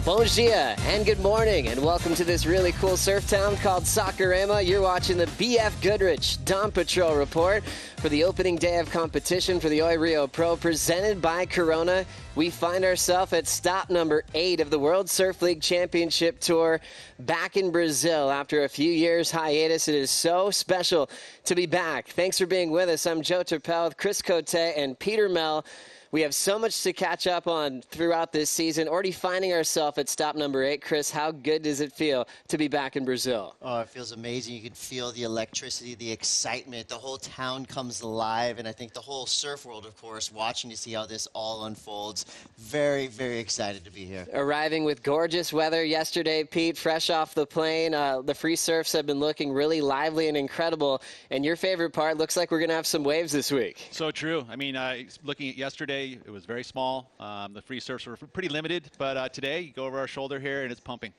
Bon dia and good morning and welcome to this really cool surf town called Saquarema. You're watching the BF Goodrich Dawn Patrol report for the opening day of competition for the Oi Rio Pro presented by Corona. We find ourselves at stop number 8 of the World Surf League Championship Tour back in Brazil after a few years hiatus. It is so special to be back. Thanks for being with us. I'm Joe Turpel with Chris Cote and Peter Mel. We have so much to catch up on throughout this season. Already finding ourselves at stop number 8. Chris, how good does it feel to be back in Brazil? Oh, it feels amazing. You can feel the electricity, the excitement. The whole town comes alive, and I think the whole surf world, of course, watching to see how this all unfolds. Very, very excited to be here. Arriving with gorgeous weather yesterday, Pete, fresh off the plane. The free surfs have been looking really lively and incredible. And your favorite part, looks like we're going to have some waves this week. So true. I mean, looking at yesterday, it was very small. The free surfs were pretty limited, but today you go over our shoulder here and it's pumping.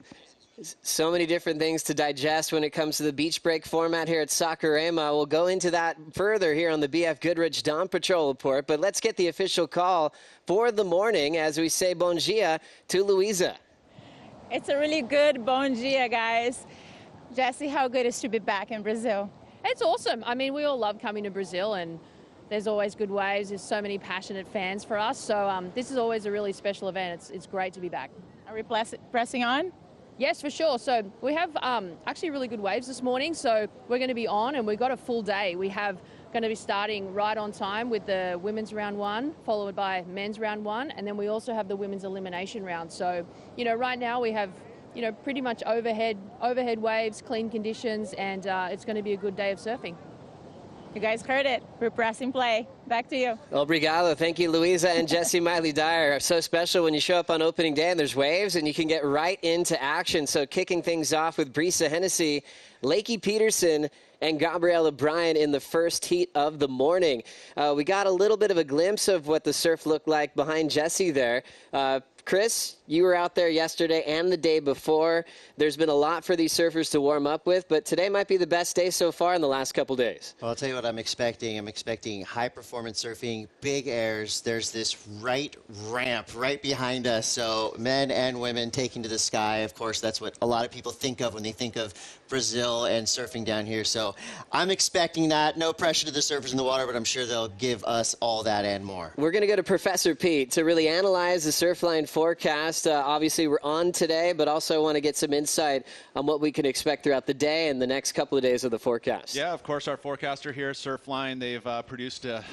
So many different things to digest when it comes to the beach break format here at Saquarema. We'll go into that further here on the BF Goodrich Dawn Patrol report, but let's get the official call for the morning as we say bon dia to Luisa. It's a really good bon dia, guys. Jesse, how good is to be back in Brazil? It's awesome. I mean, we all love coming to Brazil, and there's always good waves. There's so many passionate fans for us. So this is always a really special event. It's great to be back. Are we pressing on? Yes, for sure. So we have actually really good waves this morning. So we're going to be on, and we've got a full day. We have going to be starting right on time with the women's round 1, followed by men's round 1. And then we also have the women's elimination round. So, right now we have, pretty much overhead waves, clean conditions, and it's going to be a good day of surfing. You guys heard it. We're pressing play. Back to you. Obrigado. Thank you, Luisa and Jesse Miley-Dyer. So special when you show up on opening day and there's waves and you can get right into action. So kicking things off with Brisa Hennessy, Leki Peterson, and Gabrielle O'Brien in the first heat of the morning. We got a little bit of a glimpse of what the surf looked like behind Jesse there. Chris, you were out there yesterday and the day before. There's been a lot for these surfers to warm up with, but today might be the best day so far in the last couple days. Well, I'll tell you what I'm expecting. I'm expecting high-performance surfing, big airs. There's this right ramp right behind us, so men and women taking to the sky. Of course, that's what a lot of people think of when they think of Brazil and surfing down here. So I'm expecting that. No pressure to the surfers in the water, but I'm sure they'll give us all that and more. We're going to go to Professor Pete to really analyze the Surfline forecast. Obviously, we're on today, but also want to get some insight on what we can expect throughout the day and the next couple of days of the forecast. Yeah, of course, our forecaster here, Surfline, they've produced a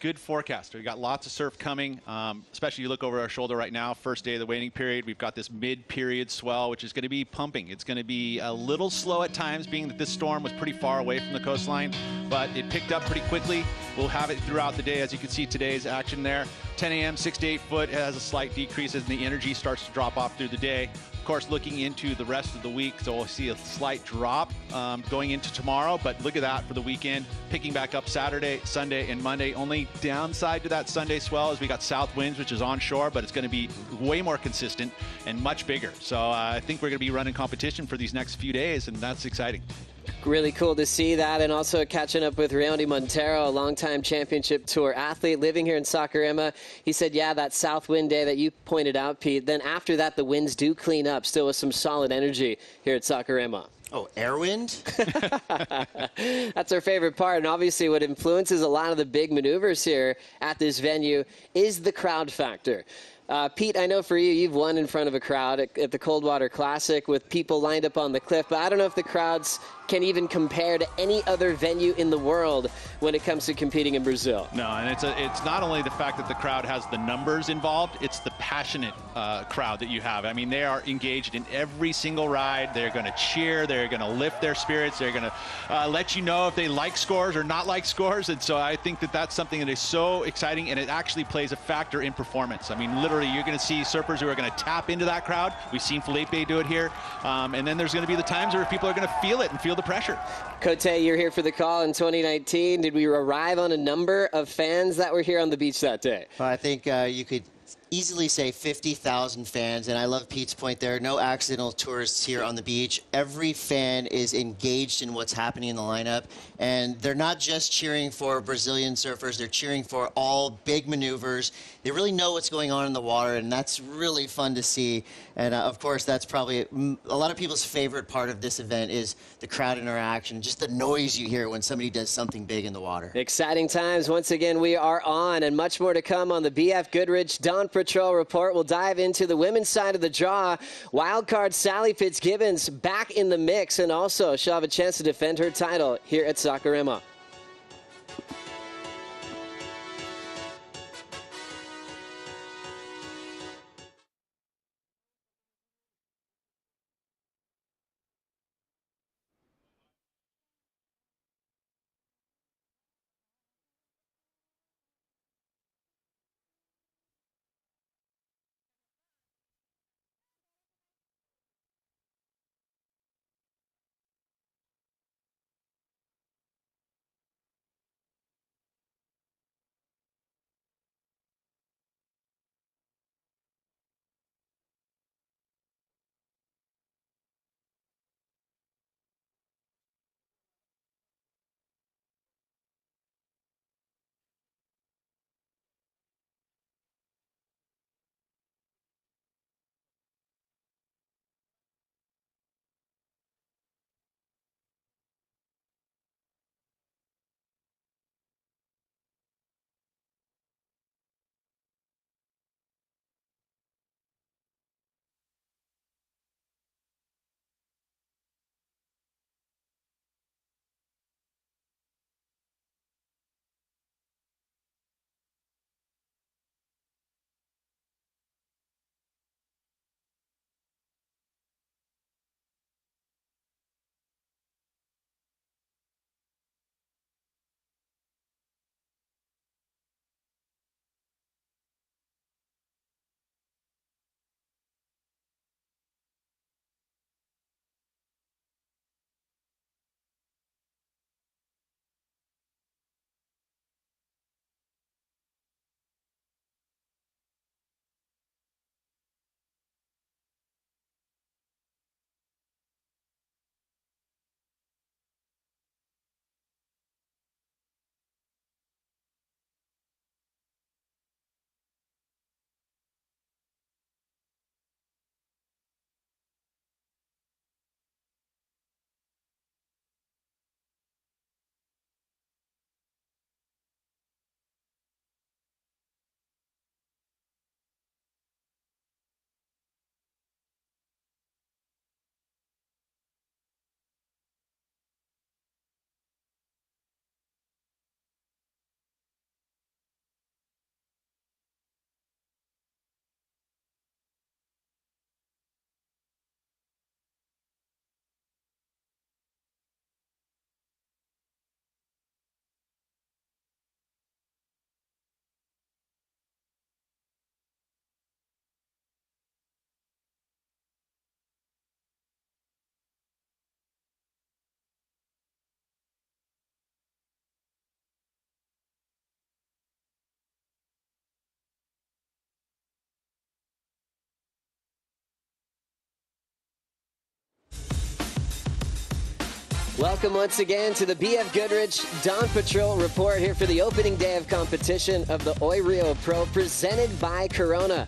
good forecast. We've got lots of surf coming, especially you look over our shoulder right now, first day of the waiting period. We've got this mid-period swell, which is going to be pumping. It's going to be a little slow at times, being that this storm was pretty far away from the coastline, but it picked up pretty quickly. We'll have it throughout the day. As you can see, today's action there. 10 a.m., 6 to 8 foot. It has a slight decrease as the energy starts to drop off through the day. Of course, looking into the rest of the week, so we'll see a slight drop going into tomorrow, but look at that for the weekend. Picking back up Saturday, Sunday, and Monday. Only downside to that Sunday swell is we got south winds, which is onshore, but it's going to be way more consistent and much bigger. So I think we're going to be running competition for these next few days, and that's exciting. Really cool to see that, and also catching up with Raoni Montero, a longtime championship tour athlete living here in Saquarema. He said, yeah, that south wind day that you pointed out, Pete, then after that the winds do clean up, still with some solid energy here at Saquarema. Oh, air wind? That's our favorite part, and obviously what influences a lot of the big maneuvers here at this venue is the crowd factor. Pete, I know for you, you've won in front of a crowd at the Coldwater Classic with people lined up on the cliff, but I don't know if the crowds can even compare to any other venue in the world when it comes to competing in Brazil. No, and it's not only the fact that the crowd has the numbers involved, it's the passionate crowd that you have. I mean, they are engaged in every single ride. They're going to cheer. They're going to lift their spirits. They're going to let you know if they like scores or not like scores. And so I think that that's something that is so exciting, and it actually plays a factor in performance. I mean, literally, you're going to see surfers who are going to tap into that crowd. We've seen Felipe do it here. And then there's going to be the times where people are going to feel it and feel the pressure. Cote, you're here for the call in 2019. Did we arrive on a number of fans that were here on the beach that day? Well, I think you could easily say 50,000 fans, and I love Pete's point there. No accidental tourists here on the beach. Every fan is engaged in what's happening in the lineup, and they're not just cheering for Brazilian surfers. They're cheering for all big maneuvers. They really know what's going on in the water, and that's really fun to see. And of course, that's probably a lot of people's favorite part of this event is the crowd interaction, just the noise you hear when somebody does something big in the water. Exciting times. Once again, we are on, and much more to come on the BF Goodrich Dawn Patrol Report. We'll dive into the women's side of the draw. Wildcard Sally Fitzgibbons back in the mix, and also she'll have a chance to defend her title here at Saquarema. Welcome once again to the BF Goodrich Dawn Patrol Report here for the opening day of competition of the Oi Rio Pro presented by Corona.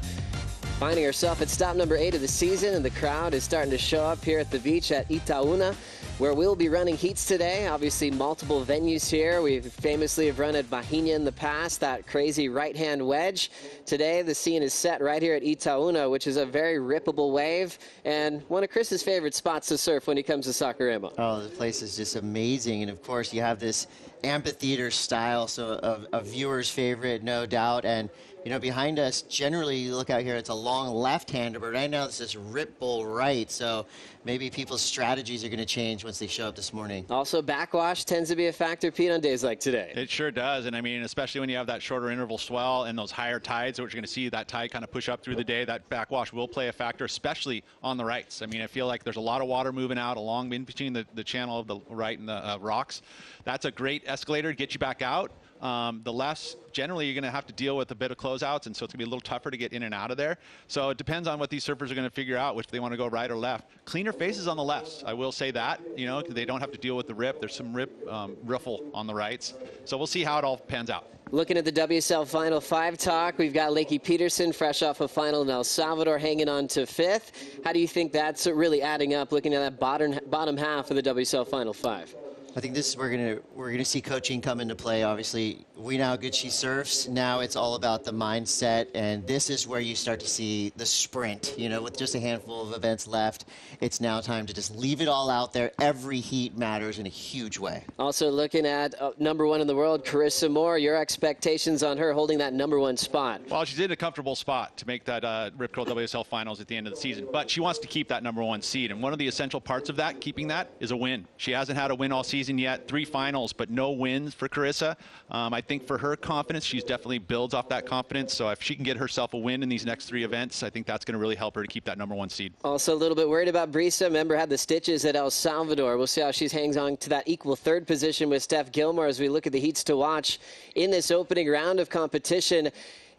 Finding ourselves at stop number 8 of the season, and the crowd is starting to show up here at the beach at Itaúna, where we'll be running heats today. Obviously, multiple venues here. We famously have run at Bahia in the past, that crazy right-hand wedge. Today, the scene is set right here at Itaúna, which is a very rippable wave, and one of Chris's favorite spots to surf when he comes to Saquarema. Oh, the place is just amazing. And, of course, you have this amphitheater style, so a viewer's favorite, no doubt. And you know, behind us, generally, you look out here, it's a long left-hander, but right now it's this ripple right. So maybe people's strategies are going to change once they show up this morning. Also, backwash tends to be a factor, Pete, on days like today. It sure does. And I mean, especially when you have that shorter interval swell and those higher tides, which you're going to see that tide kind of push up through the day, that backwash will play a factor, especially on the rights. I mean, I feel like there's a lot of water moving out along in between the channel of the right and the rocks. That's a great escalator to get you back out. The lefts, generally, you're going to have to deal with a bit of closeouts, and so it's going to be a little tougher to get in and out of there. So it depends on what these surfers are going to figure out, which they want to go right or left. Cleaner faces on the lefts, I will say that. You know, they don't have to deal with the rip. There's some riffle on the rights. So we'll see how it all pans out. Looking at the WSL Final 5 talk, we've got Leki Peterson, fresh off a final in El Salvador, hanging on to 5th. How do you think that's really adding up, looking at that bottom half of the WSL Final 5? I think this is where we're gonna see coaching come into play. Obviously, we know how good she surfs. Now it's all about the mindset, and this is where you start to see the sprint. You know, with just a handful of events left, it's now time to just leave it all out there. Every heat matters in a huge way. Also looking at #1 in the world, Carissa Moore. Your expectations on her holding that #1 spot? Well, she's in a comfortable spot to make that Rip Curl WSL Finals at the end of the season, but she wants to keep that #1 seed, and one of the essential parts of that, keeping that, is a win. She hasn't had a win all season yet, 3 finals, but no wins for Carissa. I think for her confidence, she's definitely builds off that confidence. So if she can get herself a win in these next 3 events, I think that's going to really help her to keep that #1 seed. Also a little bit worried about Brisa. Remember, had the stitches at El Salvador. We'll see how she hangs on to that equal 3rd position with Steph Gilmore as we look at the heats to watch in this opening round of competition.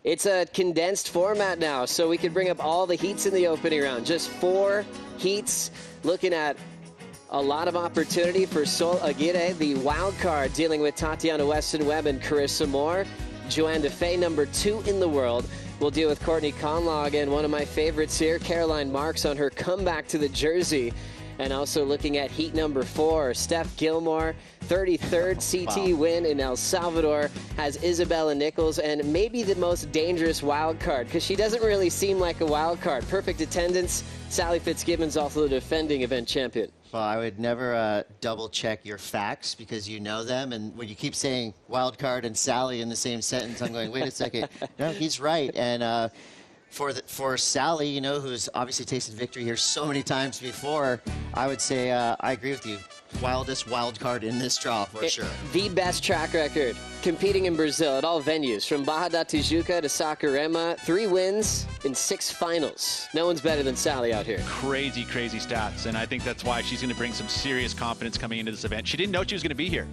It's a condensed format now, so we could bring up all the heats in the opening round. Just 4 heats, looking at a lot of opportunity for Sol Aguirre, the wild card, dealing with Tatiana Weston-Webb and Carissa Moore. Joanna Fay, #2 in the world, will deal with Courtney Conlog, and one of my favorites here, Caroline Marks, on her comeback to the jersey. And also looking at heat #4, Steph Gilmore, 33rd CT win in El Salvador, has Isabella Nichols, and maybe the most dangerous wild card, because she doesn't really seem like a wild card. Perfect attendance. Sally Fitzgibbons, also the defending event champion. Well, I would never double check your facts because you know them. And when you keep saying wild card and Sally in the same sentence, I'm going, wait a second. No, he's right. And for Sally, you know, who's obviously tasted victory here so many times before, I would say I agree with you. Wildest wild card in this draw for sure. The best track record competing in Brazil at all venues, from Barra da Tijuca to Saquarema. 3 wins in 6 finals. No one's better than Sally out here. Crazy, crazy stats, and I think that's why she's going to bring some serious confidence coming into this event. She didn't know she was going to be here.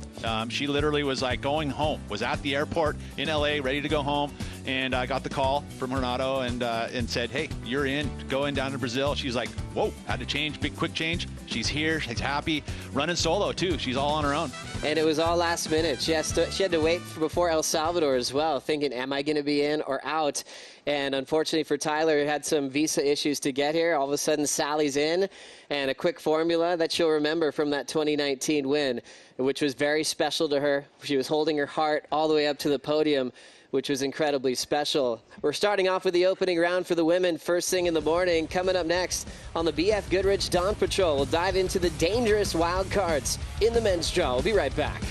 She literally was like going home, was at the airport in LA, ready to go home, and I got the call from Renato and said, hey, you're in, going down to Brazil. She's like, whoa, had to change, big quick change. She's here, she's happy, running solo too. She's all on her own. And it was all last minute. She had to wait before El Salvador as well, thinking, am I going to be in or out? And unfortunately for Tyler, had some visa issues to get here. All of a sudden, Sally's in, and a quick formula that she'll remember from that 2019 win, which was very special to her. She was holding her heart all the way up to the podium, which was incredibly special. We're starting off with the opening round for the women first thing in the morning. Coming up next on the BF Goodrich Dawn Patrol, we'll dive into the dangerous wild cards in the men's draw. We'll be right back.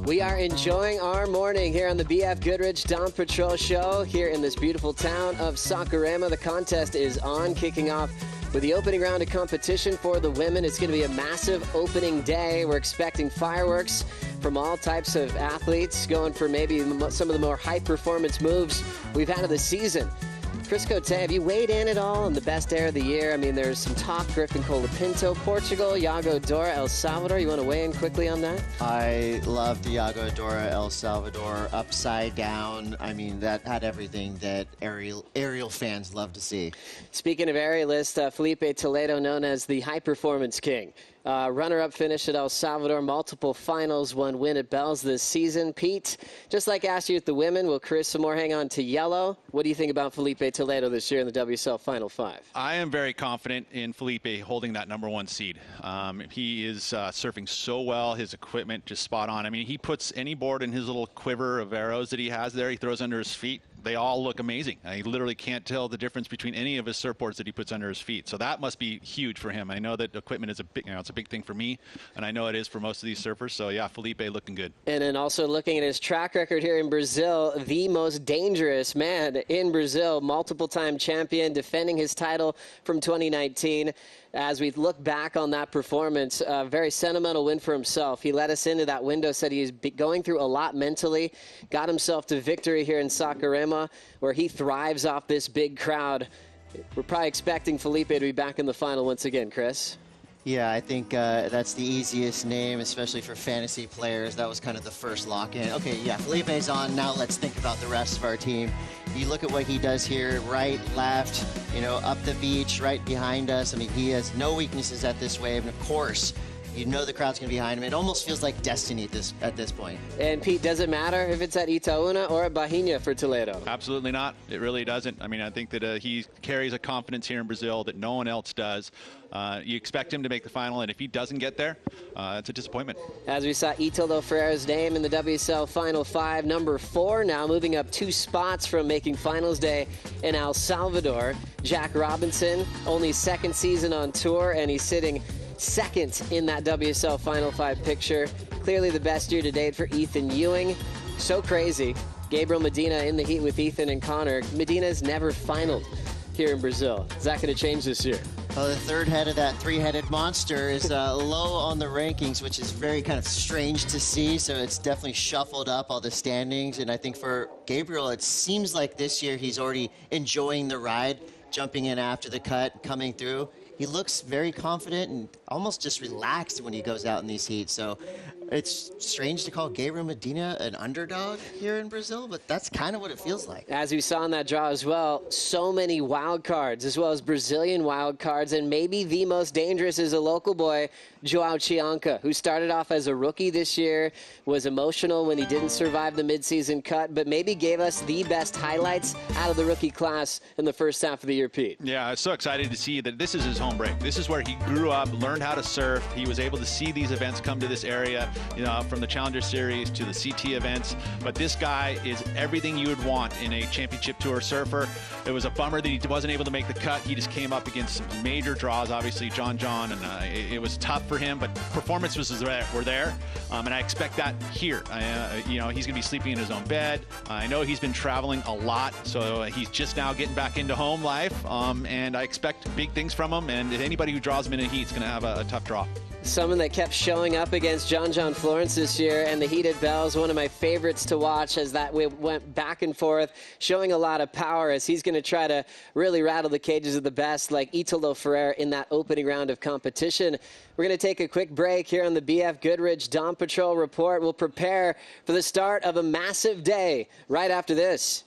We are enjoying our morning here on the BF Goodrich Dawn Patrol Show here in this beautiful town of Saquarema. The contest is on, kicking off with the opening round of competition for the women. It's going to be a massive opening day. We're expecting fireworks from all types of athletes, going for maybe some of the more high-performance moves we've had of the season. Chris Cote, have you weighed in at all on the best air of the year? I mean, there's some talk, Griffin Colapinto, Portugal, Yago Dora, El Salvador. You want to weigh in quickly on that? I love the Yago Dora, El Salvador, upside down. I mean, that had everything that aerial fans love to see. Speaking of aerialist, Filipe Toledo, known as the High Performance King. Runner-up finish at El Salvador, multiple finals, one win at Bells this season. Pete, just like asked you at the women, will Carissa Moore hang on to yellow? What do you think about Filipe Toledo this year in the WSL Final 5? I am very confident in Felipe holding that #1 seed. He is surfing so well. His equipment just spot on. I mean, he puts any board in his little quiver of arrows that he has there. He throws under his feet. They all look amazing. I literally can't tell the difference between any of his surfboards that he puts under his feet. So that must be huge for him. I know that equipment is a big, it's a big thing for me, and I know it is for most of these surfers. So yeah, Felipe looking good. And then also looking at his track record here in Brazil, the most dangerous man in Brazil, multiple-time champion, defending his title from 2019. As we look back on that performance, a very sentimental win for himself. He let us into that window, said he was going through a lot mentally, got himself to victory here in Saquarema, where he thrives off this big crowd. We're probably expecting Felipe to be back in the final once again, Chris. Yeah, I think that's the easiest name, especially for fantasy players. That was kind of the first lock-in. Okay, yeah, Felipe's on. Now let's think about the rest of our team. You look at what he does here, right, left, up the beach, right behind us. I mean, he has no weaknesses at this wave. And, of course, you know the crowd's going to be behind him. It almost feels like destiny at this point. And, Pete, does it matter if it's at Itaúna or at Bahia for Toledo? Absolutely not. It really doesn't. I mean, I think that he carries a confidence here in Brazil that no one else does. You expect him to make the final, and if he doesn't get there, it's a disappointment. As we saw Ítalo Ferreira's name in the WSL Final 5, #4 now, moving up 2 spots from making finals day in El Salvador. Jack Robinson, only second season on tour, and he's sitting second in that WSL Final 5 picture. Clearly the best year to date for Ethan Ewing. So crazy. Gabriel Medina in the heat with Ethan and Connor. Medina's never finaled here in Brazil. Is that going to change this year? Well, the third head of that three-headed monster is low on the rankings, which is very kind of strange to see. So it's definitely shuffled up all the standings. And I think for Gabriel, it seems like this year he's already enjoying the ride, jumping in after the cut, coming through. He looks very confident and almost just relaxed when he goes out in these heats. So it's strange to call Gabriel Medina an underdog here in Brazil, but that's kind of what it feels like. As we saw in that draw as well, so many wild cards, as well as Brazilian wild cards, and maybe the most dangerous is a local boy, Joao Cianca, who started off as a rookie this year, was emotional when he didn't survive the midseason cut, but maybe gave us the best highlights out of the rookie class in the first half of the year, Pete. Yeah, I'm so excited to see that this is his home break. This is where he grew up, learned how to surf. He was able to see these events come to this area, from the Challenger Series to the CT events. But this guy is everything you would want in a championship tour surfer. It was a bummer that he wasn't able to make the cut. He just came up against some major draws, obviously, John, and it was tough for him, but performances were there, and I expect that here. He's going to be sleeping in his own bed. I know he's been traveling a lot, so he's just now getting back into home life, and I expect big things from him, and anybody who draws him in a heat is going to have a tough draw. Someone that kept showing up against John Florence this year and the heated bells, one of my favorites to watch as that we went back and forth, showing a lot of power as he's going to try to really rattle the cages of the best like Ítalo Ferreira in that opening round of competition. We're going to take a quick break here on the BF Goodrich Dawn Patrol Report. We'll prepare for the start of a massive day right after this.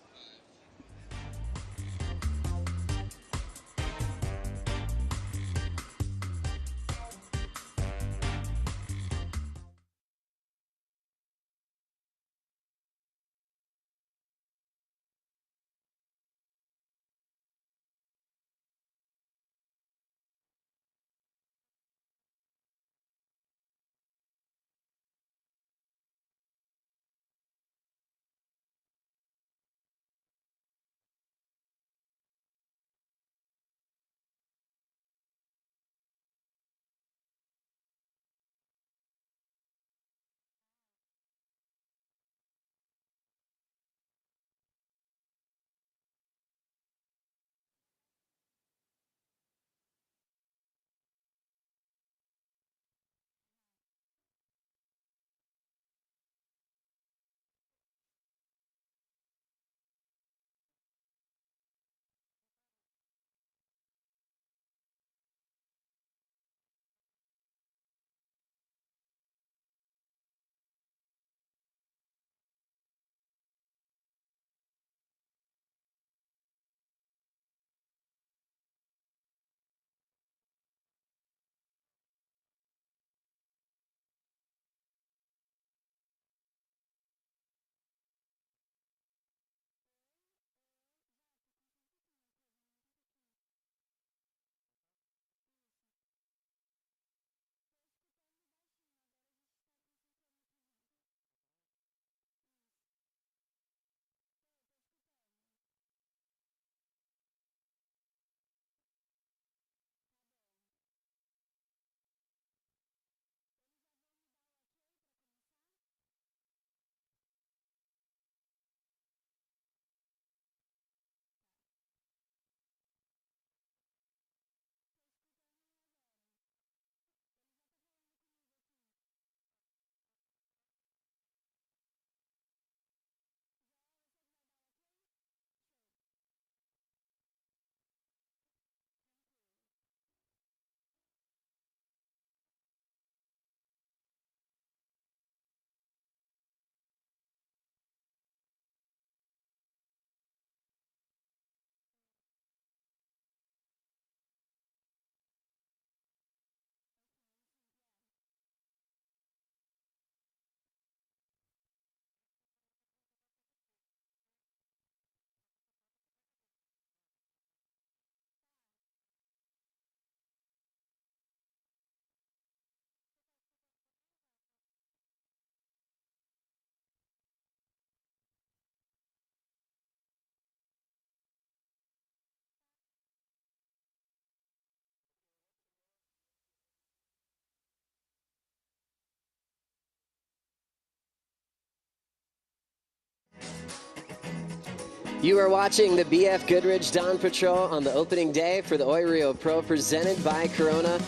You are watching the BF Goodrich Dawn Patrol on the opening day for the Oi Rio Pro presented by Corona.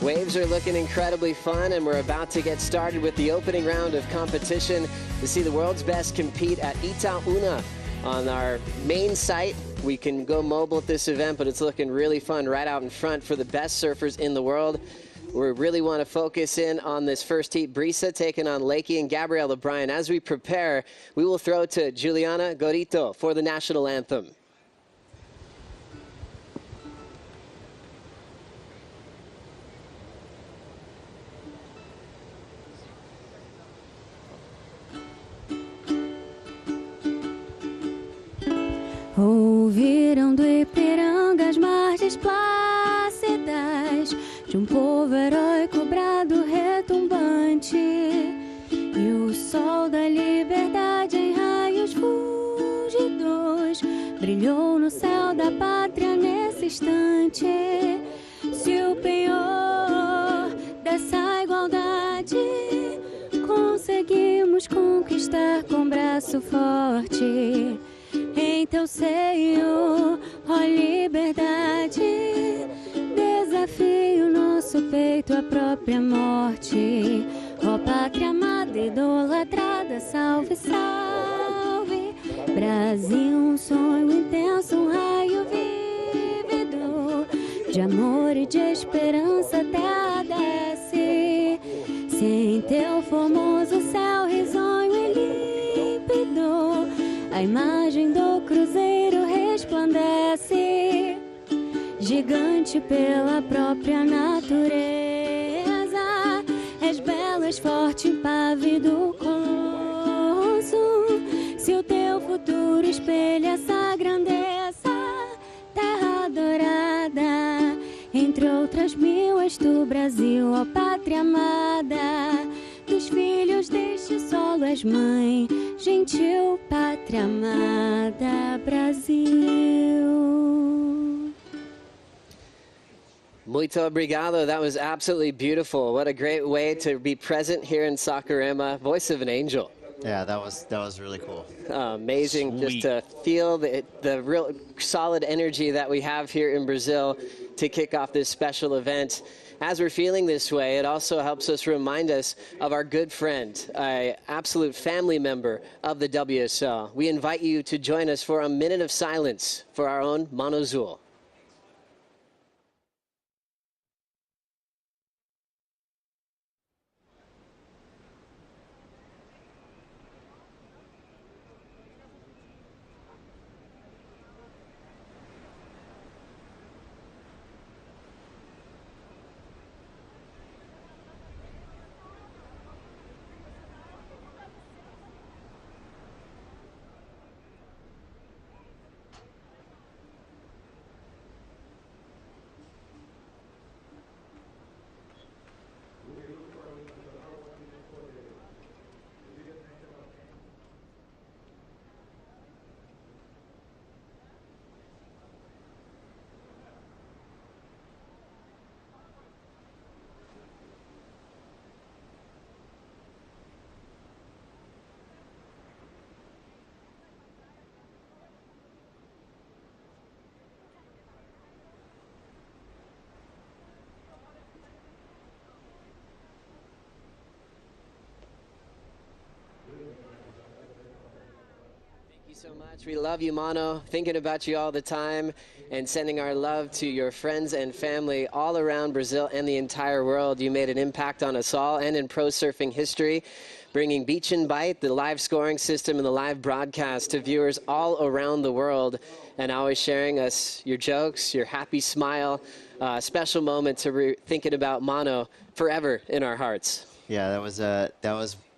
Waves are looking incredibly fun, and we're about to get started with the opening round of competition to see the world's best compete at Itaúna. On our main site, we can go mobile at this event, but it's looking really fun right out in front for the best surfers in the world. We really want to focus in on this first heat. Brisa taking on Leki and Gabrielle O'Brien. As we prepare, we will throw to Juliana Gorito for the national anthem. Ouviram do Ipiranga as margens plácidas de povo heróico brado retumbante, e o sol da liberdade em raios fulgidos brilhou no céu da pátria nesse instante. Se o penhor dessa igualdade conseguimos conquistar com braço forte, em teu seio, ó liberdade, desafio nosso peito à própria morte. Ó pátria amada, idolatrada, salve, salve. Brasil, um sonho intenso, um raio vívido de amor e de esperança, terra desce. Se em teu formoso céu risonho e límpido a imagem do cruzeiro resplandece, gigante pela própria natureza, és belo, és forte, impávido, colosso. Se o teu futuro espelha essa grandeza, terra adorada, entre outras mil és tu, Brasil, ó pátria amada. Dos filhos deste solo és mãe, gentil pátria amada, Brasil. Muito obrigado. That was absolutely beautiful. What a great way to be present here in Saquarema. Voice of an angel. Yeah, that was really cool. Amazing. Sweet. Just to feel the real solid energy that we have here in Brazil to kick off this special event. As we're feeling this way, it also helps us remind us of our good friend, an absolute family member of the WSL. We invite you to join us for a minute of silence for our own Mano Azul. So much. We love you, Mano. Thinking about you all the time and sending our love to your friends and family all around Brazil and the entire world. You made an impact on us all and in pro surfing history, bringing Beach and Bite, the live scoring system and the live broadcast to viewers all around the world, and always sharing us your jokes, your happy smile. Special moment to thinking about Mano forever in our hearts. Yeah, that was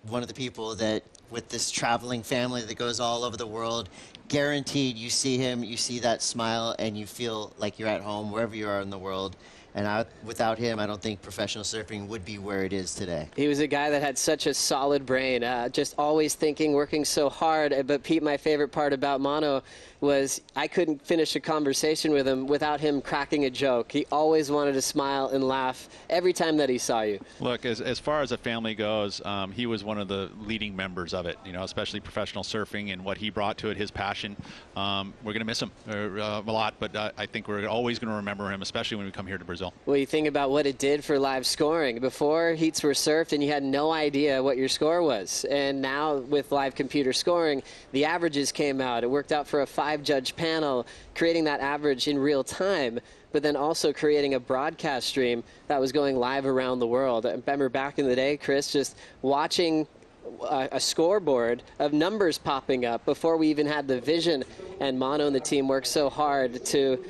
one of the people that, with this traveling family that goes all over the world, guaranteed you see him, you see that smile, and you feel like you're at home wherever you are in the world. And without him, I don't think professional surfing would be where it is today. He was a guy that had such a solid brain, just always thinking, working so hard. But Pete, my favorite part about Mano, was I couldn't finish a conversation with him without him cracking a joke. He always wanted to smile and laugh every time that he saw you. Look, as far as a family goes, he was one of the leading members of it, you know, especially professional surfing and what he brought to it, his passion. We're going to miss him a lot, but I think we're always going to remember him, especially when we come here to Brazil. Well, you think about what it did for live scoring. Before, heats were surfed and you had no idea what your score was. And now with live computer scoring, the averages came out. It worked out for a 5-judge panel, creating that average in real time, but then also creating a broadcast stream that was going live around the world. I remember back in the day, Chris, just watching a scoreboard of numbers popping up before we even had the vision, and Mono and the team worked so hard to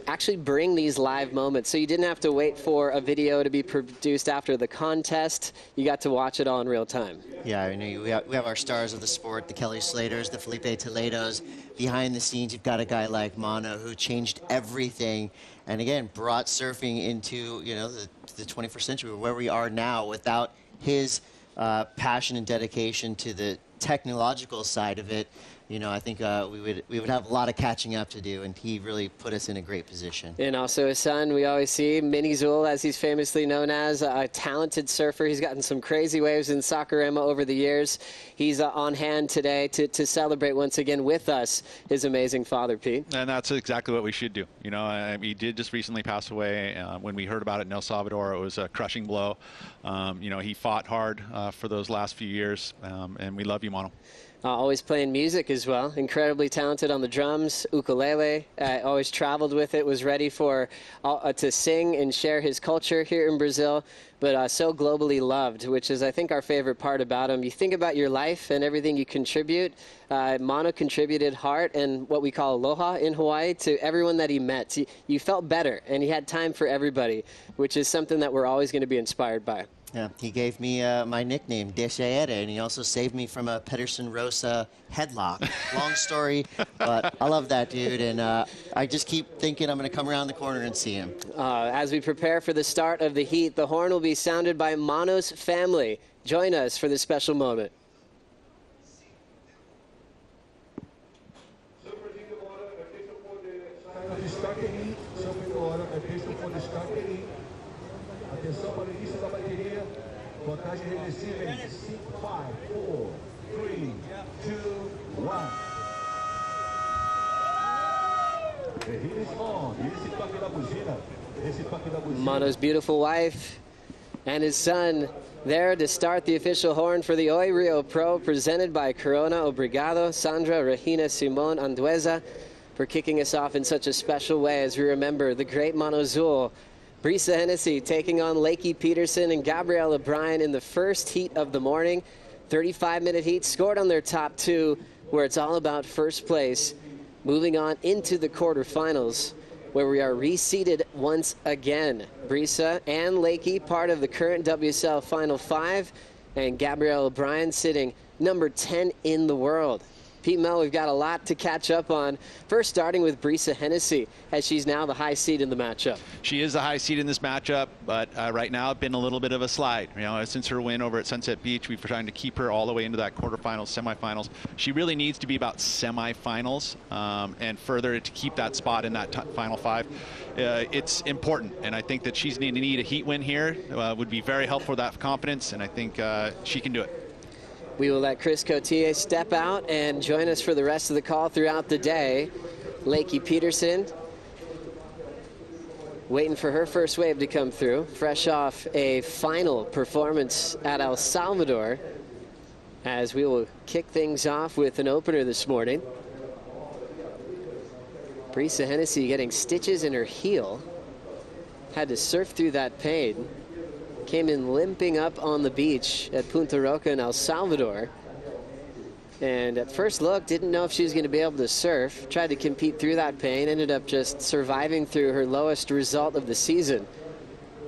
actually bring these live moments. So you didn't have to wait for a video to be produced after the contest. You got to watch it all in real time. Yeah, I mean, we have our stars of the sport, the Kelly Slaters, the Felipe Toledos. Behind the scenes, you've got a guy like Mono who changed everything and, again, brought surfing into, you know, the 21st century, where we are now. Without his passion and dedication to the technological side of it, you know, I think we would have a lot of catching up to do, and he really put us in a great position. And also his son, we always see, Mini Zul, as he's famously known as, a talented surfer. He's gotten some crazy waves in Saquarema over the years. He's on hand today to celebrate once again with us his amazing father, Pete. And that's exactly what we should do. You know, he did just recently pass away. When we heard about it in El Salvador, it was a crushing blow. You know, he fought hard for those last few years, and we love you, Mono. Always playing music as well. Incredibly talented on the drums, ukulele. Always traveled with it. Was ready for to sing and share his culture here in Brazil. But so globally loved, which is, I think, our favorite part about him. You think about your life and everything you contribute. Mono contributed heart and what we call aloha in Hawaii to everyone that he met. You felt better, and he had time for everybody, which is something that we're always going to be inspired by. Yeah, he gave me my nickname, Deshaere, and he also saved me from a Peterson Rosa headlock. Long story, but I love that dude, and I just keep thinking I'm going to come around the corner and see him. As we prepare for the start of the heat, the horn will be sounded by Mono's family. Join us for this special moment. Atenção para o início da bateria. Contagem regressiva em 5, 5, 4, 3, 2, 1. The heat is on. E esse toque da buzina. Mono's beautiful wife and his son there to start the official horn for the Oi Rio Pro, presented by Corona. Obrigado, Sandra, Regina, Simone, Andueza, for kicking us off in such a special way as we remember the great Mono Zul. Brisa Hennessy taking on Leki Peterson and Gabrielle O'Brien in the first heat of the morning. 35-minute heat, scored on their top two, where it's all about first place. Moving on into the quarterfinals, where we are reseeded once again. Brisa and Leki, part of the current WSL Final 5, and Gabrielle O'Brien sitting number 10 in the world. Pete Mel, we've got a lot to catch up on. First, starting with Brisa Hennessy, as she's now the high seed in the matchup. She is the high seed in this matchup, but right now it's been a little bit of a slide. You know, since her win over at Sunset Beach, we've been trying to keep her all the way into that quarterfinals, semifinals. She really needs to be about semifinals and further to keep that spot in that final five. It's important, and I think that she's going to need a heat win here. Would be very helpful for that confidence, and I think she can do it. We will let Chris Cotier step out and join us for the rest of the call throughout the day. Leki Peterson waiting for her first wave to come through, fresh off a final performance at El Salvador, as we will kick things off with an opener this morning. Brisa Hennessy getting stitches in her heel, had to surf through that pain. Came in limping up on the beach at Punta Roca in El Salvador. And at first look, didn't know if she was going to be able to surf. Tried to compete through that pain. Ended up just surviving through her lowest result of the season.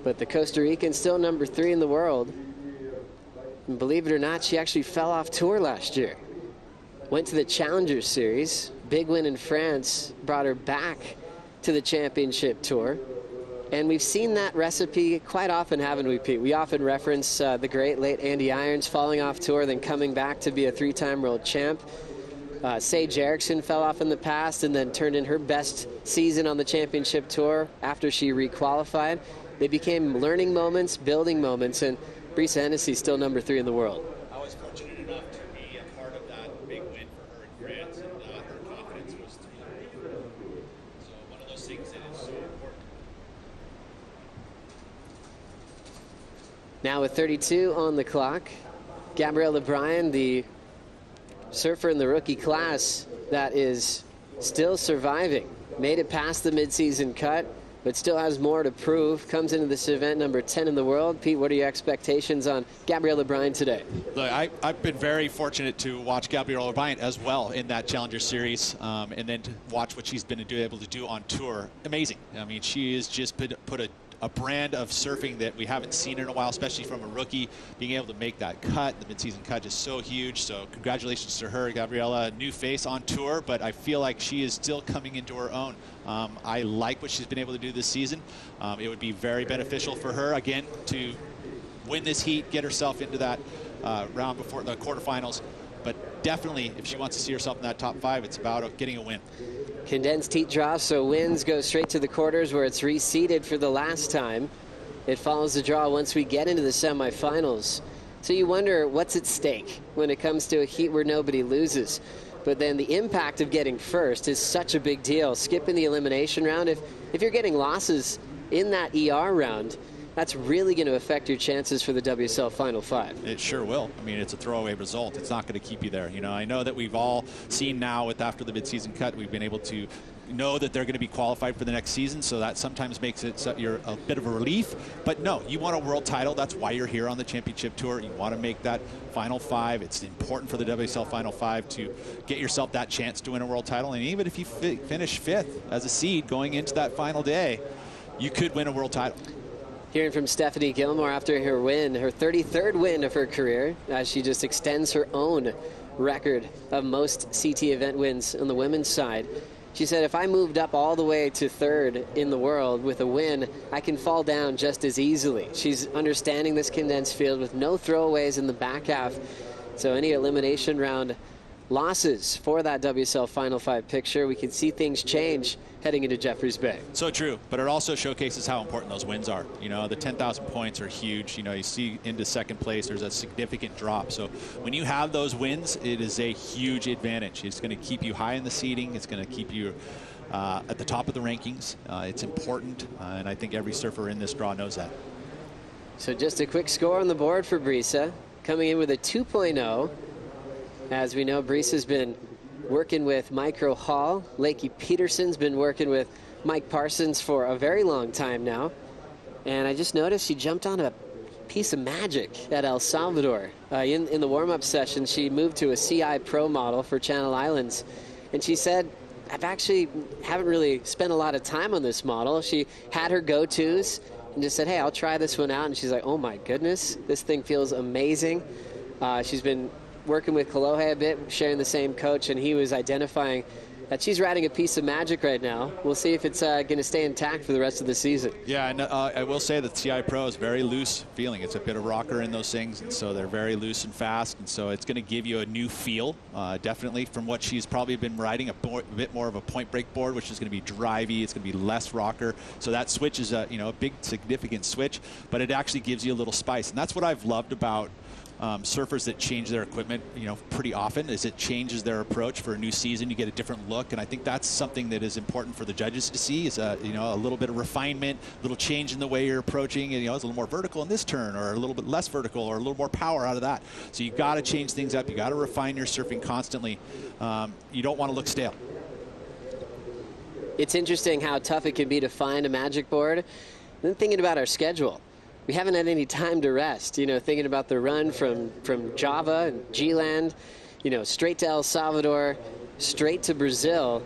But the Costa Rican still number 3 in the world. And believe it or not, she actually fell off tour last year. Went to the Challenger Series. Big win in France brought her back to the championship tour. And we've seen that recipe quite often, haven't we, Pete? We often reference the great late Andy Irons falling off tour, then coming back to be a 3-time world champ. Sage Erickson fell off in the past and then turned in her best season on the championship tour after she requalified. They became learning moments, building moments, and Brisa Hennessy's still number 3 in the world. I was fortunate enough to be a part of that big win for her in France, and her confidence was through the roof. So one of those things that is so important. Now with 32 on the clock, Gabrielle O'Brien, the surfer in the rookie class that is still surviving, made it past the midseason cut, but still has more to prove. Comes into this event number 10 in the world. Pete, what are your expectations on Gabrielle O'Brien today? Look, I've been very fortunate to watch Gabrielle O'Brien as well in that Challenger Series, and then to watch what she's been able to do on tour. Amazing. I mean, she has just put a brand of surfing that we haven't seen in a while, especially from a rookie. Being able to make that cut, the midseason cut, is so huge. So congratulations to her, Gabriella. New face on tour, but I feel like she is still coming into her own. I like what she's been able to do this season. It would be very beneficial for her, again, to win this heat, get herself into that round before the quarterfinals. But definitely, if she wants to see herself in that top 5, it's about getting a win. Condensed heat draw, so wins go straight to the quarters where it's reseeded for the last time. It follows the draw once we get into the semifinals. So you wonder what's at stake when it comes to a heat where nobody loses. But then the impact of getting first is such a big deal. Skipping the elimination round, if you're getting losses in that ER round, that's really going to affect your chances for the WSL Final 5. It sure will. I mean, it's a throwaway result. It's not going to keep you there. You know, I know that we've all seen now with after the midseason cut, we've been able to know that they're going to be qualified for the next season, so that sometimes makes it you're a bit of a relief. But no, you want a world title. That's why you're here on the championship tour. You want to make that Final 5. It's important for the WSL Final 5 to get yourself that chance to win a world title. And even if you finish 5th as a seed going into that final day, you could win a world title. Hearing from Stephanie Gilmore after her win, her 33rd win of her career, as she just extends her own record of most CT event wins on the women's side. She said, if I moved up all the way to 3rd in the world with a win, I can fall down just as easily. She's understanding this condensed field with no throwaways in the back half. So any elimination round losses for that WSL Final 5 picture, we can see things change heading into Jeffreys Bay. So true, but it also showcases how important those wins are. You know, the 10,000 points are huge. You know, you see into 2nd place, there's a significant drop. So when you have those wins, it is a huge advantage. It's going to keep you high in the seeding. It's going to keep you at the top of the rankings. It's important, and I think every surfer in this draw knows that. So just a quick score on the board for Brisa, coming in with a 2.0. As we know, Brisa's been working with Micro Hall. Leki Peterson's been working with Mike Parsons for a very long time now. And I just noticed she jumped on a piece of magic at El Salvador. In the warm-up session, she moved to a CI Pro model for Channel Islands. And she said, haven't really spent a lot of time on this model. She had her go-tos and just said, hey, I'll try this one out. And she's like, oh my goodness, this thing feels amazing. She's been working with Kolohe a bit, sharing the same coach, and he was identifying that she's riding a piece of magic right now. We'll see if it's going to stay intact for the rest of the season. Yeah, and I will say that CI Pro is very loose feeling. It's a bit of rocker in those things, and so they're very loose and fast, and so it's going to give you a new feel, definitely, from what she's probably been riding, a bit more of a point break board, which is going to be drivey. It's going to be less rocker. So that switch is a big, significant switch, but it actually gives you a little spice, and that's what I've loved about surfers that change their equipment, pretty often, is it changes their approach for a new season. You get a different look, and I think that's something that is important for the judges to see, is a little bit of refinement, a little change in the way you're approaching. It's a little more vertical in this turn, or a little bit less vertical, or a little more power out of that. So you got to change things up. You got to refine your surfing constantly. You don't want to look stale. It's interesting how tough it can be to find a magic board. Then thinking about our schedule, we haven't had any time to rest, thinking about the run from Java and G-Land, straight to El Salvador, straight to Brazil.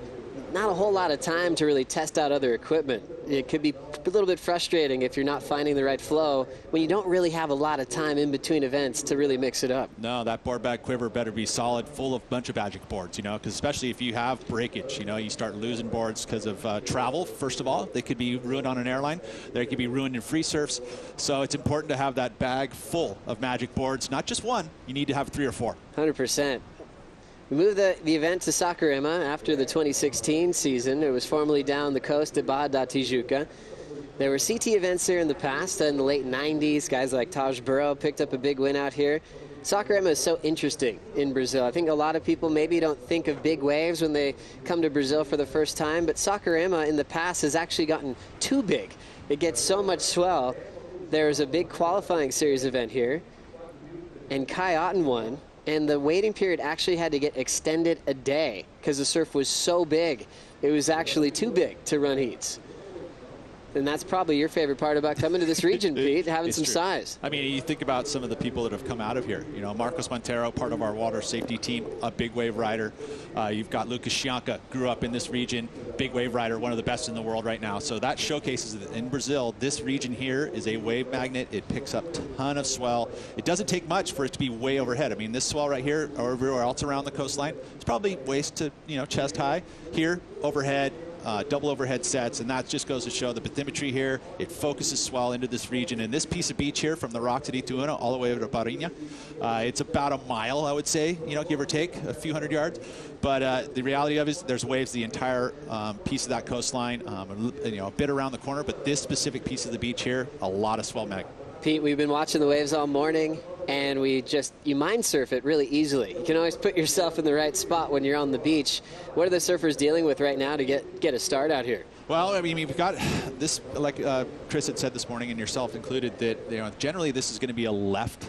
Not a whole lot of time to really test out other equipment. It could be a little bit frustrating if you're not finding the right flow when you don't really have a lot of time in between events to really mix it up. No, that board bag quiver better be solid, full of a bunch of magic boards, because especially if you have breakage, you start losing boards because of travel, first of all. They could be ruined on an airline. They could be ruined in free surfs. So it's important to have that bag full of magic boards, not just one. You need to have 3 or 4. 100%. We moved the event to Saquarema after the 2016 season. It was formerly down the coast at Barra da Tijuca. There were CT events here in the past. In the late 90s, guys like Taj Burrow picked up a big win out here. Saquarema is so interesting in Brazil. I think a lot of people maybe don't think of big waves when they come to Brazil for the first time, but Saquarema in the past has actually gotten too big. It gets so much swell. There was a big qualifying series event here, and Kai Otten won, and the waiting period actually had to get extended a day because the surf was so big. It was actually too big to run heats. And that's probably your favorite part about coming to this region, Pete, having some size. I mean, you think about some of the people that have come out of here. You know, Marcos Montero, part of our water safety team, a big wave rider. You've got Lucas Cianca, grew up in this region, big wave rider, one of the best in the world right now. So that showcases that in Brazil, this region here is a wave magnet. It picks up a ton of swell. It doesn't take much for it to be way overhead. I mean, this swell right here or everywhere else around the coastline, it's probably waist to, you know, chest high. Here, overhead. Double overhead sets, and that just goes to show the bathymetry here. It focuses swell into this region. And this piece of beach here from the rocks at Ituano all the way over to Parinha, it's about a mile, I would say, you know, give or take a few hundred yards. But the reality of it is there's waves the entire piece of that coastline, you know, a bit around the corner. But this specific piece of the beach here, a lot of swell mag. Pete, we've been watching the waves all morning, and you mind surf it really easily. You can always put yourself in the right spot when you're on the beach. What are the surfers dealing with right now to get a start out here? Well, I mean, we've got this, like Chris had said this morning, and yourself included, that, you know, generally this is going to be a left.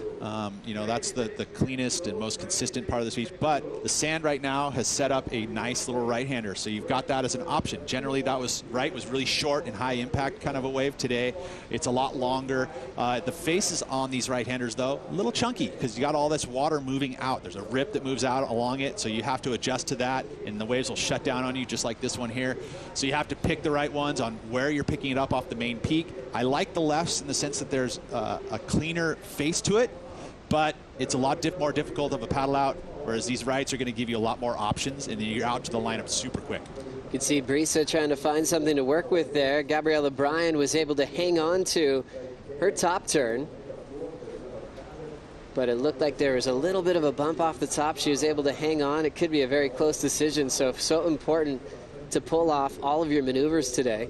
You know, that's the cleanest and most consistent part of this beach. But the sand right now has set up a nice little right-hander, so you've got that as an option. Generally, that was really short and high impact kind of a wave. Today, it's a lot longer. The faces on these right-handers, though, a little chunky because you got all this water moving out. There's a rip that moves out along it, so you have to adjust to that, and the waves will shut down on you just like this one here. So you have to pick the right ones on where you're picking it up off the main peak. I like the lefts in the sense that there's a cleaner face to it, but it's a lot more difficult of a paddle out, whereas these rights are going to give you a lot more options, and then you're out to the lineup super quick. You can see Brisa trying to find something to work with there. Gabrielle O'Brien was able to hang on to her top turn, but it looked like there was a little bit of a bump off the top. She was able to hang on. It could be a very close decision, so important to pull off all of your maneuvers today.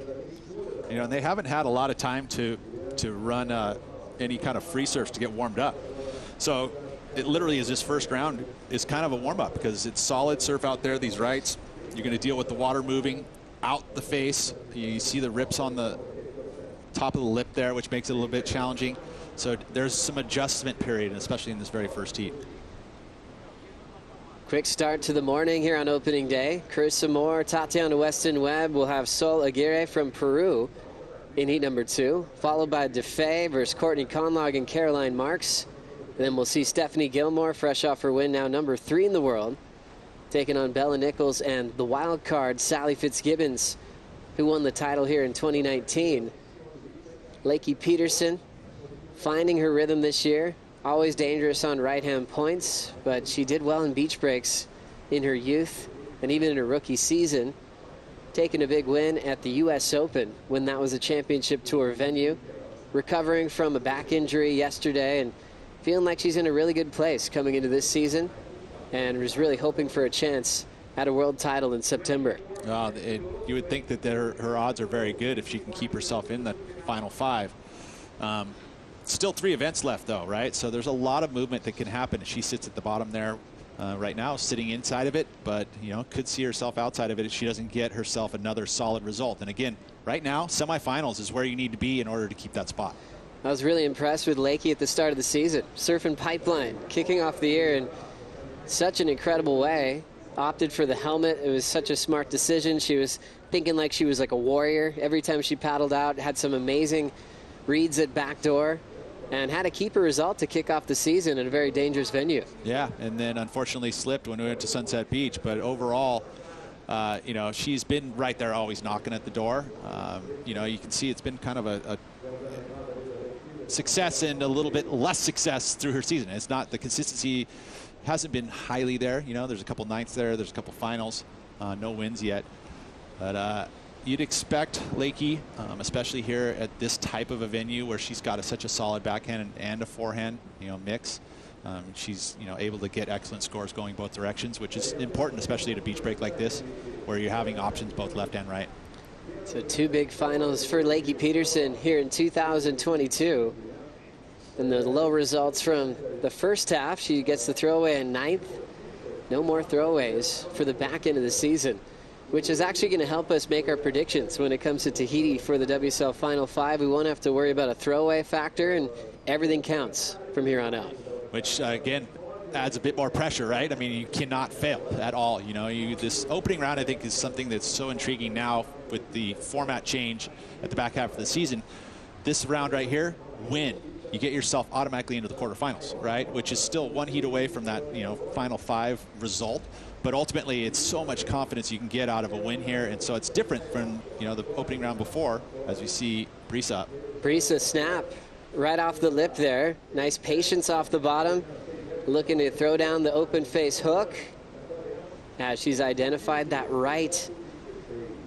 You know, and they haven't had a lot of time to run any kind of free surfs to get warmed up. So it literally is this first round is kind of a warm-up because it's solid surf out there, these rights. You're going to deal with the water moving out the face. You see the rips on the top of the lip there, which makes it a little bit challenging. So there's some adjustment period, especially in this very first heat. Quick start to the morning here on opening day. Carissa Moore, Tatiana Weston-Webb will have Sol Aguirre from Peru in heat number 2, followed by DeFay versus Courtney Conlog and Caroline Marks. And then we'll see Stephanie Gilmore, fresh off her win, now number 3 in the world, taking on Bella Nichols and the wild card Sally Fitzgibbons, who won the title here in 2019. Leki Peterson finding her rhythm this year. Always dangerous on right-hand points, but she did well in beach breaks in her youth and even in her rookie season, taking a big win at the U.S. Open when that was a championship tour venue, recovering from a back injury yesterday and feeling like she's in a really good place coming into this season and was really hoping for a chance at a world title in September. You would think that her odds are very good if she can keep herself in the final 5. Still 3 events left, though, right? So there's a lot of movement that can happen. She sits at the bottom there right now, sitting inside of it, but, you know, could see herself outside of it if she doesn't get herself another solid result. And again, right now, semifinals is where you need to be in order to keep that spot. I was really impressed with Leki at the start of the season. Surfing pipeline, kicking off the year in such an incredible way. Opted for the helmet. It was such a smart decision. She was thinking like she was like a warrior every time she paddled out. Had some amazing reads at backdoor, and had a keeper result to kick off the season in a very dangerous venue. Yeah, and then unfortunately slipped when we went to Sunset Beach. But overall, you know, she's been right there always knocking at the door. You know, you can see it's been kind of a success and a little bit less success through her season. It's not, the consistency hasn't been highly there. You know, there's a couple ninths there. There's a couple finals. No wins yet. But you'd expect Leki, especially here at this type of a venue where she's got such a solid backhand and a forehand, you know, mix, She's able to get excellent scores going both directions, which is important, especially at a beach break like this, where you're having options both left and right. So 2 big finals for Leki Peterson here in 2022. And the low results from the first half, she gets the throwaway in 9th. No more throwaways for the back end of the season, which is actually going to help us make our predictions when it comes to Tahiti for the WSL Final 5. We won't have to worry about a throwaway factor, and everything counts from here on out. Which, again, adds a bit more pressure, right? I mean, you cannot fail at all. This opening round, I think, is something that's so intriguing now with the format change at the back half of the season. This round right here, win. You get yourself automatically into the quarterfinals, right? Which is still 1 heat away from that, Final 5 result. But ultimately, it's so much confidence you can get out of a win here. And so it's different from, the opening round before, as we see Brisa up. Brisa snap right off the lip there. Nice patience off the bottom. Looking to throw down the open face hook. As she's identified that right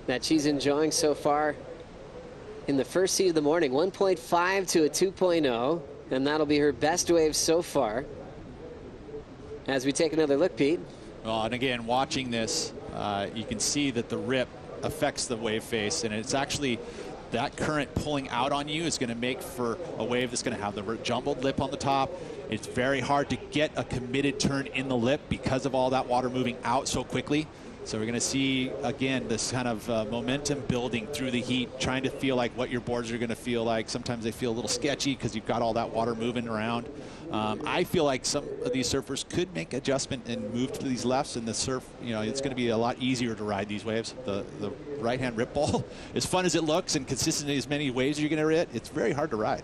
that she's enjoying so far in the first heat of the morning. 1.5 to a 2.0. And that'll be her best wave so far. As we take another look, Pete. Well, and again, watching this, you can see that the rip affects the wave face, and it's actually that current pulling out on you is going to make for a wave that's going to have the jumbled lip on the top. It's very hard to get a committed turn in the lip because of all that water moving out so quickly. So we're going to see, again, this kind of momentum building through the heat, trying to feel like what your boards are going to feel like. Sometimes they feel a little sketchy because you've got all that water moving around. I feel like some of these surfers could make adjustment and move to these lefts, and the surf, it's going to be a lot easier to ride these waves. The right-hand rip ball, as fun as it looks and consistently as many waves you're going to hit, it's very hard to ride.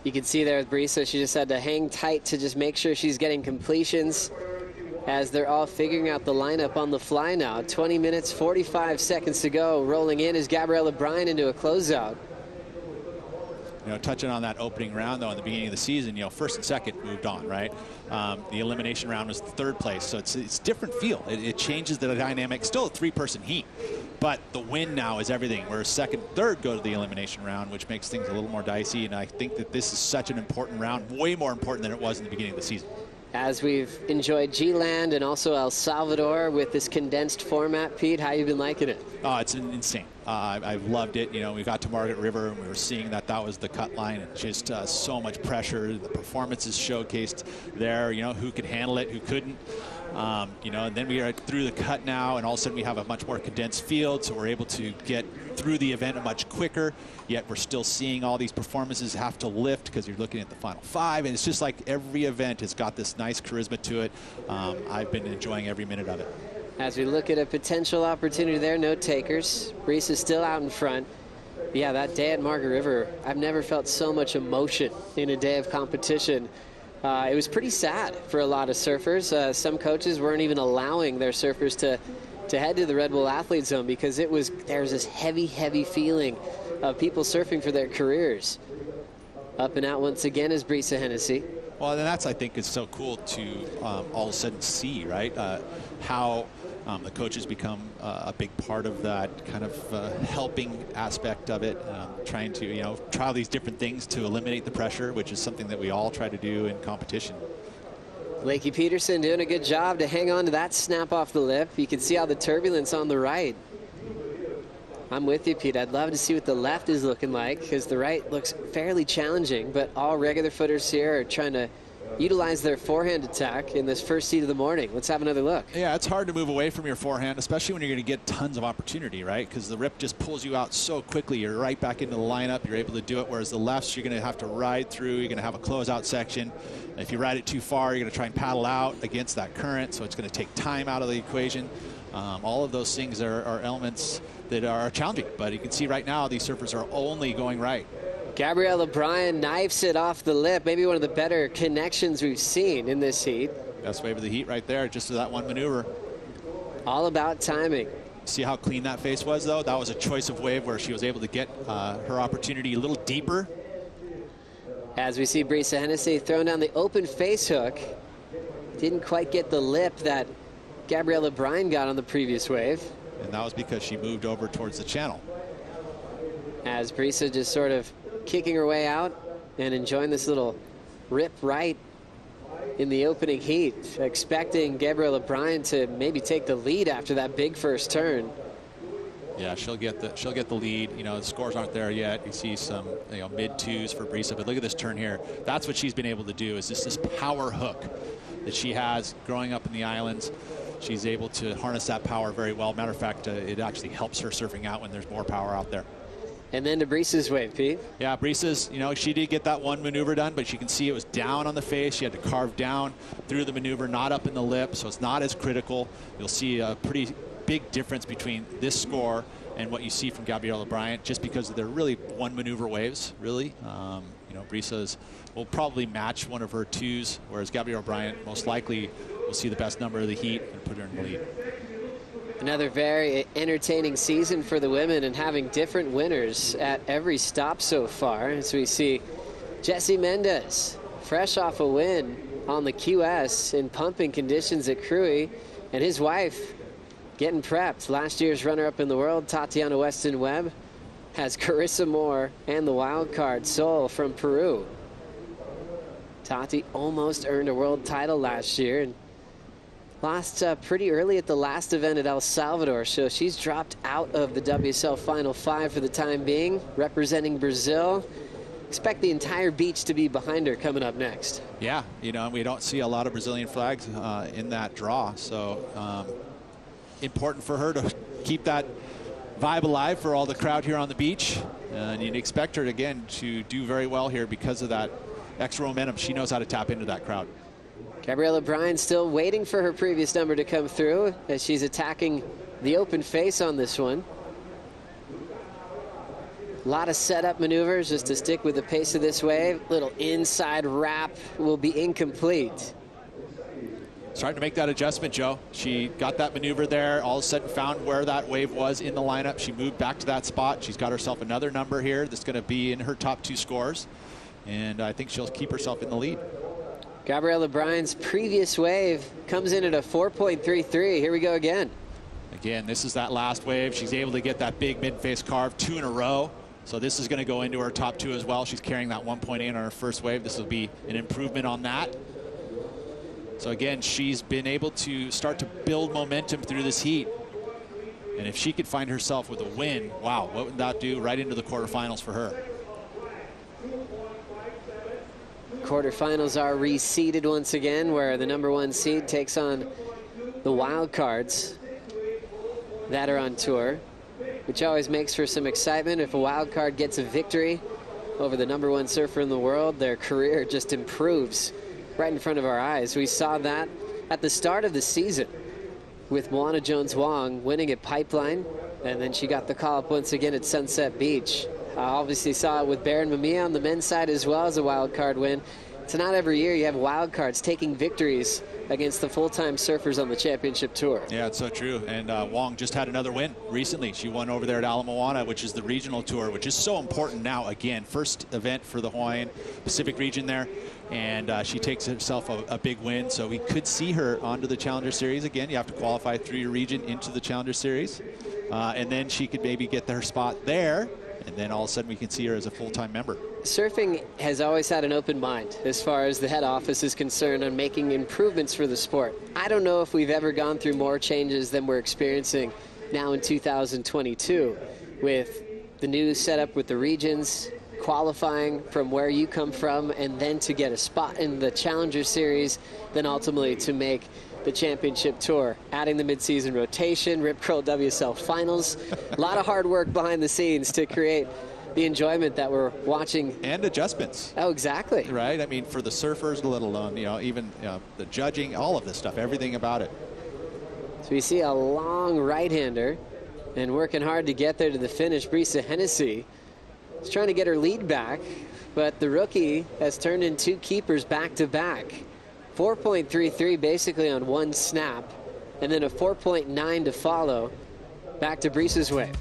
You can see there with Brisa, she just had to hang tight to just make sure she's getting completions as they're all figuring out the lineup on the fly now. 20 minutes, 45 seconds to go. Rolling in is Gabrielle O'Brien into a closeout. Touching on that opening round, though, in the beginning of the season, first and second moved on, right? The elimination round was the 3rd place, so it's different feel. It changes the dynamic. Still a 3-person heat, but the win now is everything, whereas second, third go to the elimination round, which makes things a little more dicey, and I think that this is such an important round, way more important than it was in the beginning of the season. As we've enjoyed G-Land and also El Salvador with this condensed format, Pete, how you been liking it? Oh, it's insane. I've loved it. We got to Margaret River and we were seeing that was the cut line, and just so much pressure. The performances showcased there, who could handle it, who couldn't. And then we are through the cut now, and all of a sudden we have a much more condensed field, so we're able to get through the event much quicker, yet we're still seeing all these performances have to lift because you're looking at the Final 5, and it's just like every event has got this nice charisma to it. I've been enjoying every minute of it. As we look at a potential opportunity there, no takers. Reese is still out in front. Yeah, that day at Margaret River, I've never felt so much emotion in a day of competition. It was pretty sad for a lot of surfers. Some coaches weren't even allowing their surfers to head to the Red Bull Athlete Zone because there's this heavy, heavy feeling of people surfing for their careers. Up and out once again is Brisa Hennessy. Well, and that's, I think, is so cool to all of a sudden see, right? How the coaches become a big part of that kind of helping aspect of it, trying to, try these different things to eliminate the pressure, which is something that we all try to do in competition. Leki Peterson doing a good job to hang on to that snap off the lip. You can see all the turbulence on the right. I'm with you, Pete. I'd love to see what the left is looking like because the right looks fairly challenging, but all regular footers here are trying to utilize their forehand attack in this first heat of the morning. Let's have another look. Yeah, it's hard to move away from your forehand, especially when you're going to get tons of opportunity, right? Because the rip just pulls you out so quickly. You're right back into the lineup. You're able to do it, whereas the lefts, you're going to have to ride through. You're going to have a closeout section. If you ride it too far, you're going to try and paddle out against that current, so it's going to take time out of the equation. All of those things are elements that are challenging, but you can see right now these surfers are only going right. Gabrielle O'Brien knifes it off the lip. Maybe one of the better connections we've seen in this heat. Best wave of the heat right there, just to that one maneuver. All about timing. See how clean that face was, though? That was a choice of wave where she was able to get her opportunity a little deeper. As we see Brisa Hennessy throwing down the open face hook. Didn't quite get the lip that Gabrielle O'Brien got on the previous wave. And that was because she moved over towards the channel. As Brisa just sort of kicking her way out and enjoying this little rip right in the opening heat, expecting Gabrielle O'Brien to maybe take the lead after that big first turn. Yeah, she'll get the lead. You know, the scores aren't there yet. You see some mid twos for Brisa, but look at this turn here. That's what she's been able to do, is this power hook that she has growing up in the islands. She's able to harness that power very well. Matter of fact, it actually helps her surfing out when there's more power out there. And then to Brisa's wave, Pete. Yeah, Brisa's, she did get that one maneuver done, but you can see it was down on the face. She had to carve down through the maneuver, not up in the lip, so it's not as critical. You'll see a pretty big difference between this score and what you see from Gabrielle O'Brien, just because they're really one maneuver waves, really. Brisa's will probably match one of her twos, whereas Gabrielle O'Brien most likely will see the best number of the heat and put her in the lead. Another very entertaining season for the women, and having different winners at every stop so far. As we see Jesse Mendez, fresh off a win on the QS in pumping conditions at Cruy, and his wife getting prepped. Last year's runner-up in the world, Tatiana Weston-Webb, has Carissa Moore and the wild card Sol from Peru. Tati almost earned a world title last year and lost pretty early at the last event at El Salvador, so she's dropped out of the WSL Final 5 for the time being, representing Brazil. Expect the entire beach to be behind her coming up next. Yeah, we don't see a lot of Brazilian flags in that draw, so important for her to keep that vibe alive for all the crowd here on the beach. And you'd expect her, again, to do very well here because of that extra momentum. She knows how to tap into that crowd. Gabrielle O'Brien still waiting for her previous number to come through as she's attacking the open face on this one. A lot of setup maneuvers just to stick with the pace of this wave. Little inside wrap will be incomplete. Starting to make that adjustment, Joe. She got that maneuver there, all of a sudden found where that wave was in the lineup. She moved back to that spot. She's got herself another number here that's going to be in her top two scores, and I think she'll keep herself in the lead. Gabrielle O'Brien's previous wave comes in at a 4.33. Here we go again. Again, this is that last wave. She's able to get that big mid-face carve 2 in a row. So this is going to go into her top 2 as well. She's carrying that 1.8 on her first wave. This will be an improvement on that. So again, she's been able to start to build momentum through this heat. And if she could find herself with a win, wow, what would that do right into the quarterfinals for her? Quarterfinals are reseeded once again, where the #1 seed takes on the wild cards that are on tour, which always makes for some excitement. If a wild card gets a victory over the #1 surfer in the world, their career just improves right in front of our eyes. We saw that at the start of the season with Moana Jones-Wong winning at Pipeline, and then she got the call-up once again at Sunset Beach. Obviously saw it with Baron Mamiya on the men's side as well as a wild card win. It's not every year you have wild cards taking victories against the full-time surfers on the championship tour. Yeah, it's so true. And Wong just had another win recently. She won over there at Ala Moana, which is the regional tour, which is so important now. Again, first event for the Hawaiian Pacific region there. And she takes herself a big win. So we could see her onto the Challenger Series. Again, you have to qualify through your region into the Challenger Series. And then she could maybe get her spot there. And then all of a sudden we can see her as a full-time member. Surfing has always had an open mind as far as the head office is concerned on making improvements for the sport. I don't know if we've ever gone through more changes than we're experiencing now in 2022 with the new setup with the regions, qualifying from where you come from, and then to get a spot in the Challenger Series, then ultimately to make the championship tour, adding the mid-season rotation, Rip Curl WSL Finals. A lot of hard work behind the scenes to create the enjoyment that we're watching. And adjustments. Oh, exactly. Right? I mean, for the surfers, let alone, even the judging, all of this stuff, everything about it. So we see a long right-hander and working hard to get there to the finish. Brisa Hennessy is trying to get her lead back, but the rookie has turned in 2 keepers back-to-back. 4.33 basically on one snap, and then a 4.9 to follow. Back to Brisa's wave.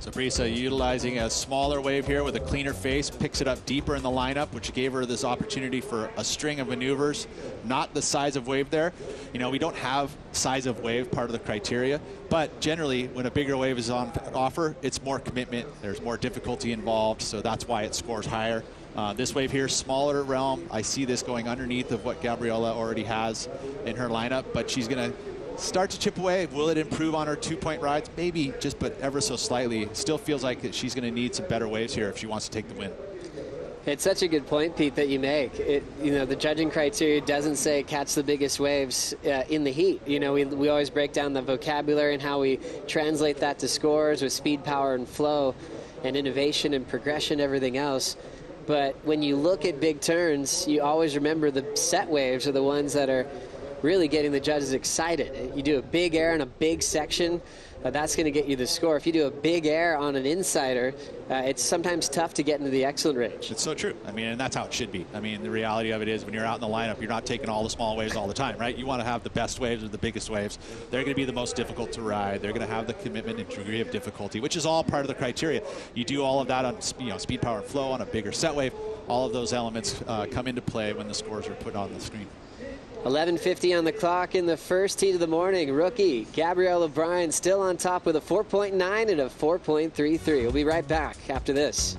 So Brisa utilizing a smaller wave here with a cleaner face, picks it up deeper in the lineup, which gave her this opportunity for a string of maneuvers. Not the size of wave there. We don't have size of wave part of the criteria, but generally when a bigger wave is on offer, it's more commitment. There's more difficulty involved, so that's why it scores higher. This wave here, smaller realm. I see this going underneath of what Gabriella already has in her lineup, but she's going to start to chip away. Will it improve on her 2-point rides? Maybe, just but ever so slightly. Still feels like that she's going to need some better waves here if she wants to take the win. It's such a good point, Pete, that you make. The judging criteria doesn't say catch the biggest waves in the heat. We always break down the vocabulary and how we translate that to scores with speed, power, and flow, and innovation and progression, everything else. But when you look at big turns, you always remember the set waves are the ones that are really getting the judges excited. You do a big air in a big section, that's going to get you the score. If you do a big air on an insider, it's sometimes tough to get into the excellent range. It's so true. I mean, and that's how it should be. I mean, the reality of it is when you're out in the lineup, you're not taking all the small waves all the time, right? You want to have the best waves or the biggest waves. They're going to be the most difficult to ride. They're going to have the commitment and degree of difficulty, which is all part of the criteria. You do all of that on speed, power, and flow on a bigger set wave. All of those elements come into play when the scores are put on the screen. 11:50 on the clock in the first heat of the morning. Rookie Gabrielle O'Brien still on top with a 4.9 and a 4.33. We'll be right back after this.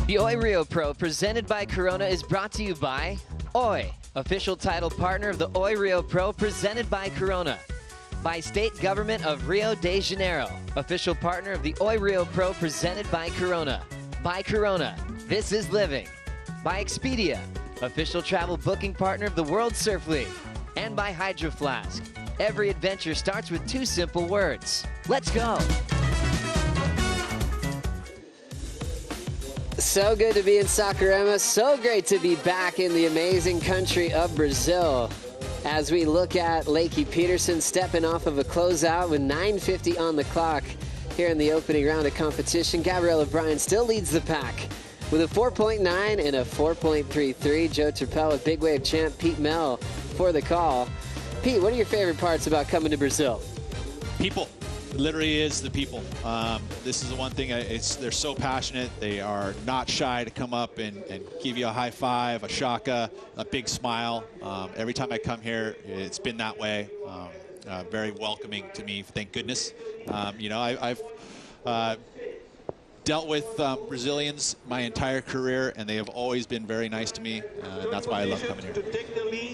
The Oi Rio Pro, presented by Corona, is brought to you by Oi, official title partner of the Oi Rio Pro, presented by Corona. By State Government of Rio de Janeiro, official partner of the Oi Rio Pro, presented by Corona. By Corona, this is living. By Expedia, official travel booking partner of the World Surf League. And by Hydro Flask. Every adventure starts with 2 simple words. Let's go. So good to be in Saquarema. So great to be back in the amazing country of Brazil. As we look at Leki Peterson stepping off of a closeout with 9:50 on the clock here in the opening round of competition. Gabrielle O'Brien still leads the pack with a 4.9 and a 4.33. Joe Turpel, a big wave champ, Pete Mel for the call. Pete, what are your favorite parts about coming to Brazil? People. Literally is the people. This is the one thing, they're so passionate. They are not shy to come up and give you a high five, a shaka, a big smile. Every time I come here, it's been that way. Very welcoming to me, thank goodness. I've dealt with Brazilians my entire career, and they have always been very nice to me, and that's why I love coming here.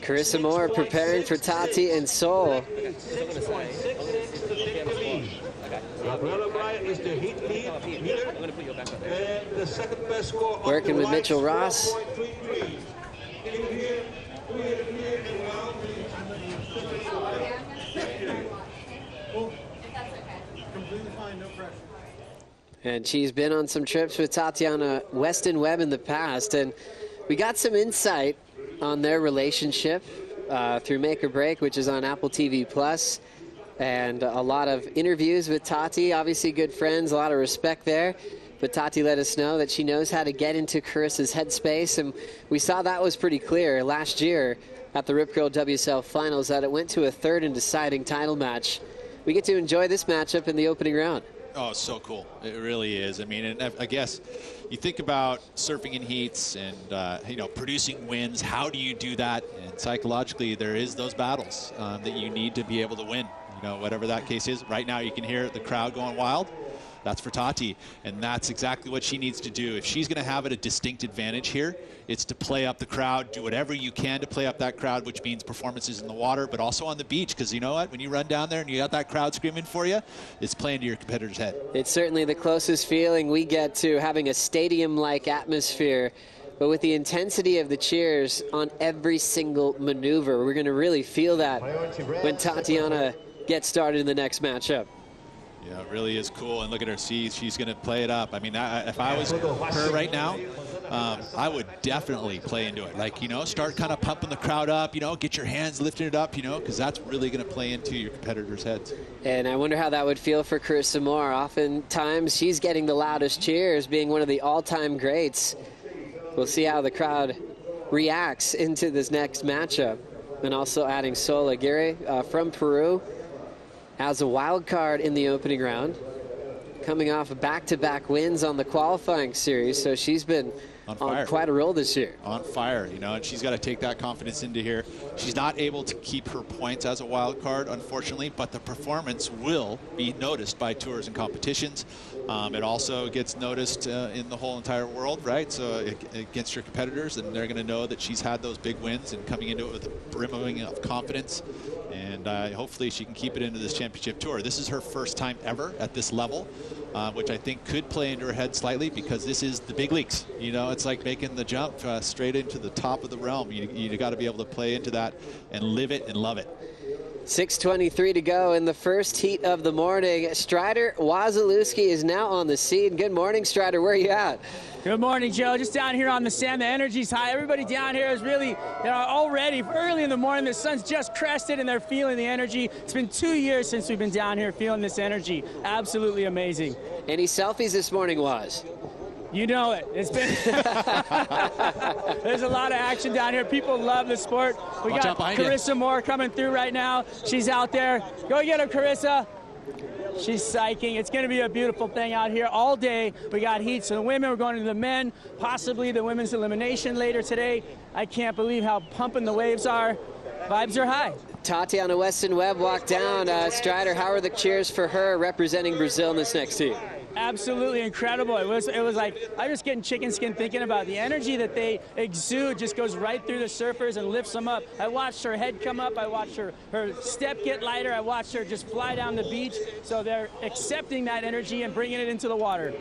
Carissa Moore preparing for Tati and Seoul. Gabrielle O'Brien is the heat leader. And the second best score working with Mitchell Ross. And she's been on some trips with Tatiana Weston-Webb in the past, and we got some insight on their relationship through Make or Break, which is on Apple TV Plus. And a lot of interviews with Tati, obviously good friends, a lot of respect there. But Tati let us know that she knows how to get into Carissa's headspace, and we saw that was pretty clear last year at the Rip Curl WSL Finals, that it went to a third and deciding title match. We get to enjoy this matchup in the opening round. Oh, it's so cool. It really is. I mean, and I guess you think about surfing in heats and, producing wins. How do you do that? And psychologically, there is those battles that you need to be able to win. Whatever that case is. Right now, you can hear the crowd going wild. That's for Tati, and that's exactly what she needs to do. If she's going to have a distinct advantage here, it's to play up the crowd, do whatever you can to play up that crowd, which means performances in the water, but also on the beach, because you know what? When you run down there and you got that crowd screaming for you, it's playing to your competitor's head. It's certainly the closest feeling we get to having a stadium-like atmosphere, but with the intensity of the cheers on every single maneuver, we're going to really feel that when Tatiana gets started in the next matchup. Yeah, it really is cool. And look at her. See, she's going to play it up. I mean, if I was her right now, I would definitely play into it. Like, you know, start kind of pumping the crowd up, you know, get your hands lifting it up, you know, because that's really going to play into your competitors' heads. And I wonder how that would feel for Carissa Moore. Oftentimes, she's getting the loudest cheers, being one of the all-time greats. We'll see how the crowd reacts into this next matchup. And also adding Sol Aguirre from Peru as a wild card in the opening round, coming off of back-to-back wins on the qualifying series, so she's been on quite a roll this year. On fire, you know, and she's got to take that confidence into here. She's not able to keep her points as a wild card, unfortunately, but the performance will be noticed by tours and competitions. It also gets noticed in the whole entire world, right? So against your competitors, and they're going to know that she's had those big wins and coming into it with a brimming of confidence. And hopefully she can keep it into this championship tour. This is her first time ever at this level, which I think could play into her head slightly, because this is the big leagues. You know, it's like making the jump straight into the top of the realm. You got to be able to play into that and live it and love it. 6:23 to go in the first heat of the morning. Strider Wasilewski is now on the scene. Good morning, Strider. Where are you at? Good morning, Joe. Just down here on the sand. The energy's high. Everybody down here is really, already early in the morning. The sun's just crested and they're feeling the energy. It's been 2 years since we've been down here feeling this energy. Absolutely amazing. Any selfies this morning, Waz? You know it. It's been there's a lot of action down here. People love the sport. We got Carissa Moore coming through right now. She's out there. Go get her, Carissa. She's psyching. It's going to be a beautiful thing out here all day. We got heats for the women. We're going to the men, possibly the women's elimination later today. I can't believe how pumping the waves are. Vibes are high. Tatiana Weston-Webb walked down. Strider, how are the cheers for her representing Brazil in this next team? Absolutely incredible. It was like I'm just getting chicken skin thinking about the energy that they exude. Just goes right through the surfers and lifts them up. I watched her head come up. I watched her step get lighter. I watched her just fly down the beach. So they're accepting that energy and bringing it into the water.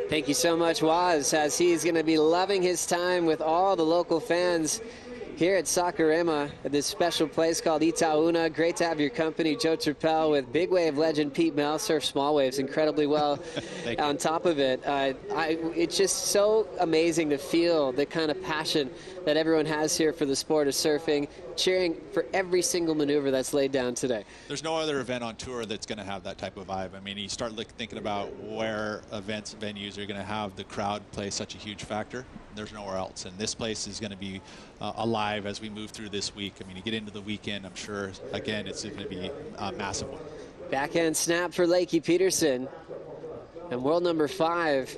Thank you so much, Waz, as he's going to be loving his time with all the local fans here at Saquarema, at this special place called Itaúna. Great to have your company, Joe Turpel, with big wave legend Pete Mel, surfs small waves incredibly well on top of it. It's just so amazing to feel the kind of passion that everyone has here for the sport of surfing, cheering for every single maneuver that's laid down today. There's no other event on tour that's going to have that type of vibe. I mean, you start thinking about where events, venues are going to have the crowd play such a huge factor. There's nowhere else, and this place is going to be alive as we move through this week. I mean, you get into the weekend, I'm sure, again, it's going to be a massive one. Backhand snap for Leki Peterson, and world number 5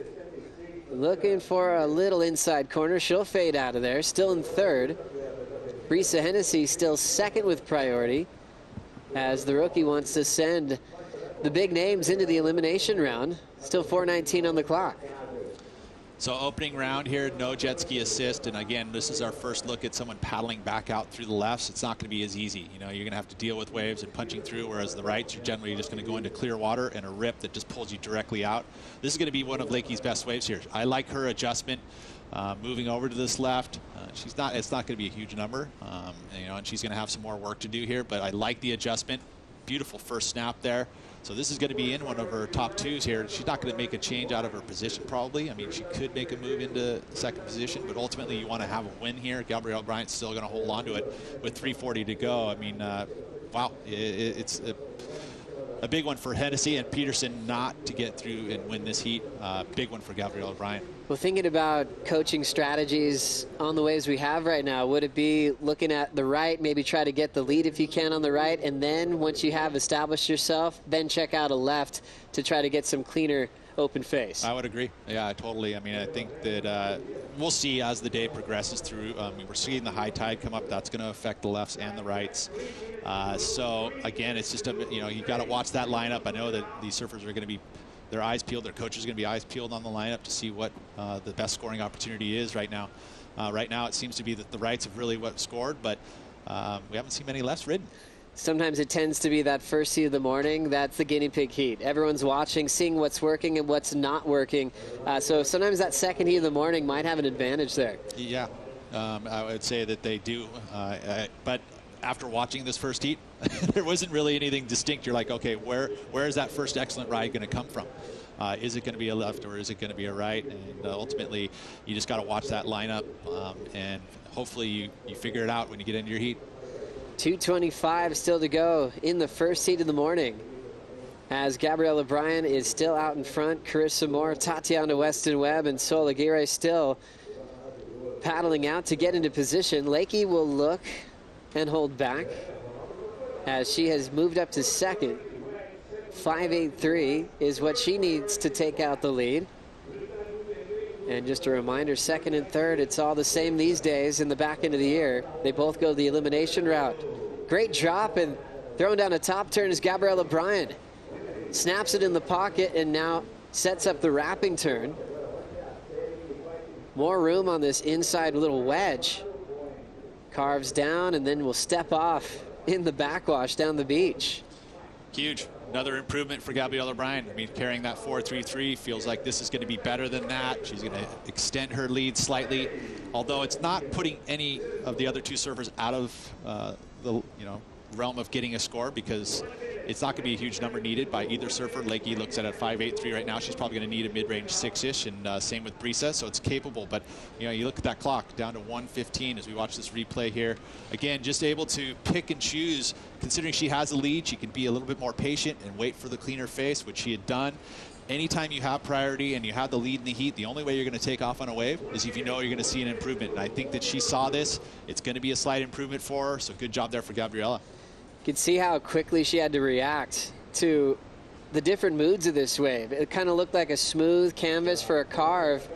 looking for a little inside corner. She'll fade out of there, still in third. Brisa Hennessy still second with priority, as the rookie wants to send the big names into the elimination round. Still 4:19 on the clock. So opening round here, no jet ski assist, and again, this is our first look at someone paddling back out through the lefts. It's not going to be as easy. You know, you're going to have to deal with waves and punching through, whereas the rights are generally just going to go into clear water and a rip that just pulls you directly out. This is going to be one of Leki's best waves here. I like her adjustment, moving over to this left. It's not going to be a huge number, you know, and she's going to have some more work to do here, but I like the adjustment. Beautiful first snap there. So this is going to be in one of her top 2s here. She's not going to make a change out of her position probably. I mean, she could make a move into second position, but ultimately you want to have a win here. Gabrielle O'Brien's still going to hold on to it with 3:40 to go. I mean, wow, it's a big one for Hennessy and Peterson not to get through and win this heat. Big one for Gabrielle O'Brien. Well, thinking about coaching strategies on the waves we have right now, would it be looking at the right, maybe try to get the lead if you can on the right, and then once you have established yourself, then check out a left to try to get some cleaner open face? I would agree. Yeah, totally. I mean, I think that we'll see as the day progresses through. We're seeing the high tide come up. That's going to affect the lefts and the rights. So again, it's just you know, you got to watch that lineup. I know that these surfers are going to be their eyes peeled. Their coach is going to be eyes peeled on the lineup to see what the best scoring opportunity is right now. Right now, it seems to be that the rights have really scored, but we haven't seen many lefts ridden. Sometimes it tends to be that first heat of the morning. That's the guinea pig heat. Everyone's watching, seeing what's working and what's not working. So sometimes that second heat of the morning might have an advantage there. Yeah, I would say that they do. But after watching this first heat, there wasn't really anything distinct. You're like, okay, where is that first excellent ride going to come from? Is it going to be a left or is it going to be a right? And ultimately, you just got to watch that lineup, and hopefully you figure it out when you get into your heat. 2:25 still to go in the first heat of the morning, as Gabrielle O'Brien is still out in front. Carissa Moore, Tatiana Weston-Webb, and Sol Aguirre still paddling out to get into position. Leki will look and hold back as she has moved up to second. 5.83 is what she needs to take out the lead. And just a reminder, second and third, it's all the same these days in the back end of the year. They both go the elimination route. Great drop, and throwing down a top turn is Gabrielle O'Brien. Snaps it in the pocket and now sets up the wrapping turn. More room on this inside little wedge. Carves down and then will step off in the backwash down the beach. Huge. Another improvement for Gabrielle O'Brien. I mean, carrying that 4.33 feels like this is going to be better than that. She's going to extend her lead slightly, although it's not putting any of the other two surfers out of the realm of getting a score, because it's not going to be a huge number needed by either surfer. Leki looks at 5.83 right now. She's probably going to need a mid-range 6-ish, and same with Brisa, so it's capable. But you look at that clock down to 1:15 as we watch this replay here. Again, just able to pick and choose. Considering she has a lead, she can be a little bit more patient and wait for the cleaner face, which she had done. Anytime you have priority and you have the lead in the heat, the only way you're going to take off on a wave is if you know you're going to see an improvement. And I think that she saw this. It's going to be a slight improvement for her, so good job there for Gabriella. You can see how quickly she had to react to the different moods of this wave. It kind of looked like a smooth canvas for a carve,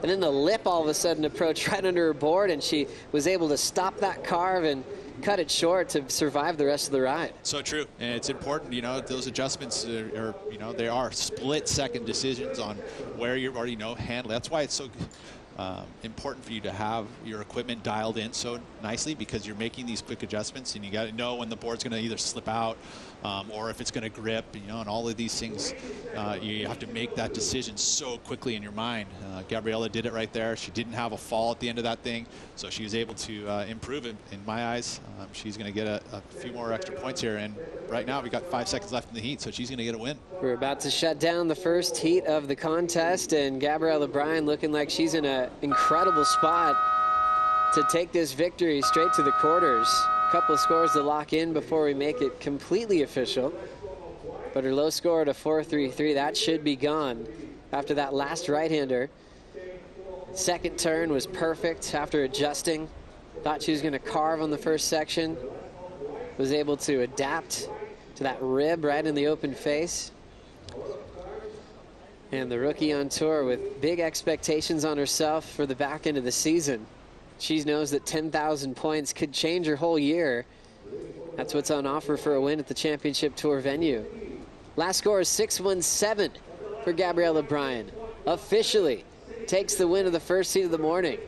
and then the lip all of a sudden approached right under her board, and she was able to stop that carve and cut it short to survive the rest of the ride. So true, and it's important, those adjustments are, they are split-second decisions on where you're already handling. That's why it's so important for you to have your equipment dialed in so nicely, because you're making these quick adjustments, and you got to know when the board's going to either slip out or if it's going to grip, and all of these things. You have to make that decision so quickly in your mind. Gabriella did it right there. She didn't have a fall at the end of that thing, so she was able to improve it. In my eyes, she's going to get a few more extra points here, and right now we got 5 seconds left in the heat, so she's going to get a win. We're about to shut down the first heat of the contest, and Gabrielle O'Brien looking like she's in an incredible spot to take this victory straight to the quarters. A couple of scores to lock in before we make it completely official, but her low score at a 4.33, that should be gone after that last right-hander. Second turn was perfect after adjusting. Thought she was going to carve on the first section. Was able to adapt to that rib right in the open face. And the rookie on tour with big expectations on herself for the back end of the season. She knows that 10,000 points could change her whole year. That's what's on offer for a win at the Championship Tour venue. Last score is 6.17 for Gabrielle O'Brien. Officially takes the win of the first heat of the morning.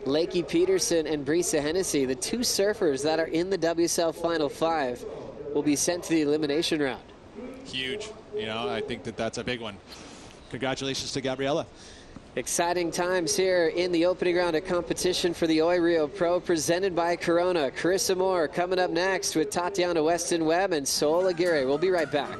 Leki Peterson and Brisa Hennessy, the two surfers that are in the WSL Final 5, will be sent to the elimination round. Huge. I think that's a big one. Congratulations to Gabriella. Exciting times here in the opening round of competition for the Oi Rio Pro, presented by Corona. Carissa Moore coming up next with Tatiana Weston-Webb and Sol Aguirre. We'll be right back.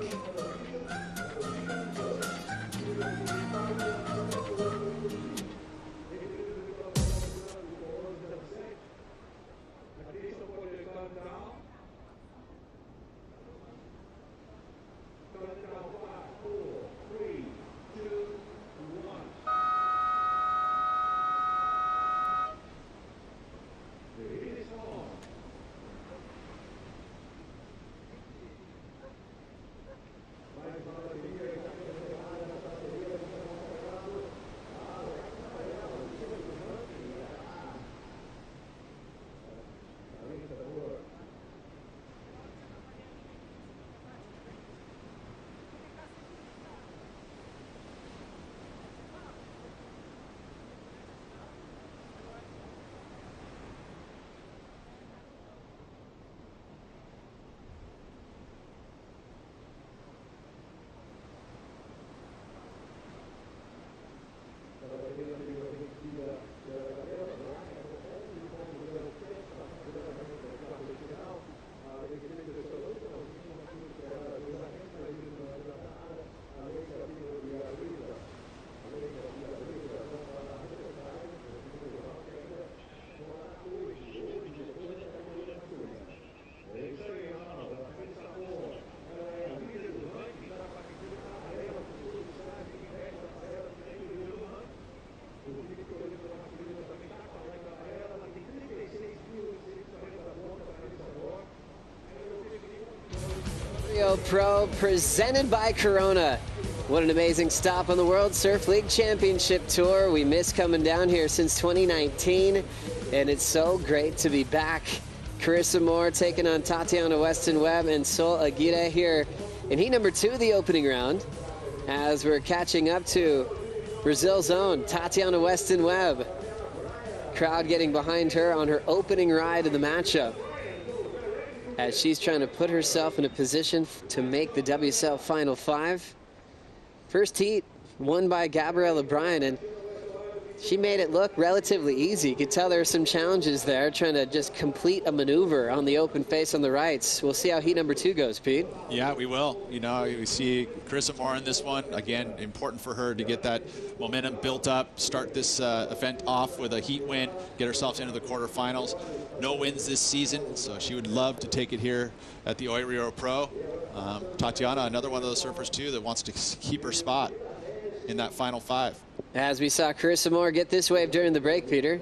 Rio Pro, presented by Corona. What an amazing stop on the World Surf League Championship Tour. We missed coming down here since 2019, and it's so great to be back. Carissa Moore taking on Tatiana Weston-Webb and Sol Aguirre here in heat number 2 of the opening round, as we're catching up to Brazil's own Tatiana Weston-Webb. Crowd getting behind her on her opening ride of the matchup, as she's trying to put herself in a position to make the WSL Final 5. First heat won by Gabrielle O'Brien, and she made it look relatively easy. You could tell there were some challenges there, trying to just complete a maneuver on the open face on the rights. We'll see how heat number 2 goes, Pete. Yeah, we will. You know, we see Carissa Moore in this one. Again, important for her to get that momentum built up, start this event off with a heat win, get herself into the quarterfinals. No wins this season, so she would love to take it here at the Oi Rio Pro. Tatiana, another one of those surfers, too, that wants to keep her spot in that final 5. As we saw Carissa Moore get this wave during the break, Peter.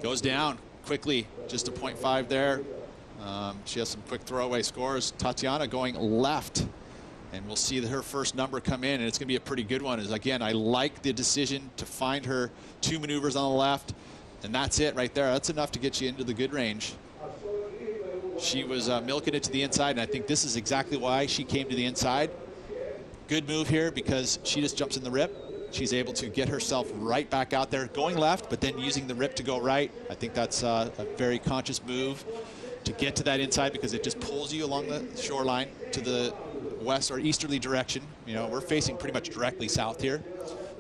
Goes down quickly, just a 0.5 there. She has some quick throwaway scores. Tatiana going left, and we'll see her first number come in, and it's going to be a pretty good one. Again, I like the decision to find her 2 maneuvers on the left, and that's it right there. That's enough to get you into the good range. She was milking it to the inside, and I think this is exactly why she came to the inside. Good move here, because she just jumps in the rip. She's able to get herself right back out there, going left, but then using the rip to go right. I think that's a very conscious move to get to that inside, because it just pulls you along the shoreline to the west or easterly direction. You know, we're facing pretty much directly south here.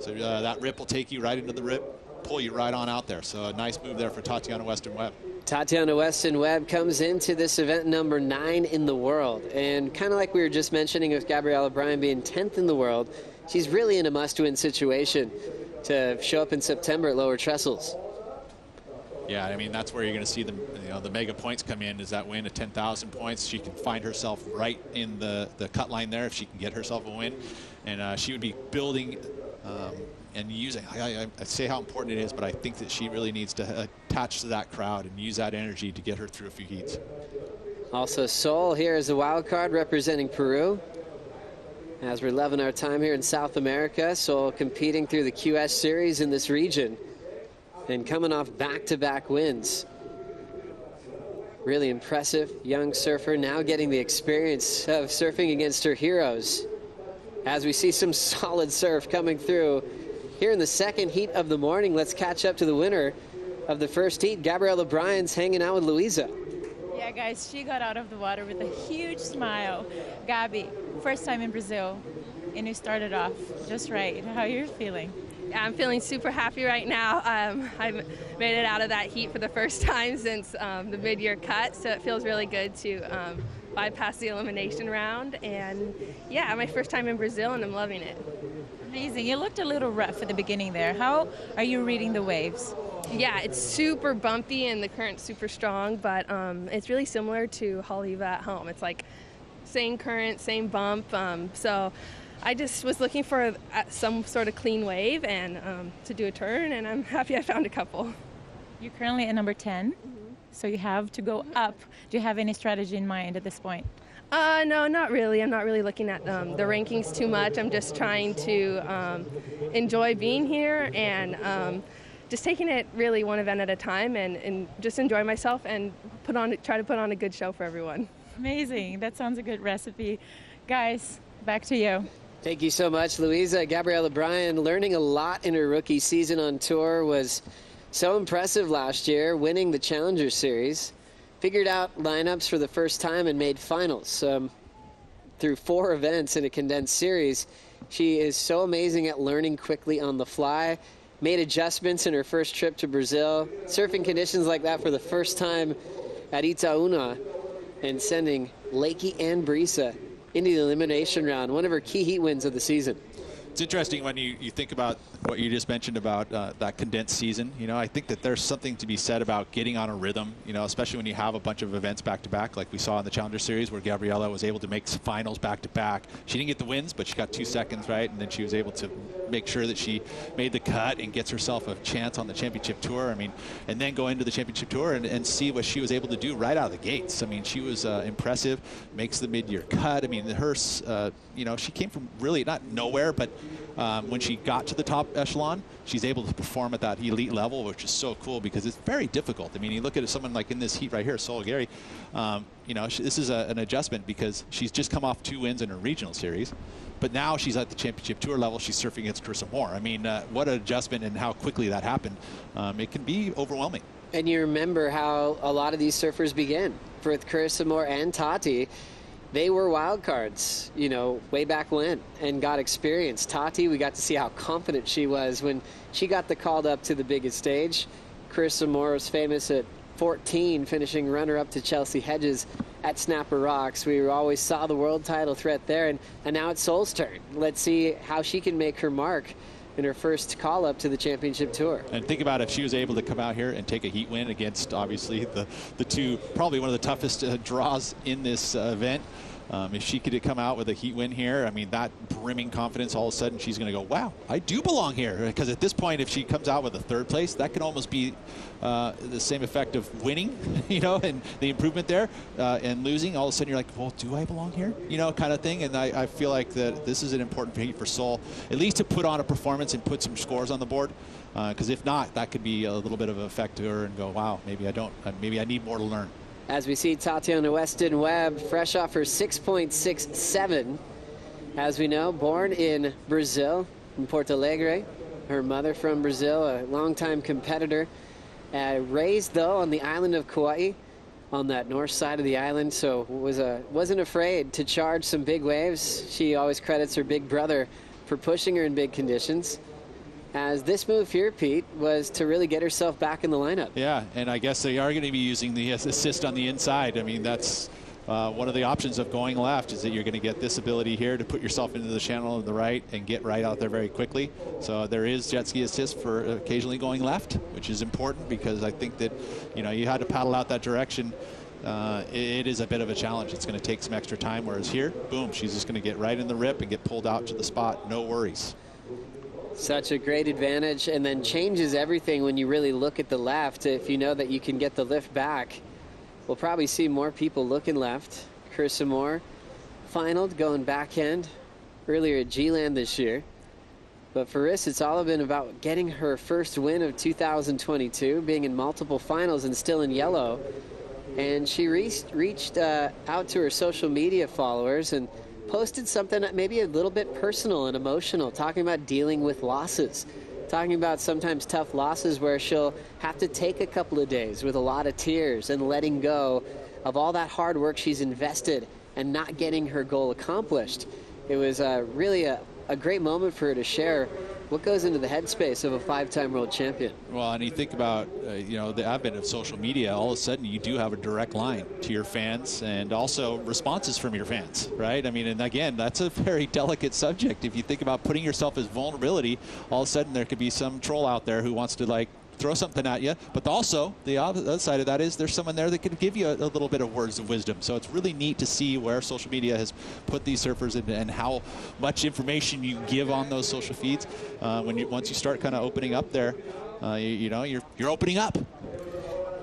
So that rip will take you right into the rip, pull you right on out there. So a nice move there for Tatiana Weston-Webb. Tatiana Weston-Webb comes into this event number 9 in the world. And kind of like we were just mentioning with Gabrielle O'Brien being 10th in the world, she's really in a must-win situation to show up in September at lower trestles. Yeah, I mean, that's where you're going to see the mega points come in, is that win of 10,000 points. She can find herself right in the cut line there if she can get herself a win. And she would be building and using, I say how important it is, but I think that she really needs to attach to that crowd and use that energy to get her through a few heats. Also, Sol here is a wild card representing Peru. As we're loving our time here in South America, Sol competing through the QS series in this region and coming off back-to-back wins. Really impressive young surfer, now getting the experience of surfing against her heroes. As we see some solid surf coming through here in the second heat of the morning. Let's catch up to the winner of the first heat. Gabrielle O'Brien's hanging out with Louisa. Yeah, guys, she got out of the water with a huge smile. Gabi, first time in Brazil, and you started off just right. How are you feeling? Yeah, I'm feeling super happy right now. I made it out of that heat for the first time since the mid-year cut, so it feels really good to bypass the elimination round. And yeah, my first time in Brazil, and I'm loving it. Amazing. You looked a little rough at the beginning there. How are you reading the waves? Yeah, it's super bumpy and the current's super strong, but it's really similar to Haleiwa at home. It's like same current, same bump. So I just was looking for some sort of clean wave and to do a turn, and I'm happy I found a couple. You're currently at number 10, so you have to go up. Do you have any strategy in mind at this point? No, not really. I'm not really looking at the rankings too much. I'm just trying to enjoy being here and just taking it really one event at a time and just enjoy myself and try to put on a good show for everyone. Amazing. That sounds a good recipe. Guys, back to you. Thank you so much, Louisa. Gabrielle O'Brien learning a lot in her rookie season on tour, was so impressive last year, winning the Challenger Series. Figured out lineups for the first time and made finals through 4 events in a condensed series. She is so amazing at learning quickly on the fly. Made adjustments in her first trip to Brazil. Surfing conditions like that for the first time at Itaúna, and sending Leki and Brisa into the elimination round. One of her key heat wins of the season. It's interesting when you think about what you just mentioned about that condensed season. You know, I think that there's something to be said about getting on a rhythm, you know, especially when you have a bunch of events back-to-back, like we saw in the Challenger Series where Gabriella was able to make finals back-to-back. She didn't get the wins, but she got 2 seconds, right? And then she was able to make sure that she made the cut and gets herself a chance on the championship tour. I mean, and then go into the championship tour and see what she was able to do right out of the gates. I mean, she was impressive, makes the mid-year cut. I mean, you know, she came from really not nowhere, but when she got to the top echelon, she's able to perform at that elite level, which is so cool because it's very difficult. I mean, you look at someone like in this heat right here, Solgari, you know, this is an adjustment because she's just come off 2 wins in her regional series, but now she's at the championship tour level. She's surfing against Carissa Moore. I mean, what an adjustment and how quickly that happened. It can be overwhelming. And you remember how a lot of these surfers begin. With Carissa Moore and Tati, they were wild cards, you know, way back when, and got experience. Tati, we got to see how confident she was when she got the called up to the biggest stage. Carissa Moore was famous at 14, finishing runner-up to Chelsea Hedges at Snapper Rocks. We always saw the world title threat there, and now it's Sol's turn. Let's see how she can make her mark in her first call-up to the championship tour. And think about if she was able to come out here and take a heat win against, obviously, the two, probably one of the toughest draws in this event. If she could come out with a heat win here, I mean, that brimming confidence, all of a sudden she's going to go, wow, I do belong here. Because at this point, if she comes out with a 3rd place, that could almost be the same effect of winning, you know, and the improvement there, and losing. All of a sudden you're like, well, do I belong here? You know, kind of thing. And I feel like that this is an important heat for Sol, at least to put on a performance and put some scores on the board. Because if not, that could be a little bit of an effect to her and go, wow, maybe I need more to learn. As we see Tatiana Weston-Webb, fresh off her 6.67. As we know, born in Brazil, in Porto Alegre. Her mother from Brazil, a longtime competitor. Raised, though, on the island of Kauai, on that north side of the island, so wasn't afraid to charge some big waves. She always credits her big brother for pushing her in big conditions. As this move here, Pete, was to really get herself back in the lineup. Yeah, and I guess they are going to be using the assist on the inside. I mean, that's one of the options of going left, is that you're going to get this ability here to put yourself into the channel on the right and get right out there very quickly. So there is jet ski assist for occasionally going left, which is important because I think that, you know, you had to paddle out that direction. It is a bit of a challenge. It's going to take some extra time, whereas here, boom, she's just going to get right in the rip and get pulled out to the spot. No worries. Such a great advantage, and then changes everything when you really look at the left. If you know that you can get the lift back, we'll probably see more people looking left. Carissa Moore finaled going backhand earlier at G-Land this year. But for us, it's all been about getting her first win of 2022, being in multiple finals and still in yellow. And she reached out to her social media followers and posted something maybe a little bit personal and emotional, talking about dealing with losses, talking about sometimes tough losses where she'll have to take a couple of days with a lot of tears and letting go of all that hard work she's invested and not getting her goal accomplished. It was really a great moment for her to share what goes into the headspace of a 5-time world champion. Well, and you think about, you know, the advent of social media, all of a sudden you do have a direct line to your fans and also responses from your fans, right? I mean, and again, that's a very delicate subject. If you think about putting yourself as vulnerability, all of a sudden there could be some troll out there who wants to, like, throw something at you, but also the other side of that is there's someone there that can give you a little bit of words of wisdom. So it's really neat to see where social media has put these surfers in and how much information you give on those social feeds. Once you start kind of opening up there, you know, you're opening up.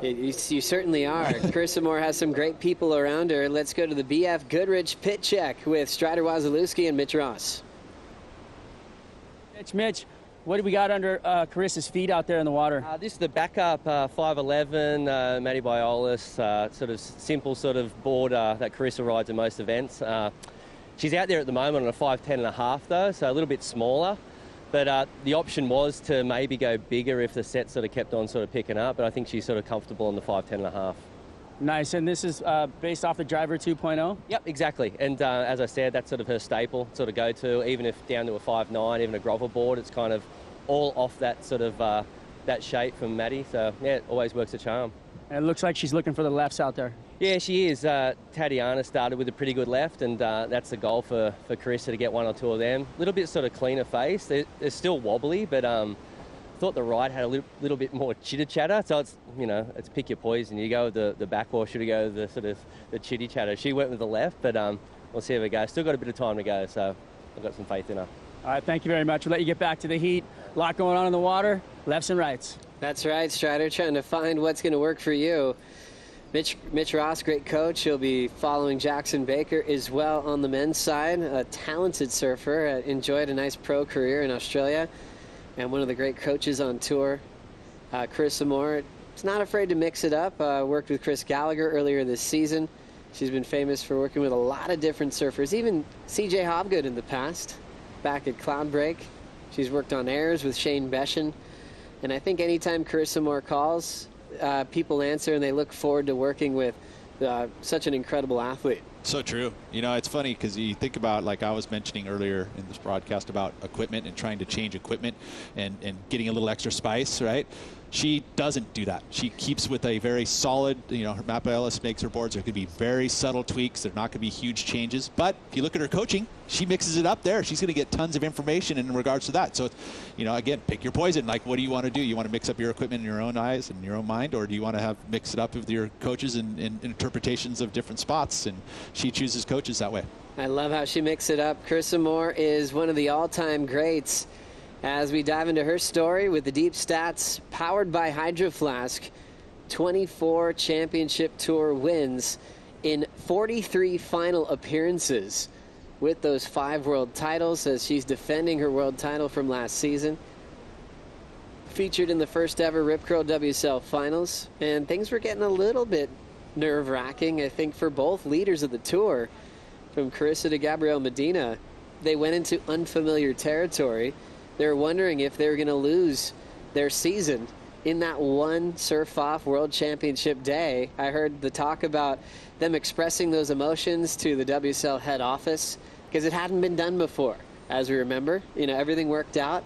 You certainly are. Carissa Moore has some great people around her. Let's go to the BF Goodrich pit check with Strider Wasilewski and Mitch Ross. Mitch. What do we got under Carissa's feet out there in the water? This is the backup 511 Matty Biolis, sort of simple sort of board that Carissa rides in most events. She's out there at the moment on a 510.5 though, so a little bit smaller. But the option was to maybe go bigger if the set sort of kept on sort of picking up, but I think she's sort of comfortable on the 510.5. Nice, and this is based off the Driver 2.0? Yep, exactly. And as I said, that's sort of her staple, sort of go-to, even if down to a 5.9, even a grovel board, it's kind of all off that sort of that shape from Maddie. So, yeah, it always works a charm. And it looks like she's looking for the lefts out there. Yeah, she is. Tatiana started with a pretty good left, and that's the goal for Carissa to get one or two of them. A little bit sort of cleaner face. They're still wobbly, but thought the right had a little bit more chitter-chatter. So it's, it's pick your poison. You go with the back or should you go with the sort of the chitty-chatter? She went with the left, but we'll see how it goes. Still got a bit of time to go, so I've got some faith in her. All right, thank you very much. We'll let you get back to the heat. A lot going on in the water, lefts and rights. That's right, Strider, trying to find what's going to work for you. Mitch Ross, great coach. He'll be following Jackson Baker as well on the men's side. A talented surfer, enjoyed a nice pro career in Australia, and one of the great coaches on tour. Carissa Moore is not afraid to mix it up. Worked with Chris Gallagher earlier this season. She's been famous for working with a lot of different surfers, even CJ Hobgood in the past, back at Cloudbreak. She's worked on airs with Shane Beshen. And I think anytime Carissa Moore calls, people answer, and they look forward to working with such an incredible athlete. So true. It's funny because you think about, like I was mentioning earlier in this broadcast, about equipment and trying to change equipment and getting a little extra spice, right? She doesn't do that. She keeps with a very solid, her Mappa Ellis makes her boards. There could be very subtle tweaks. They're not going to be huge changes. But if you look at her coaching, she mixes it up there. She's going to get tons of information in regards to that. So, again, pick your poison. Like, what do you want to do? You want to mix up your equipment in your own eyes and your own mind, or do you want to mix it up with your coaches and interpretations of different spots? And she chooses coaches that way. I love how she mixes it up. Carissa Moore is one of the all-time greats. As we dive into her story with the deep stats powered by Hydro Flask, 24 championship tour wins in 43 final appearances, with those 5 world titles as she's defending her world title from last season. Featured in the first ever Rip Curl WSL Finals, and things were getting a little bit nerve-wracking, I think, for both leaders of the tour. From Carissa to Gabriel Medina, they went into unfamiliar territory. They were wondering if they were going to lose their season in that one surf-off world championship day. I heard the talk about them expressing those emotions to the WSL head office because it hadn't been done before. As we remember, everything worked out,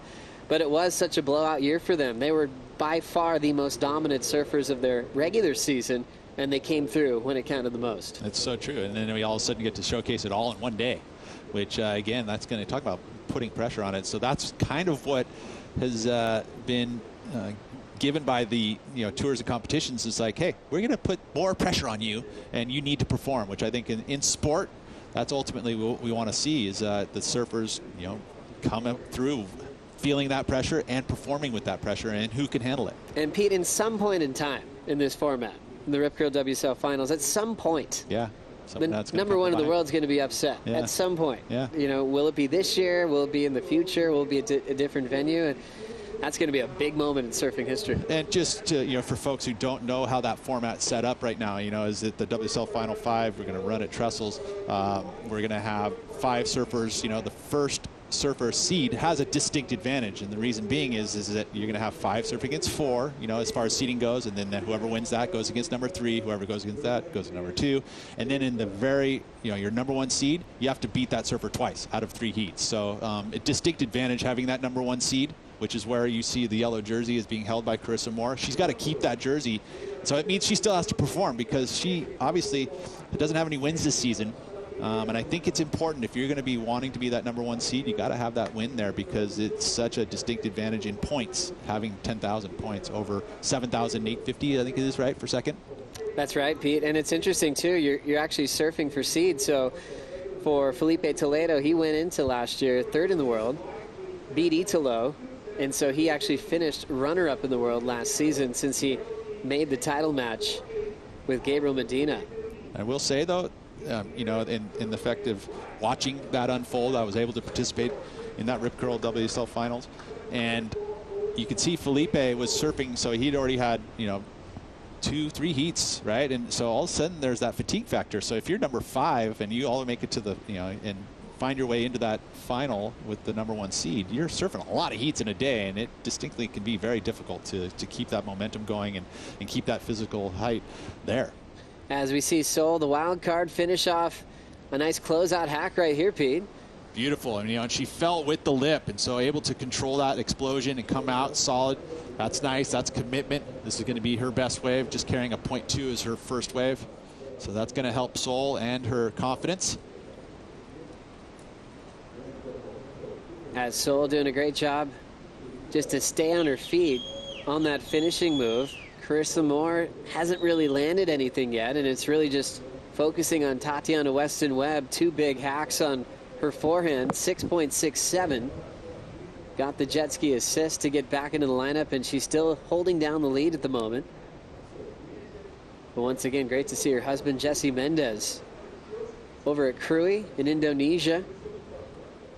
but it was such a blowout year for them. They were by far the most dominant surfers of their regular season, and they came through when it counted the most. That's so true. And then we all of a sudden get to showcase it all in one day, which, again, that's going to talk about putting pressure on it. So that's kind of what has been given by the tours and competitions. Is like, hey, we're going to put more pressure on you, and you need to perform, which I think in sport, that's ultimately what we want to see, is the surfers come up through feeling that pressure and performing with that pressure, and who can handle it. And Pete, in some point in time in this format, in the Rip Curl WSL Finals, at some point, the number one in the world is going to be upset at some point. Will it be this year? Will it be in the future? Will it be a different venue? And that's going to be a big moment in surfing history. And just to, for folks who don't know how that format's set up right now, is it the WSL Final 5? We're going to run at Trestles. We're going to have 5 surfers. The first surfer seed has a distinct advantage, and the reason being is that you're going to have 5 surfing against 4, as far as seeding goes, and then whoever wins that goes against number 3, whoever goes against that goes to number 2, and then in the very, your number 1 seed, you have to beat that surfer twice out of 3 heats. So a distinct advantage having that number 1 seed, which is where you see the yellow jersey is being held by Carissa Moore. She's got to keep that jersey, so it means she still has to perform, because she obviously doesn't have any wins this season. And I think it's important, if you're going to be wanting to be that number 1 seed, you got to have that win there, because it's such a distinct advantage in points, having 10,000 points over 7,850, I think it is, right, for second. That's right, Pete. And it's interesting too. You're actually surfing for seed. So for Filipe Toledo, he went into last year 3rd in the world, beat Italo, and so he actually finished runner-up in the world last season, since he made the title match with Gabriel Medina. I will say though, in the fact of watching that unfold, I was able to participate in that Rip Curl WSL Finals, and you could see Felipe was surfing, so he'd already had 2-3 heats, right? And so all of a sudden there's that fatigue factor. So if you're number 5 and you all make it to the and find your way into that final with the number 1 seed, you're surfing a lot of heats in a day, and it distinctly can be very difficult to keep that momentum going and keep that physical height there. As we see Sol, the wild card, finish off a nice closeout hack right here, Pete. Beautiful. And she fell with the lip, and so able to control that explosion and come out solid. That's nice. That's commitment. This is going to be her best wave. Just carrying a 0.2 as her first wave. So that's going to help Sol and her confidence. As Sol doing a great job just to stay on her feet on that finishing move. Carissa Moore hasn't really landed anything yet, and it's really just focusing on Tatiana Weston-Webb. 2 big hacks on her forehand, 6.67. Got the jet ski assist to get back into the lineup, and she's still holding down the lead at the moment. But once again, great to see her husband, Jesse Mendez, over at Krui in Indonesia,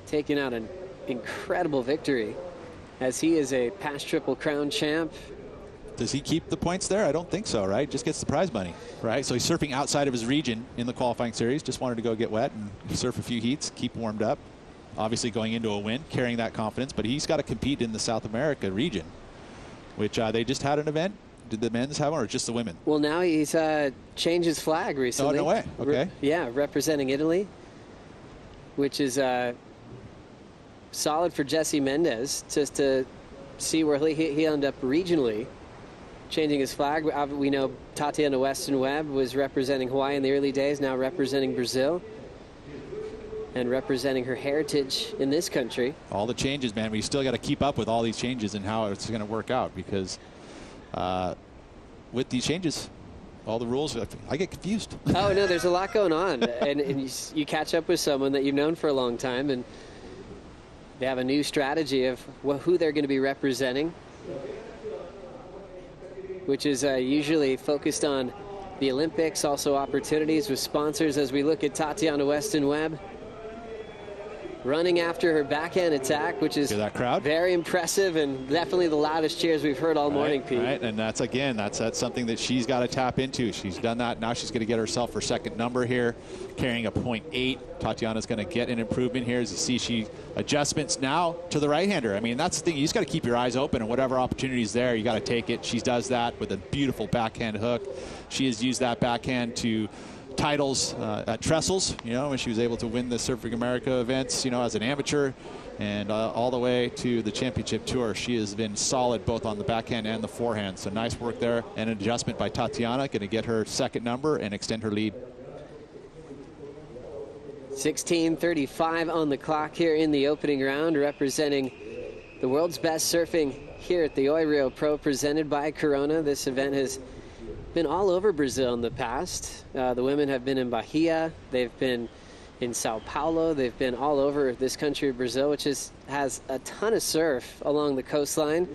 taking out an incredible victory as he is a past Triple Crown champ. Does he keep the points there? I don't think so, right? Just gets the prize money, right? So he's surfing outside of his region in the qualifying series. Just wanted to go get wet and surf a few heats, keep warmed up. Obviously going into a win, carrying that confidence, but he's got to compete in the South America region, which they just had an event. Did the men's have one or just the women? Well, now he's changed his flag recently. Oh, no way. Okay. Yeah, representing Italy, which is solid for Jesse Mendez, just to see where he ended up regionally, changing his flag. We know Tatiana Weston-Webb was representing Hawaii in the early days, now representing Brazil and representing her heritage in this country. All the changes, man. We still got to keep up with all these changes and how it's going to work out, because with these changes, all the rules, I get confused. Oh, no, there's a lot going on. and you catch up with someone that you've known for a long time, and they have a new strategy of who they're going to be representing, which is usually focused on the Olympics, also opportunities with sponsors. As we look at Tatiana Weston-Webb running after her backhand attack, which is that crowd? Very impressive, and definitely the loudest cheers we've heard all morning, Pete. Right, and that's something that she's got to tap into. She's done that. Now she's going to get herself her second number here, carrying a 0.8. Tatiana's going to get an improvement here. As you see, she adjustments now to the right-hander. I mean, that's the thing. You just got to keep your eyes open, and whatever opportunity's there, you got to take it. She does that with a beautiful backhand hook. She has used that backhand to titles at Trestles, when she was able to win the Surfing America events, as an amateur, and all the way to the championship tour. She has been solid both on the backhand and the forehand. So nice work there, and an adjustment by Tatiana, going to get her second number and extend her lead. 16:35 on the clock here in the opening round, representing the world's best surfing here at the Oi Rio Pro, presented by Corona. This event has been all over Brazil in the past. The women have been in Bahia, they've been in Sao Paulo, they've been all over this country of Brazil, which has a ton of surf along the coastline.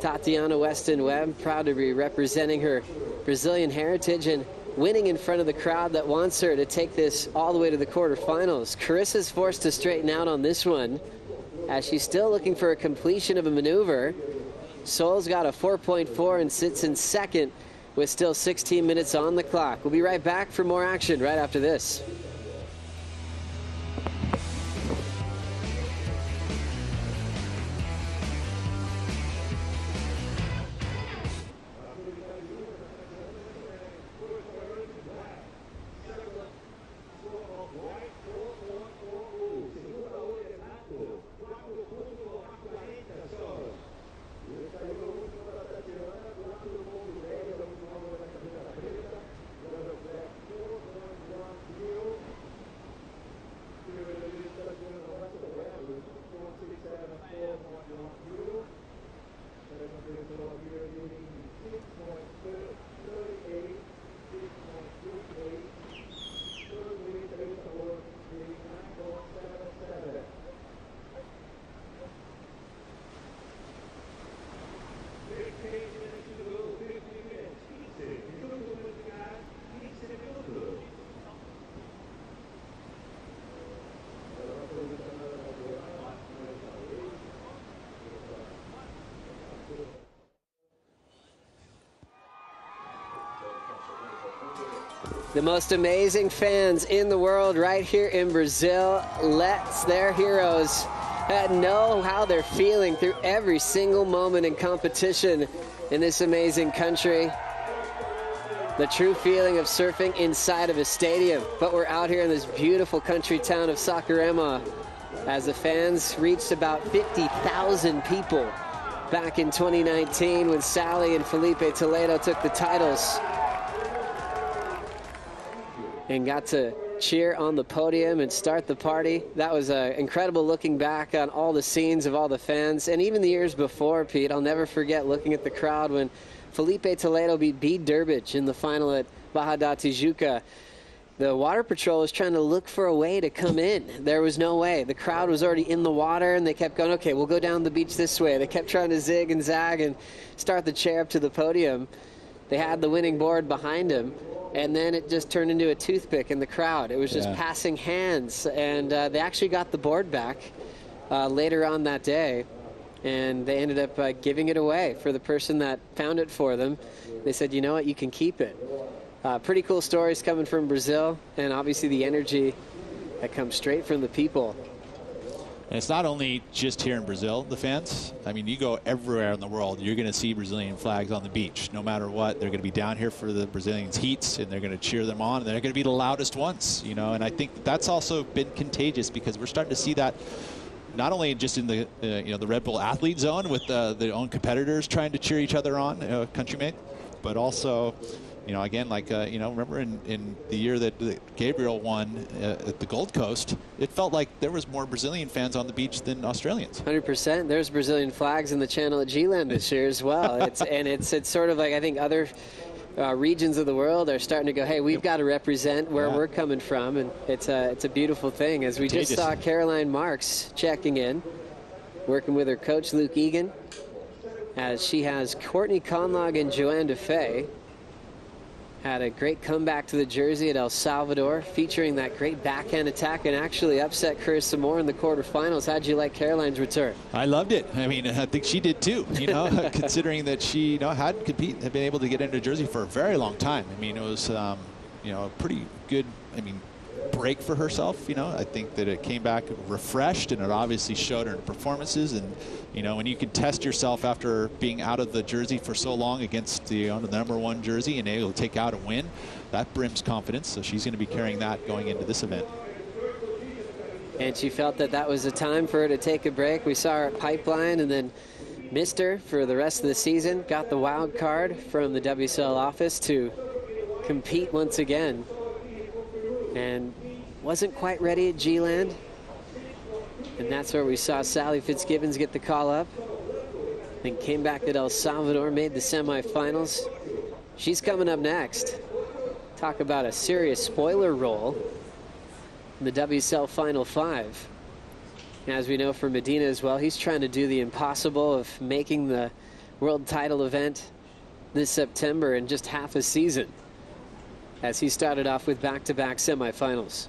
Tatiana Weston-Webb, proud to be representing her Brazilian heritage and winning in front of the crowd that wants her to take this all the way to the quarterfinals. Carissa's forced to straighten out on this one, as she's still looking for a completion of a maneuver. Sol's got a 4.4 and sits in second, with still 16 minutes on the clock. We'll be right back for more action right after this. The most amazing fans in the world right here in Brazil. Let their heroes know how they're feeling through every single moment in competition in this amazing country. The true feeling of surfing inside of a stadium. But we're out here in this beautiful country town of Saquarema, as the fans reached about 50,000 people back in 2019 when Sally and Filipe Toledo took the titles and got to cheer on the podium and start the party. That was incredible looking back on all the scenes of all the fans. And even the years before, Pete, I'll never forget looking at the crowd when Filipe Toledo beat Bede Durbich in the final at Baja da Tijuca. The Water Patrol was trying to look for a way to come in. There was no way. The crowd was already in the water, and they kept going, okay, we'll go down the beach this way. They kept trying to zig and zag and start the chair up to the podium. They had the winning board behind him, and then it just turned into a toothpick in the crowd. It was just passing hands, and they actually got the board back later on that day, and they ended up giving it away for the person that found it for them. They said, you know what, you can keep it. Pretty cool stories coming from Brazil, and obviously the energy that comes straight from the people. And it's not only just here in Brazil, the fans. I mean, you go everywhere in the world, you're going to see Brazilian flags on the beach. No matter what, they're going to be down here for the Brazilians' heats, and they're going to cheer them on, and they're going to be the loudest ones, you know. And I think that's also been contagious because we're starting to see that not only just in the you know, the Red Bull athlete zone with their own competitors trying to cheer each other on, countrymate, but also, you know, again, like, you know, remember in the year that Gabriel won at the Gold Coast, it felt like there was more Brazilian fans on the beach than Australians. 100%. There's Brazilian flags in the channel at G-Land this year as well. It's sort of like, I think other regions of the world are starting to go, hey, we've got to represent where we're coming from, and it's a beautiful thing. As we just saw Caroline Marks checking in, working with her coach Luke Egan, as she has Courtney Conlog and Joanna Fay. Had a great comeback to the jersey at El Salvador, featuring that great backhand attack, and actually upset Carissa Moore in the quarterfinals. How'd you like Caroline's return? I loved it. I mean, I think she did too, you know, considering that she, you know, had been able to get into jersey for a very long time. I mean, it was, you know, a pretty good, I mean, break for herself. You know, I think that it came back refreshed, and it obviously showed her in performances. And, you know, when you can test yourself after being out of the jersey for so long against the #1 jersey and able to take out a win, that brims confidence. So she's going to be carrying that going into this event. And she felt that that was a time for her to take a break. We saw her at Pipeline and then missed her for the rest of the season. Got the wild card from the WSL office to compete once again. And wasn't quite ready at G-Land. And that's where we saw Sally Fitzgibbons get the call up. Then came back at El Salvador, made the semifinals. She's coming up next. Talk about a serious spoiler role in the WSL Final 5. As we know from Medina as well, he's trying to do the impossible of making the world title event this September in just half a season, as he started off with back-to-back semifinals.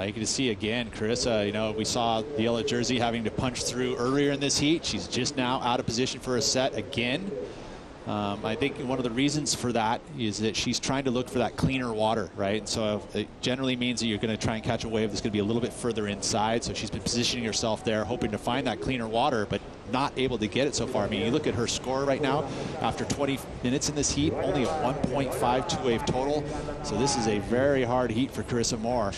You can see again, Carissa, you know, we saw the yellow jersey having to punch through earlier in this heat. She's just now out of position for a set again. I think one of the reasons for that is that she's trying to look for that cleaner water, right? And so it generally means that you're going to try and catch a wave that's going to be a little bit further inside. So she's been positioning herself there, hoping to find that cleaner water, but not able to get it so far. I mean, you look at her score right now after 20 minutes in this heat, only a 1.52 wave total. So this is a very hard heat for Carissa Moore.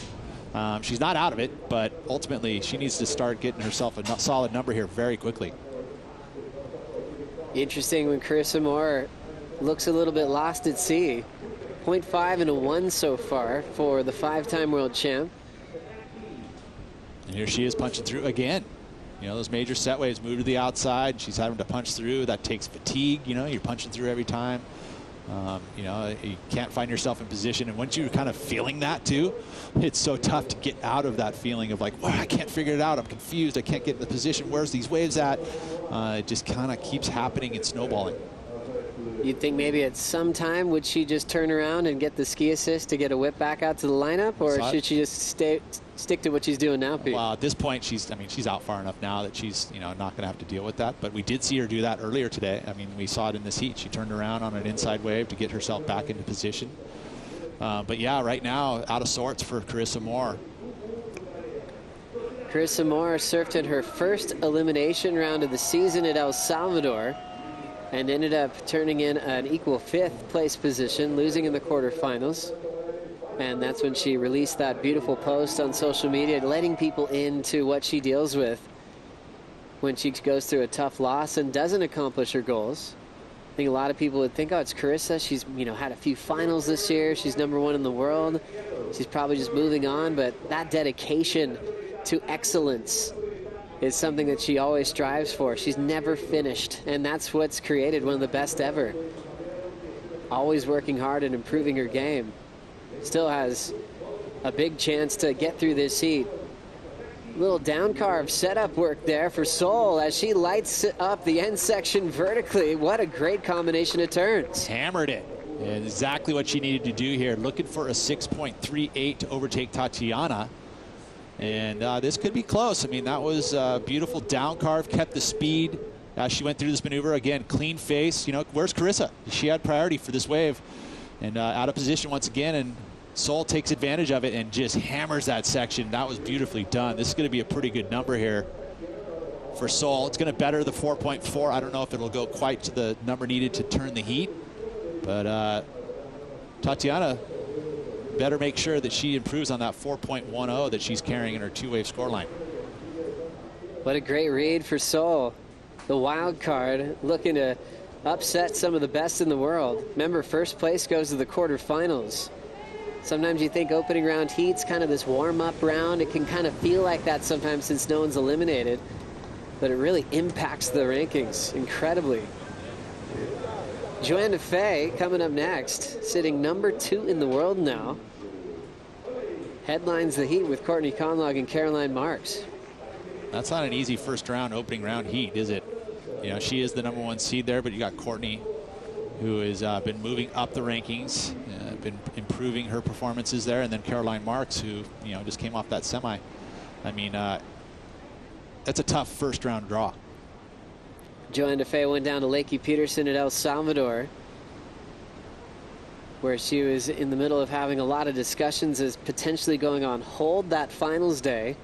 She's not out of it, but ultimately she needs to start getting herself a solid number here very quickly. Interesting when Carissa Moore looks a little bit lost at sea. 0.5 and a 1 so far for the 5-time world champ. And here she is punching through again. You know, those major set waves move to the outside. She's having to punch through. That takes fatigue. You know, you're punching through every time. You know, you can't find yourself in position. And once you're kind of feeling that too, it's so tough to get out of that feeling of like, well, I can't figure it out. I'm confused. I can't get in the position. Where's these waves at? It just kind of keeps happening and snowballing. You'd think maybe at some time would she just turn around and get the ski assist to get a whip back out to the lineup, or should she just stick to what she's doing now, Pete? Well, at this point, she's out far enough now that she's, you know, not going to have to deal with that. But we did see her do that earlier today. I mean, we saw it in this heat. She turned around on an inside wave to get herself back into position. But yeah, right now, out of sorts for Carissa Moore. Carissa Moore surfed in her first elimination round of the season at El Salvador and ended up turning in an equal 5th place position, losing in the quarterfinals. And that's when she released that beautiful post on social media, letting people into what she deals with. when she goes through a tough loss and doesn't accomplish her goals. I think a lot of people would think, oh, it's Carissa. She's, had a few finals this year. She's #1 in the world. She's probably just moving on. But that dedication to excellence is something that she always strives for. She's never finished, and that's what's created one of the best ever. Always working hard and improving her game. Still has a big chance to get through this heat. Little down carve setup work there for Seoul as she lights up the end section vertically. What a great combination of turns. Hammered it. And exactly what she needed to do here. Looking for a 6.38 to overtake Tatiana. And this could be close. I mean, that was a beautiful down carve, kept the speed as she went through this maneuver. Again, clean face. Where's Carissa? She had priority for this wave. And out of position once again, and Seoul takes advantage of it and just hammers that section. That was beautifully done. This is going to be a pretty good number here for Seoul. It's going to better the 4.4. I don't know if it'll go quite to the number needed to turn the heat. But Tatiana better make sure that she improves on that 4.10 that she's carrying in her two-wave scoreline. What a great read for Seoul. The wild card looking to upset some of the best in the world. Remember, first place goes to the quarterfinals. Sometimes you think opening round heat's kind of this warm-up round. It can kind of feel like that sometimes since no one's eliminated. But it really impacts the rankings incredibly. Joanna Fay coming up next, sitting #2 in the world now. Headlines the heat with Courtney Conlog and Caroline Marks. That's not an easy first round opening round heat, is it? She is the #1 seed there, but you got Courtney, who has been moving up the rankings, been improving her performances there, and then Caroline Marks, who just came off that semi. I mean, that's a tough first round draw. Joanna Fay went down to Leki Peterson at El Salvador, where she was in the middle of having a lot of discussions as potentially going on hold that finals day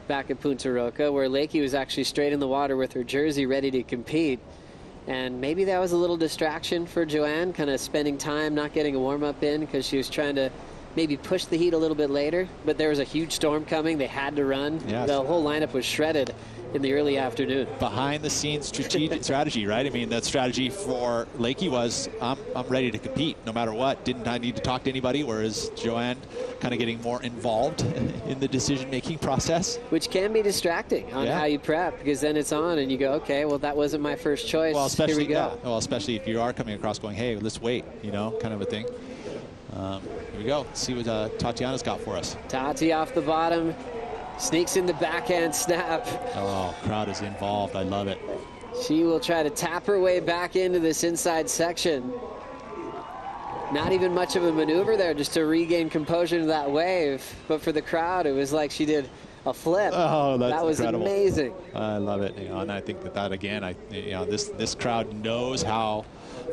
back at Punta Roca, where Leki was actually straight in the water with her jersey ready to compete. And maybe that was a little distraction for Joanne, kind of spending time not getting a warm-up in because she was trying to maybe push the heat a little bit later. But there was a huge storm coming. They had to run. Yes. The whole lineup was shredded in the early afternoon. Behind the scenes strategy, right? I mean, that strategy for Leki was, I'm ready to compete no matter what. Didn't I need to talk to anybody? Whereas Joanne kind of getting more involved in the decision-making process. Which can be distracting on how you prep, because then it's on and you go, okay, well, that wasn't my first choice. Well, especially, here we go. Well, especially if you are coming across going, hey, let's wait, kind of a thing. Here we go. Let's see what Tatiana's got for us. Tati off the bottom. Sneaks in the backhand snap. Oh, crowd is involved. I love it. She will try to tap her way back into this inside section. Not even much of a maneuver there just to regain composure to that wave. But for the crowd, it was like she did a flip. Oh, that was incredible. Amazing. I love it. And I think that again, this crowd knows how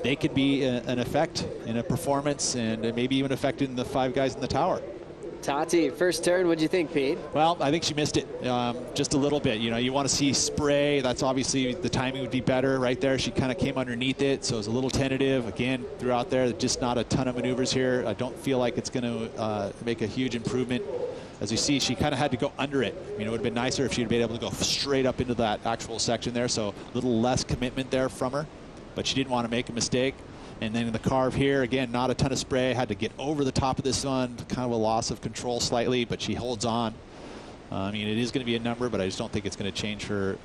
they could be an effect in a performance and maybe even affecting the 5 guys in the tower. Tati, first turn, what'd you think, Pete? Well, I think she missed it just a little bit. You want to see spray. That's obviously the timing would be better right there. She kind of came underneath it, so it was a little tentative. Again, throughout there, just not a ton of maneuvers here. I don't feel like it's going to make a huge improvement. As you see, she kind of had to go under it. I mean, it would have been nicer if she'd been able to go straight up into that actual section there, so a little less commitment there from her. But she didn't want to make a mistake. And then in the carve here, again, not a ton of spray. Had to get over the top of this one. Kind of a loss of control slightly, but she holds on. I mean, it is going to be a number, but I just don't think it's going to change her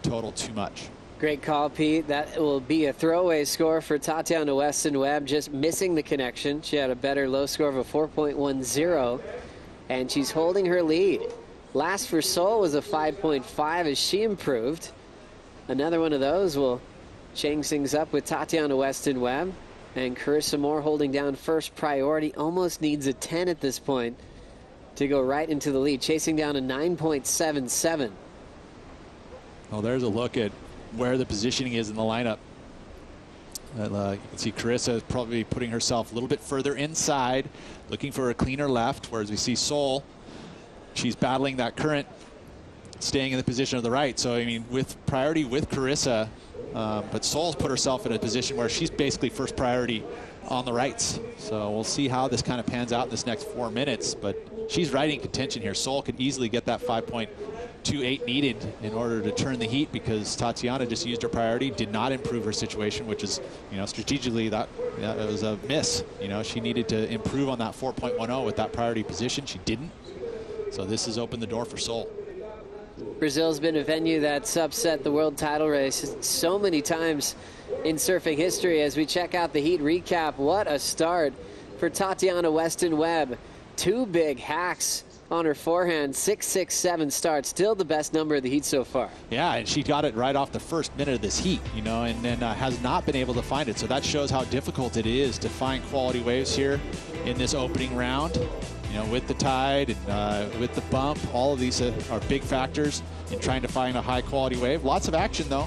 total too much. Great call, Pete. That will be a throwaway score for Tatiana Weston-Webb, just missing the connection. She had a better low score of a 4.10, and she's holding her lead. Last for Seoul was a 5.5 as she improved. Another one of those will change things up with Tatiana Weston-Webb, and Carissa Moore holding down first priority. Almost needs a 10 at this point to go right into the lead, chasing down a 9.77. Well, there's a look at where the positioning is in the lineup. You can see Carissa is probably putting herself a little bit further inside, looking for a cleaner left, whereas we see Seoul, she's battling that current, staying in the position of the right. So, I mean, with priority with Carissa, but Seoul's put herself in a position where she's basically first priority on the rights. So we'll see how this kind of pans out in this next 4 minutes, but she's right in contention here. Seoul could easily get that 5.0 4.28 needed in order to turn the heat, because Tatiana just used her priority, did not improve her situation, which is, you know, strategically that it was a miss. You know, she needed to improve on that 4.10 with that priority position. She didn't. So this has opened the door for Seoul. Brazil's been a venue that's upset the world title race so many times in surfing history. As we check out the heat recap, what a start for Tatiana Weston-Webb. 2 big hacks on her forehand. 6.67 start, still the best number of the heat so far. Yeah, and she got it right off the first minute of this heat, you know, and then has not been able to find it. So that shows how difficult it is to find quality waves here in this opening round. You know, with the tide and with the bump, all of these are big factors in trying to find a high quality wave. Lots of action though,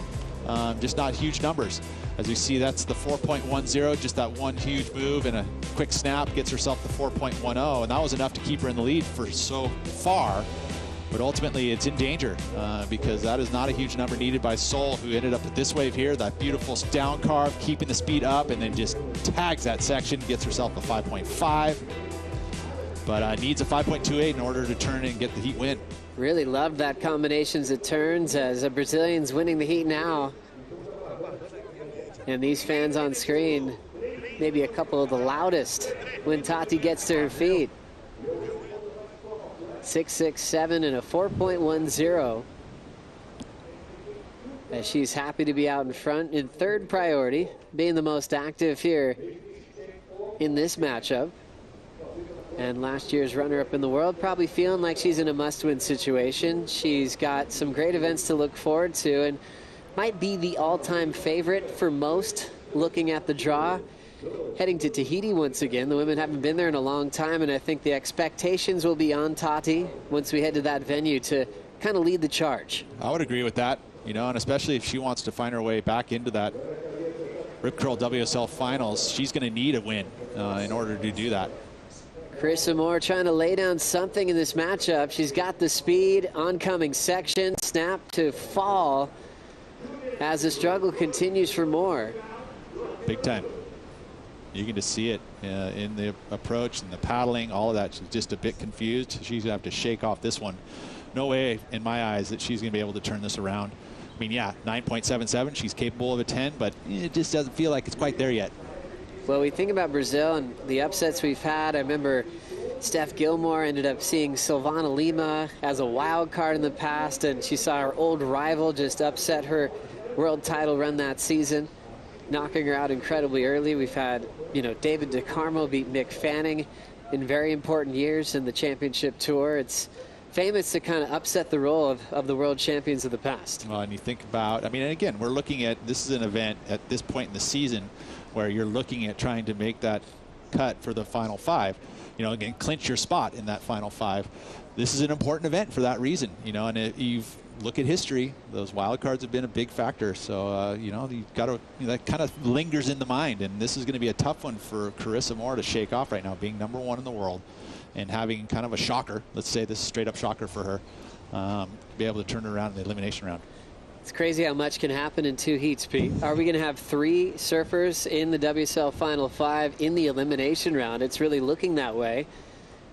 just not huge numbers. As we see, that's the 4.10, just that one huge move and a quick snap gets herself the 4.10, and that was enough to keep her in the lead for so far. But ultimately, it's in danger because that is not a huge number needed by Seoul, who ended up with this wave here, that beautiful down carve, keeping the speed up, and then just tags that section, gets herself a 5.5. But needs a 5.28 in order to turn and get the heat win. Really loved that combinations of turns as a Brazilian's winning the heat now. And these fans on screen, maybe a couple of the loudest when Tati gets to her feet. 6.67 and a 4.10. As she's happy to be out in front in third priority, being the most active here in this matchup. And last year's runner-up in the world, probably feeling like she's in a must-win situation. She's got some great events to look forward to and might be the all-time favorite for most looking at the draw. Heading to Tahiti once again. The women haven't been there in a long time, and I think the expectations will be on Tati once we head to that venue to kind of lead the charge. I would agree with that, you know, and especially if she wants to find her way back into that Rip Curl WSL Finals, she's going to need a win in order to do that. Carissa Moore trying to lay down something in this matchup. She's got the speed, oncoming section, snap to fall as the struggle continues for Moore. Big time. You can just see it in the approach and the paddling, all of that. She's just a bit confused. She's going to have to shake off this one. No way, in my eyes, that she's going to be able to turn this around. I mean, yeah, 9.77. She's capable of a 10, but it just doesn't feel like it's quite there yet. Well, we think about Brazil and the upsets we've had. I remember Steph Gilmore ended up seeing Silvana Lima as a wild card in the past, and she saw her old rival just upset her world title run that season, knocking her out incredibly early. We've had, you know, David DeCarmo beat Mick Fanning in very important years in the championship tour. It's famous to kind of upset the role of the world champions of the past. Well, and you think about, I mean, and again, we're looking at, this is an event at this point in the season where you're looking at trying to make that cut for the final 5, you know, again, clinch your spot in that final 5. This is an important event for that reason, you know, and you've look at history, those wild cards have been a big factor. So, you know, you've got to, you know, that kind of lingers in the mind, and this is going to be a tough one for Carissa Moore to shake off right now, being #1 in the world and having kind of a shocker, let's say this is straight up shocker for her, be able to turn it around in the elimination round. It's crazy how much can happen in 2 heats, Pete. Are we going to have 3 surfers in the WSL Final 5 in the elimination round? It's really looking that way.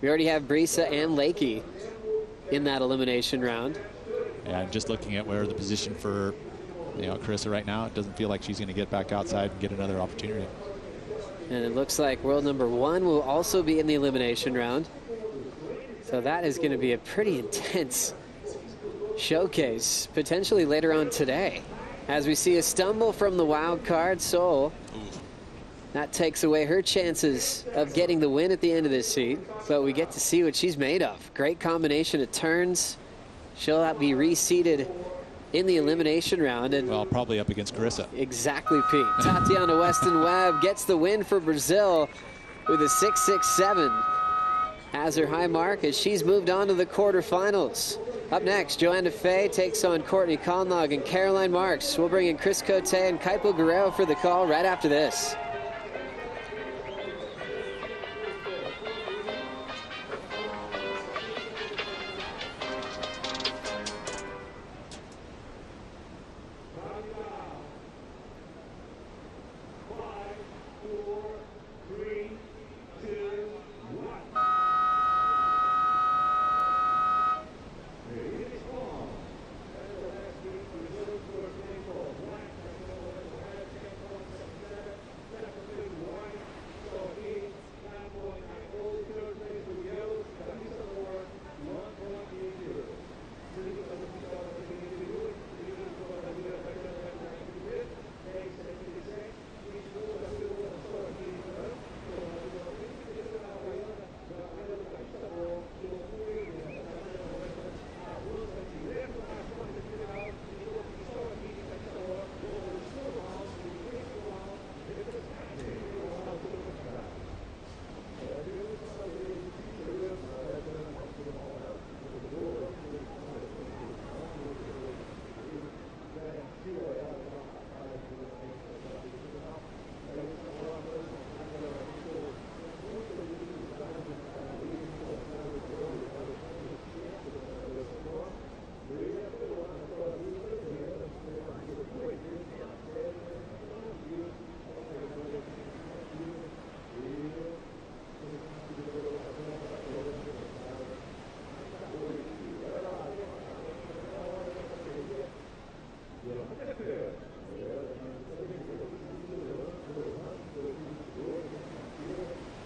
We already have Brisa and Leki in that elimination round. Yeah, just looking at where the position for, you know, Carissa right now, it doesn't feel like she's going to get back outside and get another opportunity. And it looks like world #1 will also be in the elimination round. So that is going to be a pretty intense showcase, potentially later on today. As we see a stumble from the wild card, Seoul. That takes away her chances of getting the win at the end of this heat. But we get to see what she's made of. Great combination of turns. She'll be reseeded in the elimination round. And well, probably up against Carissa. Exactly, Pete. Tatiana Weston-Webb gets the win for Brazil with a 6.67 as her high mark as she's moved on to the quarterfinals. Up next, Joanna Fay takes on Courtney Conlog and Caroline Marks. We'll bring in Chris Cote and Kaipo Guerrero for the call right after this.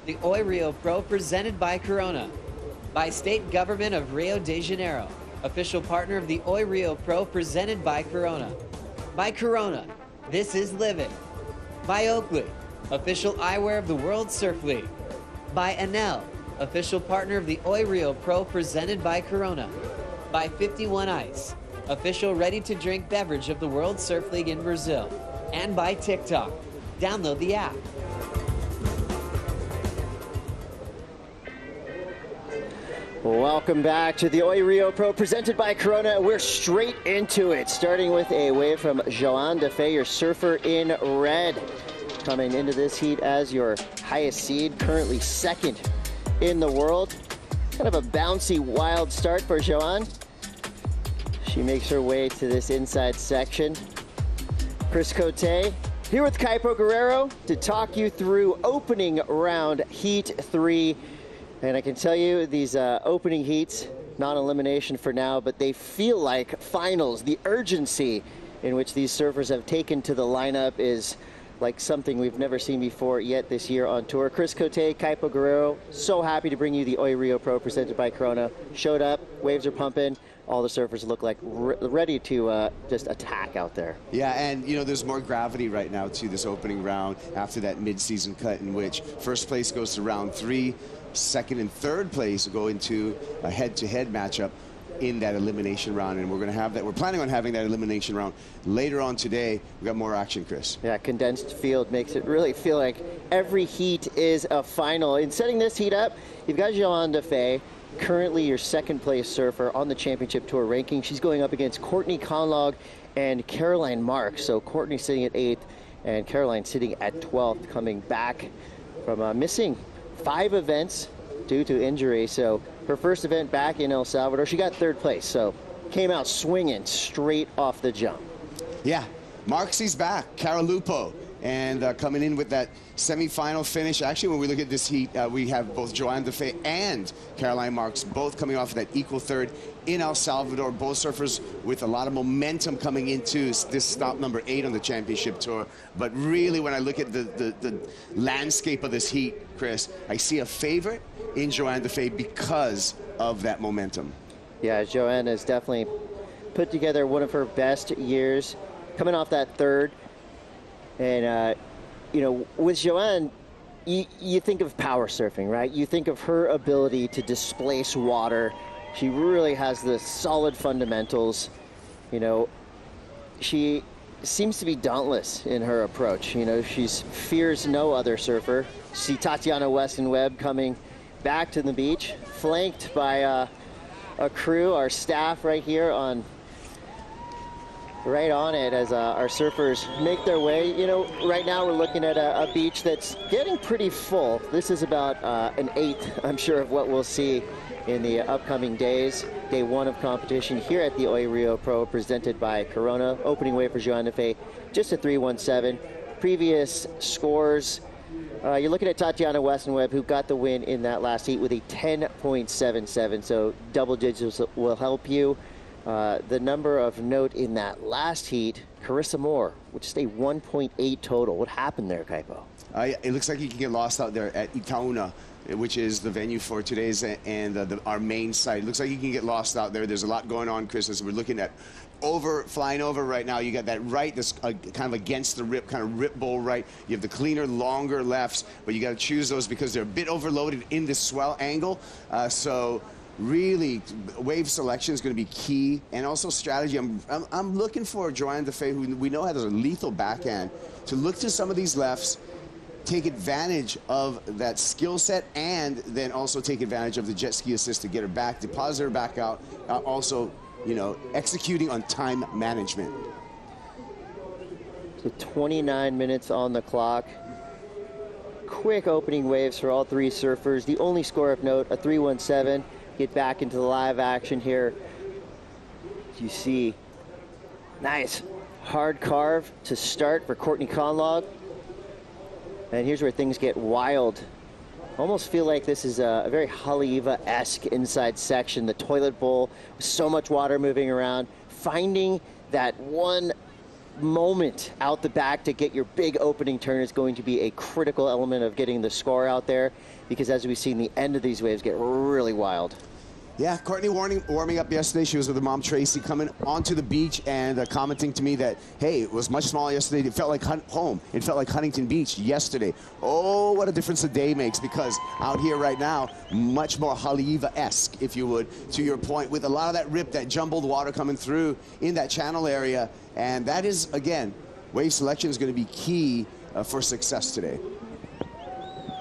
the Oi Rio Pro presented by Corona. By State Government of Rio de Janeiro, official partner of the Oi Rio Pro presented by Corona. By Corona, this is living. By Oakley, official eyewear of the World Surf League. By Enel, official partner of the Oi Rio Pro presented by Corona. By 51 Ice, official ready-to-drink beverage of the World Surf League in Brazil. And by TikTok. Download the app. Welcome back to the Oi Rio Pro presented by Corona. We're straight into it, starting with a wave from Joanna Fay, your surfer in red, coming into this heat as your highest seed, currently second in the world. Kind of a bouncy, wild start for Joanne. She makes her way to this inside section. Chris Cote here with Kaipo Guerrero to talk you through opening round heat 3. And I can tell you these opening heats, non-elimination for now, but they feel like finals. The urgency in which these surfers have taken to the lineup is like something we've never seen before yet this year on tour. Chris Cote, Kaipo Guerrero, so happy to bring you the Oi Rio Pro presented by Corona. Showed up, waves are pumping. All the surfers look like ready to just attack out there. Yeah, and you know, there's more gravity right now to this opening round after that mid-season cut in which first place goes to round 3, second and third place go into a head-to-head matchup in that elimination round, and we're going to have that. We're planning on having that elimination round later on today. We got more action, Chris. Yeah, condensed field makes it really feel like every heat is a final. In setting this heat up, you've got Joanna Fay, currently your second place surfer on the championship tour ranking. She's going up against Courtney Conlog and Caroline Marks. So Courtney sitting at 8th and Caroline sitting at 12th, coming back from missing 5 events due to injury. So her first event back in El Salvador, she got 3rd place. So came out swinging straight off the jump. Yeah, Marksy's back, Caralupo, and coming in with that semifinal finish. Actually, when we look at this heat, we have both Joanna Fay and Caroline Marks both coming off of that equal 3rd in El Salvador. Both surfers with a lot of momentum coming into this stop number 8 on the championship tour. But really, when I look at the landscape of this heat, Chris, I see a favorite in Joanna Fay because of that momentum. Yeah, Joanna has definitely put together one of her best years, coming off that 3rd. And, you know, with Joanne, you think of power surfing, right? You think of her ability to displace water. She really has the solid fundamentals. You know, she seems to be dauntless in her approach. You know, she fears no other surfer. See Tatiana Weston-Webb coming back to the beach, flanked by a crew, our staff right here on right on it as our surfers make their way. You know, right now we're looking at a beach that's getting pretty full. This is about an 1/8, I'm sure, of what we'll see in the upcoming days. Day 1 of competition here at the Oi Rio Pro presented by Corona. Opening wave for Joanna Fay, just a 3.17. Previous scores, you're looking at Tatiana Weston-Webb, who got the win in that last heat with a 10.77, so double digits will help you. The number of note in that last heat, Carissa Moore, with just a 1.8 total. What happened there, Kaipo? It looks like you can get lost out there at Itaúna, which is the venue for today's and our main site. It looks like you can get lost out there. There's a lot going on, Chris, as we're looking at flying over right now. You got that right that's kind of against the rip, kind of rip bowl right. You have the cleaner, longer lefts, but you got to choose those because they're a bit overloaded in this swell angle. So really, wave selection is going to be key, and also strategy. I'm looking for Joanna Fay, who we know has a lethal backhand, to look to some of these lefts, take advantage of that skill set, and then also take advantage of the jet ski assist to get her back, deposit her back out. Also, you know, executing on time management. So 29 minutes on the clock. Quick opening waves for all 3 surfers. The only score of note, a 3.17. Get back into the live action here. You see, nice hard carve to start for Courtney Conlog. And here's where things get wild. Almost feel like this is a very Haleiwa-esque inside section. The toilet bowl with so much water moving around. Finding that one moment out the back to get your big opening turn is going to be a critical element of getting the score out there, because as we've seen, the end of these waves get really wild. Yeah, Courtney warming up yesterday. She was with her mom, Tracy, coming onto the beach and commenting to me that, hey, it was much smaller yesterday. It felt like home. It felt like Huntington Beach yesterday. Oh, what a difference a day makes, because out here right now, much more Haleiwa-esque, if you would, to your point, with a lot of that rip, that jumbled water coming through in that channel area. And that is, again, wave selection is going to be key for success today.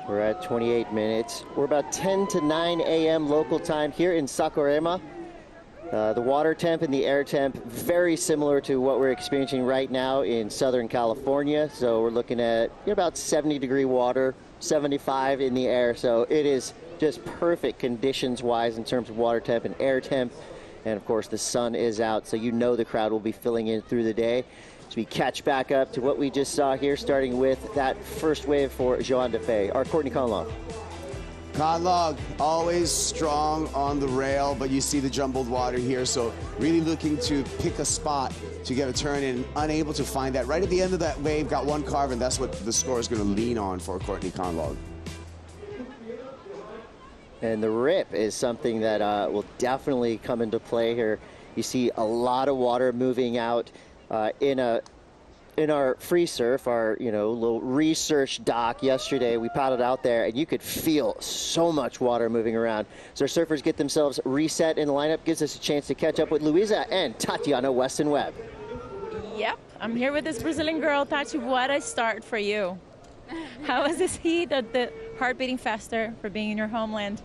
We're at 28 minutes. We're about 10 to 9 a.m. local time here in Saquarema. The water temp and the air temp very similar to what we're experiencing right now in Southern California. So we're looking at about 70-degree water, 75 in the air. So it is just perfect conditions-wise in terms of water temp and air temp. And of course, the sun is out, so you know the crowd will be filling in through the day. So we catch back up to what we just saw here, starting with that first wave for Joanna Fay, or Courtney Conlog. Conlog, always strong on the rail, but you see the jumbled water here, so really looking to pick a spot to get a turn and unable to find that. Right at the end of that wave, got one carve, and that's what the score is going to lean on for Courtney Conlog. And the rip is something that will definitely come into play here. You see a lot of water moving out in our free surf, our little research dock yesterday. We paddled out there, and you could feel so much water moving around. So our surfers get themselves reset in the lineup, gives us a chance to catch up with Luisa and Tatiana Weston-Webb. Yep, I'm here with this Brazilian girl. Tati, what a start for you. How was this heat? The heart beating faster for being in your homeland?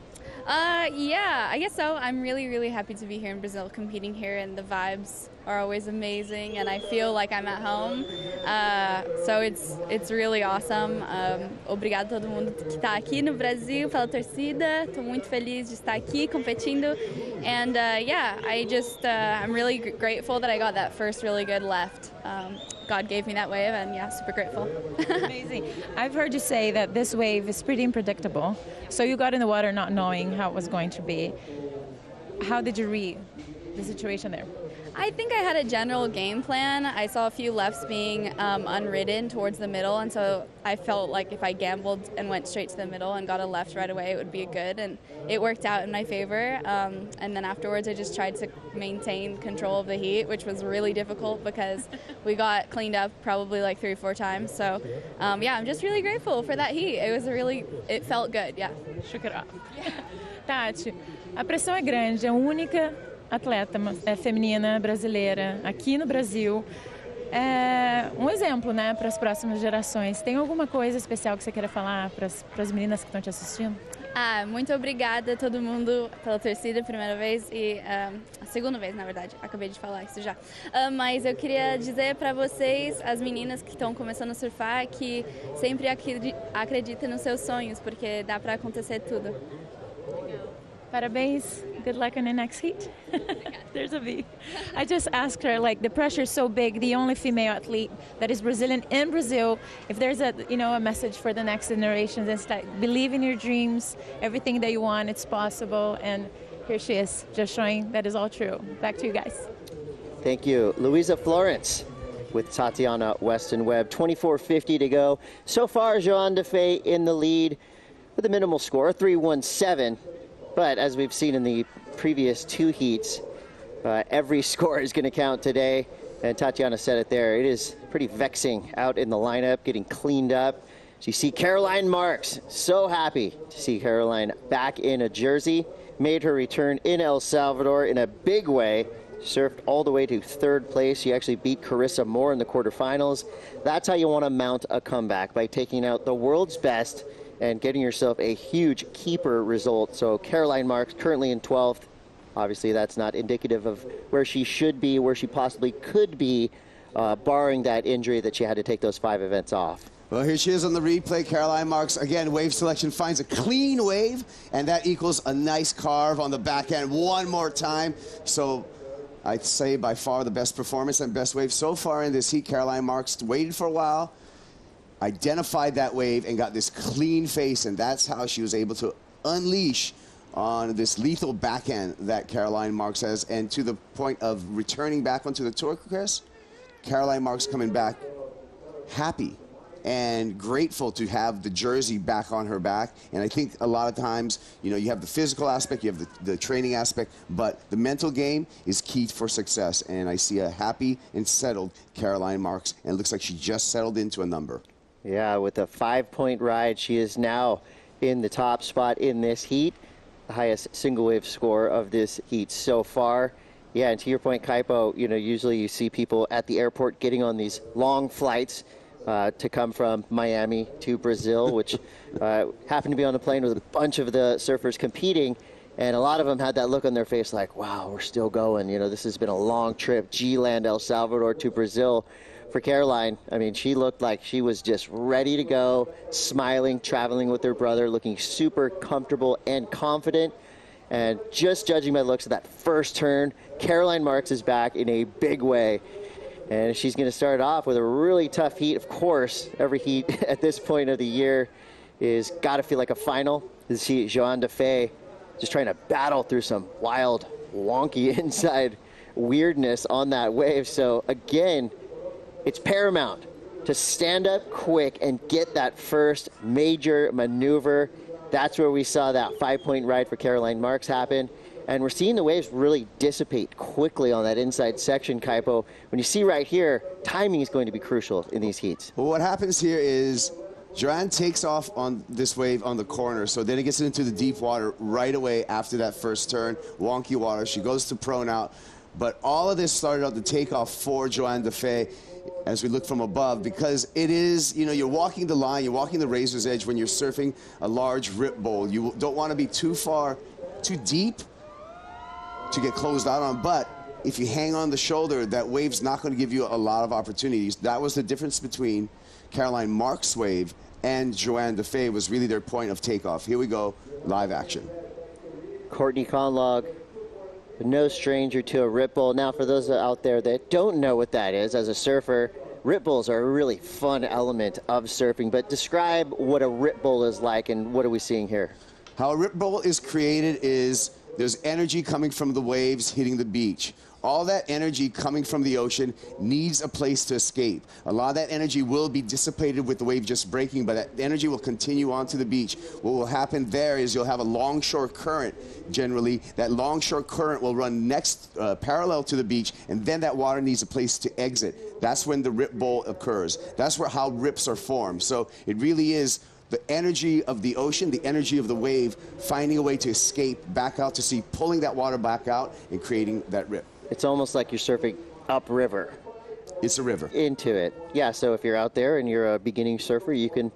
Yeah, I guess so. I'm really, really happy to be here in Brazil, competing here, and the vibes are always amazing, and I feel like I'm at home. So it's really awesome. Obrigado a todo mundo que está aqui no Brasil pela torcida. Estou muito feliz de estar aqui competindo, and yeah, I'm really grateful that I got that first really good left. God gave me that wave, and yeah, super grateful. Amazing. I've heard you say that this wave is pretty unpredictable. So you got in the water not knowing how it was going to be. How did you read the situation there? I think I had a general game plan. I saw a few lefts being unridden towards the middle, and so I felt like if I gambled and went straight to the middle and got a left right away, it would be good, and it worked out in my favor. And then afterwards, I just tried to maintain control of the heat, which was really difficult because we got cleaned up probably like 3 or 4 times. So yeah, I'm just really grateful for that heat. It felt good, yeah. Shook it off. Tati, a pressão é grande, é a única atleta feminina brasileira aqui no Brasil. É um exemplo, né, para as próximas gerações. Tem alguma coisa especial que você queira falar para as meninas que estão te assistindo? Muito obrigada a todo mundo pela torcida, primeira vez e a segunda vez, na verdade. Acabei de falar isso já. Mas eu queria dizer para vocês, as meninas que estão começando a surfar, que sempre acreditem nos seus sonhos, porque dá para acontecer tudo. Parabéns. Good luck in the next heat. There's a V. I just asked her, like, the pressure is so big, the only female athlete that is Brazilian in Brazil. If there's a message for the next generations, it's like, believe in your dreams, everything that you want, it's possible. And here she is, just showing that is all true. Back to you guys. Thank you. Luisa Florence with Tatiana Weston-Webb. 24:50 to go. So far, Joanna Fay in the lead with a minimal score, 3-1-7. But as we've seen in the previous 2 heats, every score is going to count today. And Tatiana said it there. It is pretty vexing out in the lineup, getting cleaned up. So you see Caroline Marks, so happy to see Caroline back in a jersey. Made her return in El Salvador in a big way. Surfed all the way to 3rd place. She actually beat Carissa Moore in the quarterfinals. That's how you want to mount a comeback, by taking out the world's best and getting yourself a huge keeper result. So Caroline Marks currently in 12th. Obviously, that's not indicative of where she should be, where she possibly could be, barring that injury that she had to take those 5 events off. Well, here she is on the replay. Caroline Marks, again, wave selection finds a clean wave, and that equals a nice carve on the back end one more time. So I'd say by far the best performance and best wave so far in this heat. Caroline Marks waited for a while, identified that wave, and got this clean face, and that's how she was able to unleash on this lethal backhand that Caroline Marks has. And to the point of returning back onto the tour, Chris, Caroline Marks coming back happy and grateful to have the jersey back on her back. And I think a lot of times, you know, you have the physical aspect, you have the training aspect, but the mental game is key for success. And I see a happy and settled Caroline Marks, and it looks like she just settled into a number. Yeah, with a 5-point ride, she is now in the top spot in this heat, the highest single wave score of this heat so far. Yeah, and to your point, Kaipo, you know, usually you see people at the airport getting on these long flights to come from Miami to Brazil, which happened to be on the plane with a bunch of the surfers competing, and a lot of them had that look on their face like, wow, we're still going. You know, this has been a long trip, G-Land, El Salvador to Brazil. For Caroline, I mean, she looked like she was just ready to go, smiling, traveling with her brother, looking super comfortable and confident. And just judging by the looks of that first turn, Caroline Marks is back in a big way. And she's going to start off with a really tough heat. Of course, every heat at this point of the year is got to feel like a final. You see Joanna Fay just trying to battle through some wild, wonky inside weirdness on that wave. So again, it's paramount to stand up quick and get that first major maneuver. That's where we saw that 5-point ride for Caroline Marks happen. And we're seeing the waves really dissipate quickly on that inside section, Kaipo. When you see right here, timing is going to be crucial in these heats. Well, what happens here is Joanne takes off on this wave on the corner, so then it gets into the deep water right away after that first turn, wonky water. She goes to prone out. But all of this started out the takeoff for Joanna Fay as we look from above, because it is, you know, you're walking the line, you're walking the razor's edge when you're surfing a large rip bowl. You don't want to be too far, too deep to get closed out on, but if you hang on the shoulder, that wave's not going to give you a lot of opportunities. That was the difference between Caroline Marks' wave and Joanna Fay, was really their point of takeoff. Here we go, live action. Courtney Conlog, no stranger to a rip bowl. Now, for those out there that don't know what that is, as a surfer, rip bowls are a really fun element of surfing, but describe what a rip bowl is like and what are we seeing here? How a rip bowl is created is there's energy coming from the waves hitting the beach. All that energy coming from the ocean needs a place to escape. A lot of that energy will be dissipated with the wave just breaking, but that energy will continue onto the beach. What will happen there is you'll have a longshore current generally. That longshore current will run next parallel to the beach, and then that water needs a place to exit. That's when the rip bowl occurs. That's how rips are formed. So it really is the energy of the ocean, the energy of the wave, finding a way to escape back out to sea, pulling that water back out and creating that rip. It's almost like you're surfing upriver. It's a river. Into it. Yeah, so if you're out there and you're a beginning surfer, you can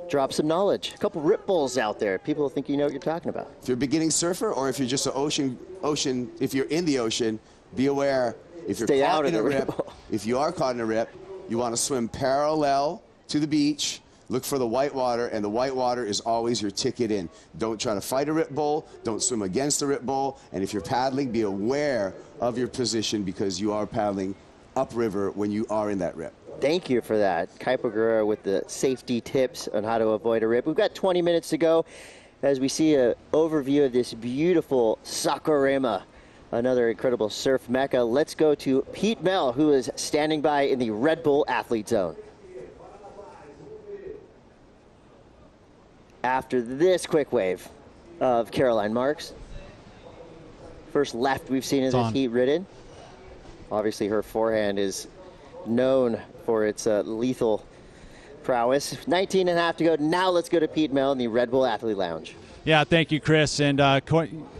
drop some knowledge. A couple rip bowls out there. People think you know what you're talking about. If you're a beginning surfer, or if you're just an ocean, if you're in the ocean, be aware. If you're caught in a rip, if you are caught in a rip, you want to swim parallel to the beach. Look for the white water, and the white water is always your ticket in. Don't try to fight a rip bowl. Don't swim against a rip bowl. And if you're paddling, be aware of your position, because you are paddling upriver when you are in that rip. Thank you for that. Kaipo Guerrero with the safety tips on how to avoid a rip. We've got 20 minutes to go as we see an overview of this beautiful Saquarema, another incredible surf mecca. Let's go to Pete Mel, who is standing by in the Red Bull Athlete Zone. After this quick wave of Caroline Marks. First left we've seen in this heat ridden. Obviously her forehand is known for its lethal prowess. 19 and a half to go. Now let's go to Pete Mel in the Red Bull Athlete Lounge. Yeah, thank you, Chris. And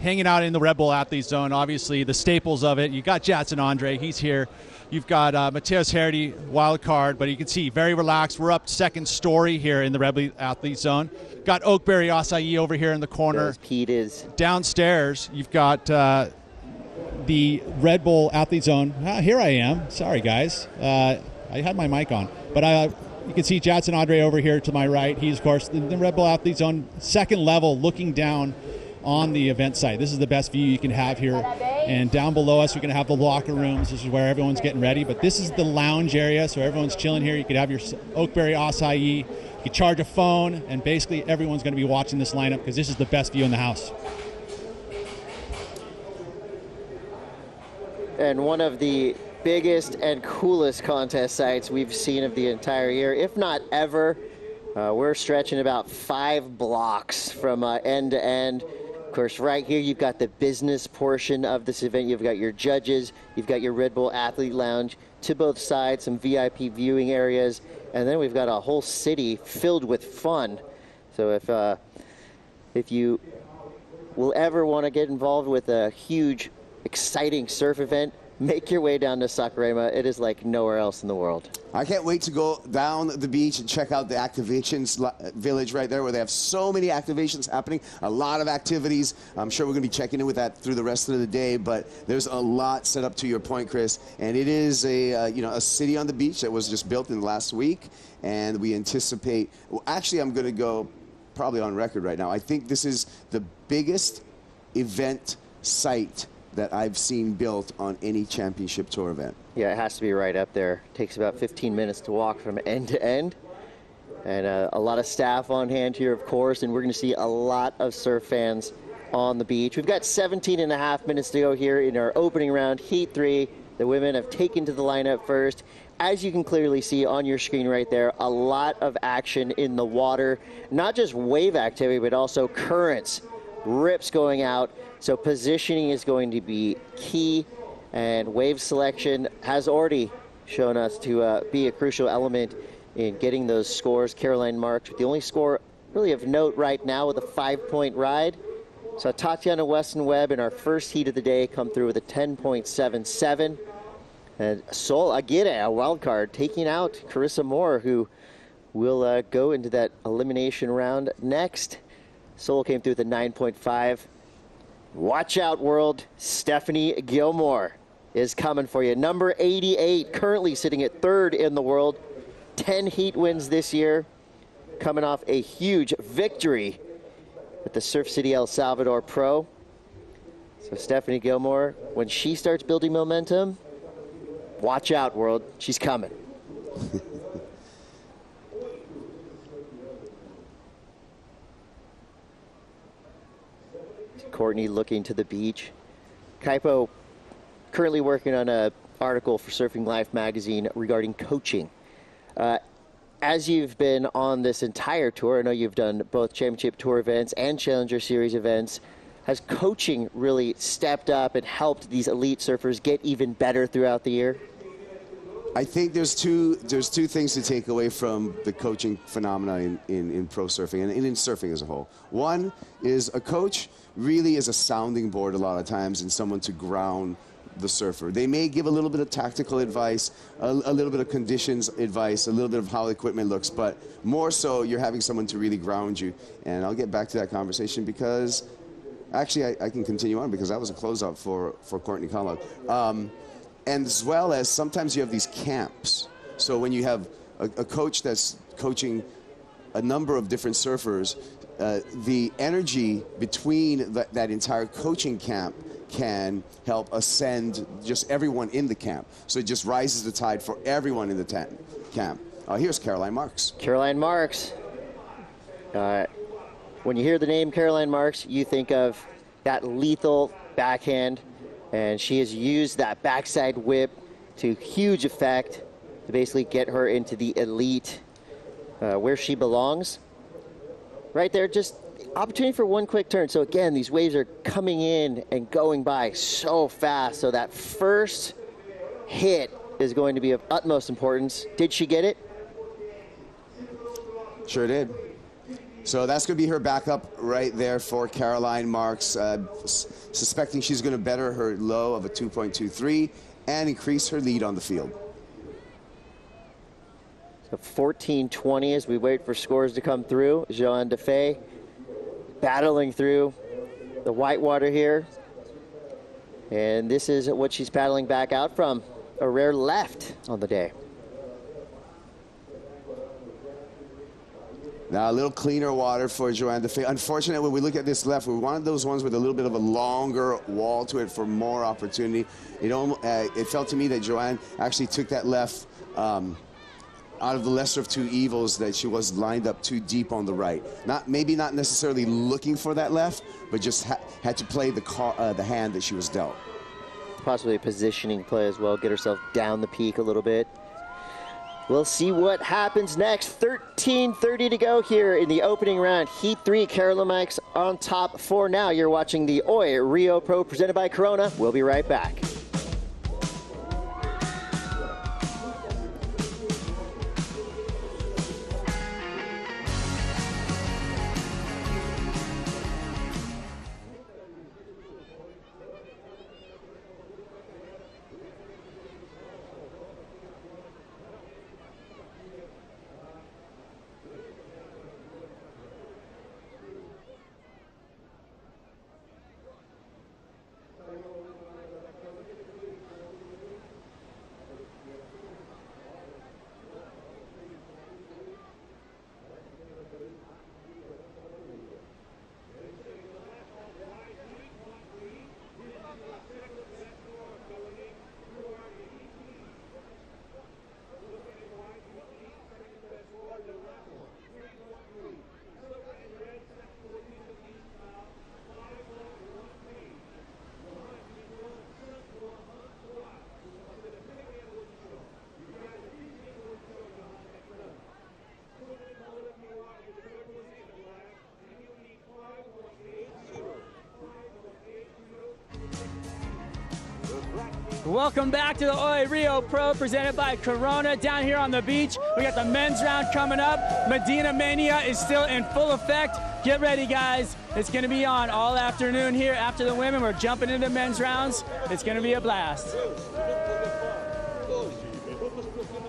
hanging out in the Red Bull Athlete Zone, obviously the staples of it. You got Jadson Andre, he's here. You've got Mateus Herdy, wild card, but you can see very relaxed. We're up second story here in the Red Bull Athlete Zone. Got Oakberry Acai over here in the corner. Yes, Pete is. Downstairs, you've got the Red Bull Athlete Zone. Here I am. Sorry, guys. I had my mic on. But you can see Jadson Andre over here to my right. He's, of course, in the Red Bull Athlete Zone, second level, looking down on the event site. This is the best view you can have here. And down below us, we're going to have the locker rooms. This is where everyone's getting ready. But this is the lounge area, so everyone's chilling here. You could have your Oakberry Acai. You could charge a phone, and basically everyone's going to be watching this lineup because this is the best view in the house. And one of the biggest and coolest contest sites we've seen of the entire year, if not ever. We're stretching about 5 blocks from end to end. Of course, right here, you've got the business portion of this event. You've got your judges, you've got your Red Bull Athlete Lounge to both sides, some VIP viewing areas, and then we've got a whole city filled with fun. So if you will ever want to get involved with a huge, exciting surf event, make your way down to Saquarema. It is like nowhere else in the world. I can't wait to go down the beach and check out the activations village right there, where they have so many activations happening, a lot of activities. I'm sure we're going to be checking in with that through the rest of the day, but there's a lot set up, to your point, Chris. And it is a city on the beach that was just built in the last week, and we anticipate. Well, actually, I'm going to go probably on record right now. I think this is the biggest event site that I've seen built on any championship tour event. Yeah, it has to be right up there. Takes about 15 minutes to walk from end to end. And a lot of staff on hand here, of course, and we're going to see a lot of surf fans on the beach. We've got 17 and a half minutes to go here in our opening round, Heat 3. The women have taken to the lineup first. As you can clearly see on your screen right there, a lot of action in the water. Not just wave activity, but also currents, rips going out. So positioning is going to be key, and wave selection has already shown us to be a crucial element in getting those scores. Caroline Marks with the only score really of note right now with a 5-point ride. So Tatiana Weston-Webb in our first heat of the day come through with a 10.77. And Sol Aguirre, a wild card, taking out Carissa Moore, who will go into that elimination round next. Sol came through with a 9.5. Watch out, world. Stephanie Gilmore is coming for you. Number 88, currently sitting at 3rd in the world. 10 heat wins this year. Coming off a huge victory with the Surf City El Salvador Pro. So Stephanie Gilmore, when she starts building momentum, watch out, world. She's coming. Courtney looking to the beach. Kaipo currently working on an article for Surfing Life magazine regarding coaching. As you've been on this entire tour, I know you've done both championship tour events and Challenger Series events. Has coaching really stepped up and helped these elite surfers get even better throughout the year? I think there's two things to take away from the coaching phenomena in pro surfing and in surfing as a whole. One is a coach really is a sounding board a lot of times, and someone to ground the surfer. They may give a little bit of tactical advice, a little bit of conditions advice, a little bit of how the equipment looks, but more so you're having someone to really ground you. And I'll get back to that conversation because actually I can continue on because that was a closeout for Courtney Conlog. And as well as sometimes you have these camps. So when you have a coach that's coaching a number of different surfers, the energy between that entire coaching camp can help ascend just everyone in the camp. So it just rises the tide for everyone in the camp. Here's Caroline Marks. Caroline Marks. When you hear the name Caroline Marks, you think of that lethal backhand, and she has used that backside whip to huge effect to basically get her into the elite where she belongs. Right there, just opportunity for one quick turn. So again, these waves are coming in and going by so fast. So that first hit is going to be of utmost importance. Did she get it? Sure did. So that's going to be her backup right there for Caroline Marks, suspecting she's going to better her low of a 2.23 and increase her lead on the field. So 14-20 as we wait for scores to come through. Joanna Fay battling through the whitewater here. And this is what she's paddling back out from. A rare left on the day. Now a little cleaner water for Joanna Fay. Unfortunately, when we look at this left, we wanted those ones with a little bit of a longer wall to it for more opportunity. It felt to me that Joanne actually took that left out of the lesser of two evils, that she was lined up too deep on the right. Maybe not necessarily looking for that left, but just had to play the hand that she was dealt. possibly a positioning play as well, get herself down the peak a little bit. We'll see what happens next. 13:30 to go here in the opening round. Heat 3, Carolyn Mike's on top for now. You're watching the Oi Rio Pro presented by Corona. We'll be right back. Welcome back to the Oi Rio Pro presented by Corona down here on the beach. We got the men's round coming up. Medina Mania is still in full effect. Get ready, guys. It's going to be on all afternoon here. After the women, we're jumping into men's rounds. It's going to be a blast.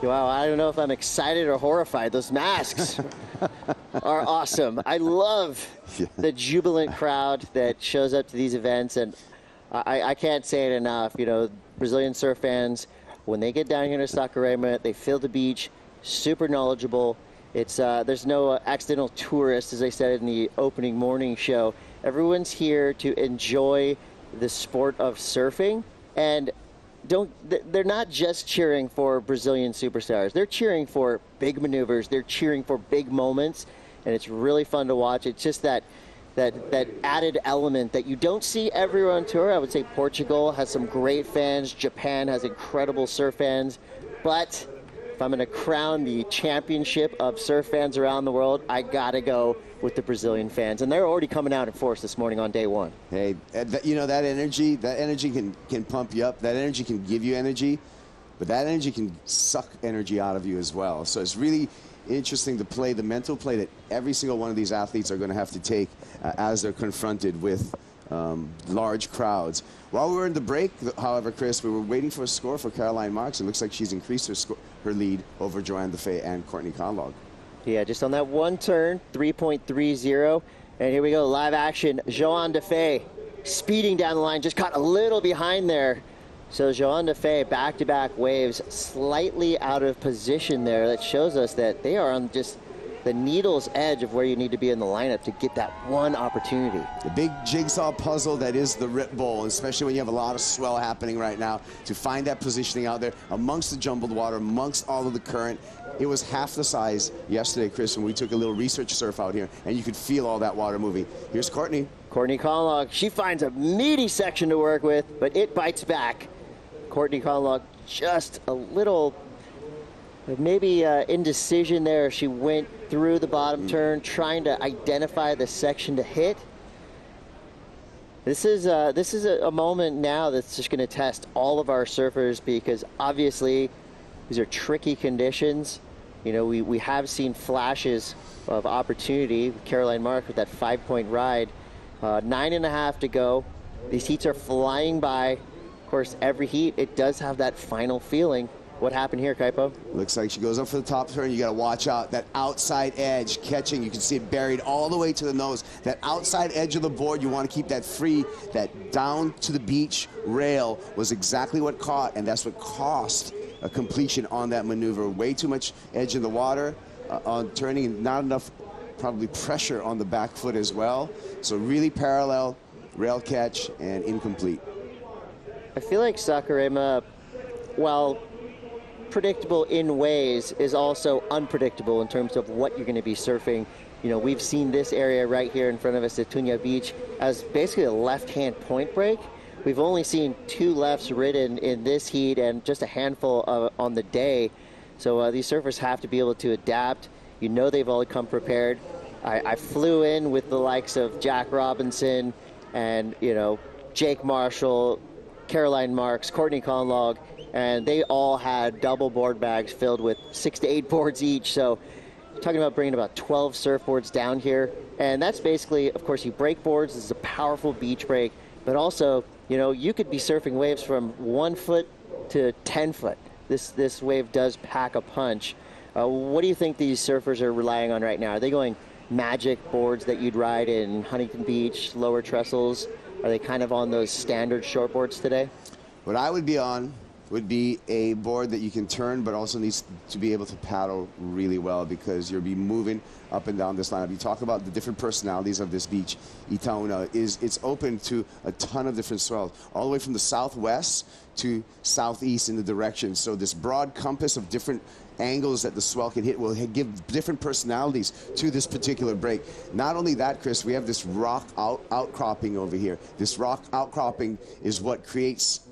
Wow, I don't know if I'm excited or horrified. Those masks are awesome. I love the jubilant crowd that shows up to these events, and I can't say it enough. You know, Brazilian surf fans, when they get down here to Saquarema, they feel the beach, super knowledgeable. It's there's no accidental tourists, as I said in the opening morning show. Everyone's here to enjoy the sport of surfing, and they're not just cheering for Brazilian superstars. They're cheering for big maneuvers. They're cheering for big moments, and it's really fun to watch. It's just that added element that you don't see everywhere on tour. I would say Portugal has some great fans. Japan has incredible surf fans. But if I'm going to crown the championship of surf fans around the world, I got to go with the Brazilian fans. And they're already coming out in force this morning on day one. Hey, you know, that energy can pump you up. That energy can give you energy, but that energy can suck energy out of you as well. So it's really interesting to play the mental play that every single one of these athletes are going to have to take as they're confronted with large crowds. While we were in the break, however, Chris, we were waiting for a score for Caroline Marks. It looks like she's increased her lead over Joanna Fay and Courtney Conlog. Yeah, just on that one turn, 3.30. And here we go, live action. Joanna Fay speeding down the line, just caught a little behind there. So Joanna Fay, back-to-back waves, slightly out of position there. That shows us that they are on just the needle's edge of where you need to be in the lineup to get that one opportunity. The big jigsaw puzzle that is the Rip Bowl, especially when you have a lot of swell happening right now, to find that positioning out there amongst the jumbled water, amongst all of the current. It was half the size yesterday, Chris, when we took a little research surf out here, and you could feel all that water moving. Here's Courtney. Courtney Conlog, she finds a meaty section to work with, but it bites back. Courtney Conlog just a little, maybe indecision there. She went through the bottom turn, trying to identify the section to hit. This is a moment now that's just going to test all of our surfers, because obviously these are tricky conditions. You know, we have seen flashes of opportunity. Caroline Mark with that 5-point ride. 9.5 to go. These heats are flying by. Of course, every heat, it does have that final feeling. What happened here, Kaipo? Looks like she goes up for the top turn. You got to watch out. That outside edge catching. You can see it buried all the way to the nose. That outside edge of the board, you want to keep that free. That down to the beach rail was exactly what caught, and that's what cost a completion on that maneuver. Way too much edge in the water on turning, and not enough probably pressure on the back foot as well. So really parallel, rail catch, and incomplete. I feel like Saquarema, while predictable in ways, is also unpredictable in terms of what you're going to be surfing. You know, we've seen this area right here in front of us at Tunya Beach as basically a left-hand point break, We've only seen 2 lefts ridden in this heat and just a handful on the day. So these surfers have to be able to adapt. You know they've all come prepared. I flew in with the likes of Jack Robinson and, you know, Jake Marshall, Caroline Marks, Courtney Conlog, and they all had double board bags filled with 6 to 8 boards each. So talking about bringing about 12 surfboards down here. And that's basically, of course, you break boards. This is a powerful beach break, but also, you know, you could be surfing waves from 1 foot to 10 foot. This wave does pack a punch. What do you think these surfers are relying on right now? Are they going magic boards that you'd ride in Huntington Beach, lower trestles? Are they kind of on those standard shortboards today? What I would be on would be a board that you can turn, but also needs to be able to paddle really well, because you'll be moving up and down this lineup. You talk about the different personalities of this beach. Itaúna it's open to a ton of different swells, all the way from the southwest to southeast in the direction. So this broad compass of different angles that the swell can hit will give different personalities to this particular break. Not only that, Chris, we have this rock outcropping over here. This rock outcropping is what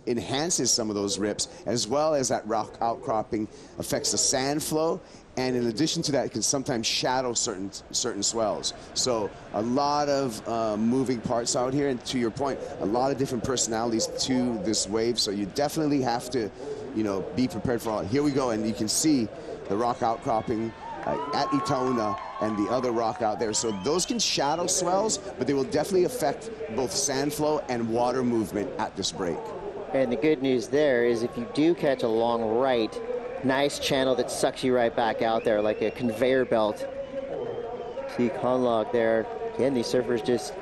enhances some of those rips, as well as that rock outcropping affects the sand flow, and in addition to that, it can sometimes shadow certain swells. So a lot of moving parts out here, and to your point, a lot of different personalities to this wave. So you definitely have to, you know, be prepared for all. Here we go, and you can see the rock outcropping at Itaúna and the other rock out there. So those can shadow swells, but they will definitely affect both sand flow and water movement at this break. And the good news there is if you do catch a long right, nice channel that sucks you right back out there like a conveyor belt. See Conlog there. Again, these surfers just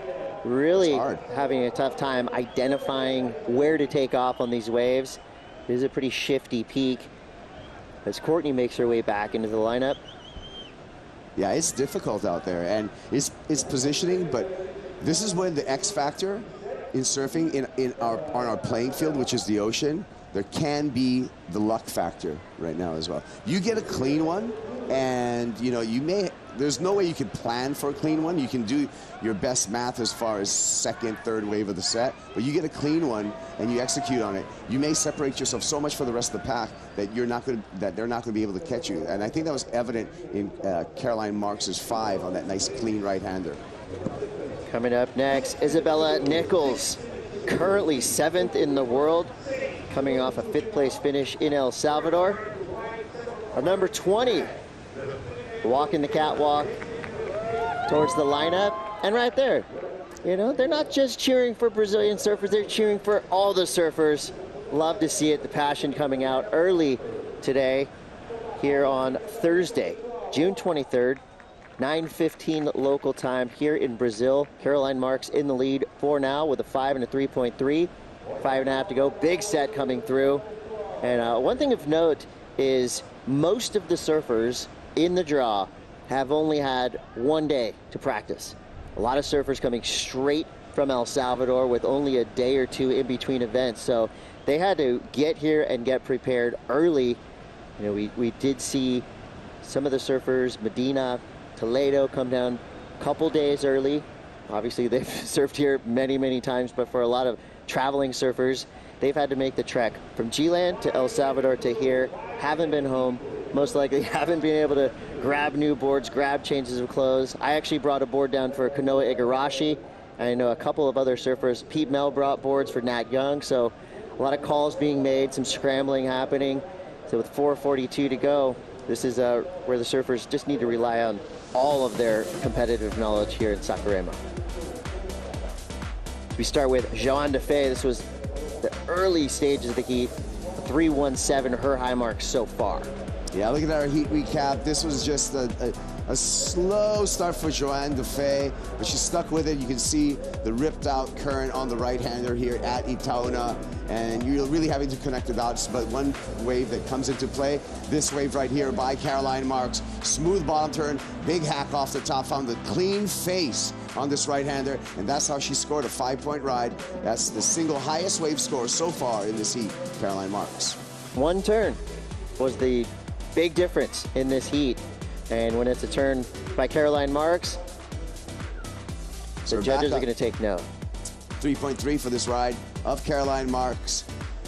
really having a tough time identifying where to take off on these waves. This is a pretty shifty peak as Courtney makes her way back into the lineup. Yeah, it's difficult out there, and it's positioning, but this is when the X factor in surfing on our playing field, which is the ocean, there can be the luck factor right now as well. You get a clean one, and you know there's no way you can plan for a clean one. You can do your best math as far as second, third wave of the set, but you get a clean one and you execute on it. You may separate yourself so much from the rest of the pack that they're not going to be able to catch you. And I think that was evident in Caroline Marks's 5 on that nice clean right-hander. Coming up next, Isabella Nichols, currently 7th in the world, coming off a 5th place finish in El Salvador. Our number 20, walking the catwalk towards the lineup, and right there, you know, they're not just cheering for Brazilian surfers, they're cheering for all the surfers. Love to see it, the passion coming out early today here on Thursday, June 23rd, 9:15 local time here in Brazil. Caroline Marks in the lead for now with a 5 and a 3.3. 5.5 to go. Big set coming through. And one thing of note is most of the surfers in the draw have only had 1 day to practice. A lot of surfers coming straight from El Salvador with only a day or two in between events. So they had to get here and get prepared early. You know, we did see some of the surfers, Medina, Toledo, come down a couple days early. Obviously, they've surfed here many, many times, but for a lot of traveling surfers, they've had to make the trek from G-Land to El Salvador to here, haven't been home, most likely haven't been able to grab new boards, grab changes of clothes. I actually brought a board down for Kanoa Igarashi, and I know a couple of other surfers. Pete Mel brought boards for Nat Young, so a lot of calls being made, some scrambling happening. So with 4:42 to go, this is where the surfers just need to rely on all of their competitive knowledge here in Saquarema. We start with Joanna Fay. This was the early stages of the heat. 3:17, her high mark so far. Yeah, look at our heat recap. This was just a slow start for Joanna Fay, but she stuck with it. You can see the ripped out current on the right-hander here at Itaúna, and you're really having to connect the dots. But one wave that comes into play, this wave right here by Caroline Marks. Smooth bottom turn, big hack off the top, found the clean face on this right-hander, and that's how she scored a 5-point ride. That's the single highest wave score so far in this heat, Caroline Marks. One turn was the big difference in this heat. And when it's a turn by Caroline Marks, the judges are going to take note. 3.3 for this ride of Caroline Marks.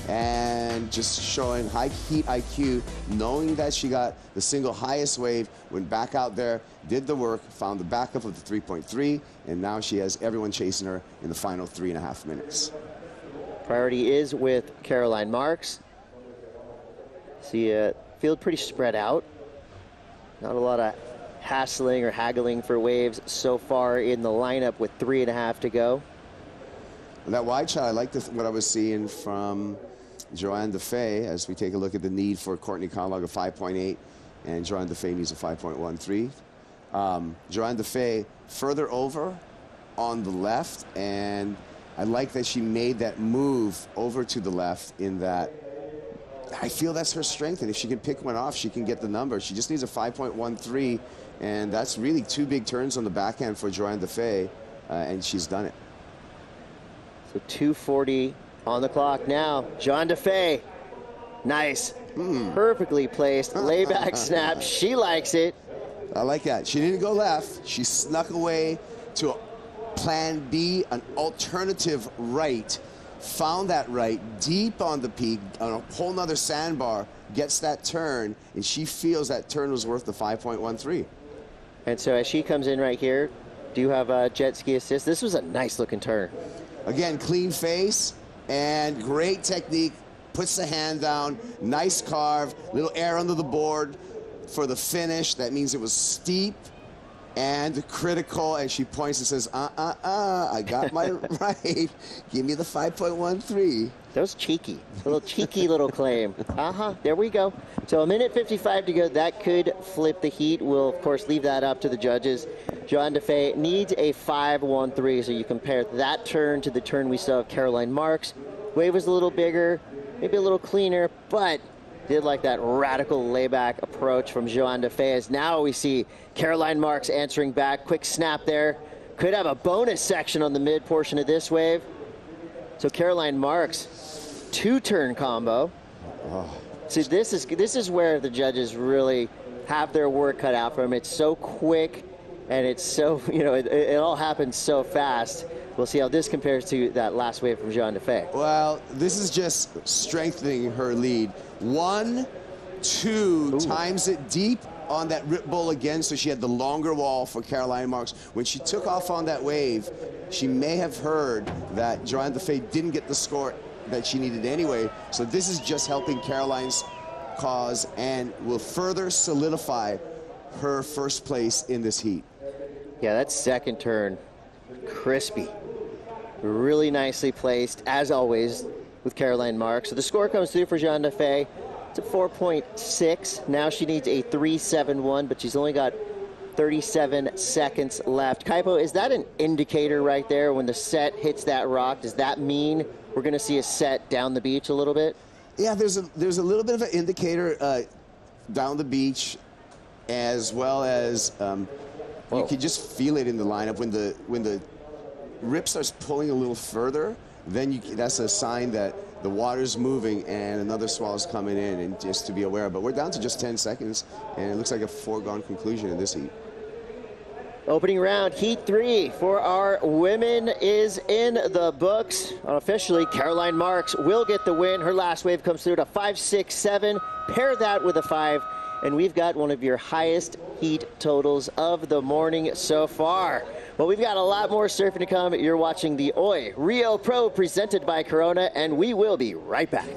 And just showing high heat IQ, knowing that she got the single highest wave, went back out there, did the work, found the backup of the 3.3, and now she has everyone chasing her in the final 3.5 minutes. Priority is with Caroline Marks. See, field pretty spread out. Not a lot of hassling or haggling for waves so far in the lineup with 3.5 to go. That wide shot, I like what I was seeing from Joanna Fay as we take a look at the need for Courtney Conlog of 5.8, and Joanna Fay needs a 5.13. Joanna Fay further over on the left, and I like that she made that move over to the left in that I feel that's her strength, and if she can pick one off, she can get the number. She just needs a 5.13, and that's really 2 big turns on the backhand for Joanna Fay, and she's done it. So 2:40 on the clock now. Joanna Fay, nice, perfectly placed layback snap. She likes it. I like that. She didn't go left. She snuck away to a plan B, an alternative right. Found that right deep on the peak, on a whole nother sandbar, gets that turn, and she feels that turn was worth the 5.13. And so as she comes in right here, do you have a jet ski assist? This was a nice looking turn. Again, clean face and great technique. Puts the hand down, nice carve, little air under the board for the finish. That means it was steep and critical, and she points and says, I got my right. Give me the 5.13. That was cheeky. A little cheeky little claim. There we go. So 1:55 to go. That could flip the heat. We'll, of course, leave that up to the judges. Joanna Fay needs a 5.13, so you compare that turn to the turn we saw of Caroline Marks. Wave was a little bigger, maybe a little cleaner, but did like that radical layback approach from Joanna Fay. As now we see Caroline Marks answering back. Quick snap there. Could have a bonus section on the mid portion of this wave. So Caroline Marks, 2-turn combo. See, this is where the judges really have their work cut out for them. It's so quick, and it's so, it all happens so fast. We'll see how this compares to that last wave from Joanna Fay. Well, this is just strengthening her lead. 1, 2, times it deep on that rip bowl again, so she had the longer wall for Caroline Marks. When she took off on that wave, she may have heard that Joanna Fay didn't get the score that she needed anyway. So this is just helping Caroline's cause and will further solidify her first place in this heat. Yeah, that second turn, crispy. Really nicely placed, as always, with Caroline Marks. So the score comes through for Joanna Fay. It's a 4.6. Now she needs a 3.71, but she's only got 37 seconds left. Kaipo, is that an indicator right there when the set hits that rock? Does that mean we're going to see a set down the beach a little bit? Yeah, there's a little bit of an indicator down the beach, as well as you can just feel it in the lineup when the rip starts pulling a little further. Then that's a sign that the water's moving and another swell is coming in, and just to be aware. But we're down to just 10 seconds, and it looks like a foregone conclusion in this heat. Opening round, Heat 3 for our women is in the books. Unofficially, Caroline Marks will get the win. Her last wave comes through to 5.67. Pair that with a 5, and we've got one of your highest heat totals of the morning so far. Well, we've got a lot more surfing to come. You're watching the Oi Rio Pro presented by Corona, and we will be right back.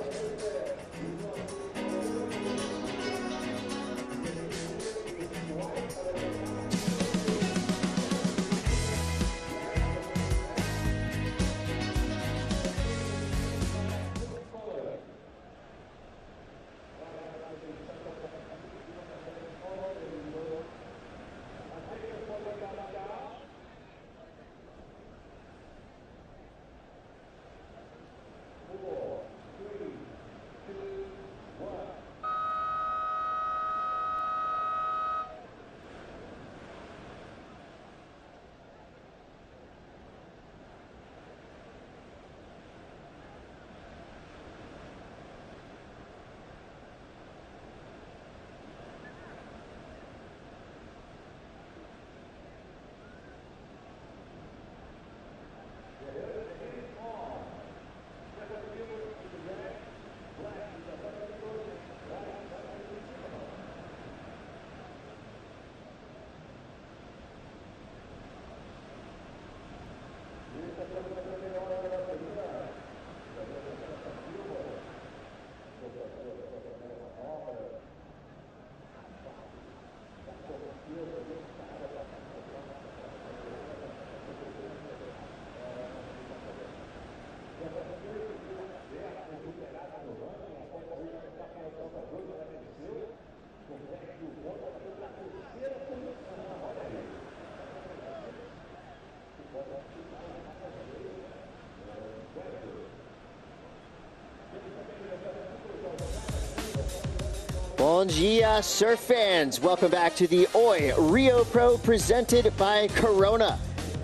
Bom dia, surf fans. Welcome back to the Oi Rio Pro presented by Corona.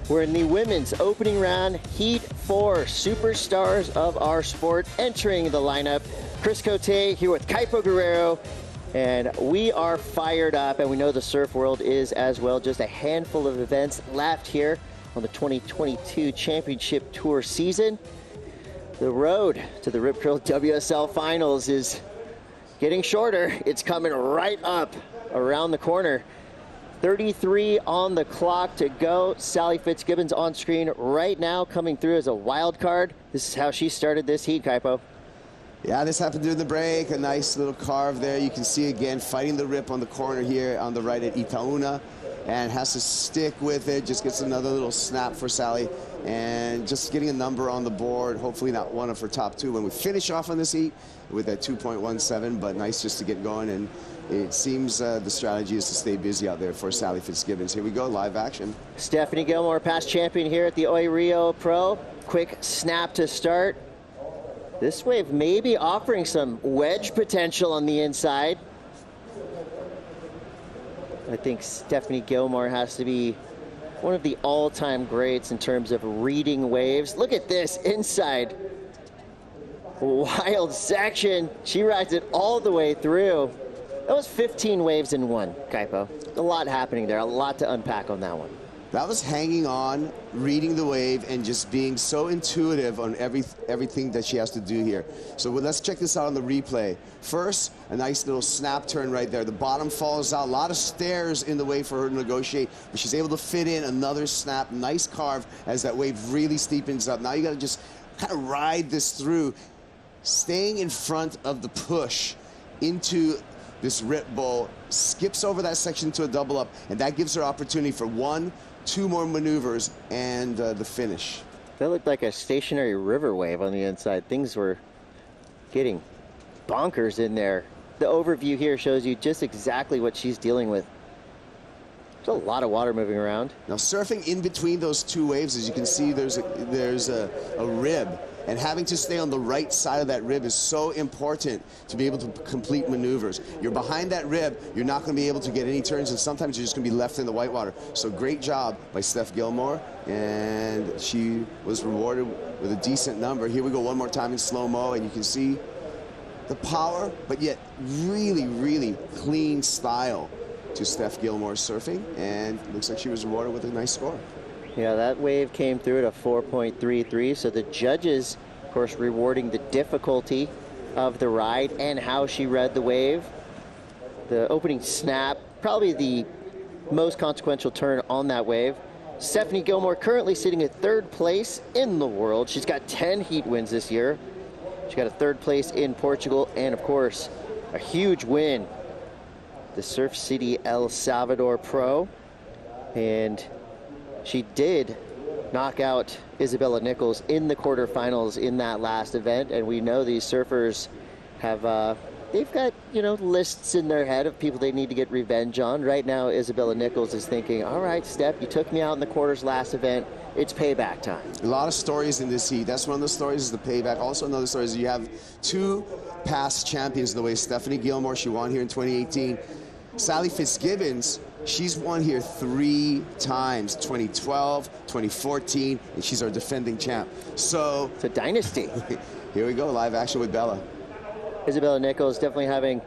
We're in the women's opening round, Heat 4, superstars of our sport entering the lineup. Chris Cote here with Kaipo Guerrero, and we are fired up, and we know the surf world is as well. Just a handful of events left here on the 2022 Championship Tour season. The road to the Rip Curl WSL Finals is getting shorter. It's coming right up around the corner. 33 on the clock to go. Sally Fitzgibbons on screen right now, coming through as a wild card. This is how she started this heat, Kaipo. Yeah, this happened during the break. A nice little carve there. You can see again fighting the rip on the corner here on the right at Itaúna, and has to stick with it. Just gets another little snap for Sally, and just getting a number on the board. Hopefully not one of her top two when we finish off on this heat with that 2.17, but nice just to get going. And it seems the strategy is to stay busy out there for Sally Fitzgibbons. Here we go, live action. Stephanie Gilmore, past champion here at the Oi Rio Pro. Quick snap to start. This wave may be offering some wedge potential on the inside. I think Stephanie Gilmore has to be one of the all-time greats in terms of reading waves. Look at this inside. Wild section. She rides it all the way through. That was 15 waves in one, Kaipo. A lot happening there, a lot to unpack on that one. That was hanging on, reading the wave, and just being so intuitive on everything that she has to do here. So let's check this out on the replay. First, a nice little snap turn right there. The bottom falls out. A lot of stairs in the way for her to negotiate, but she's able to fit in another snap. Nice carve as that wave really steepens up. Now you got to just kind of ride this through, staying in front of the push into this rip bowl, skips over that section to a double up, and that gives her opportunity for 1-2 more maneuvers and the finish. That looked like a stationary river wave on the inside. Things were getting bonkers in there. The overview here shows you just exactly what she's dealing with. There's a lot of water moving around. Now surfing in between those two waves, as you can see, there's a rib. And having to stay on the right side of that rib is so important to be able to complete maneuvers. You're behind that rib, you're not going to be able to get any turns, and sometimes you're just going to be left in the whitewater. So great job by Steph Gilmore, and she was rewarded with a decent number. Here we go one more time in slow-mo, and you can see the power, but yet really, really clean style to Steph Gilmore's surfing, and it looks like she was rewarded with a nice score. Yeah, that wave came through at a 4.33, so the judges, of course, rewarding the difficulty of the ride and how she read the wave. The opening snap, probably the most consequential turn on that wave. Stephanie Gilmore currently sitting at third place in the world. She's got 10 heat wins this year. She got a third place in Portugal, and of course, a huge win, the Surf City El Salvador Pro. And she did knock out Isabella Nichols in the quarterfinals in that last event, and we know these surfers have they've got, you know, lists in their head of people they need to get revenge on. Right now, Isabella Nichols is thinking, all right, Steph, you took me out in the quarters last event. It's payback time. A lot of stories in this heat. That's one of the stories, is the payback. Also another story is you have two past champions in the way. Stephanie Gilmore, she won here in 2018. Sally Fitzgibbons, she's won here 3 times, 2012, 2014, and she's our defending champ. So it's a dynasty. Here we go, live action with Bella. Isabella Nichols definitely having,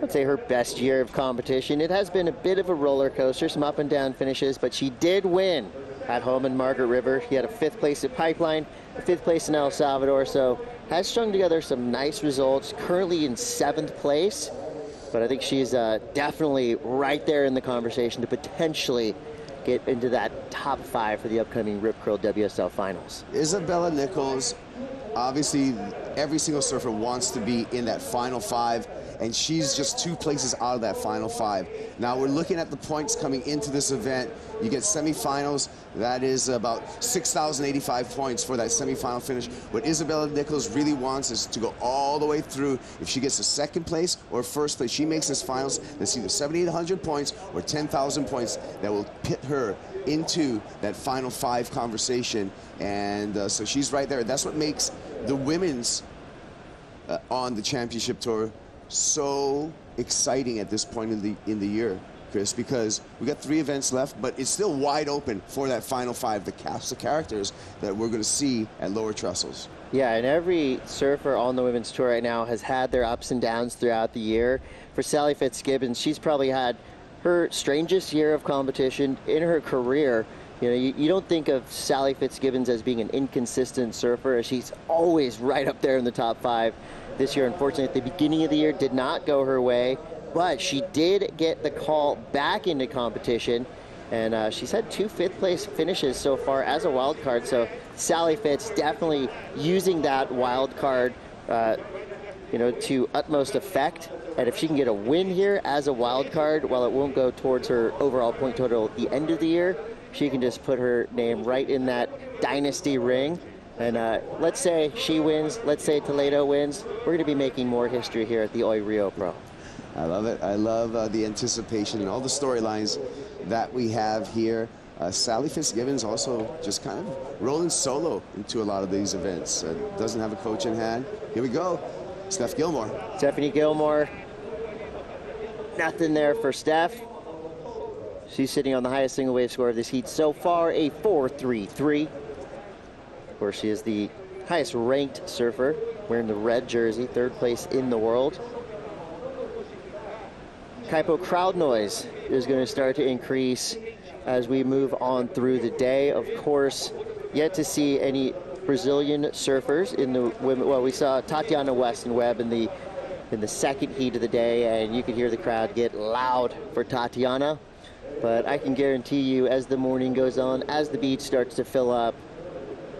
I'd say, her best year of competition. It has been a bit of a roller coaster, some up and down finishes, but she did win at home in Margaret River. She had a 5th place at Pipeline, a 5th place in El Salvador, so has strung together some nice results. Currently in 7th place. But I think she's definitely right there in the conversation to potentially get into that top 5 for the upcoming Rip Curl WSL Finals. Isabella Nichols, obviously every single surfer wants to be in that final 5, and she's just 2 places out of that final 5. Now we're looking at the points coming into this event. You get semifinals, that is about 6,085 points for that semifinal finish. What Isabella Nichols really wants is to go all the way through. If she gets a 2nd place or 1st place, she makes this finals, that's either 7,800 points or 10,000 points that will pit her into that final 5 conversation. And so she's right there. That's what makes the women's on the championship tour so exciting at this point in the year, Chris, because we got 3 events left, but it's still wide open for that final 5, the cast of characters that we're going to see at lower trestles. Yeah, and every surfer on the women's tour right now has had their ups and downs throughout the year. For Sally Fitzgibbons, she's probably had her strangest year of competition in her career. You know, you don't think of Sally Fitzgibbons as being an inconsistent surfer, as she's always right up there in the top 5. This year, unfortunately, at the beginning of the year, did not go her way, but she did get the call back into competition, and she's had 2 fifth-place finishes so far as a wild card. So Sally Fitz definitely using that wild card, you know, to utmost effect. And if she can get a win here as a wild card, while it won't go towards her overall point total at the end of the year, she can just put her name right in that dynasty ring. And let's say she wins, let's say Toledo wins, we're going to be making more history here at the Oi Rio Pro. I love it. I love the anticipation and all the storylines that we have here. Sally Fitzgibbons also just kind of rolling solo into a lot of these events. Doesn't have a coach in hand. Here we go. Steph Gilmore. Stephanie Gilmore. Nothing there for Steph. She's sitting on the highest single wave score of this heat so far, a 4.33. Of course, she is the highest ranked surfer, wearing the red jersey, 3rd place in the world. Kaipo crowd noise is going to start to increase as we move on through the day. Of course, yet to see any Brazilian surfers in the women. Well, we saw Tatiana Weston-Webb in the 2nd heat of the day, and you could hear the crowd get loud for Tatiana. But I can guarantee you, as the morning goes on, as the beach starts to fill up,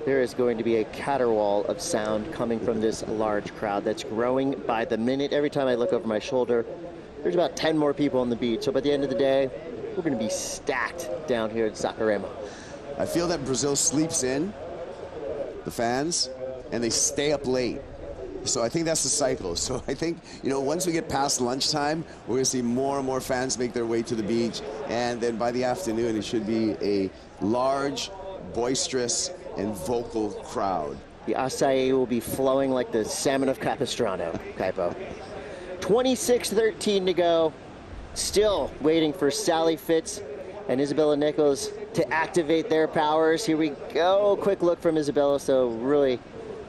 there is going to be a caterwaul of sound coming from this large crowd that's growing by the minute. Every time I look over my shoulder, there's about 10 more people on the beach. So by the end of the day, we're going to be stacked down here at Saquarema. I feel that Brazil sleeps in, the fans, and they stay up late. So I think that's the cycle. So I think, you know, once we get past lunchtime, we're going to see more and more fans make their way to the beach. And then by the afternoon, it should be a large, boisterous, and vocal crowd. The acai will be flowing like the salmon of Capistrano, Kaipo. 26:13 to go. Still waiting for Sally Fitz and Isabella Nichols to activate their powers. Here we go. Quick look from Isabella. So really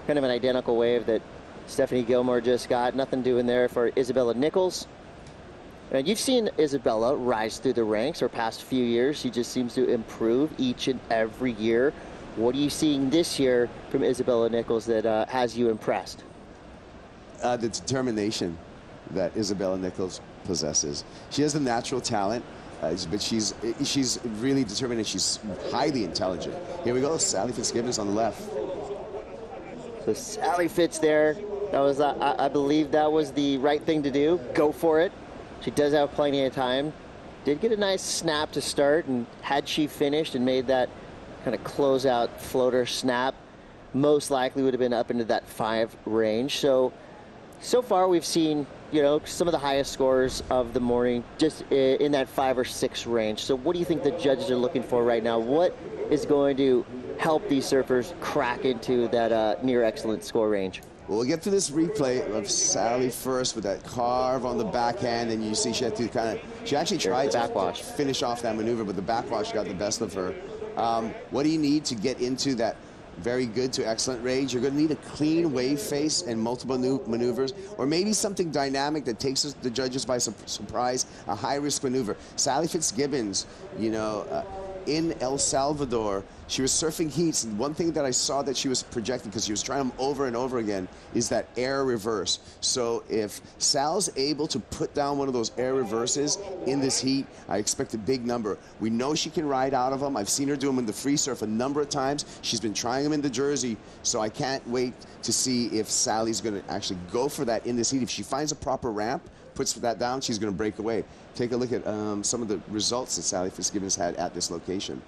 kind of an identical wave that Stephanie Gilmore just got. Nothing doing there for Isabella Nichols. And you've seen Isabella rise through the ranks over past few years. She just seems to improve each and every year. What are you seeing this year from Isabella Nichols that has you impressed? The determination that Isabella Nichols possesses. She has the natural talent, but she's really determined, and she's highly intelligent. Here we go, Sally Fitzgibbons on the left. So Sally Fitz there. That was, I believe that was the right thing to do. Go for it. She does have plenty of time. Did get a nice snap to start, and had she finished and made that kind of closeout floater snap, most likely would have been up into that 5 range. So far we've seen, you know, some of the highest scores of the morning just in that 5 or 6 range. So what do you think the judges are looking for right now? What is going to help these surfers crack into that near excellent score range? Well, we'll get to this replay of Sally first with that carve on the backhand, and you see she had to she actually tried to finish off that maneuver, but the backwash got the best of her. What do you need to get into that very good to excellent range? You're going to need a clean wave face and multiple new maneuvers, or maybe something dynamic that takes the judges by surprise, a high-risk maneuver. Sally Fitzgibbons, you know, in El Salvador, she was surfing heats, and one thing that I saw that she was projecting, because she was trying them over and over again, is that air reverse. So if Sal's able to put down one of those air reverses in this heat, I expect a big number. We know she can ride out of them. I've seen her do them in the free surf a number of times. She's been trying them in the Jersey, so I can't wait to see if Sally's going to actually go for that in this heat. If she finds a proper ramp, puts that down, she's going to break away. Take a look at some of the results that Sally Fitzgibbons had at this location.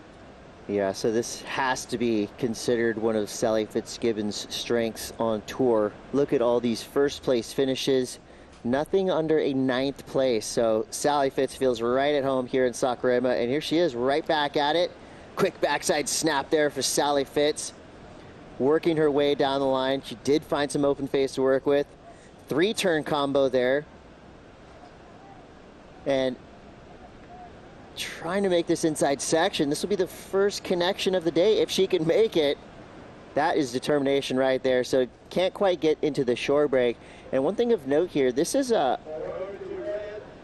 Yeah, so this has to be considered one of Sally Fitzgibbons' strengths on tour. Look at all these first place finishes, nothing under a 9th place. So Sally Fitz feels right at home here in Saquarema, and here she is right back at it. Quick backside snap there for Sally Fitz, working her way down the line. She did find some open face to work with. 3-turn combo there. And trying to make this inside section. This will be the first connection of the day if she can make it. That is determination right there. So can't quite get into the shore break. And one thing of note here, this is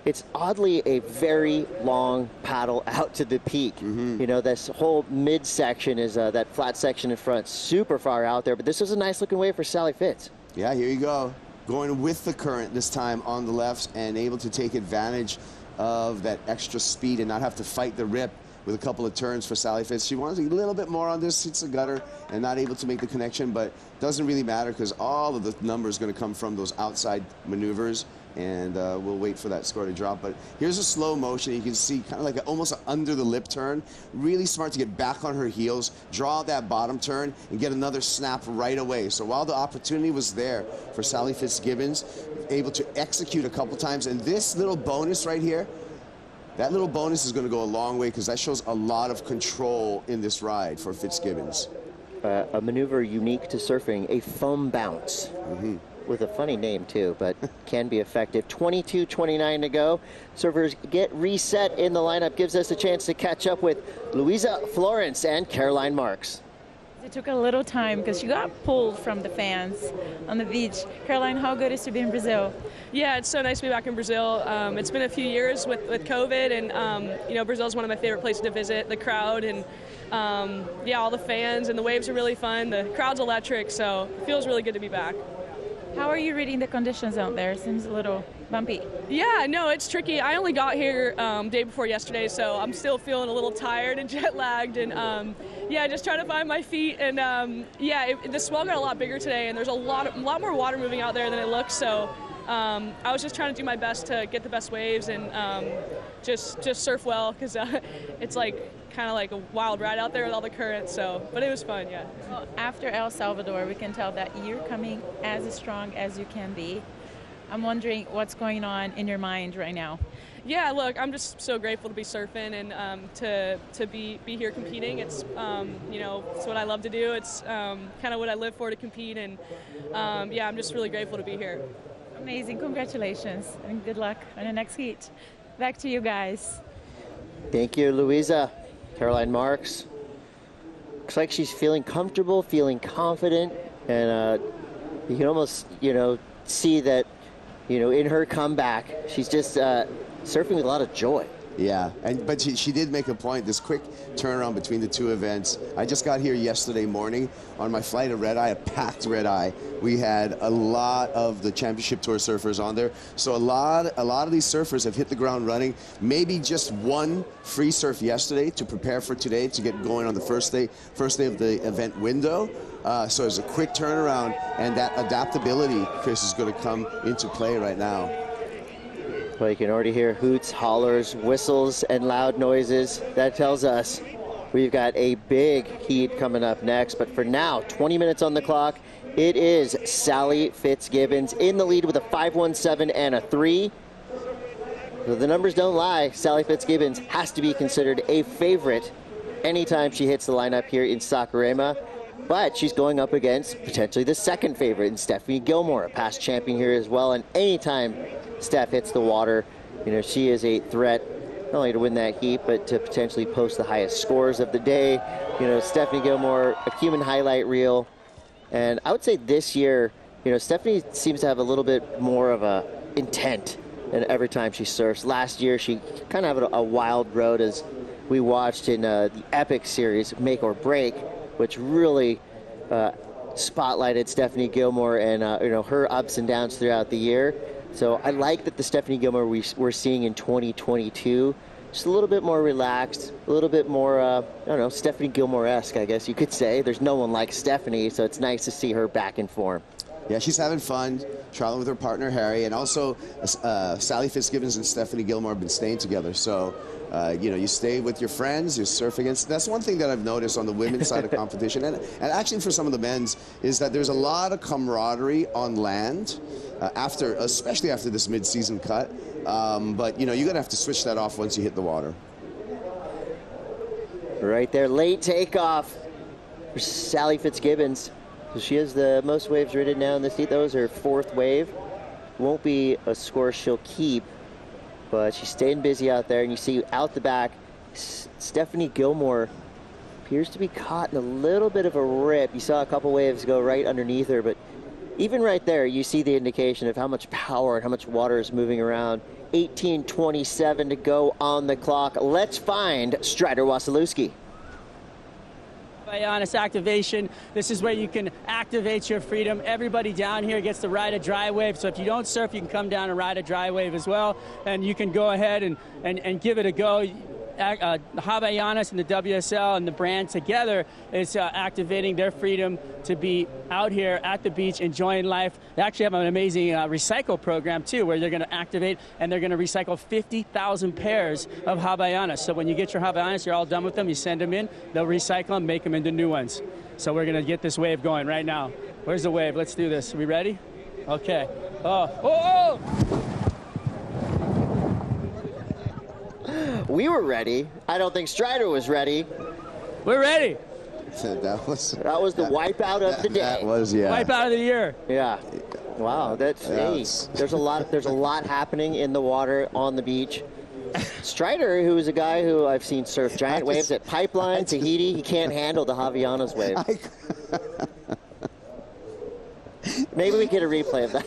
it's oddly a very long paddle out to the peak. You know, this whole midsection is that flat section in front, super far out there. But this was a nice looking wave for Sally Fitz. Yeah, here you go. Going with the current this time on the left and able to take advantage of that extra speed and not have to fight the rip with a couple of turns for Sally Fitz. She wants a little bit more on this, hits the gutter and not able to make the connection, but doesn't really matter because all of the numbers going to come from those outside maneuvers, and we'll wait for that score to drop. But here's a slow motion. You can see kind of like almost an under the lip turn. Really smart to get back on her heels, draw out that bottom turn, and get another snap right away. So while the opportunity was there for Sally Fitzgibbons, able to execute a couple times, and this little bonus right here, that little bonus is going to go a long way because that shows a lot of control in this ride for Fitzgibbons. A maneuver unique to surfing, a foam bounce. With a funny name too, but can be effective. 22:29 to go. Surfers get reset in the lineup. Gives us a chance to catch up with Louisa Florence and Caroline Marks. It took a little time because she got pulled from the fans on the beach. Caroline, how good is to be in Brazil? Yeah, it's so nice to be back in Brazil. It's been a few years with COVID, and you know, Brazil is one of my favorite places to visit. The crowd and yeah, all the fans and the waves are really fun. The crowd's electric, so it feels really good to be back. How are you reading the conditions out there? Seems a little bumpy. Yeah, no, it's tricky. I only got here day before yesterday, so I'm still feeling a little tired and jet lagged, and yeah, just trying to find my feet. And yeah, the swell got a lot bigger today, and there's a lot more water moving out there than it looks. So I was just trying to do my best to get the best waves and just surf well, because it's like kind of like a wild ride out there with all the currents. So, but it was fun, yeah. Well, after El Salvador, we can tell that you're coming as strong as you can be. I'm wondering what's going on in your mind right now. Yeah, look, I'm just so grateful to be surfing and to be here competing. It's you know, it's what I love to do. It's kind of what I live for, to compete, and yeah, I'm just really grateful to be here. Amazing, congratulations, and good luck on the next heat. Back to you guys. Thank you, Louisa. Caroline Marks. Looks like she's feeling comfortable, feeling confident, and you can almost, you know, see that, you know, in her comeback, she's just surfing with a lot of joy. Yeah, but she did make a point, this quick turnaround between the two events. I just got here yesterday morning on my flight of red eye, a packed red eye. We had a lot of the Championship Tour surfers on there. So a lot of these surfers have hit the ground running. Maybe just one free surf yesterday to prepare for today to get going on the first day of the event window. So it's a quick turnaround, and that adaptability, Chris, is going to come into play right now. Well, you can already hear hoots, hollers, whistles, and loud noises. That tells us we've got a big heat coming up next. But for now, 20 minutes on the clock. It is Sally Fitzgibbons in the lead with a 5.17 and a 3. So the numbers don't lie. Sally Fitzgibbons has to be considered a favorite anytime she hits the lineup here in Saquarema. But she's going up against potentially the second favorite in Stephanie Gilmore, a past champion here as well. And anytime Steph hits the water, you know, she is a threat not only to win that heat, but to potentially post the highest scores of the day. You know, Stephanie Gilmore, a human highlight reel. And I would say this year, you know, Stephanie seems to have a little bit more of a intent and every time she surfs. Last year, she kind of had a wild road, as we watched in the Epic series, Make or Break, which really spotlighted Stephanie Gilmore and you know, her ups and downs throughout the year. So I like that the Stephanie Gilmore we're seeing in 2022, just a little bit more relaxed, a little bit more, I don't know, Stephanie Gilmore-esque, I guess you could say. There's no one like Stephanie, so it's nice to see her back in form. Yeah, she's having fun, traveling with her partner, Harry, and also Sally Fitzgibbons and Stephanie Gilmore have been staying together. So, you know, you stay with your friends, you surf against. That's one thing that I've noticed on the women's side of competition, and actually for some of the men's, is that there's a lot of camaraderie on land, especially after this mid-season cut. But, you know, you're going to have to switch that off once you hit the water. Right there, late takeoff for Sally Fitzgibbons. So she has the most waves ridden now in this heat. That was her 4th wave. Won't be a score she'll keep. but she's staying busy out there. And you see out the back, Stephanie Gilmore appears to be caught in a little bit of a rip. You saw a couple waves go right underneath her, but even right there, you see the indication of how much power and how much water is moving around. 18:27 to go on the clock. Let's find Strider Wasilewski. Honest activation. This is where you can activate your freedom. Everybody down here gets to ride a dry wave. So if you don't surf, you can come down and ride a dry wave as well. And you can go ahead and give it a go. Havaianas and the WSL and the brand together is activating their freedom to be out here at the beach enjoying life. They actually have an amazing recycle program too, where they're going to activate and they're going to recycle 50,000 pairs of Havaianas. So when you get your Havaianas, you're all done with them, you send them in, they'll recycle them, make them into new ones. So we're going to get this wave going right now. Where's the wave? Let's do this. Are we ready? Okay. Oh! We were ready. I don't think Strider was ready. We're ready. That was the wipeout of the day. That was, yeah. Wipeout of the year. Yeah. Wow. That's hey, there's a lot happening in the water on the beach. Strider, who is a guy who I've seen surf giant waves at Pipeline, Tahiti, he can't handle the Havaianas wave. Maybe we get a replay of that.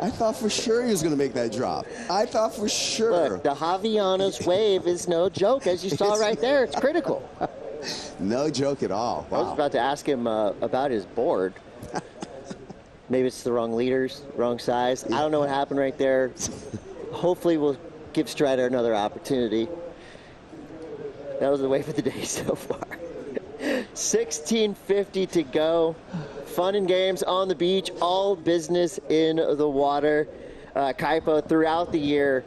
I thought for sure he was going to make that drop. I thought for sure. Look, the Havaianas wave is no joke, as you saw right there. It's critical. No joke at all. Wow. I was about to ask him about his board. Maybe it's the wrong leaders, wrong size. I don't know what happened right there. Hopefully we'll give Strider another opportunity. That was the wave of the day so far. 16:50 to go. Fun and games on the beach, all business in the water. Kaipo throughout the year,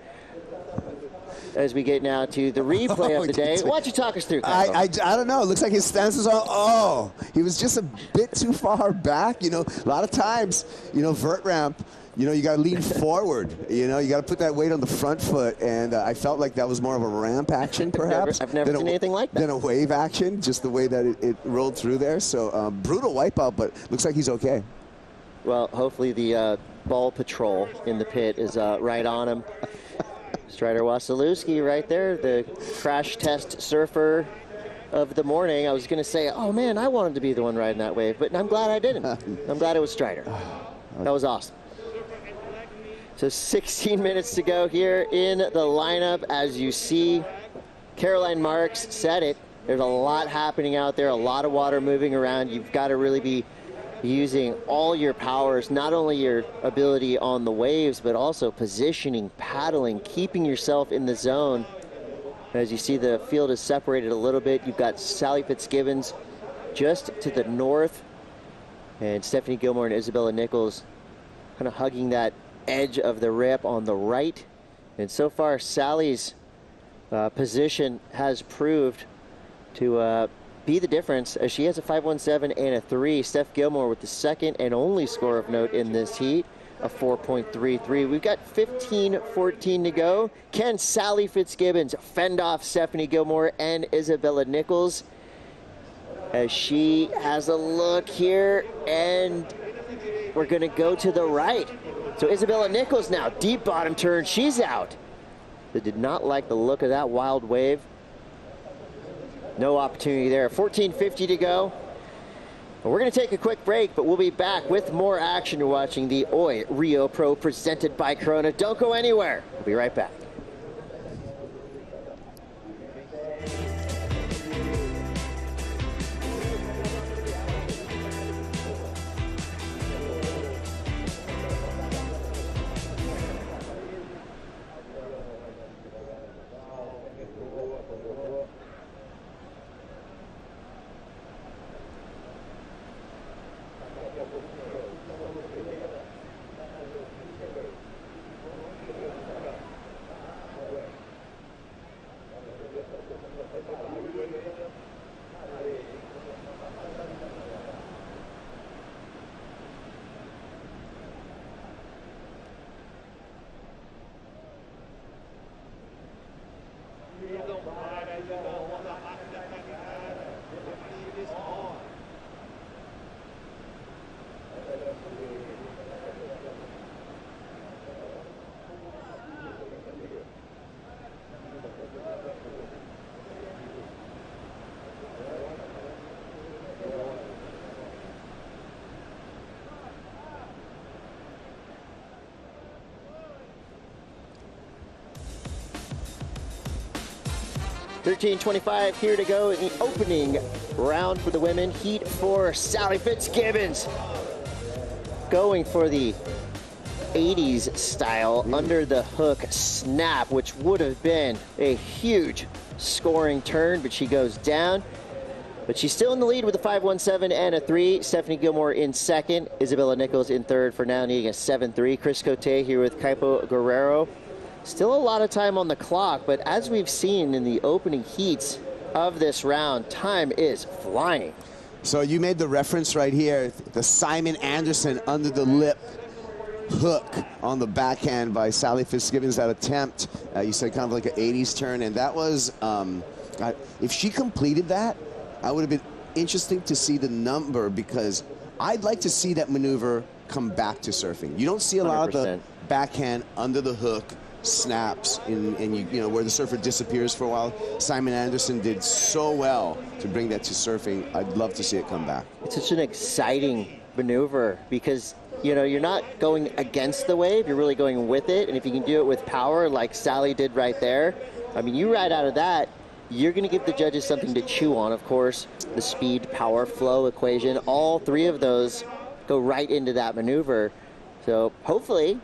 as we get now to the replay of the day. Why don't you talk us through, Kaipo? I don't know. It looks like his stance is on. Oh, he was just a bit too far back. You know, a lot of times, you know, vert ramp, you know, you got to lean forward. You know, you got to put that weight on the front foot. And I felt like that was more of a ramp action, perhaps. I've never seen anything like that. Than a wave action, just the way that it rolled through there. So brutal wipeout, but looks like he's okay. Well, hopefully the ball patrol in the pit is right on him. Strider Wasilewski right there, the crash test surfer of the morning. I was going to say, oh, man, I wanted to be the one riding that wave, but I'm glad I didn't. I'm glad it was Strider. That was awesome. So 16 minutes to go here in the lineup. As you see, Caroline Marks said it. There's a lot happening out there, a lot of water moving around. You've got to really be using all your powers, not only your ability on the waves, but also positioning, paddling, keeping yourself in the zone. As you see, the field is separated a little bit. You've got Sally Fitzgibbons just to the north, and Stephanie Gilmore and Isabella Nichols kind of hugging that edge of the rip on the right. And so far, Sally's position has proved to be the difference, as she has a 5.17 and a 3. Steph Gilmore with the second and only score of note in this heat, a 4.33. We've got 15:14 to go. Can Sally Fitzgibbons fend off Stephanie Gilmore and Isabella Nichols? As she has a look here, and we're going to go to the right. So Isabella Nichols now, deep bottom turn, she's out. They did not like the look of that wild wave. No opportunity there. 14:50 to go. We're going to take a quick break, but we'll be back with more action. You're watching the Oi Rio Pro presented by Corona. Don't go anywhere. We'll be right back. 13:25 here to go in the opening round for the women. Heat 4, Sally Fitzgibbons going for the 80s style under the hook snap, which would have been a huge scoring turn, but she goes down. But she's still in the lead with a 5.17 and a 3. Stephanie Gilmore in second. Isabella Nichols in third for now, needing a 7.3. Chris Cote here with Kaipo Guerrero. Still a lot of time on the clock, but as we've seen in the opening heats of this round, time is flying. So you made the reference right here, the Simon Anderson under the lip hook on the backhand by Sally Fitzgibbons. That attempt, you said kind of like an 80s turn, and that was, if she completed that, I would have been interesting to see the number, because I'd like to see that maneuver come back to surfing. You don't see a lot 100%. Of the backhand under the hook snaps and you know where the surfer disappears for a while. Simon Anderson did so well to bring that to surfing. I'd love to see it come back. It's such an exciting maneuver because you know you're not going against the wave, you're really going with it, and if you can do it with power like Sally did right there, I mean, you ride out of that, you're going to give the judges something to chew on. Of course, the speed, power, flow equation, all three of those go right into that maneuver. So hopefully,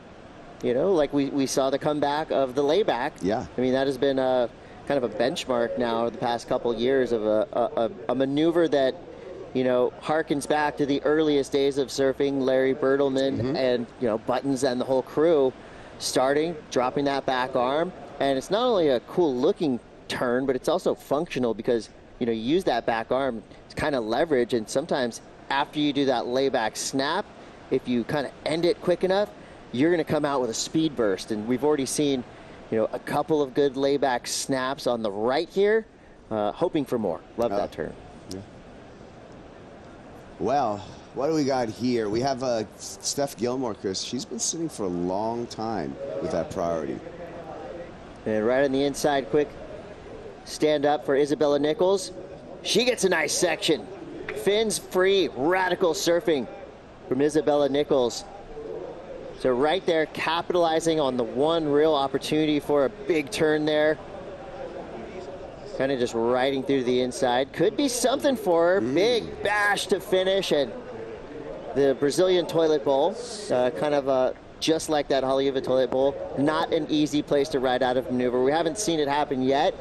you know, like we saw the comeback of the layback. Yeah. I mean, that has been a kind of a benchmark now the past couple years of a maneuver that, you know, harkens back to the earliest days of surfing. Larry Bertelman and, you know, Buttons and the whole crew starting, dropping that back arm. And it's not only a cool looking turn, but it's also functional because, you know, you use that back arm to kind of leverage, and sometimes after you do that layback snap, if you kind of end it quick enough, you're going to come out with a speed burst. And we've already seen, you know, a couple of good layback snaps on the right here, hoping for more. Love that turn. Yeah. Well, what do we got here? We have Steph Gilmore, Chris. She's been sitting for a long time with that priority. And right on the inside, quick stand up for Isabella Nichols. She gets a nice section. Fins free, radical surfing from Isabella Nichols. So right there, capitalizing on the one real opportunity for a big turn there. Kind of just riding through the inside. Could be something for her. Big bash to finish, and the Brazilian toilet bowl, kind of just like that Haleiwa toilet bowl. Not an easy place to ride out of maneuver. We haven't seen it happen yet.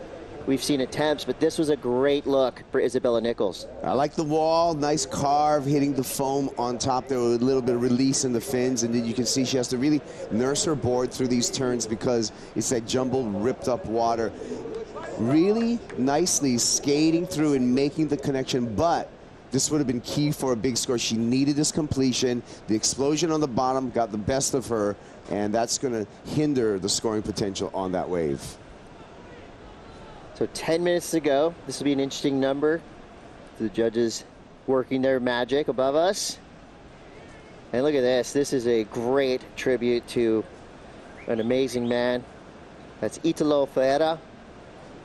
We've seen attempts, but this was a great look for Isabella Nichols. I like the wall, nice carve, hitting the foam on top there with a little bit of release in the fins, and then you can see she has to really nurse her board through these turns because it's that jumbled, ripped up water. Really nicely skating through and making the connection, but this would have been key for a big score. She needed this completion. The explosion on the bottom got the best of her, and that's going to hinder the scoring potential on that wave. So 10 minutes to go. This will be an interesting number. The judges working their magic above us. And look at this. This is a great tribute to an amazing man. That's Italo Ferreira,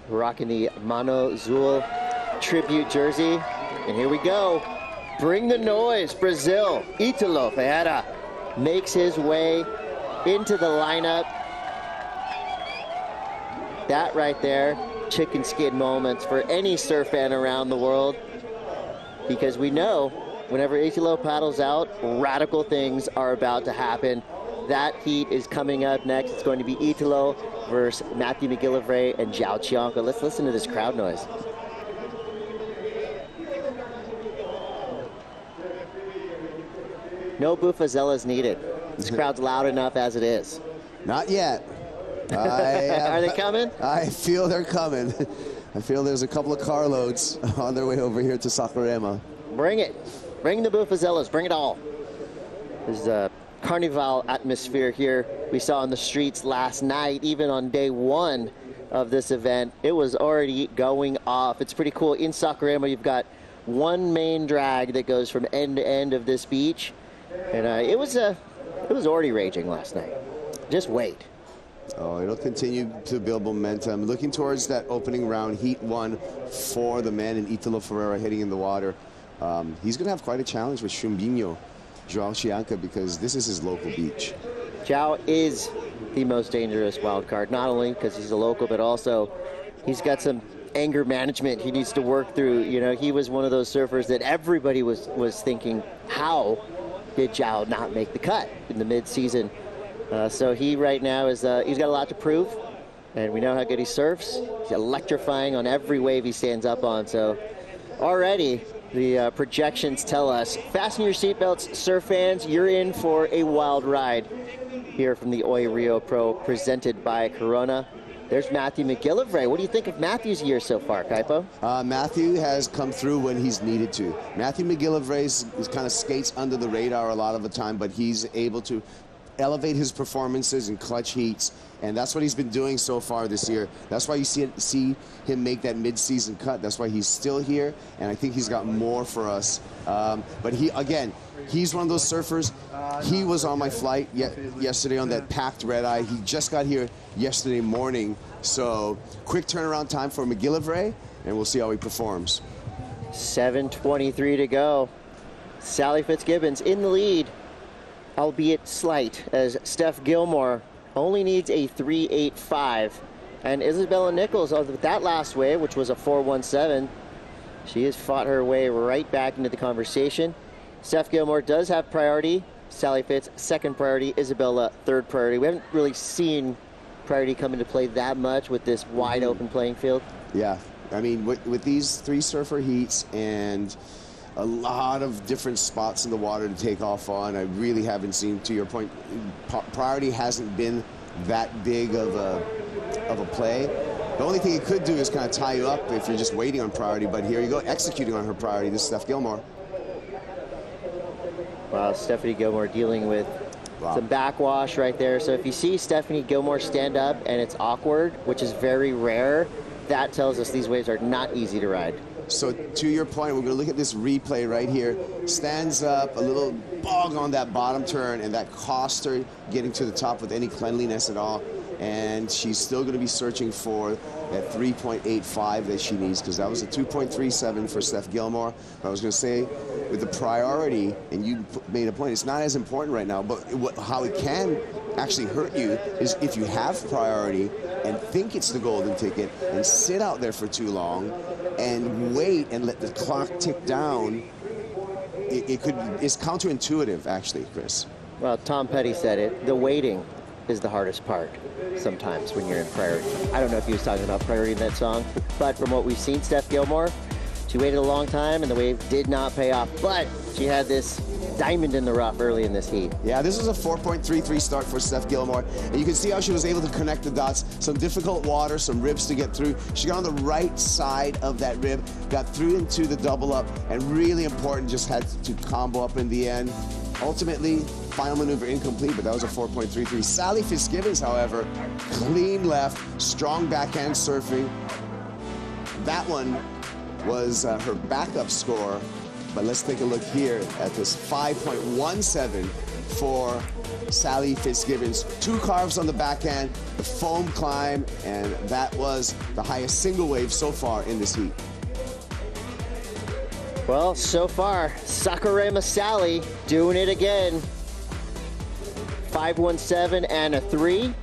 rocking the Mano Azul tribute jersey. And here we go. Bring the noise, Brazil. Italo Ferreira makes his way into the lineup. That right there, chicken skin moments for any surf fan around the world, because we know whenever Italo paddles out, radical things are about to happen. That heat is coming up next. It's going to be Italo versus Matthew McGillivray and Joao Cianca. Let's listen to this crowd noise. No bufazelas needed. This crowd's loud enough as it is. Not yet. Are they coming? I feel they're coming. I feel there's a couple of carloads on their way over here to Saquarema. Bring it. Bring the bufazelas. Bring it all. There's a carnival atmosphere here we saw on the streets last night. Even on day one of this event, it was already going off. It's pretty cool. In Saquarema, you've got one main drag that goes from end to end of this beach. And it was already raging last night. Just wait. Oh, it'll continue to build momentum. Looking towards that opening round, Heat 1 for the men, and Italo Ferreira hitting in the water. He's going to have quite a challenge with Chumbinho, Joao Cianca, because this is his local beach. Joao is the most dangerous wild card, not only because he's a local, but also he's got some anger management he needs to work through. You know, he was one of those surfers that everybody was thinking, how did Joao not make the cut in the mid-season? So he right now is, he's got a lot to prove, and we know how good he surfs. He's electrifying on every wave he stands up on. So already the projections tell us, fasten your seatbelts, surf fans, you're in for a wild ride here from the Oi Rio Pro, presented by Corona. There's Matthew McGillivray. What do you think of Matthew's year so far, Kaipo? Matthew has come through when he's needed to. Matthew McGillivray kind of skates under the radar a lot of the time, but he's able to elevate his performances in clutch heats, and that's what he's been doing so far this year. That's why you see him make that mid-season cut. That's why he's still here, and I think he's got more for us. But he's one of those surfers. He was on my flight yesterday on that packed red-eye. He just got here yesterday morning. So quick turnaround time for McGillivray, and we'll see how he performs. 7:23 to go. Sally Fitzgibbons in the lead, albeit slight, as Steph Gilmore only needs a 3.85. And Isabella Nichols, with that last wave, which was a 4.17, she has fought her way right back into the conversation. Steph Gilmore does have priority. Sally Fitz, second priority. Isabella, third priority. We haven't really seen priority come into play that much with this wide open playing field. Yeah, I mean, with these 3 surfer heats and a lot of different spots in the water to take off on, I really haven't seen, to your point, priority hasn't been that big of a play. The only thing it could do is kind of tie you up if you're just waiting on priority, but here you go, executing on her priority. This is Steph Gilmore. Wow, Stephanie Gilmore dealing with some backwash right there. So if you see Stephanie Gilmore stand up and it's awkward, which is very rare, that tells us these waves are not easy to ride. So to your point, we're going to look at this replay right here. Stands up, a little bog on that bottom turn, and that cost her getting to the top with any cleanliness at all. And she's still going to be searching for that 3.85 that she needs, because that was a 2.37 for Steph Gilmore. But I was going to say, with the priority, and you made a point, it's not as important right now, but how it can actually hurt you is if you have priority and think it's the golden ticket and sit out there for too long and wait and let the clock tick down. It's counterintuitive, actually, Chris. Well, Tom Petty said it. The waiting is the hardest part sometimes when you're in priority. I don't know if he was talking about priority in that song, but from what we've seen, Steph Gilmore, she waited a long time and the wave did not pay off, but she had this diamond in the rough early in this heat. Yeah, this was a 4.33 start for Steph Gilmore, and you can see how she was able to connect the dots. Some difficult water, some ribs to get through. She got on the right side of that rib, got through into the double up, and really important, just had to combo up in the end. Ultimately, final maneuver incomplete, but that was a 4.33. Sally Fitzgibbons, however, clean left, strong backhand surfing. That one was her backup score, but let's take a look here at this 5.17 for Sally Fitzgibbons. 2 carves on the backhand, the foam climb, and that was the highest single wave so far in this heat. Well, so far, Sakurama Sally doing it again. 5.17 and a 3.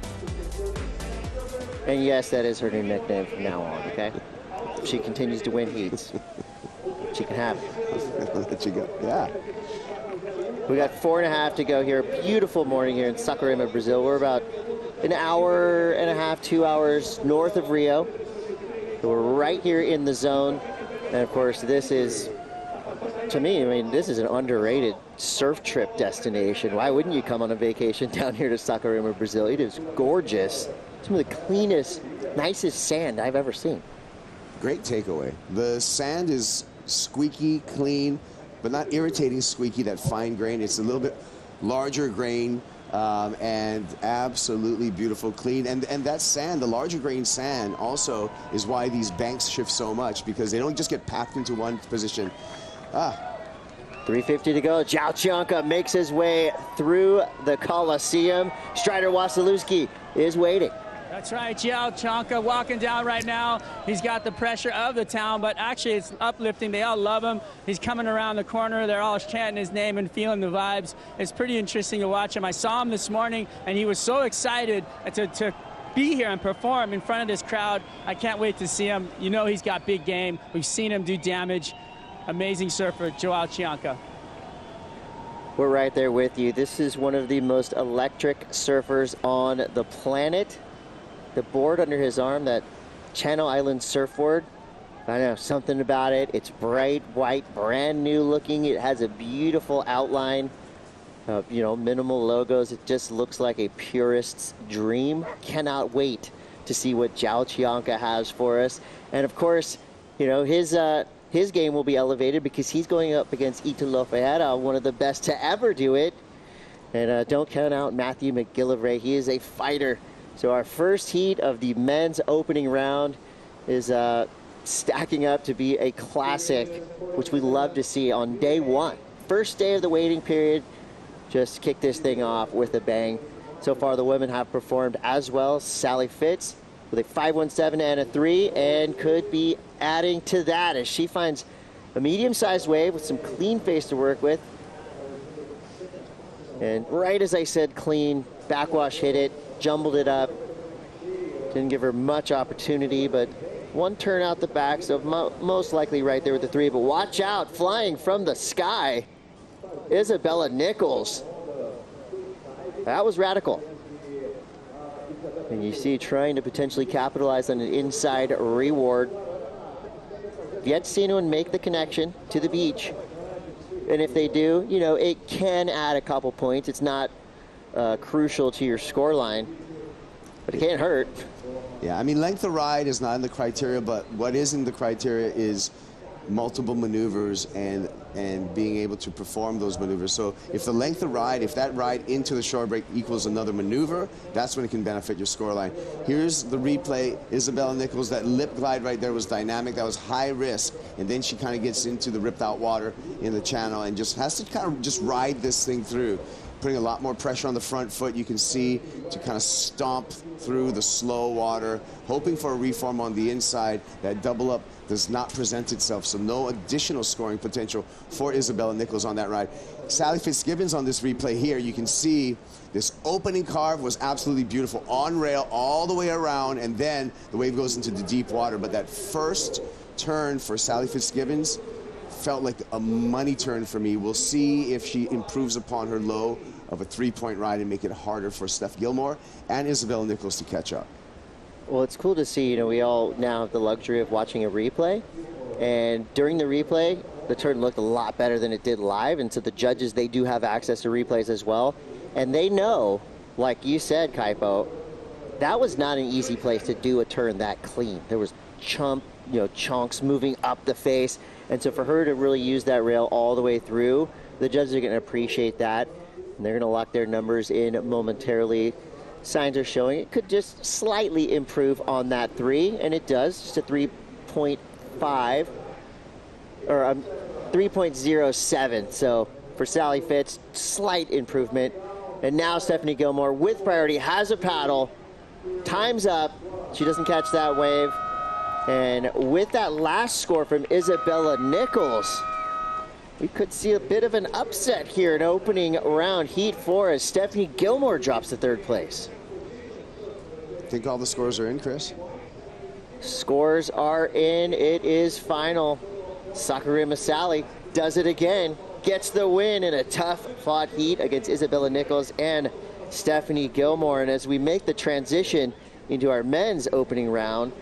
And yes, that is her new nickname from now on, okay? If she continues to win heats, she can have it. Let you go, yeah. We got 4.5 to go here. Beautiful morning here in Saquarema, Brazil. We're about an hour and a half, 2 hours north of Rio. So we're right here in the zone. And of course, this is, to me, I mean, this is an underrated surf trip destination. Why wouldn't you come on a vacation down here to Saquarema, Brazil? It is gorgeous. Some of the cleanest, nicest sand I've ever seen. Great takeaway. The sand is squeaky, clean, but not irritating squeaky, that fine grain. It's a little bit larger grain and absolutely beautiful, clean. And that sand, the larger grain sand, also is why these banks shift so much, because they don't just get packed into one position. 3:50 to go. Joao Cianca makes his way through the Coliseum. Strider Wasilewski is waiting. That's right, Joao Cianca walking down right now. He's got the pressure of the town, but actually it's uplifting. They all love him. He's coming around the corner. They're all chanting his name and feeling the vibes. It's pretty interesting to watch him. I saw him this morning, and he was so excited to be here and perform in front of this crowd. I can't wait to see him. You know he's got big game. We've seen him do damage. Amazing surfer, Joao Cianca. We're right there with you. This is one of the most electric surfers on the planet. The board under his arm, that Channel Island surfboard, I know something about it. It's bright white, brand new looking. It has a beautiful outline. You know, minimal logos. It just looks like a purist's dream. Cannot wait to see what Joao Cianca has for us. And of course, you know, his game will be elevated because he's going up against Italo Ferreira, one of the best to ever do it. And don't count out Matthew McGillivray. He is a fighter. So our first heat of the men's opening round is stacking up to be a classic, which we love to see on day one. First day of the waiting period. Just kick this thing off with a bang. So far, the women have performed as well. Sally Fitz with a 5.17 and a 3, and could be adding to that as she finds a medium-sized wave with some clean face to work with. And right as I said, clean, backwash hit it, jumbled it up. Didn't give her much opportunity, but one turn out the back, so most likely right there with the 3. But watch out, flying from the sky, Isabella Nichols. That was radical. And you see trying to potentially capitalize on an inside reward. Yet to see anyone make the connection to the beach. And if they do, you know, it can add a couple points. It's not crucial to your score line, but it can't hurt. Yeah, I mean, length of ride is not in the criteria, but what is in the criteria is multiple maneuvers and being able to perform those maneuvers. So if the length of ride, if that ride into the shore break equals another maneuver, that's when it can benefit your scoreline. Here's the replay. Isabella Nichols, that lip glide right there was dynamic. That was high risk. And then she kind of gets into the ripped out water in the channel and just has to kind of just ride this thing through. Putting a lot more pressure on the front foot, you can see, to kind of stomp through the slow water, hoping for a reform on the inside. That double up does not present itself, so no additional scoring potential for Isabella Nichols on that ride. Sally Fitzgibbons on this replay here, you can see this opening carve was absolutely beautiful. On rail all the way around, and then the wave goes into the deep water. But that first turn for Sally Fitzgibbons felt like a money turn for me. We'll see if she improves upon her low of a 3-point ride and make it harder for Steph Gilmore and Isabella Nichols to catch up. Well, it's cool to see, you know, we all now have the luxury of watching a replay. And during the replay, the turn looked a lot better than it did live. And so the judges, they do have access to replays as well. And they know, like you said, Kaipo, that was not an easy place to do a turn that clean. There was chunks moving up the face. And so for her to really use that rail all the way through, the judges are going to appreciate that. And they're going to lock their numbers in momentarily. Signs are showing it could just slightly improve on that 3, and it does, just a 3.5 or 3.07. So for Sally Fitz, slight improvement. And now Stephanie Gilmore with priority has a paddle. Time's up. She doesn't catch that wave. And with that last score from Isabella Nichols, we could see a bit of an upset here in opening round heat 4 as Stephanie Gilmore drops to 3rd place. I think all the scores are in, Chris. Scores are in. It is final. Sakurima Sally does it again. Gets the win in a tough-fought heat against Isabella Nichols and Stephanie Gilmore. And as we make the transition into our men's opening round,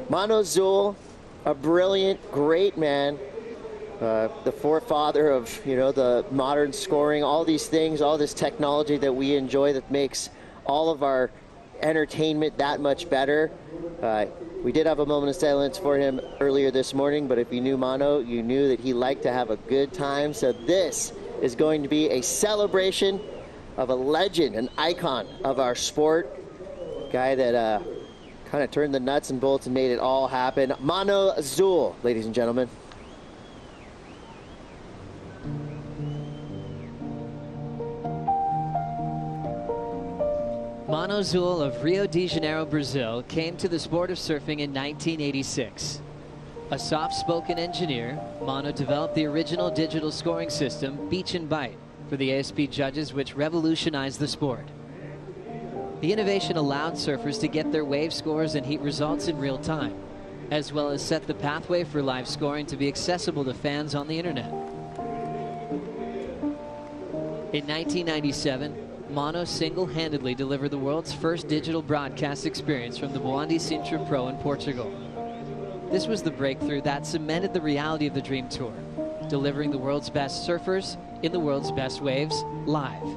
Mano Zul, a brilliant, great man. The forefather of, you know, the modern scoring, all these things, all this technology that we enjoy that makes all of our entertainment that much better. We did have a moment of silence for him earlier this morning, but if you knew Mano, you knew that he liked to have a good time. So this is going to be a celebration of a legend, an icon of our sport. Guy that kind of turned the nuts and bolts and made it all happen. Mano Zul, ladies and gentlemen. Mano Zul of Rio de Janeiro, Brazil, came to the sport of surfing in 1986. A soft-spoken engineer, Mano developed the original digital scoring system, Beach and Bite, for the ASP judges, which revolutionized the sport. The innovation allowed surfers to get their wave scores and heat results in real time, as well as set the pathway for live scoring to be accessible to fans on the internet. In 1997, Mono single-handedly delivered the world's first digital broadcast experience from the Boandi Sintra Pro in Portugal. This was the breakthrough that cemented the reality of the Dream Tour, delivering the world's best surfers in the world's best waves live.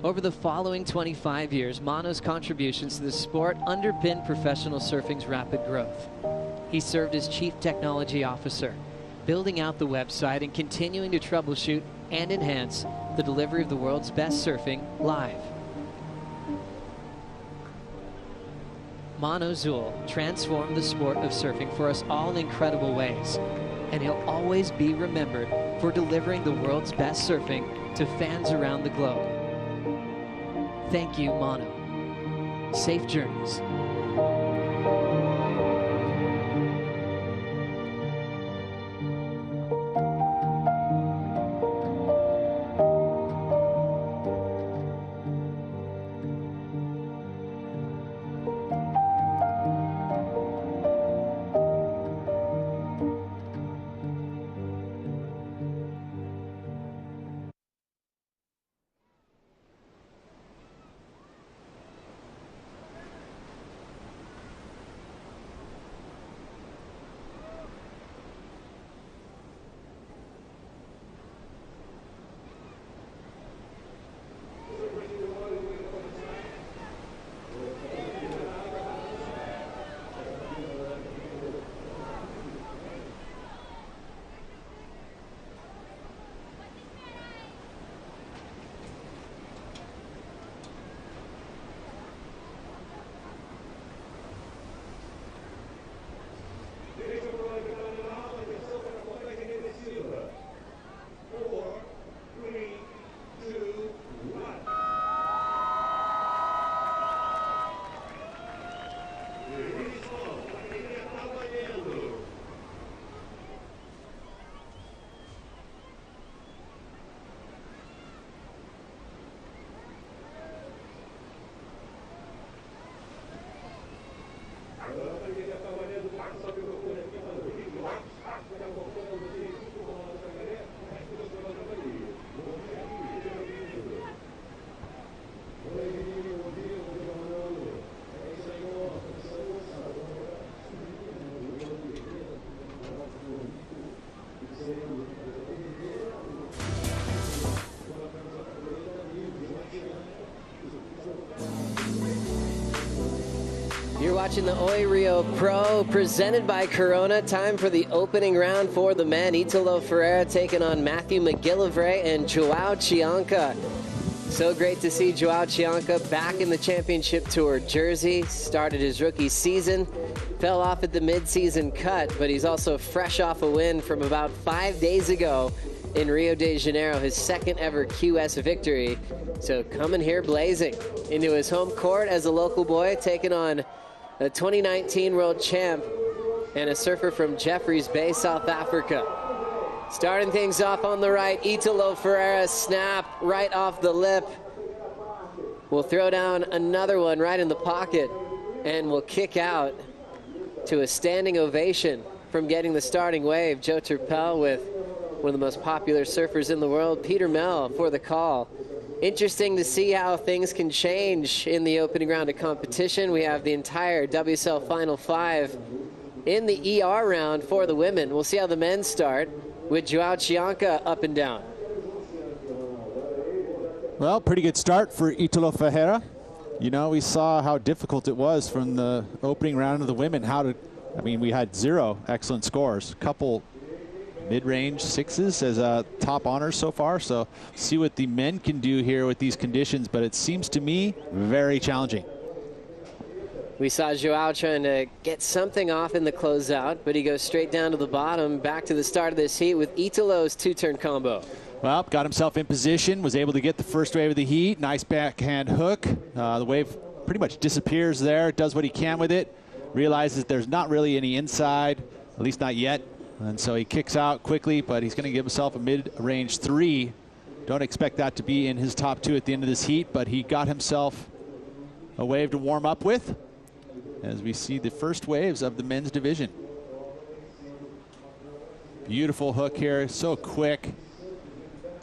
Over the following 25 years, Mono's contributions to the sport underpinned professional surfing's rapid growth. He served as Chief Technology Officer, building out the website and continuing to troubleshoot and enhance the delivery of the world's best surfing live. Mono Zul transformed the sport of surfing for us all in incredible ways, and he'll always be remembered for delivering the world's best surfing to fans around the globe. Thank you, Mono. Safe journeys. You're watching the Oi Rio Pro presented by Corona. Time for the opening round for the men. Italo Ferreira taking on Matthew McGillivray and Joao Cianca. So great to see Joao Cianca back in the championship tour jersey. Started his rookie season, fell off at the mid-season cut, but he's also fresh off a win from about 5 days ago in Rio de Janeiro, his second ever QS victory. So coming here blazing into his home court as a local boy, taking on a 2019 world champ and a surfer from Jeffreys Bay, South Africa. Starting things off on the right, Italo Ferreira snap right off the lip. We'll throw down another one right in the pocket and we'll kick out to a standing ovation from getting the starting wave. Joe Turpel with one of the most popular surfers in the world, Peter Mell, for the call. Interesting to see how things can change in the opening round of competition. We have the entire WSL Final 5 in the ER round for the women. We'll see how the men start with Joao Cianca up and down. Well, pretty good start for Italo Ferreira. You know, we saw how difficult it was from the opening round of the women. We had 0 excellent scores. A couple mid-range 6s as top honors so far. So see what the men can do here with these conditions, but it seems to me very challenging. We saw Joao trying to get something off in the closeout, but he goes straight down to the bottom, back to the start of this heat with Italo's two-turn combo. Well, got himself in position, was able to get the first wave of the heat. Nice backhand hook. The wave pretty much disappears there, does what he can with it, realizes there's not really any inside, at least not yet. And so he kicks out quickly, but he's going to give himself a mid-range 3 Don't expect that to be in his top 2 at the end of this heat, but he got himself a wave to warm up with as we see the first waves of the men's division. Beautiful hook here, so quick.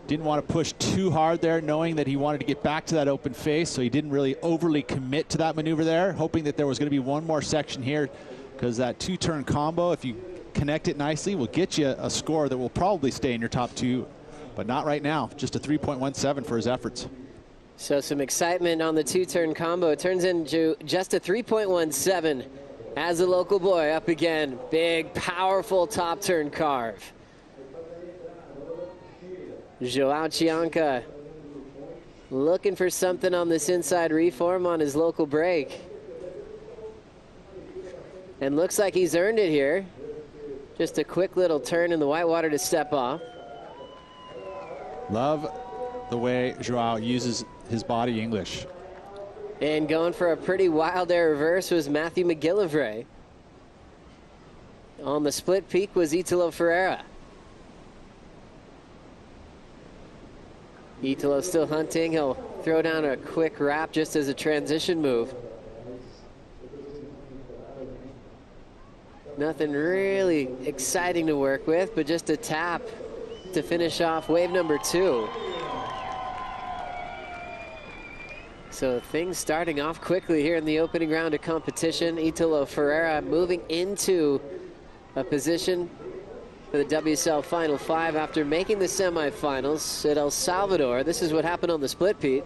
Didn't want to push too hard there, knowing that he wanted to get back to that open face, so he didn't really overly commit to that maneuver there, hoping that there was going to be one more section here, because that 2-turn combo, if you connect it nicely, will get you a score that will probably stay in your top 2, but not right now. Just a 3.17 for his efforts. So some excitement on the 2-turn combo. It turns into just a 3.17 as a local boy up again. Big, powerful top turn carve. Joao Cianca looking for something on this inside reform on his local break. And looks like he's earned it here. Just a quick little turn in the whitewater to step off. Love the way Joao uses his body English. And going for a pretty wild air reverse was Matthew McGillivray. On the split peak was Italo Ferreira. Italo still hunting. He'll throw down a quick wrap just as a transition move. Nothing really exciting to work with, but just a tap to finish off wave number 2. So things starting off quickly here in the opening round of competition. Italo Ferreira moving into a position for the WSL Final 5 after making the semifinals at El Salvador. This is what happened on the split, Pete.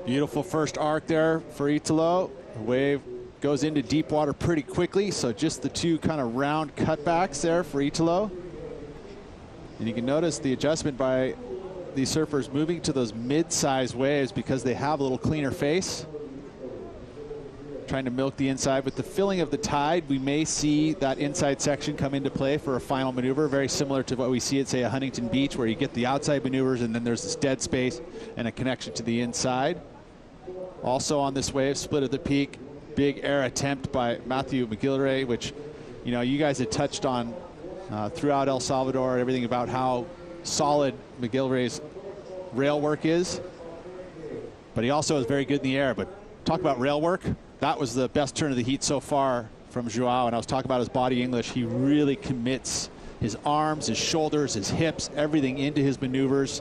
Beautiful first arc there for Italo. The wave goes into deep water pretty quickly, so just the 2 kind of round cutbacks there for Italo. And you can notice the adjustment by these surfers moving to those mid-size waves because they have a little cleaner face. Trying to milk the inside. With the filling of the tide, we may see that inside section come into play for a final maneuver, very similar to what we see at, say, a Huntington Beach, where you get the outside maneuvers and then there's this dead space and a connection to the inside. Also on this wave, split at the peak, big air attempt by Matthew McGillivray, which, you know, you guys had touched on throughout El Salvador, everything about how solid McGillivray's rail work is. But he also is very good in the air. But talk about rail work. That was the best turn of the heat so far from Joao. And I was talking about his body English. He really commits his arms, his shoulders, his hips, everything into his maneuvers,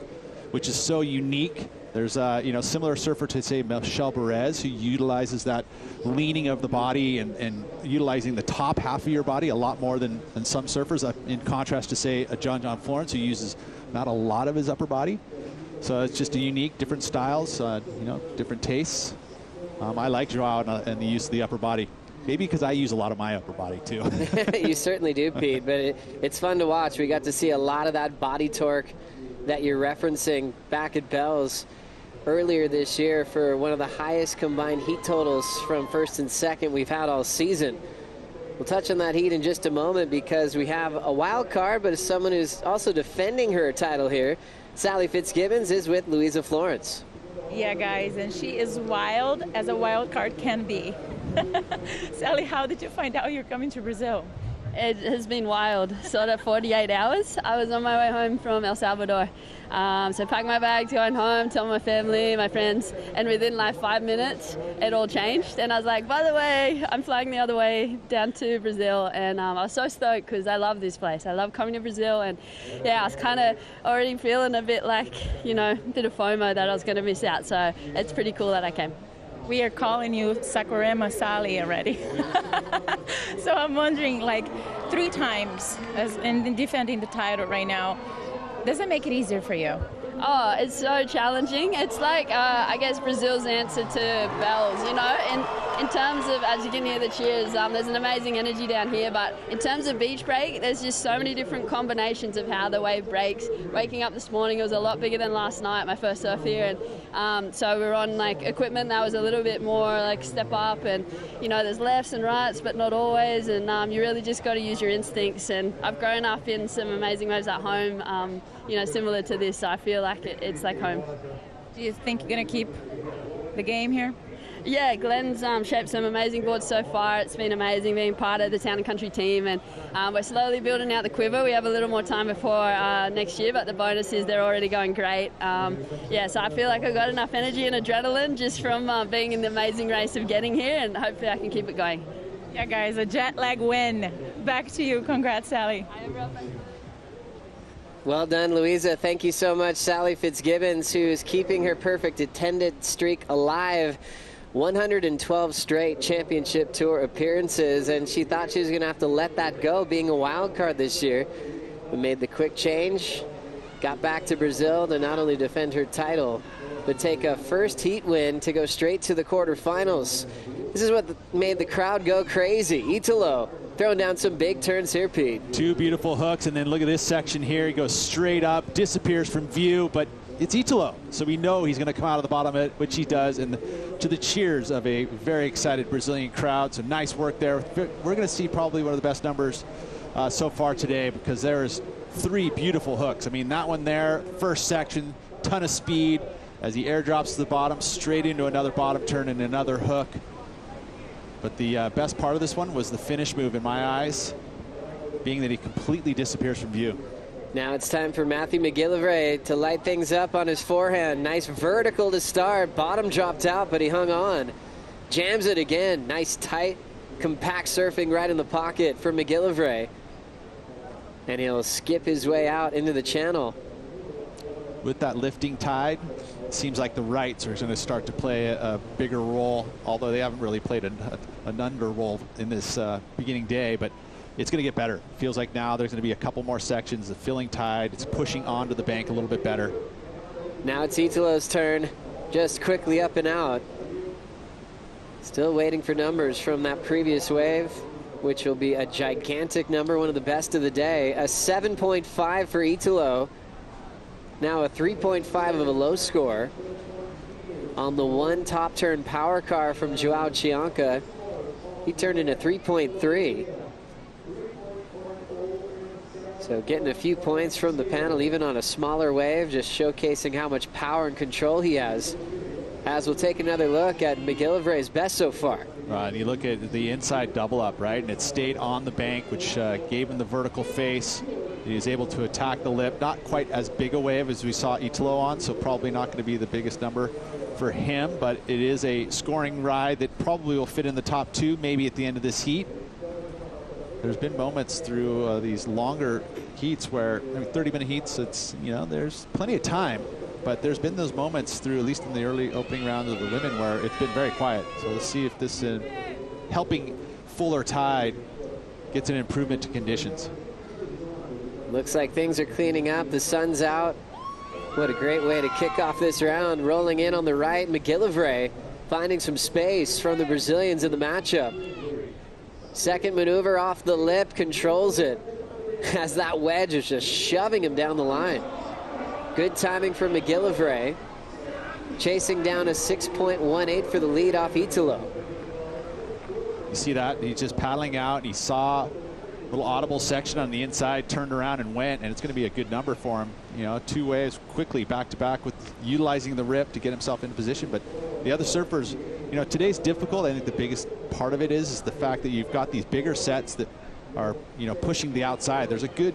which is so unique. There's a similar surfer to, say, Michelle Perez, who utilizes that leaning of the body and utilizing the top half of your body a lot more than some surfers, in contrast to, say, a John Florence, who uses not a lot of his upper body. So it's just a unique, different styles, different tastes. I like Joao and the use of the upper body. Maybe because I use a lot of my upper body, too. You certainly do, Pete, but it's fun to watch. We got to see a lot of that body torque that you're referencing back at Bell's earlier this year for one of the highest combined heat totals from first and second we've had all season. We'll touch on that heat in just a moment because we have a wild card, but as someone who's also defending her title here, Sally Fitzgibbons is with Louisa Florence. Yeah, guys, and she is wild as a wild card can be. Sally, how did you find out you're coming to Brazil? It has been wild, sort of 48 hours. I was on my way home from El Salvador. So packed my bags, going home, told my family, my friends, and within like 5 minutes, it all changed. And I was like, by the way, I'm flying the other way down to Brazil. And I was so stoked because I love this place. I love coming to Brazil. And yeah, I was kind of already feeling a bit like, a bit of FOMO that I was going to miss out. So it's pretty cool that I came. We are calling you Sakurema Sally already. So I'm wondering, 3 times as in defending the title right now, does it make it easier for you? Oh, it's so challenging. It's like, I guess, Brazil's answer to Bell's, in terms of, as you can hear the cheers, there's an amazing energy down here, but in terms of beach break, there's just so many different combinations of how the wave breaks. Waking up this morning, it was a lot bigger than last night, my first surf here, and so we were on equipment that was a little bit more step up, and there's lefts and rights, but not always, and you really just got to use your instincts. And I've grown up in some amazing waves at home, similar to this, so I feel like it's like home. Do you think you're going to keep the game here? Yeah, Glenn's shaped some amazing boards so far. It's been amazing being part of the Town and Country team, and we're slowly building out the quiver. We have a little more time before next year, but the bonus is they're already going great. Yeah, so I feel like I've got enough energy and adrenaline just from being in the amazing race of getting here, and hopefully I can keep it going. Yeah, guys, a jet lag win. Back to you. Congrats, Sally. Well done, Louisa. Thank you so much, Sally Fitzgibbons, who's keeping her perfect attendance streak alive. 112 straight championship tour appearances, and she thought she was going to have to let that go, being a wild card this year. But made the quick change, got back to Brazil to not only defend her title, but take a first heat win to go straight to the quarterfinals. This is what made the crowd go crazy. Italo throwing down some big turns here, Pete. 2 beautiful hooks, and then look at this section here. He goes straight up, disappears from view, but it's Italo, so we know he's going to come out of the bottom of it, which he does, and to the cheers of a very excited Brazilian crowd. So nice work there. We're going to see probably one of the best numbers so far today, because there's 3 beautiful hooks. I mean, that one there, first section, ton of speed as he airdrops to the bottom, straight into another bottom turn and another hook. But the best part of this one was the finish move in my eyes, being that he completely disappears from view. Now it's time for Matthew McGillivray to light things up on his forehand. Nice vertical to start. Bottom dropped out, but he hung on. Jams it again. Nice tight, compact surfing right in the pocket for McGillivray. And he'll skip his way out into the channel. With that lifting tide, it seems like the rights are going to start to play a bigger role, although they haven't really played an under role in this beginning day, but it's going to get better. Feels like now there's going to be a couple more sections. The filling tide, it's pushing onto the bank a little bit better. Now it's Italo's turn, just quickly up and out. Still waiting for numbers from that previous wave, which will be a gigantic number, one of the best of the day. A 7.5 for Italo. Now a 3.5 of a low score on the 1 top turn power car from Joao Cianca. He turned in a 3.3. So getting a few points from the panel, even on a smaller wave, just showcasing how much power and control he has. As we'll take another look at McGillivray's best so far. Right, you look at the inside double up, right? And it stayed on the bank, which gave him the vertical face. He was able to attack the lip. Not quite as big a wave as we saw Italo on, so probably not going to be the biggest number for him, but it is a scoring ride that probably will fit in the top 2, maybe at the end of this heat. There's been moments through these longer heats where, 30-minute heats, it's, you know, there's plenty of time, but there's been those moments through, at least in the early opening round of the women, where it's been very quiet. So let's see if this helping fuller tide gets an improvement to conditions. Looks like things are cleaning up. The sun's out. What a great way to kick off this round. Rolling in on the right, McGillivray finding some space from the Brazilians in the matchup. Second maneuver off the lip, controls it as that wedge is just shoving him down the line. Good timing from McGillivray, chasing down a 6.18 for the lead off Italo. You see that? He's just paddling out, and he saw a little audible section on the inside, turned around and went, and it's going to be a good number for him. You know, 2 waves quickly back to back with utilizing the rip to get himself in position. But the other surfers, you know, today's difficult. I think the biggest part of it is the fact that you've got these bigger sets that are, you know, pushing the outside. There's a good,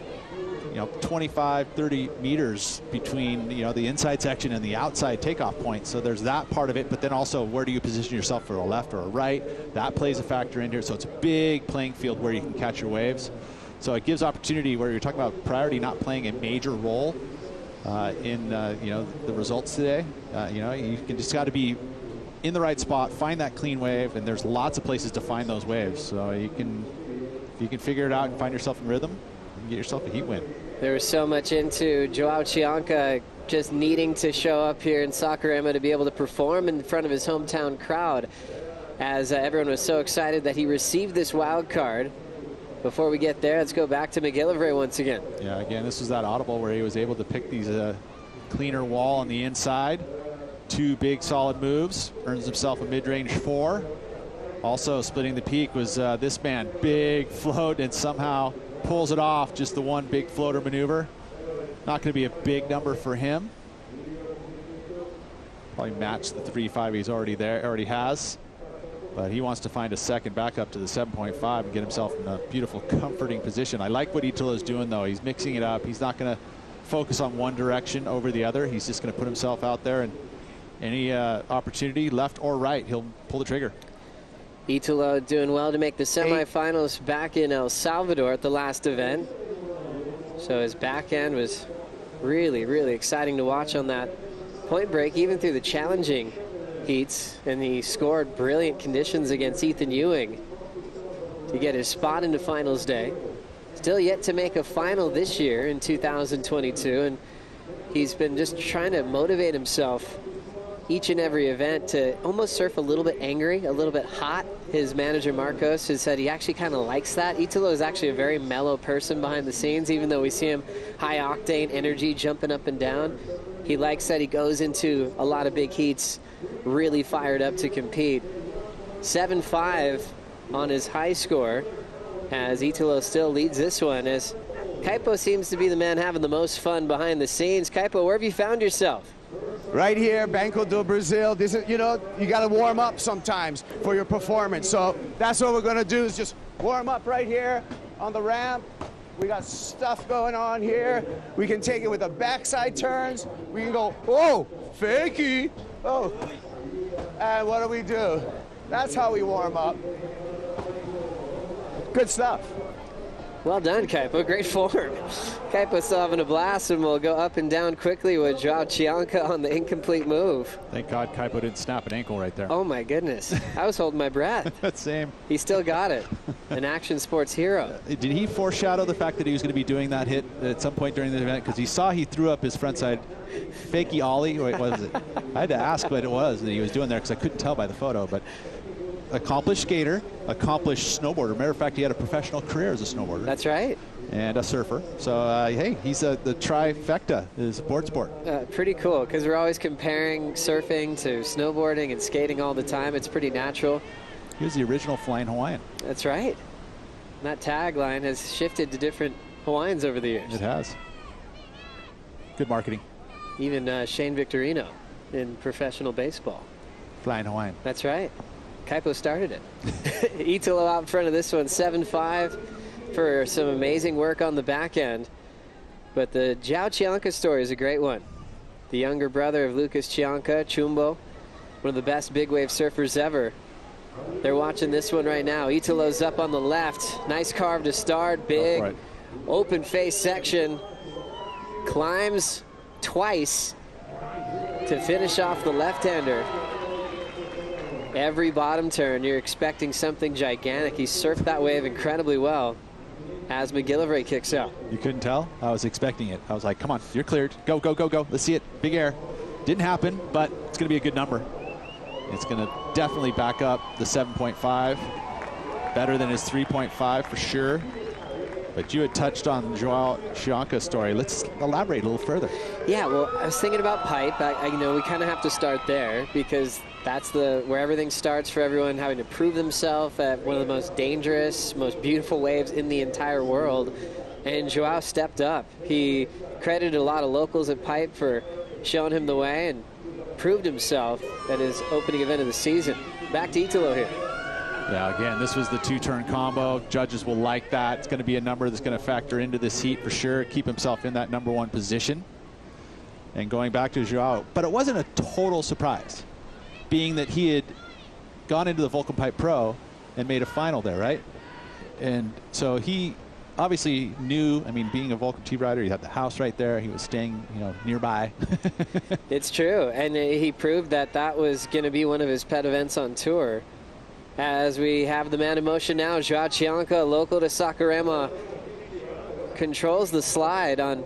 you know, 25, 30 meters between, you know, the inside section and the outside takeoff point. So there's that part of it, but then also where do you position yourself for a left or a right? That plays a factor in here. So it's a big playing field where you can catch your waves. So it gives opportunity where you're talking about priority not playing a major role in, you know, the results today. You know, you can just got to be in the right spot, find that clean wave, and there's lots of places to find those waves. So you can, if you can figure it out and find yourself in rhythm, you can get yourself a heat win. There was so much into Joao Cianca just needing to show up here in Saquarema to be able to perform in front of his hometown crowd, as everyone was so excited that he received this wild card. Before we get there, let's go back to McGillivray once again. Yeah, again, this was that audible where he was able to pick these cleaner wall on the inside. 2 big solid moves, earns himself a mid-range 4. Also splitting the peak was this man, big float, and somehow pulls it off, just the 1 big floater maneuver. Not going to be a big number for him. Probably match the 3.5 he's already has. But he wants to find a second back up to the 7.5 and get himself in a beautiful, comforting position. I like what Itilo's doing, though. He's mixing it up. He's not going to focus on one direction over the other. He's just going to put himself out there, and any opportunity, left or right, he'll pull the trigger. Itilo doing well to make the semifinals back in El Salvador at the last event. So his backhand was really, really exciting to watch on that point break, even through the challenging heats, and he scored brilliant conditions against Ethan Ewing to get his spot into finals day. Still yet to make a final this year in 2022, and he's been just trying to motivate himself each and every event to almost surf a little bit angry, a little bit hot. His manager Marcos has said he actually kind of likes that. Itilo is actually a very mellow person behind the scenes, even though we see him high octane energy jumping up and down. He likes that he goes into a lot of big heats really fired up to compete. 7.5 on his high score, as Itilo still leads this one, as Kaipo seems to be the man having the most fun behind the scenes. Kaipo, where have you found yourself? Right here, Banco do Brasil. This is, you know, you got to warm up sometimes for your performance. So that's what we're going to do, is just warm up right here on the ramp. We got stuff going on here. We can take it with the backside turns. We can go, oh, fakey. Oh. And what do? That's how we warm up. Good stuff. Well done, Kaipo. Great form. Kaipo still having a blast, and will go up and down quickly with Joao Cianca on the incomplete move. Thank God Kaipo didn't snap an ankle right there. Oh, my goodness. I was holding my breath. Same. He still got it. An action sports hero. Did he foreshadow the fact that he was going to be doing that hit at some point during the event? Because he threw up his frontside fakie ollie. Wait, what was it? I had to ask what it was that he was doing there, because I couldn't tell by the photo. But accomplished skater, accomplished snowboarder. Matter of fact, he had a professional career as a snowboarder. That's right. And a surfer. So, hey, he's the trifecta is board sport. Pretty cool, because we're always comparing surfing to snowboarding and skating all the time. It's pretty natural. He was the original Flying Hawaiian. That's right. And that tagline has shifted to different Hawaiians over the years. It has. Good marketing. Even Shane Victorino in professional baseball. Flying Hawaiian. That's right. Kaipo started it. Itilo out in front of this one, 7.5 for some amazing work on the back end. But the Joao Cianca story is a great one. The younger brother of Lucas Cianca, Chumbo, one of the best big wave surfers ever. They're watching this one right now. Itilo's up on the left. Nice carve to start. Big open face section. Climbs twice to finish off the left-hander. Every bottom turn, you're expecting something gigantic. He surfed that wave incredibly well as McGillivray kicks out. You couldn't tell? I was expecting it. I was like, come on, you're cleared. Go, go, go, go. Let's see it. Big air. Didn't happen, but it's going to be a good number. It's going to definitely back up the 7.5. Better than his 3.5 for sure. But you had touched on Joao Cianca's story. Let's elaborate a little further. Yeah, well, I was thinking about pipe. You know, we kind of have to start there, because that's where everything starts for everyone having to prove themselves at one of the most dangerous, most beautiful waves in the entire world. And Joao stepped up. He credited a lot of locals at pipe for showing him the way and proved himself at his opening event of the season. Back to Itilo here. Yeah, again, this was the two-turn combo. Judges will like that. It's going to be a number that's going to factor into this heat for sure. Keep himself in that number one position. And going back to Joao, but it wasn't a total surprise, being that he had gone into the Vulcan Pipe Pro and made a final there, right? And so he obviously knew, I mean, being a Vulcan T rider, he had the house right there. He was staying, you know, nearby. It's true. And he proved that that was going to be one of his pet events on tour. As we have the man in motion now, Joao Cianca, local to Saquarema, controls the slide on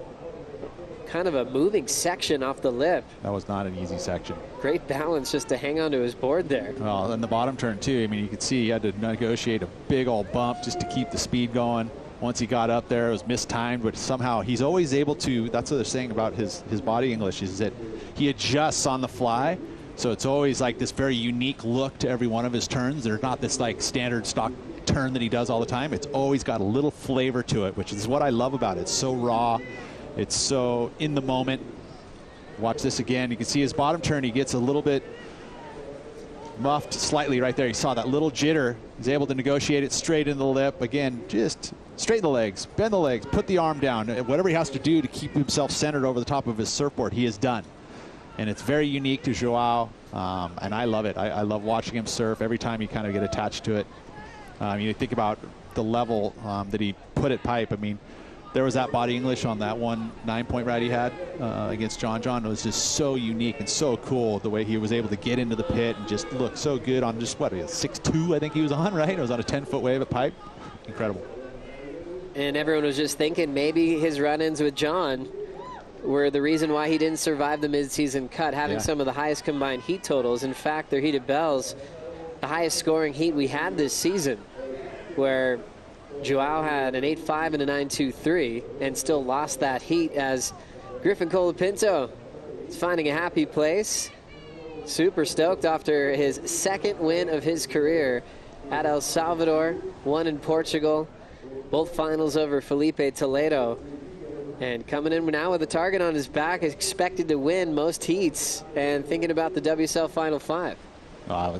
kind of a moving section off the lip. That was not an easy section. Great balance just to hang onto his board there. Well, and the bottom turn too. I mean, you could see he had to negotiate a big old bump just to keep the speed going. Once he got up there, it was mistimed, but somehow he's always able to, that's what they're saying about his body English, is that he adjusts on the fly. So it's always like this very unique look to every one of his turns. There's not this like standard stock turn that he does all the time. It's always got a little flavor to it, which is what I love about it. It's so raw. It's so in the moment. Watch this again. You can see his bottom turn. He gets a little bit muffed slightly right there. You saw that little jitter. He's able to negotiate it straight into the lip. Again, just straighten the legs, bend the legs, put the arm down. Whatever he has to do to keep himself centered over the top of his surfboard, he has done. And it's very unique to Joao, and I love it. I love watching him surf every time you kind of get attached to it. You think about the level that he put at pipe. I mean, there was that body English on that one 9-point ride he had against John. It was just so unique and so cool the way he was able to get into the pit and just look so good on just, what, a 6'2", I think he was on, right? It was on a 10-foot wave at pipe. Incredible. And everyone was just thinking maybe his run-ins with John were the reason why he didn't survive the midseason cut, having some of the highest combined heat totals. In fact, their heated bells, the highest scoring heat we had this season, where Joao had an 8.5 and a 9.23 and still lost that heat, as Griffin Colapinto is finding a happy place. Super stoked after his second win of his career at El Salvador, one in Portugal, both finals over Filipe Toledo. And coming in now with a target on his back, expected to win most heats, and thinking about the WSL Final 5.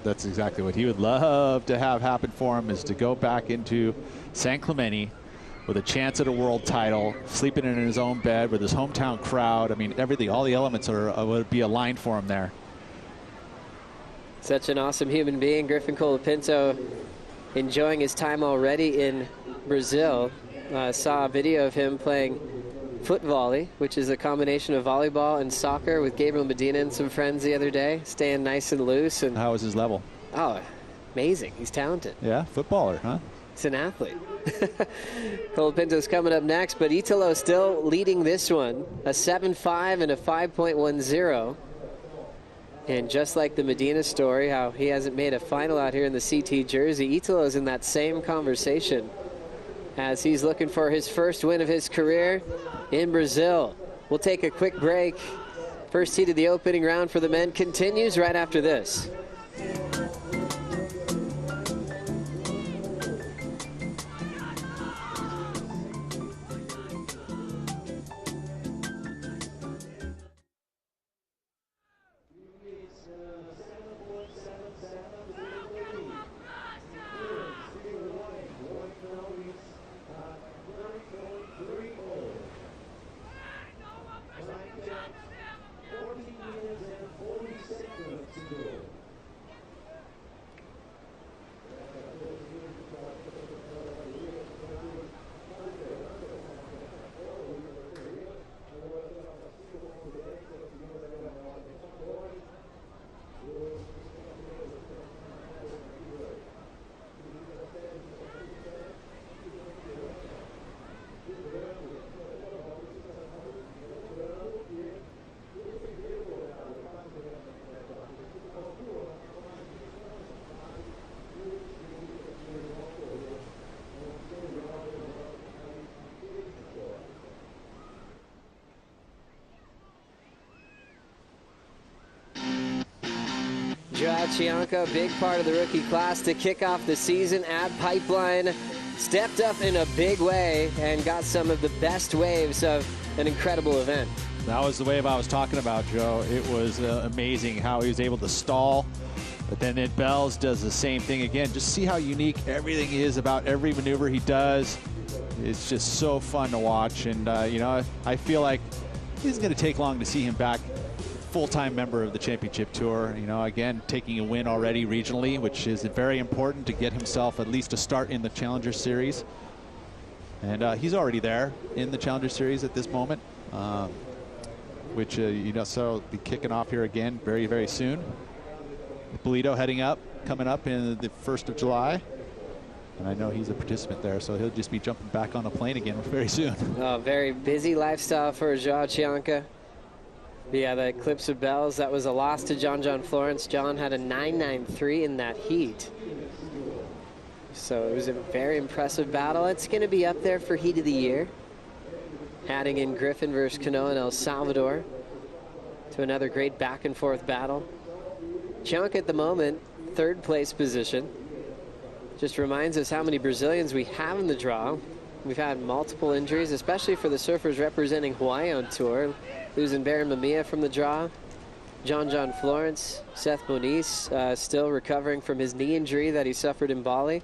That's exactly what he would love to have happen for him, is to go back into San Clemente with a chance at a world title, sleeping in his own bed with his hometown crowd. I mean, everything, all the elements would be aligned for him there. Such an awesome human being, Griffin Colapinto, enjoying his time already in Brazil. Saw a video of him playing foot volley, which is a combination of volleyball and soccer, with Gabriel Medina and some friends the other day, staying nice and loose. And how was his level? Oh, amazing. He's talented. Yeah, footballer, huh? He's an athlete. Colapinto's coming up next, but Italo still leading this one, a 7.5 and a 5.10. And just like the Medina story, how he hasn't made a final out here in the CT jersey, Italo's in that same conversation as he's looking for his first win of his career in Brazil. We'll take a quick break. First heat of the opening round for the men continues right after this. Joao Cianca, a big part of the rookie class to kick off the season at Pipeline, stepped up in a big way and got some of the best waves of an incredible event. That was the wave I was talking about, Joe. It was amazing how he was able to stall, but then at Bells does the same thing again. Just see how unique everything is about every maneuver he does. It's just so fun to watch, and you know, I feel like it isn't going to take long to see him back full-time member of the championship tour. You know, again, taking a win already regionally, which is very important to get himself at least a start in the Challenger Series. And he's already there in the Challenger Series at this moment, which, you know, so be kicking off here again very, very soon. Toledo heading up, coming up in the 1st of July. And I know he's a participant there, so he'll just be jumping back on a plane again very soon. Oh, very busy lifestyle for Joao Cianca. Yeah, the Eclipse of Bells, that was a loss to John Florence. John had a 9.93 in that heat. So it was a very impressive battle. It's going to be up there for Heat of the Year. Adding in Griffin versus Canoa in El Salvador to another great back and forth battle. Cianca at the moment, 3rd place position. Just reminds us how many Brazilians we have in the draw. We've had multiple injuries, especially for the surfers representing Hawaii on tour. losing Baron Mamiya from the draw. John Florence, Seth Moniz still recovering from his knee injury that he suffered in Bali.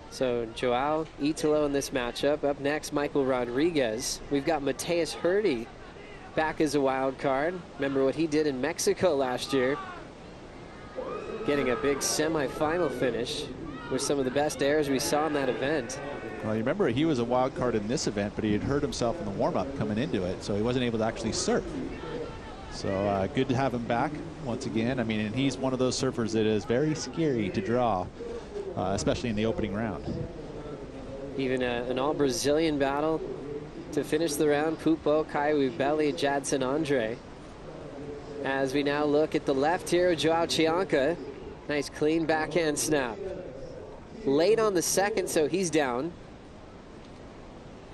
So Joao, Italo in this matchup. Up next, Michael Rodriguez. We've got Mateus Hurdy back as a wild card. Remember what he did in Mexico last year, getting a big semifinal finish with some of the best airs we saw in that event. Well, you remember he was a wild card in this event, but he had hurt himself in the warm-up coming into it, so he wasn't able to actually surf. So good to have him back once again. I mean, and he's one of those surfers that is very scary to draw, especially in the opening round. Even an all-Brazilian battle to finish the round. Pupo, Caio Belli, Jadson Andre. As we now look at the left here, Joao Cianca. Nice clean backhand snap. Late on the second, so he's down.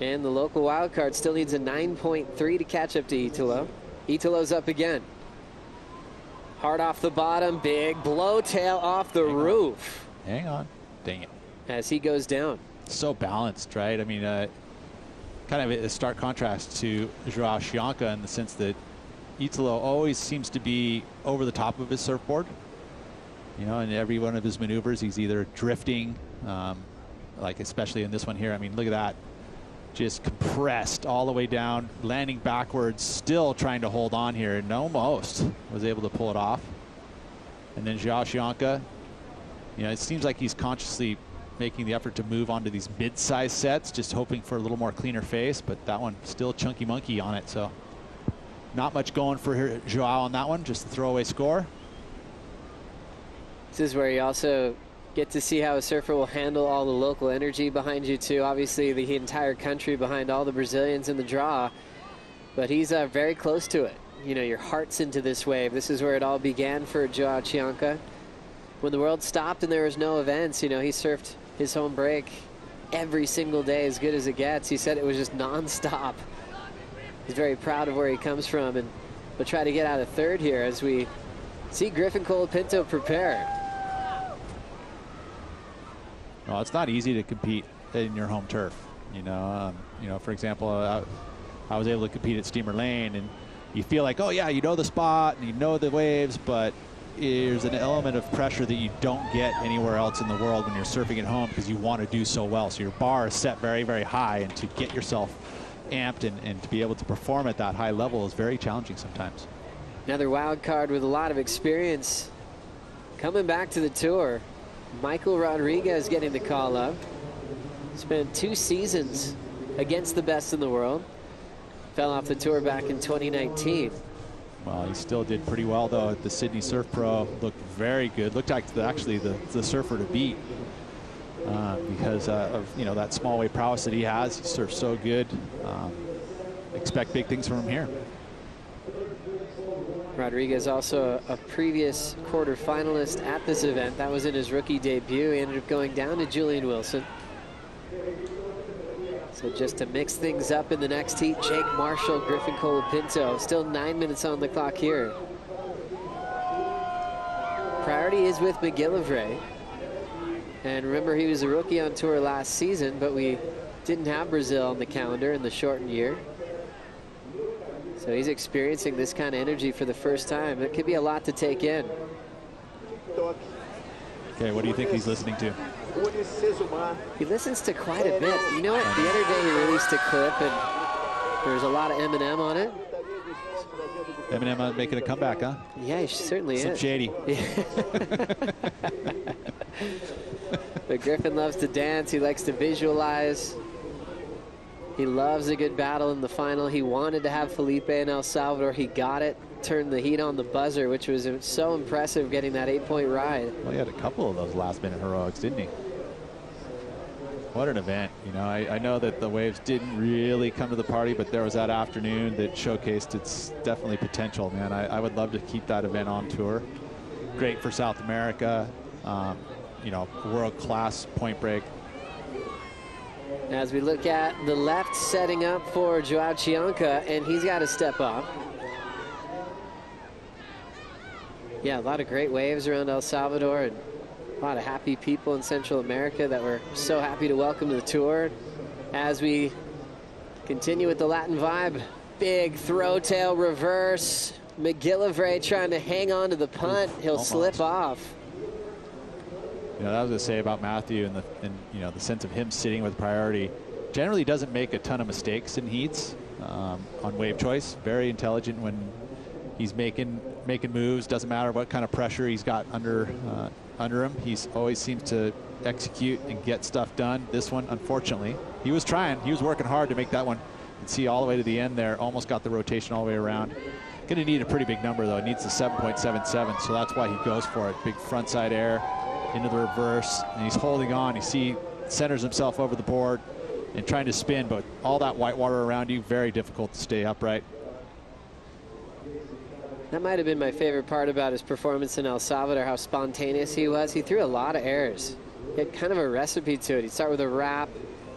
And the local wild card still needs a 9.3 to catch up to Italo. Italo's up again. Hard off the bottom, big blow tail off the roof. Hang on. Dang it. As he goes down. So balanced, right? I mean, kind of a stark contrast to Joao Cianca in the sense that Italo always seems to be over the top of his surfboard. You know, in every one of his maneuvers, he's either drifting, like especially in this one here. I mean, look at that. Just compressed all the way down, landing backwards, still trying to hold on here, and almost was able to pull it off. And then Joao Cianca, you know, it seems like he's consciously making the effort to move on to these mid-size sets, just hoping for a little more cleaner face, but that one still chunky monkey on it, so not much going for Joao on that one, just a throwaway score. This is where you also get to see how a surfer will handle all the local energy behind you too. Obviously the entire country behind all the Brazilians in the draw, but he's very close to it. You know, your heart's into this wave. This is where it all began for Joao Cianca. When the world stopped and there was no events, you know, he surfed his home break every single day, as good as it gets. He said it was just non-stop. He's very proud of where he comes from, and we'll try to get out of third here as we see Griffin Colapinto prepare. Well, it's not easy to compete in your home turf. You know, for example, I was able to compete at Steamer Lane, and you feel like, oh yeah, you know the spot and you know the waves, but there's an element of pressure that you don't get anywhere else in the world when you're surfing at home, because you want to do so well. So your bar is set very, very high, and to get yourself amped and to be able to perform at that high level is very challenging sometimes. Another wild card with a lot of experience coming back to the tour. Michael Rodriguez getting the call up. Spent 2 seasons against the best in the world. Fell off the tour back in 2019. Well, he still did pretty well, though, at the Sydney Surf Pro. Looked very good. Looked like actually the surfer to beat because of, you know, that small wave prowess that he has. He surfs so good. Expect big things from him here. Rodriguez also a previous quarterfinalist at this event. That was in his rookie debut. He ended up going down to Julian Wilson. So just to mix things up in the next heat, Jake Marshall, Griffin Colapinto. Still 9 minutes on the clock here. Priority is with McGillivray. And remember, he was a rookie on tour last season, but we didn't have Brazil on the calendar in the shortened year. So he's experiencing this kind of energy for the first time. It could be a lot to take in. Okay, what do you think he's listening to? He listens to quite a bit. You know what? The other day he released a clip and there's a lot of Eminem on it. Eminem making a comeback, huh? Yeah, he certainly is. Some shady. But Griffin loves to dance. He likes to visualize. He loves a good battle in the final. He wanted to have Felipe in El Salvador. He got it. Turned the heat on the buzzer, which was so impressive, getting that 8-point ride. Well, he had a couple of those last-minute heroics, didn't he? What an event. You know, I know that the waves didn't really come to the party, but there was that afternoon that showcased its definitely potential, man. I would love to keep that event on tour. Great for South America. You know, world-class point break. As we look at the left setting up for Joao Cianca, and he's got to step up. Yeah, a lot of great waves around El Salvador, and a lot of happy people in Central America that we're so happy to welcome to the tour. As we continue with the Latin vibe Big throw tail reverse. McGillivray trying to hang on to the punt. He'll slip off. You know, that was to say about Matthew and you know, the sense of him sitting with priority. Generally doesn't make a ton of mistakes in heats on wave choice. Very intelligent when he's making moves. Doesn't matter what kind of pressure he's got under him. He's always seems to execute and get stuff done. This one, unfortunately, he was trying. He was working hard to make that one. You can see all the way to the end there. Almost got the rotation all the way around. Going to need a pretty big number though. It needs the 7.77, so that's why he goes for it. Big frontside air into the reverse, and he's holding on. You see, centers himself over the board and trying to spin, but all that white water around you, very difficult to stay upright. That might have been my favorite part about his performance in El Salvador, how spontaneous he was. He threw a lot of airs. He had kind of a recipe to it. He'd start with a wrap,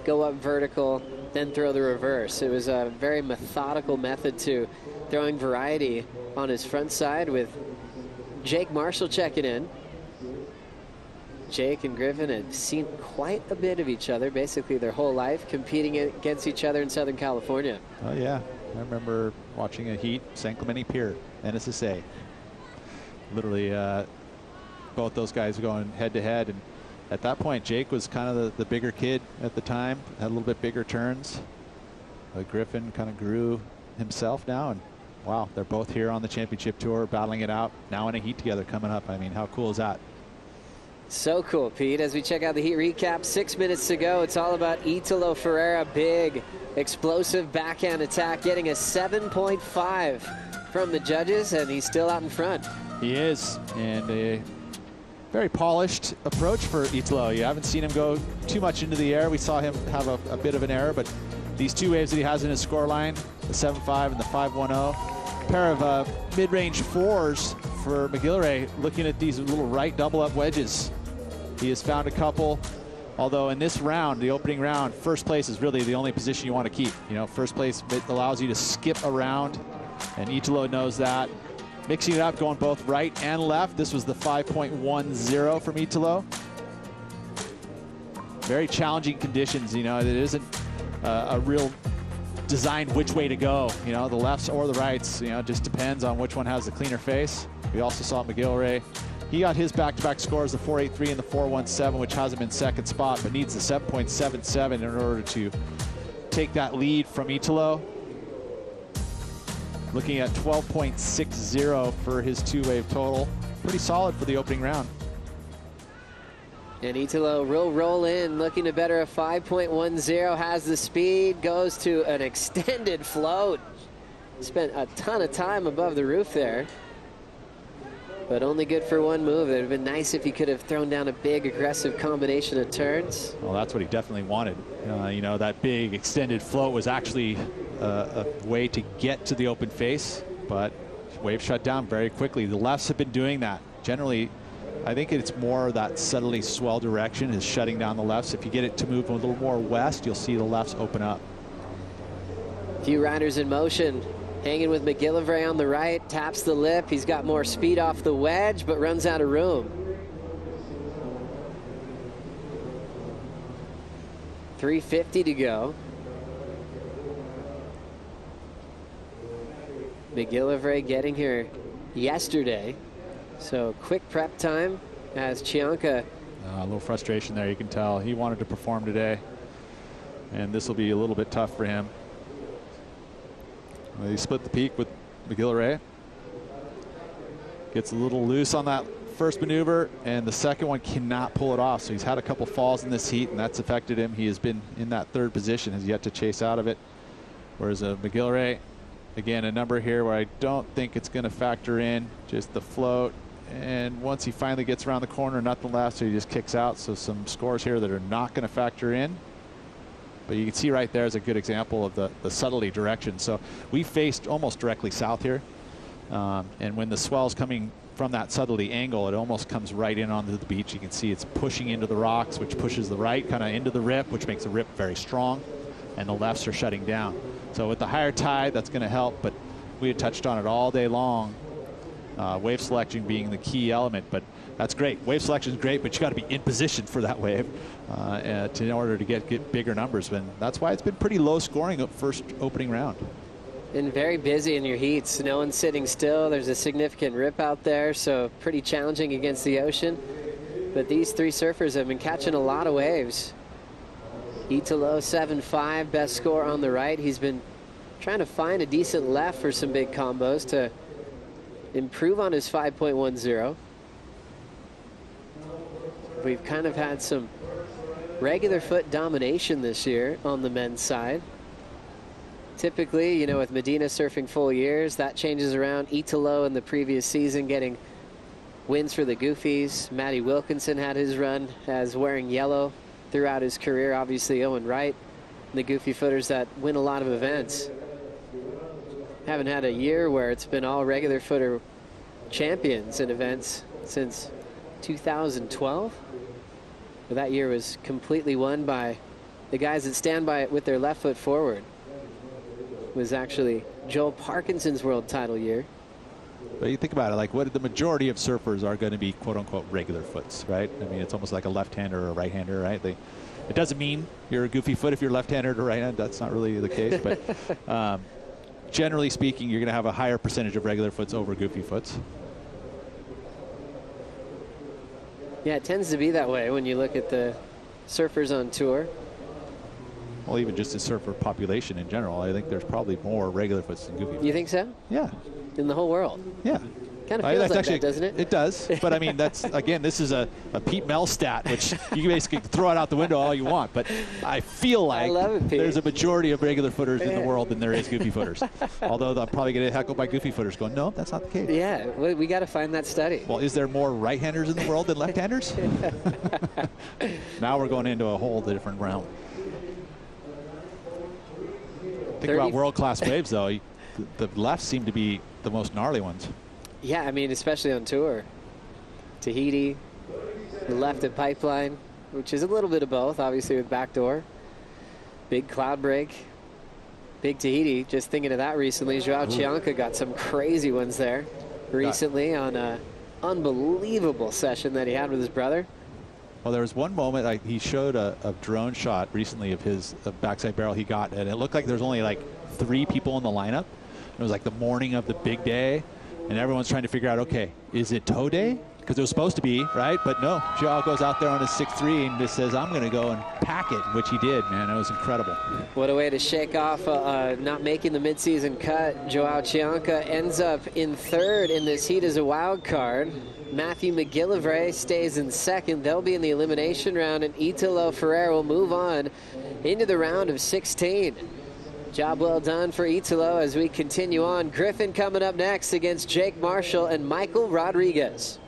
go up vertical, then throw the reverse. It was a very methodical method to throwing variety on his front side, with Jake Marshall checking in. Jake and Griffin had seen quite a bit of each other basically their whole life, competing against each other in Southern California. Oh yeah, I remember watching a heat, San Clemente Pier, NSSA. Literally both those guys going head to head, and at that point Jake was kind of the bigger kid at the time, had a little bit bigger turns. But Griffin kind of grew himself now, and wow, they're both here on the championship tour battling it out now in a heat together coming up. I mean, how cool is that? So cool, Pete. As we check out the heat recap, 6 minutes to go. It's all about Italo Ferreira. Big, explosive backhand attack, getting a 7.5 from the judges, and he's still out in front. He is, and a very polished approach for Italo. You haven't seen him go too much into the air. We saw him have a bit of an error, but these two waves that he has in his score line, the 7.5 and the 5.10, pair of mid-range fours for McGillivray, looking at these little right double-up wedges. He has found a couple, although in this round, the opening round, first place is really the only position you want to keep. You know, first place allows you to skip around, and Italo knows that. Mixing it up, going both right and left. This was the 5.10 from Italo. Very challenging conditions, you know, it isn't a real designed which way to go, you know, the lefts or the rights, you know, it just depends on which one has the cleaner face. We also saw McGillivray. He got his back-to-back scores, the 4.83 and the 4.17, which has him in second spot, but needs the 7.77 in order to take that lead from Italo. Looking at 12.60 for his two-wave total. Pretty solid for the opening round. And Italo will roll in, looking to better a 5.10, has the speed, goes to an extended float. Spent a ton of time above the roof there, but only good for one move. It would have been nice if he could have thrown down a big aggressive combination of turns. Well, that's what he definitely wanted. You know, that big extended float was actually a way to get to the open face, but wave shut down very quickly. The lefts have been doing that. Generally, I think it's more that subtly swell direction is shutting down the lefts. If you get it to move a little more west, you'll see the lefts open up. A few riders in motion. Hanging with McGillivray on the right, taps the lip. He's got more speed off the wedge, but runs out of room. 3:50 to go. McGillivray getting here yesterday, so quick prep time as Cianca. A little frustration there, you can tell. He wanted to perform today, and this will be a little bit tough for him. He split the peak with McGillivray. Gets a little loose on that first maneuver, and the second one cannot pull it off. So he's had a couple falls in this heat, and that's affected him. He has been in that third position, has yet to chase out of it. Whereas McGillivray, again, a number here where I don't think it's going to factor in, just the float. And once he finally gets around the corner, nothing left, so he just kicks out. So some scores here that are not going to factor in. But you can see right there is a good example of the subtlety direction. So we faced almost directly south here. And when the swell's coming from that subtlety angle, it almost comes right in onto the beach. You can see it's pushing into the rocks, which pushes the right kind of into the rip, which makes the rip very strong. And the lefts are shutting down. So with the higher tide, that's going to help. But we had touched on it all day long. Wave selection being the key element, but that's great. Wave selection is great, but you got to be in position for that wave in order to get bigger numbers. And that's why it's been pretty low scoring at first opening round. And very busy in your heats. No one's sitting still. There's a significant rip out there, so pretty challenging against the ocean. But these three surfers have been catching a lot of waves. Italo 7.5, best score on the right. He's been trying to find a decent left for some big combos to improve on his 5.10. We've kind of had some regular foot domination this year on the men's side. Typically, you know, with Medina surfing full years, that changes around. Italo in the previous season getting wins for the Goofies. Matty Wilkinson had his run as wearing yellow throughout his career. Obviously, Owen Wright, the Goofy footers that win a lot of events. Haven't had a year where it's been all regular footer champions in events since 2012. But that year was completely won by the guys that stand by it with their left foot forward. It was actually Joel Parkinson's world title year. But you think about it, like what the majority of surfers are going to be quote unquote regular foots, right? I mean, it's almost like a left-hander or a right-hander, right? It doesn't mean you're a goofy foot if you're left-handed or right-handed. That's not really the case. But generally speaking, you're going to have a higher percentage of regular foots over goofy foots. Yeah, it tends to be that way when you look at the surfers on tour. Well, even just the surfer population in general, I think there's probably more regular foots than goofy foots. You think so? Yeah. In the whole world? Yeah. Kind of feels like that, doesn't it? It does. But I mean, that's, again, this is a Pete Mel stat, which you can basically throw it out the window all you want. But I feel like there's a majority of regular footers in the world than there is goofy footers. Although I'm probably going to get heckled by goofy footers going, no, that's not the case. Yeah, we got to find that study. Well, is there more right-handers in the world than left-handers? Now we're going into a whole different realm. Think about world-class waves, though. The lefts seem to be the most gnarly ones. Yeah, I mean, especially on tour. Tahiti, the left at Pipeline, which is a little bit of both, obviously, with backdoor. Big cloud break. Big Tahiti, just thinking of that recently. Joao Cianca got some crazy ones there recently on an unbelievable session that he had with his brother. Well, there was one moment he showed a drone shot recently of his backside barrel he got, and it looked like there was only like 3 people in the lineup. It was like the morning of the big day, and everyone's trying to figure out, okay, is it toe day? Because it was supposed to be, right? But no, Joao goes out there on his 6.3 and just says, I'm going to go and pack it, which he did, man. It was incredible. What a way to shake off not making the midseason cut. Joao Cianca ends up in 3rd in this heat as a wild card. Matthew McGillivray stays in 2nd. They'll be in the elimination round, and Italo Ferreira will move on into the round of 16. Job well done for Italo as we continue on. Griffin coming up next against Jake Marshall and Michael Rodriguez.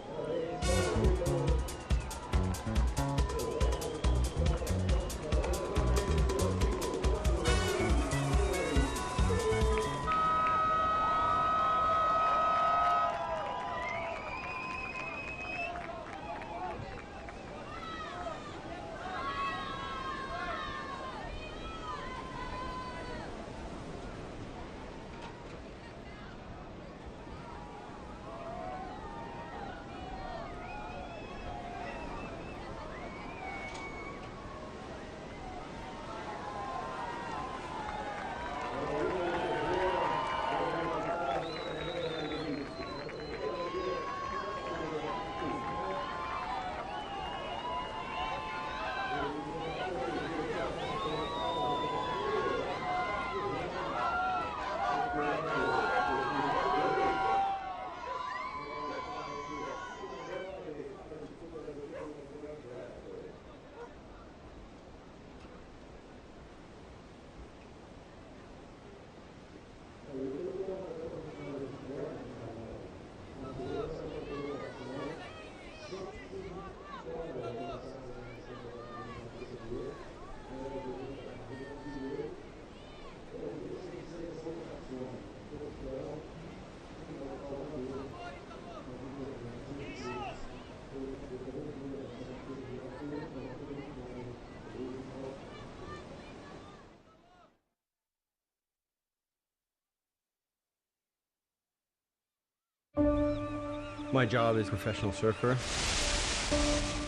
My job is professional surfer.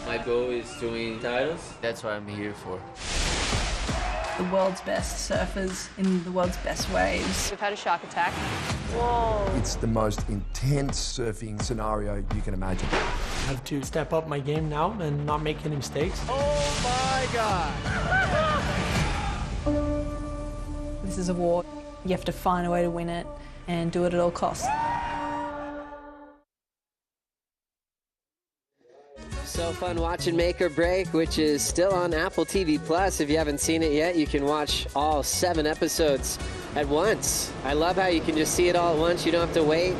My goal is to win titles. That's what I'm here for. the world's best surfers in the world's best waves. We've had a shark attack. Whoa. It's the most intense surfing scenario you can imagine. I have to step up my game now and not make any mistakes. Oh my God! This is a war. You have to find a way to win it and do it at all costs. So fun watching Make or Break, which is still on Apple TV Plus. If you haven't seen it yet, you can watch all 7 episodes at once. I love how you can just see it all at once. You don't have to wait.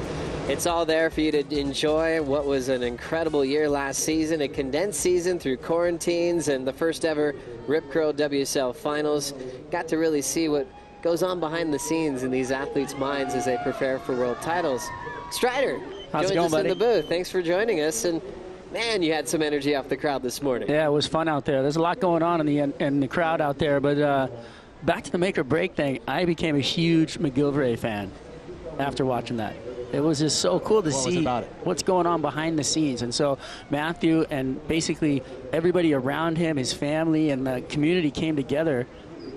It's all there for you to enjoy what was an incredible year last season, a condensed season through quarantines and the first ever Rip Curl WSL Finals. Got to really see what goes on behind the scenes in these athletes' minds as they prepare for world titles. Strider How's it joins going, us buddy? in the booth. Thanks for joining us. And man, you had some energy off the crowd this morning. Yeah, it was fun out there. There's a lot going on in the crowd out there. But back to the Make or Break thing, I became a huge McGillivray fan after watching that. It was just so cool to see what's going on behind the scenes. And so Matthew and basically everybody around him, his family and the community came together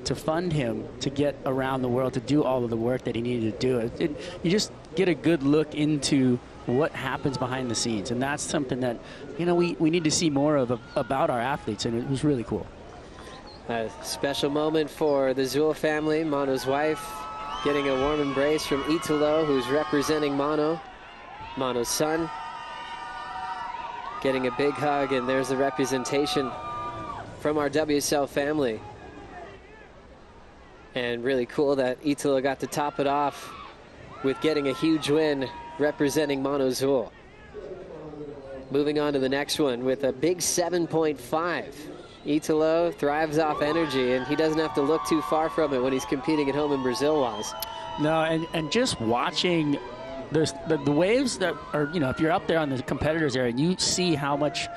to fund him to get around the world, to do all of the work that he needed to do. You just get a good look into what happens behind the scenes. And that's something that, you know, we need to see more of about our athletes. And it was really cool. A special moment for the Zul family, Mono's wife, getting a warm embrace from Italo, who's representing Mono's son. Getting a big hug, and there's the representation from our WSL family. And really cool that Italo got to top it off with getting a huge win representing Mono Zul. Moving on to the next one with a big 7.5. Italo thrives off energy, and he doesn't have to look too far from it when he's competing at home in Brazil, Waz. No, and just watching the waves that are, you know, if you're up there on the competitors area, you see how much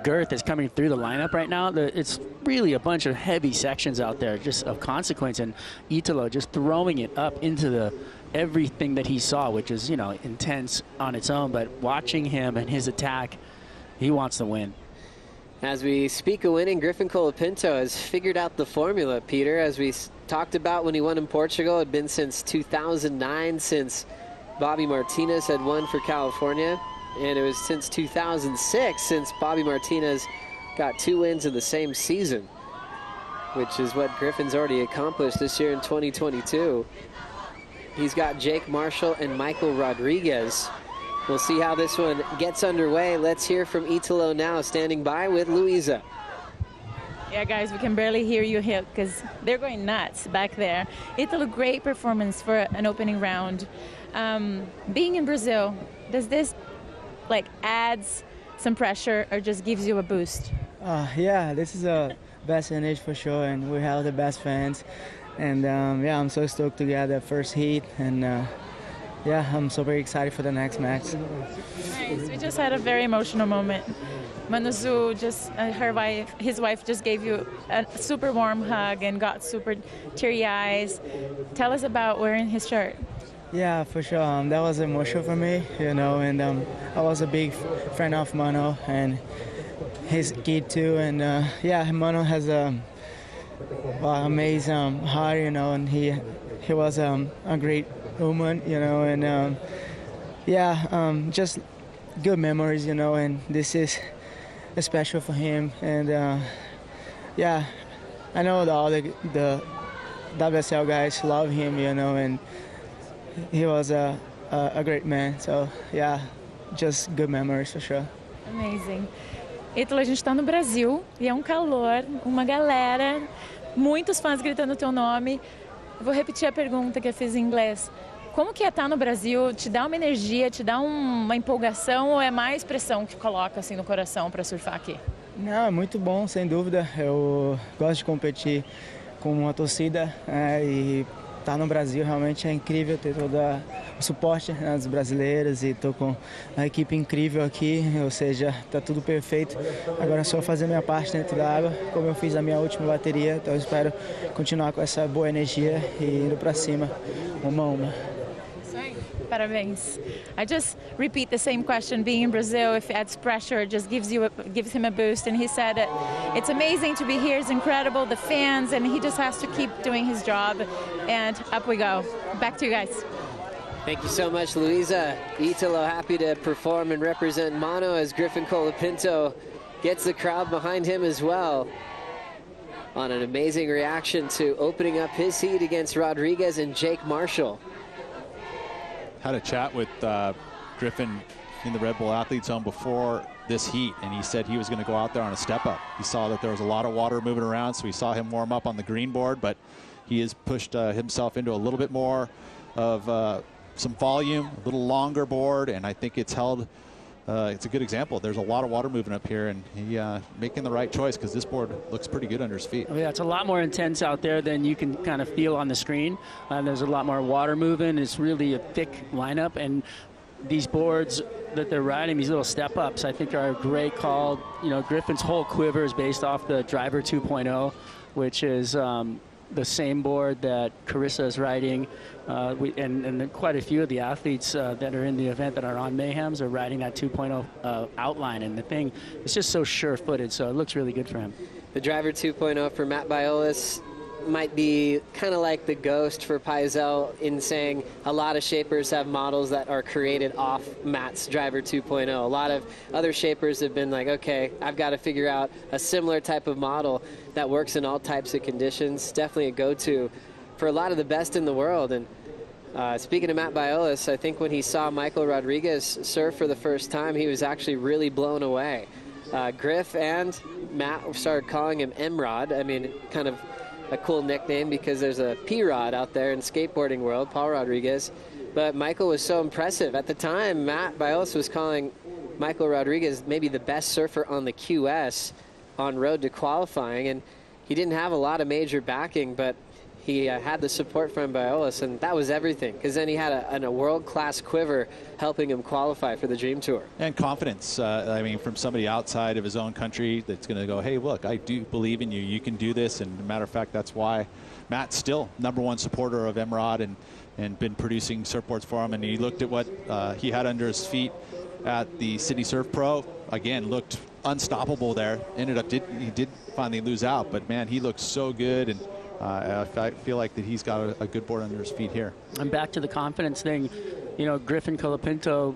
girth is coming through the lineup right now. It's really a bunch of heavy sections out there just of consequence, and Italo just throwing it up into everything that he saw, which is, you know, intense on its own. But watching him and his attack, he wants to win. As we speak of winning, Griffin Colapinto has figured out the formula, Peter. As we talked about when he won in Portugal, it had been since 2009 since Bobby Martinez had won for California. And it was since 2006 since Bobby Martinez got 2 wins in the same season, which is what Griffin's already accomplished this year in 2022. He's got Jake Marshall and Michael Rodriguez. We'll see how this one gets underway. Let's hear from Italo now, standing by with Luisa. Yeah, guys, we can barely hear you here because they're going nuts back there. Italo, great performance for an opening round. Being in Brazil, does this adds some pressure or just gives you a boost? Yeah, this is a best energy for sure, and we have the best fans. And yeah, I'm so stoked to get the first heat, and yeah, I'm so very excited for the next match. Nice. We just had a very emotional moment. Manozu, his wife just gave you a super warm hug and got super teary eyes. Tell us about wearing his shirt. Yeah, for sure. That was emotional for me, you know, and I was a big friend of Mano and his kid too. And yeah, Mano has a amazing heart, you know, and he was a great woman, you know, and yeah, just good memories, you know, and this is special for him. And yeah, I know all the WSL guys love him, you know, and he was a great man. So yeah, just good memories for sure. Amazing. Italo, a gente está no Brasil e é um calor, uma galera, muitos fãs gritando o teu nome. Vou repetir a pergunta que eu fiz em inglês. Como que é estar no Brasil? Te dá uma energia, te dá uma empolgação ou é mais pressão que coloca assim no coração para surfar aqui? Não, é muito bom, sem dúvida. Eu gosto de competir com uma torcida e estar no Brasil realmente é incrível, ter todo o suporte dos brasileiros e estou com uma equipe incrível aqui, ou seja, está tudo perfeito. Agora é só fazer minha parte dentro da água, como eu fiz a minha última bateria, então eu espero continuar com essa boa energia e indo para cima, uma a uma. Parabéns. I just repeat the same question. Being in Brazil, if it adds pressure, it just gives him a boost. And he said it's amazing to be here. It's incredible, the fans, and he just has to keep doing his job. And up we go. Back to you guys. Thank you so much, Luisa. Italo happy to perform and represent Mono as Griffin Colapinto gets the crowd behind him as well on an amazing reaction to opening up his heat against Rodriguez and Jake Marshall. Had a chat with Griffin in the Red Bull Athletes Zone before this heat, and he said he was going to go out there on a step up. He saw that there was a lot of water moving around, so he saw him warm up on the green board, but he has pushed himself into a little bit more of some volume, a little longer board, and I think it's held. It's a good example. There's a lot of water moving up here, and he making the right choice because this board looks pretty good under his feet. Oh, yeah, it's a lot more intense out there than you can kind of feel on the screen. There's a lot more water moving. It's really a thick lineup, and these boards that they're riding, these little step-ups, I think are a great call. You know, Griffin's whole quiver is based off the Driver 2.0, which is the same board that Carissa is riding. And quite a few of the athletes that are in the event that are on Mayhems are riding that 2.0 outline. And the thing, it's just so sure-footed, so it looks really good for him. The Driver 2.0 for Matt Biolis might be kind of like the Ghost for Paisel in saying a lot of shapers have models that are created off Matt's Driver 2.0. A lot of other shapers have been like, okay, I've got to figure out a similar type of model that works in all types of conditions. Definitely a go-to for a lot of the best in the world. And speaking of Matt Biolis, I think when he saw Michael Rodriguez surf for the first time, he was actually really blown away. Griff and Matt started calling him M-Rod. I mean, kind of a cool nickname because there's a P-Rod out there in skateboarding world, Paul Rodriguez. But Michael was so impressive. At the time, Matt Biolis was calling Michael Rodriguez maybe the best surfer on the QS on road to qualifying. And he didn't have a lot of major backing, but he had the support from Biolis, and that was everything, because then he had a world-class quiver helping him qualify for the Dream Tour. And confidence, I mean, from somebody outside of his own country that's going to go, hey, look, I do believe in you. You can do this. And as a matter of fact, that's why Matt's still #1 supporter of Emrod and been producing surfboards for him. And he looked at what he had under his feet at the Sydney Surf Pro. Again, looked unstoppable there. Ended up, he did finally lose out, but man, he looked so good. And I feel like that he's got a good board under his feet here. And back to the confidence thing, you know, Griffin Colapinto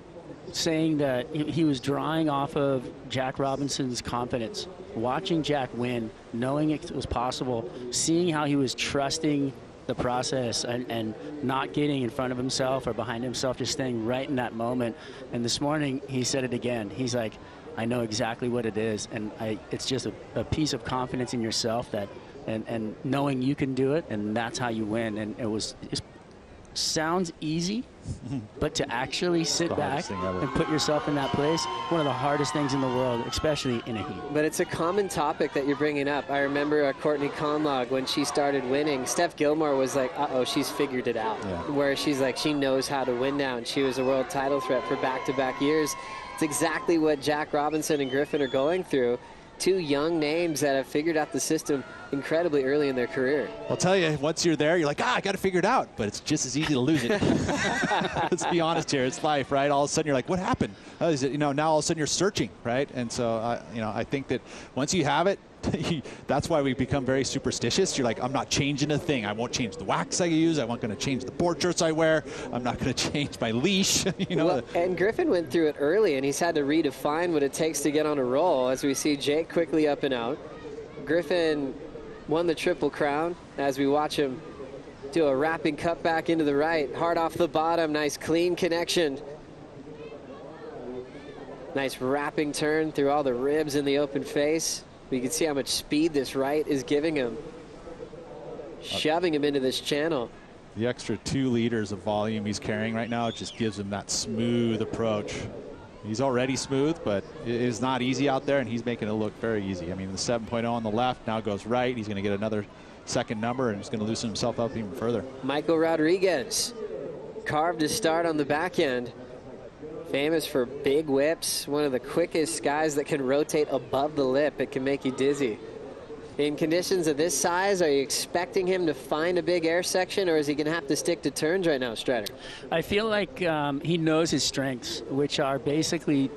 saying that he was drawing off of Jack Robinson's confidence. Watching Jack win, knowing it was possible, seeing how he was trusting the process and not getting in front of himself or behind himself, just staying right in that moment. And this morning, he said it again. He's like, I know exactly what it is. And it's just a piece of confidence in yourself that and knowing you can do it, and that's how you win. And it sounds easy, but to actually sit back and put yourself in that place, one of the hardest things in the world, especially in a heat. But it's a common topic that you're bringing up. I remember Courtney Conlog, when she started winning, Steph Gilmore was like, uh-oh, she's figured it out. Yeah. Where she's like, she knows how to win now, and she was a world title threat for back-to-back years. It's exactly what Jack Robinson and Griffin are going through. Two young names that have figured out the system incredibly early in their career. I'll tell you, once you're there, you're like, I got to figure it out. But it's just as easy to lose it. Let's be honest here. It's life, right? All of a sudden, you're like, what happened? Is it, now all of a sudden you're searching, right? And so, I think that once you have it, that's why we become very superstitious. You're like, I'm not changing a thing. I won't change the wax I use. I'm not going to change the board shirts I wear. I'm not going to change my leash. Well, and Griffin went through it early, and he's had to redefine what it takes to get on a roll. As we see Jake quickly up and out. Griffin won the Triple Crown as we watch him do a wrapping cut back into the right. Hard off the bottom. Nice clean connection. Nice wrapping turn through all the ribs in the open face. You can see how much speed this right is giving him, shoving him into this channel. The extra 2 liters of volume he's carrying right now, it just gives him that smooth approach. He's already smooth, but it is not easy out there, and he's making it look very easy. I mean, the 7.0 on the left now goes right. He's going to get another second number, and he's going to loosen himself up even further. Michael Rodriguez carved his start on the back end. Famous for big whips, one of the quickest guys that can rotate above the lip. It can make you dizzy. In conditions of this size, are you expecting him to find a big air section, or is he going to have to stick to turns right now, Strider? I feel like he knows his strengths, which are basically,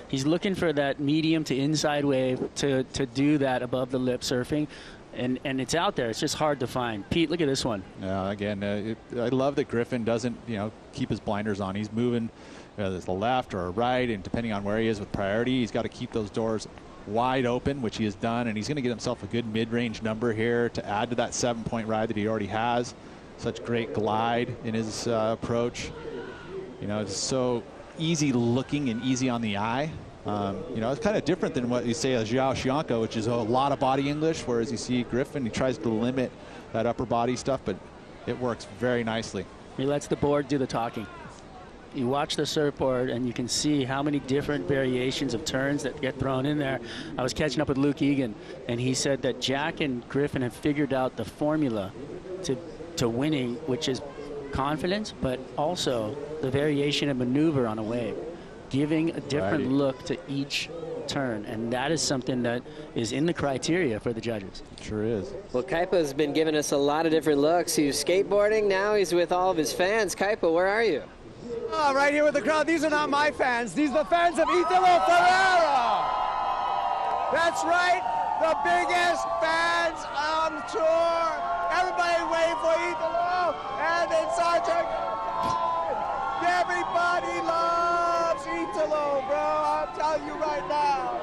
he's looking for that medium to inside wave to do that above the lip surfing. And it's out there. It's just hard to find. Pete, look at this one. Yeah, again, I love that Griffin doesn't, keep his blinders on. He's moving to the left or right, and depending on where he is with priority, he's got to keep those doors wide open, which he has done, and he's going to get himself a good mid-range number here to add to that 7-point ride that he already has. Such great glide in his approach. It's so easy looking and easy on the eye. It's kind of different than what you say as Joao Cianca, which is a lot of body English, whereas you see Griffin, he tries to limit that upper body stuff, but it works very nicely. He lets the board do the talking. You watch the surfboard and you can see how many different variations of turns that get thrown in there. I was catching up with Luke Egan, and he said that Jack and Griffin have figured out the formula to winning, which is confidence, but also the variation of maneuver on a wave, giving a different look to each turn, and that is something that is in the criteria for the judges. It sure is. Well, Kaipa's been giving us a lot of different looks. He was skateboarding, now he's with all of his fans. Kaipa, where are you? Oh, right here with the crowd. These are not my fans. These are the fans of Italo Ferreira. That's right, the biggest fans on the tour. Everybody waiting for Italo, and it's our turn. Everybody loves Italo, bro. I'm telling you right now.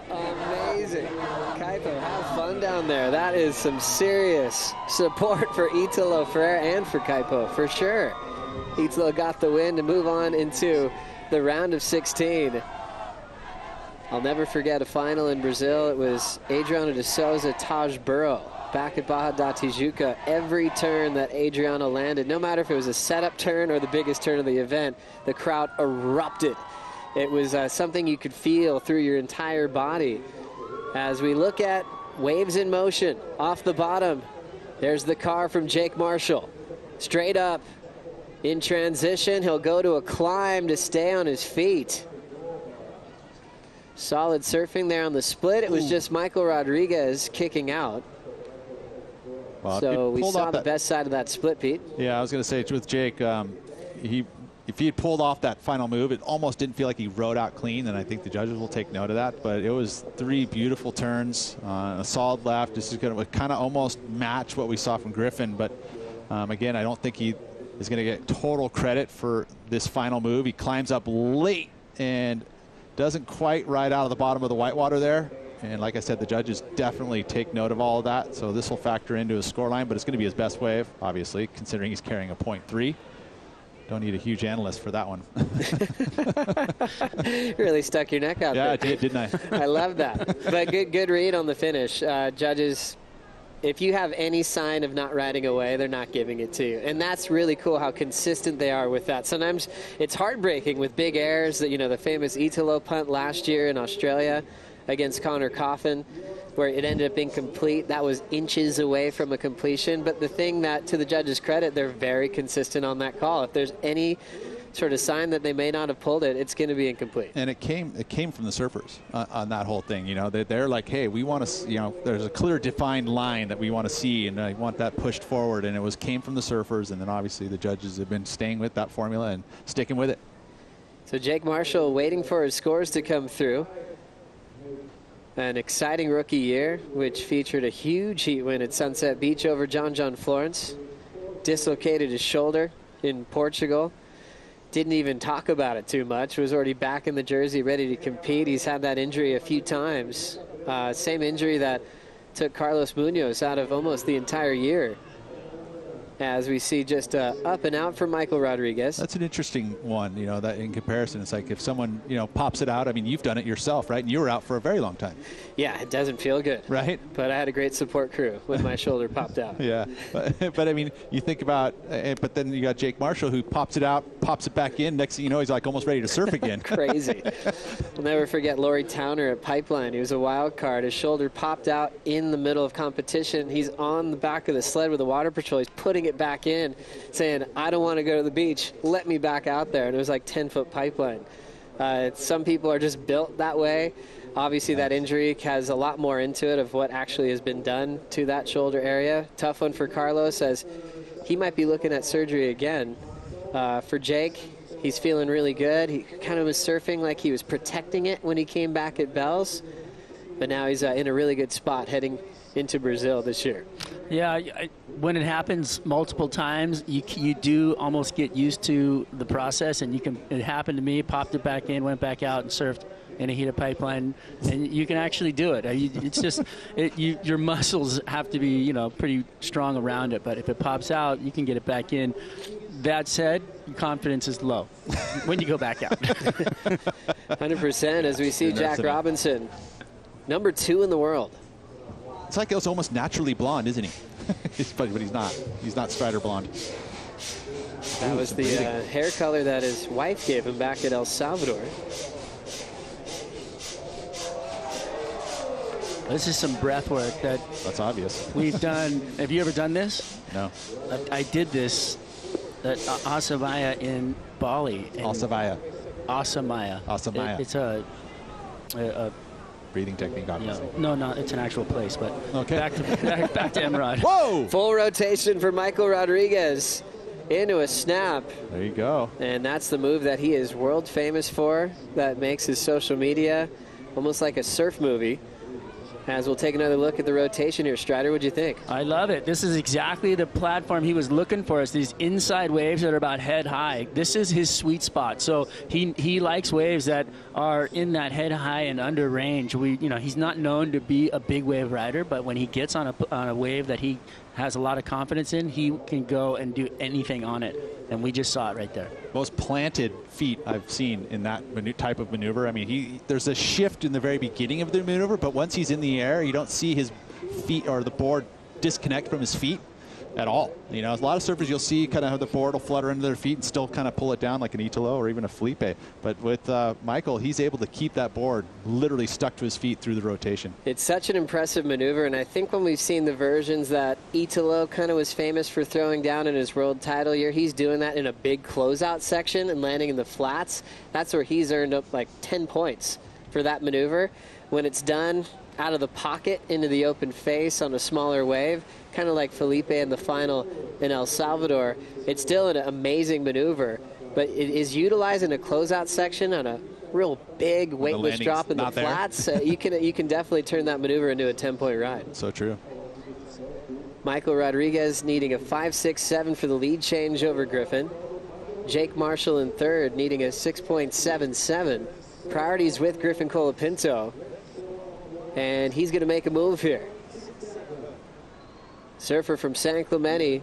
Amazing. Kaipa, have fun down there. That is some serious support for Italo Ferreira and for Kaipa, for sure. Italo got the win to move on into the round of 16. I'll never forget a final in Brazil. It was Adriana de Souza, Taj Burrow. Back at Barra da Tijuca, every turn that Adriana landed, no matter if it was a setup turn or the biggest turn of the event, the crowd erupted. It was something you could feel through your entire body. As we look at waves in motion, off the bottom, there's the car from Jake Marshall. Straight up, in transition, he'll go to a climb to stay on his feet. Solid surfing there on the split. It was just Michael Rodriguez kicking out. Well, so we saw the best side of that split, Pete. Yeah, I was going to say with Jake, if he had pulled off that final move, it almost didn't feel like he rode out clean, and I think the judges will take note of that. But it was 3 beautiful turns, a solid left. This is going to kind of almost match what we saw from Griffin. But again, I don't think he is going to get total credit for this final move. He climbs up late and doesn't quite ride out of the bottom of the whitewater there. And like I said, the judges definitely take note of all of that. So this will factor into his scoreline, but it's going to be his best wave, obviously, considering he's carrying a 0.3. Don't need a huge analyst for that one. Really stuck your neck out there. Yeah, I did, didn't I? I love that. But good read on the finish. Judges, if you have any sign of not riding away, they're not giving it to you. And that's really cool how consistent they are with that. Sometimes it's heartbreaking with big airs, that, the famous Italo punt last year in Australia against Connor Coffin, where it ended up incomplete. That was inches away from a completion. But the thing that, to the judges' credit, they're very consistent on that call. If there's any sort of sign that they may not have pulled it, it's going to be incomplete. And it came from the surfers on that whole thing. They're like, hey, we want to, there's a clear defined line that we want to see, and I want that pushed forward. And it came from the surfers, and then obviously the judges have been staying with that formula and sticking with it. So Jake Marshall waiting for his scores to come through. An exciting rookie year, which featured a huge heat win at Sunset Beach over John Florence. Dislocated his shoulder in Portugal. Didn't even talk about it too much. Was already back in the jersey, ready to compete. He's had that injury a few times. Same injury that took Carlos Munoz out of almost the entire year. As we see just up and out for Michael Rodriguez. That's an interesting one, that in comparison, it's like if someone, pops it out. I mean, you've done it yourself, right? And you were out for a very long time. Yeah, it doesn't feel good. Right. But I had a great support crew when my shoulder popped out. Yeah. But I mean, you think about, but then you got Jake Marshall who pops it out, pops it back in. Next thing you know, he's like almost ready to surf again. Crazy. We'll never forget Laurie Towner at Pipeline. He was a wild card. His shoulder popped out in the middle of competition. He's on the back of the sled with the water patrol. He's putting it back in, saying, I don't want to go to the beach. Let me back out there. And it was like 10-foot pipeline. Some people are just built that way. Obviously, that injury has a lot more into it of what actually has been done to that shoulder area. Tough one for Carlos, as he might be looking at surgery again. For Jake, he's feeling really good. He kind of was surfing like he was protecting it when he came back at Bells, but now he's in a really good spot heading into Brazil this year. Yeah, when it happens multiple times, you do almost get used to the process, and it happened to me, popped it back in, went back out and surfed in a heated pipeline, and you can actually do it. It's just your muscles have to be pretty strong around it, but if it pops out, you can get it back in. That said, confidence is low when you go back out. 100%, as we see Jack Robinson, number 2 in the world. It's like it was almost naturally blonde, isn't he? but he's not. He's not Strider blonde. That was the hair color that his wife gave him back at El Salvador. This is some breath work that's obvious. We've done. Have you ever done this? No. I did this at Asamaya in Bali. Asamaya. It's a breathing technique, obviously. No, it's an actual place, but okay. back to Emerald. Whoa! Full rotation for Michael Rodriguez into a snap. There you go. And that's the move that he is world famous for, that makes his social media almost like a surf movie. As we'll take another look at the rotation here. Strider, what'd you think? I love it. This is exactly the platform he was looking for. It's these inside waves that are about head high. This is his sweet spot. So he likes waves that are in that head high and under range. He's not known to be a big wave rider, but when he gets on a wave that he has a lot of confidence in, he can go and do anything on it. And we just saw it right there. Most planted feet I've seen in that type of maneuver. I mean, there's a shift in the very beginning of the maneuver, but once he's in the air, you don't see his feet or the board disconnect from his feet at all. A lot of surfers you'll see kind of have the board will flutter under their feet and still kind of pull it down like an Italo or even a Felipe. But with Michael, he's able to keep that board literally stuck to his feet through the rotation. It's such an impressive maneuver, and I think when we've seen the versions that Italo kind of was famous for throwing down in his world title year, he's doing that in a big closeout section and landing in the flats. That's where he's earned up like 10 points for that maneuver. When it's done out of the pocket into the open face on a smaller wave, kind of like Felipe in the final in El Salvador, it's still an amazing maneuver, but it is utilizing a closeout section on a real big weightless drop in the flats. You can definitely turn that maneuver into a 10-point ride. So true. Michael Rodriguez needing a 5.67 for the lead change over Griffin. Jake Marshall in third needing a 6.77. Priorities with Griffin Colapinto. And he's going to make a move here. Surfer from San Clemente.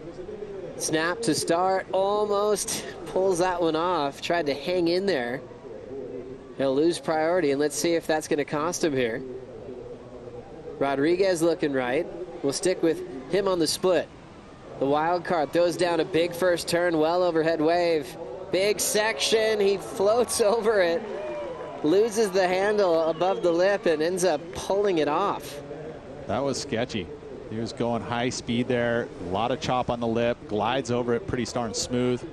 Snap to start. Almost pulls that one off. Tried to hang in there. He'll lose priority, and let's see if that's going to cost him here. Rodriguez looking right. We'll stick with him on the split. The wild card throws down a big first turn, well overhead wave. Big section. He floats over it. Loses the handle above the lip and ends up pulling it off. That was sketchy. He was going high speed there, a lot of chop on the lip, glides over it pretty darn smooth.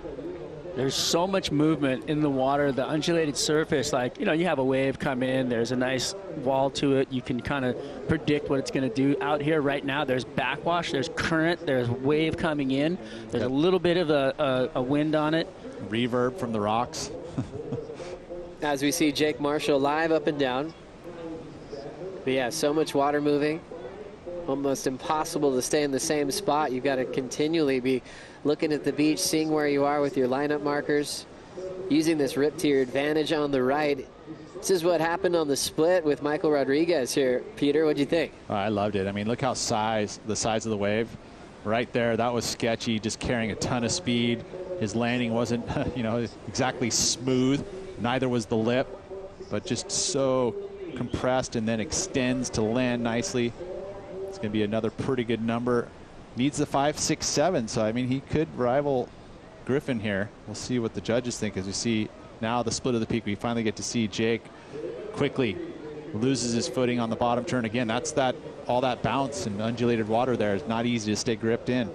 There's so much movement in the water, the undulated surface, like, you have a wave come in, there's a nice wall to it, you can kind of predict what it's going to do. Out here right now, there's backwash, there's current, there's wave coming in, there's a little bit of a wind on it. Reverb from the rocks. As we see Jake Marshall live up and down. But yeah, so much water moving. Almost impossible to stay in the same spot. You've got to continually be looking at the beach, seeing where you are with your lineup markers, using this rip to your advantage on the right. This is what happened on the split with Michael Rodriguez here. Peter, what'd you think? Oh, I loved it. I mean, look how the size of the wave right there. That was sketchy, just carrying a ton of speed. His landing wasn't, exactly smooth. Neither was the lip, but just so compressed and then extends to land nicely. It's going to be another pretty good number. Needs the 5.67, so I mean he could rival Griffin here. We'll see what the judges think as we see now the split of the peak. We finally get to see Jake quickly loses his footing on the bottom turn again. That's all that bounce and undulated water there is not easy to stay gripped in.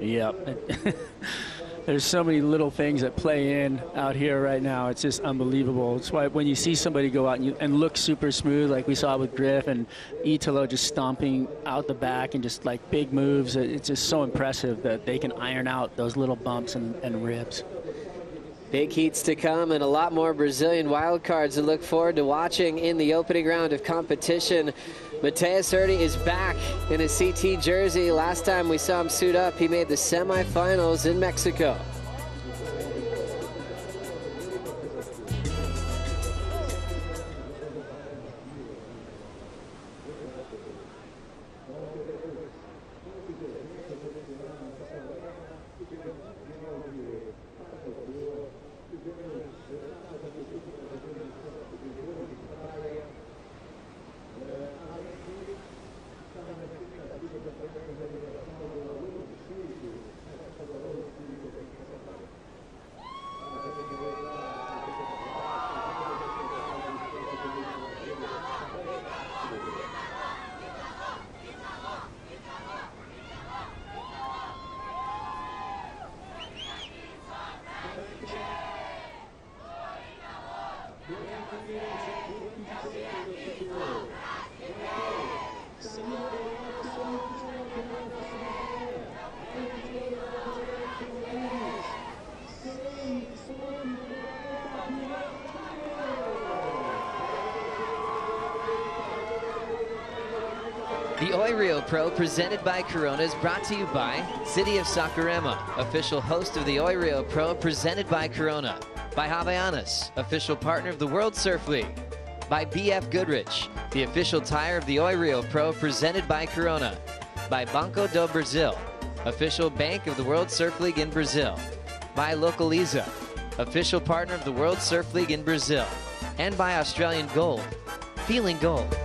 Yep. There's so many little things that play in out here right now. It's just unbelievable. It's why when you see somebody go out and look super smooth, like we saw with Griff and Italo just stomping out the back and just like big moves, it's just so impressive that they can iron out those little bumps and ribs. Big heats to come and a lot more Brazilian wildcards to look forward to watching in the opening round of competition. Mateus Hurdy is back in a CT jersey. Last time we saw him suit up, he made the semifinals in Mexico. The Oi Rio Pro, presented by Corona, is brought to you by City of Saquarema, official host of the Oi Rio Pro, presented by Corona. By Havaianas, official partner of the World Surf League. By BF Goodrich, the official tire of the Oi Rio Pro, presented by Corona. By Banco do Brasil, official bank of the World Surf League in Brazil. By Localiza, official partner of the World Surf League in Brazil. And by Australian Gold, feeling gold.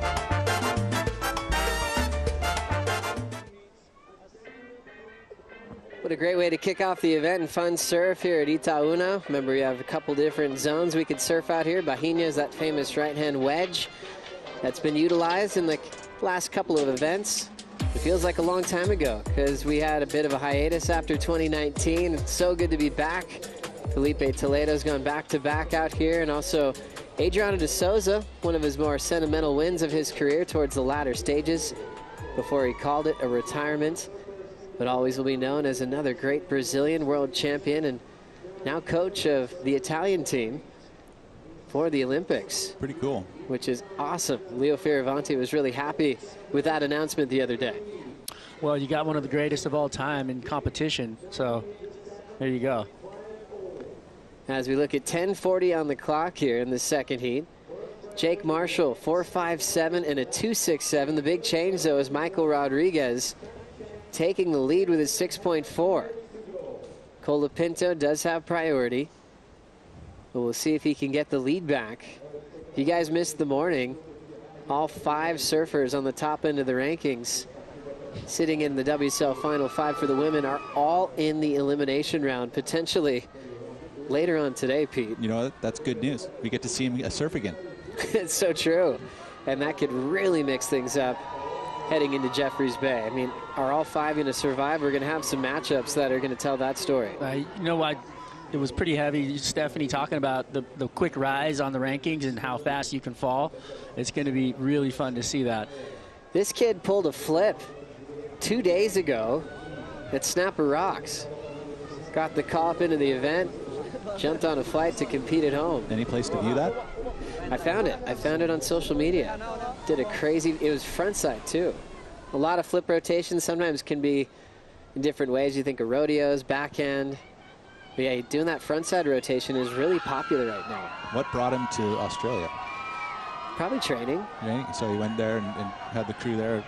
What a great way to kick off the event and fun surf here at Itaúna. Remember, we have a couple different zones we could surf out here. Bahia is that famous right-hand wedge that's been utilized in the last couple of events. It feels like a long time ago because we had a bit of a hiatus after 2019. It's so good to be back. Filipe Toledo's gone back-to-back out here, and also Adriano de Souza, one of his more sentimental wins of his career towards the latter stages before he called it a retirement. But always will be known as another great Brazilian world champion and now coach of the Italian team for the Olympics. Pretty cool. Which is awesome. Leo Fioravanti was really happy with that announcement the other day. Well, you got one of the greatest of all time in competition, so there you go. As we look at 10:40 on the clock here in the second heat, Jake Marshall, 4.57 and a 2.67. The big change, though, is Michael Rodriguez taking the lead with his 6.4. Colapinto does have priority, but we'll see if he can get the lead back. If you guys missed the morning, all 5 surfers on the top end of the rankings sitting in the WSL Final 5 for the women are all in the elimination round, potentially later on today, Pete. You know what? That's good news. We get to see him surf again. It's so true. And that could really mix things up heading into Jeffreys Bay. I mean, are all 5 going to survive? We're going to have some matchups that are going to tell that story. You know what? It was pretty heavy. Stephanie talking about the quick rise on the rankings and how fast you can fall. It's going to be really fun to see that. This kid pulled a flip 2 days ago at Snapper Rocks. Got the call up into the event, jumped on a flight to compete at home. Any place to view that? I found it. I found it on social media. Did a crazy, it was frontside too. A lot of flip rotations sometimes can be in different ways. You think of rodeos, backhand. But yeah, doing that frontside rotation is really popular right now. What brought him to Australia? Probably training. So he went there and had the crew there.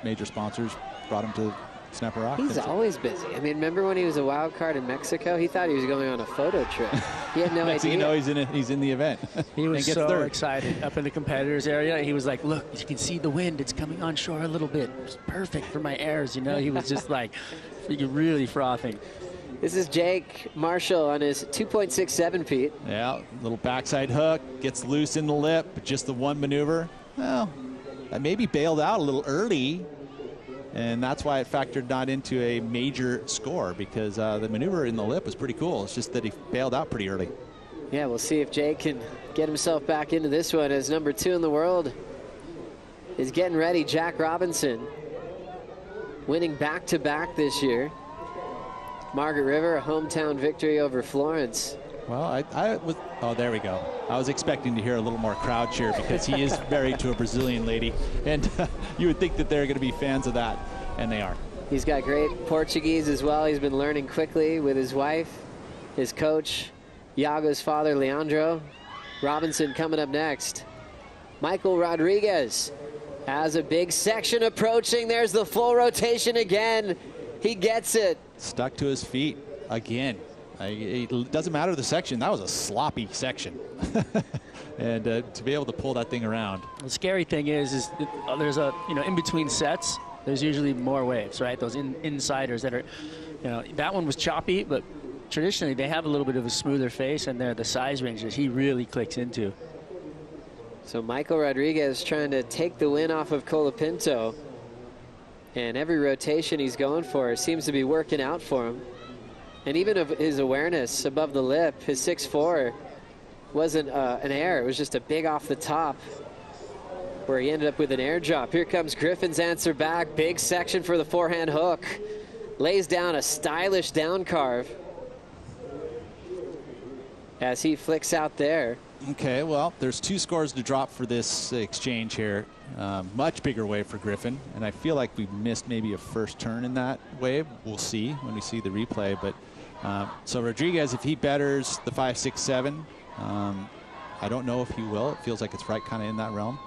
Major sponsors brought him to Snapper Rock. He's always busy. I mean, remember when he was a wild card in Mexico? He thought he was going on a photo trip. He had no idea. So you know he's in the event. He was so excited up in the competitors area. He was like, look, you can see the wind. It's coming on shore a little bit. It's perfect for my airs. You know, he was just like really frothing. This is Jake Marshall on his 2.67, Pete. Yeah, little backside hook, gets loose in the lip, but just the one maneuver. Well, that maybe bailed out a little early. And that's why it factored not into a major score, because the maneuver in the lip was pretty cool. It's just that he bailed out pretty early. Yeah, we'll see if Jake can get himself back into this one as number 2 in the world is getting ready. Jack Robinson winning back-to-back this year. Margaret River, a hometown victory over Florence. Well, I was, oh, there we go. I was expecting to hear a little more crowd cheer because he is married to a Brazilian lady, and you would think that they're going to be fans of that, and they are. He's got great Portuguese as well. He's been learning quickly with his wife, his coach, Iago's father, Leandro. Robinson coming up next. Michael Rodriguez has a big section approaching. There's the full rotation again. He gets it. Stuck to his feet again. It doesn't matter the section. That was a sloppy section. And to be able to pull that thing around. The scary thing is there's a, in between sets, there's usually more waves, right? Those insiders that are, that one was choppy, but traditionally they have a little bit of a smoother face, and they're the size ranges he really clicks into. So Michael Rodriguez trying to take the win off of Colapinto, and every rotation he's going for seems to be working out for him. And even of his awareness above the lip, his 6'4", wasn't an air. It was just a big off the top where he ended up with an air drop. Here comes Griffin's answer back. Big section for the forehand hook. Lays down a stylish down carve as he flicks out there. Okay, well, there's 2 scores to drop for this exchange here. Much bigger wave for Griffin, and I feel like we missed maybe a first turn in that wave. We'll see when we see the replay. But so Rodriguez, if he betters the 5, 6, 7, I don't know if he will. It feels like it's right kind of in that realm.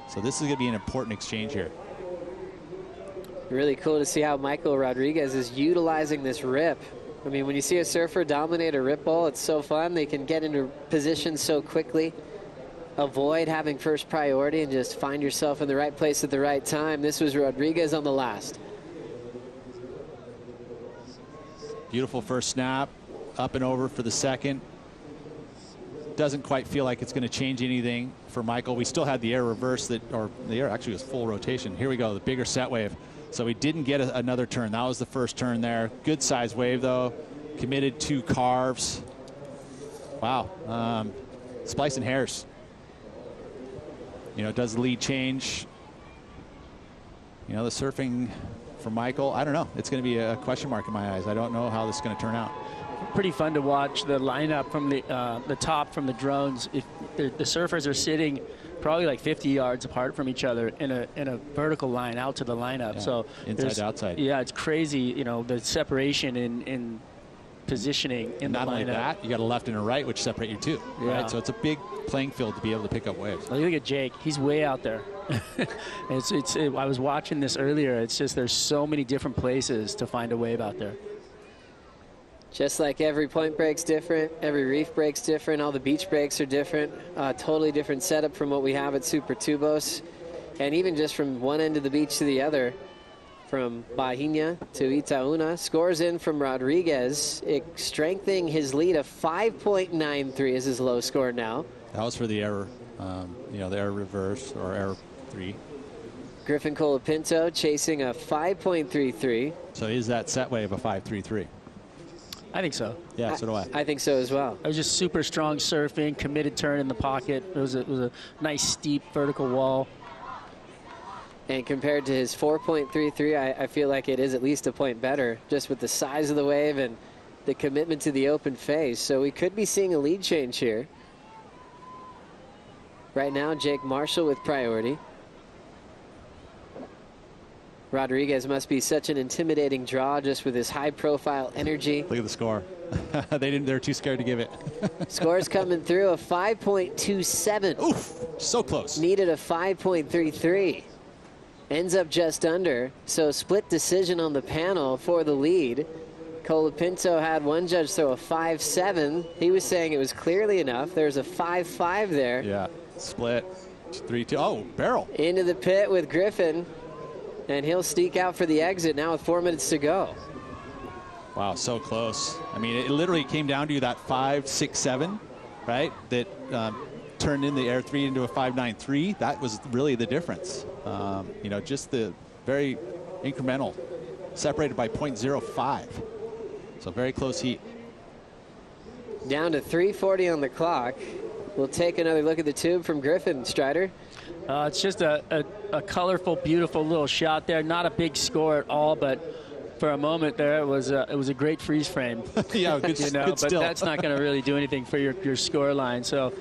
So this is going to be an important exchange here. Really cool to see how Michael Rodriguez is utilizing this rip. I mean, when you see a surfer dominate a rip ball, it's so fun. They can get into position so quickly, avoid having first priority, and just find yourself in the right place at the right time. This was Rodriguez on the last. Beautiful first snap, up and over for the second. Doesn't quite feel like it's going to change anything for Michael. We still had the air reverse, or the air actually was full rotation. Here we go, the bigger set wave. So we didn't get another turn. That was the first turn there. Good size wave though. Committed 2 carves. Wow. Splicing hairs. Does the lead change? The surfing for Michael, I don't know. It's going to be a question mark in my eyes. I don't know how this is going to turn out. Pretty fun to watch the lineup from the top from the drones. If the surfers are sitting probably like 50 yards apart from each other in a vertical line out to the lineup. Yeah. So inside to outside. Yeah, it's crazy. The separation in positioning in the lineup. Not only that, you got a left and a right, which separate you too. Yeah. Right. So it's a big playing field to be able to pick up waves. Look at Jake. He's way out there. I was watching this earlier. It's just there's so many different places to find a wave out there. Just like every point break's different, every reef break's different, all the beach breaks are different. Totally different setup from what we have at Super Tubos. And even just from one end of the beach to the other, from Bahia to Itaúna. Scores in from Rodriguez, strengthening his lead of 5.93 is his low score now. That was for the error, the error reverse or error 3. Griffin Colapinto chasing a 5.33. So is that set wave a 5.33? I think so. Yeah, so do I. I think so as well. It was just super strong surfing, committed turn in the pocket. It was a nice steep vertical wall. And compared to his 4.33, I feel like it is at least a point better, just with the size of the wave and the commitment to the open face. So we could be seeing a lead change here. Right now, Jake Marshall with priority. Rodriguez must be such an intimidating draw just with his high-profile energy. Look at the score. They're too scared to give it. Scores coming through, a 5.27. Oof, so close. Needed a 5.33. Ends up just under, so split decision on the panel for the lead. Colapinto had one judge throw a 5.7. He was saying it was clearly enough. There's a 5.5 there. Yeah, split, 3-2. Oh, barrel. Into the pit with Griffin. And he'll sneak out for the exit now with 4 minutes to go. Wow, so close. I mean, it literally came down to that 5, 6, 7, right? That turned in the air 3 into a 5.93. That was really the difference. Just the very incremental, separated by 0.05. So very close heat. Down to 3:40 on the clock. We'll take another look at the tube from Griffin. Strider. It's just a colorful, beautiful little shot there. Not a big score at all, but for a moment there, it was a great freeze frame. Yeah, good, you know, good but still. that's not going to really do anything for your score line. So,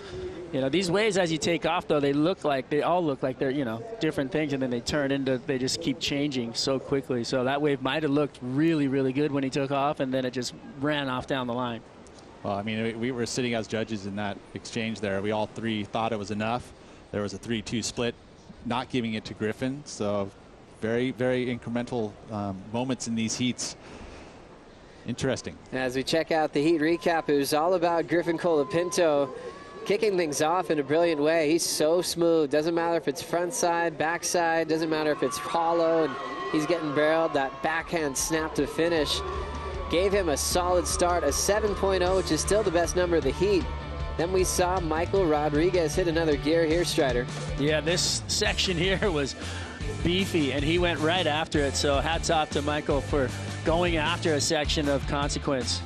you know, these waves as you take off, though, they all look like they're, you know, different things, and then they just keep changing so quickly. So that wave might have looked really, really good when he took off, and then it just ran off down the line. Well, I mean, we were sitting as judges in that exchange there. We all three thought it was enough. There was a 3-2 split, not giving it to Griffin. So very, very incremental moments in these heats. Interesting. As we check out the heat recap, it was all about Griffin Colapinto kicking things off in a brilliant way. He's so smooth. Doesn't matter if it's front side, back side. Doesn't matter if it's hollow and he's getting barreled. That backhand snap to finish gave him a solid start, a 7.0, which is still the best number of the heat. Then we saw Michael Rodriguez hit another gear here, Strider. Yeah, this section here was beefy, and he went right after it. So hats off to Michael for going after a section of consequence.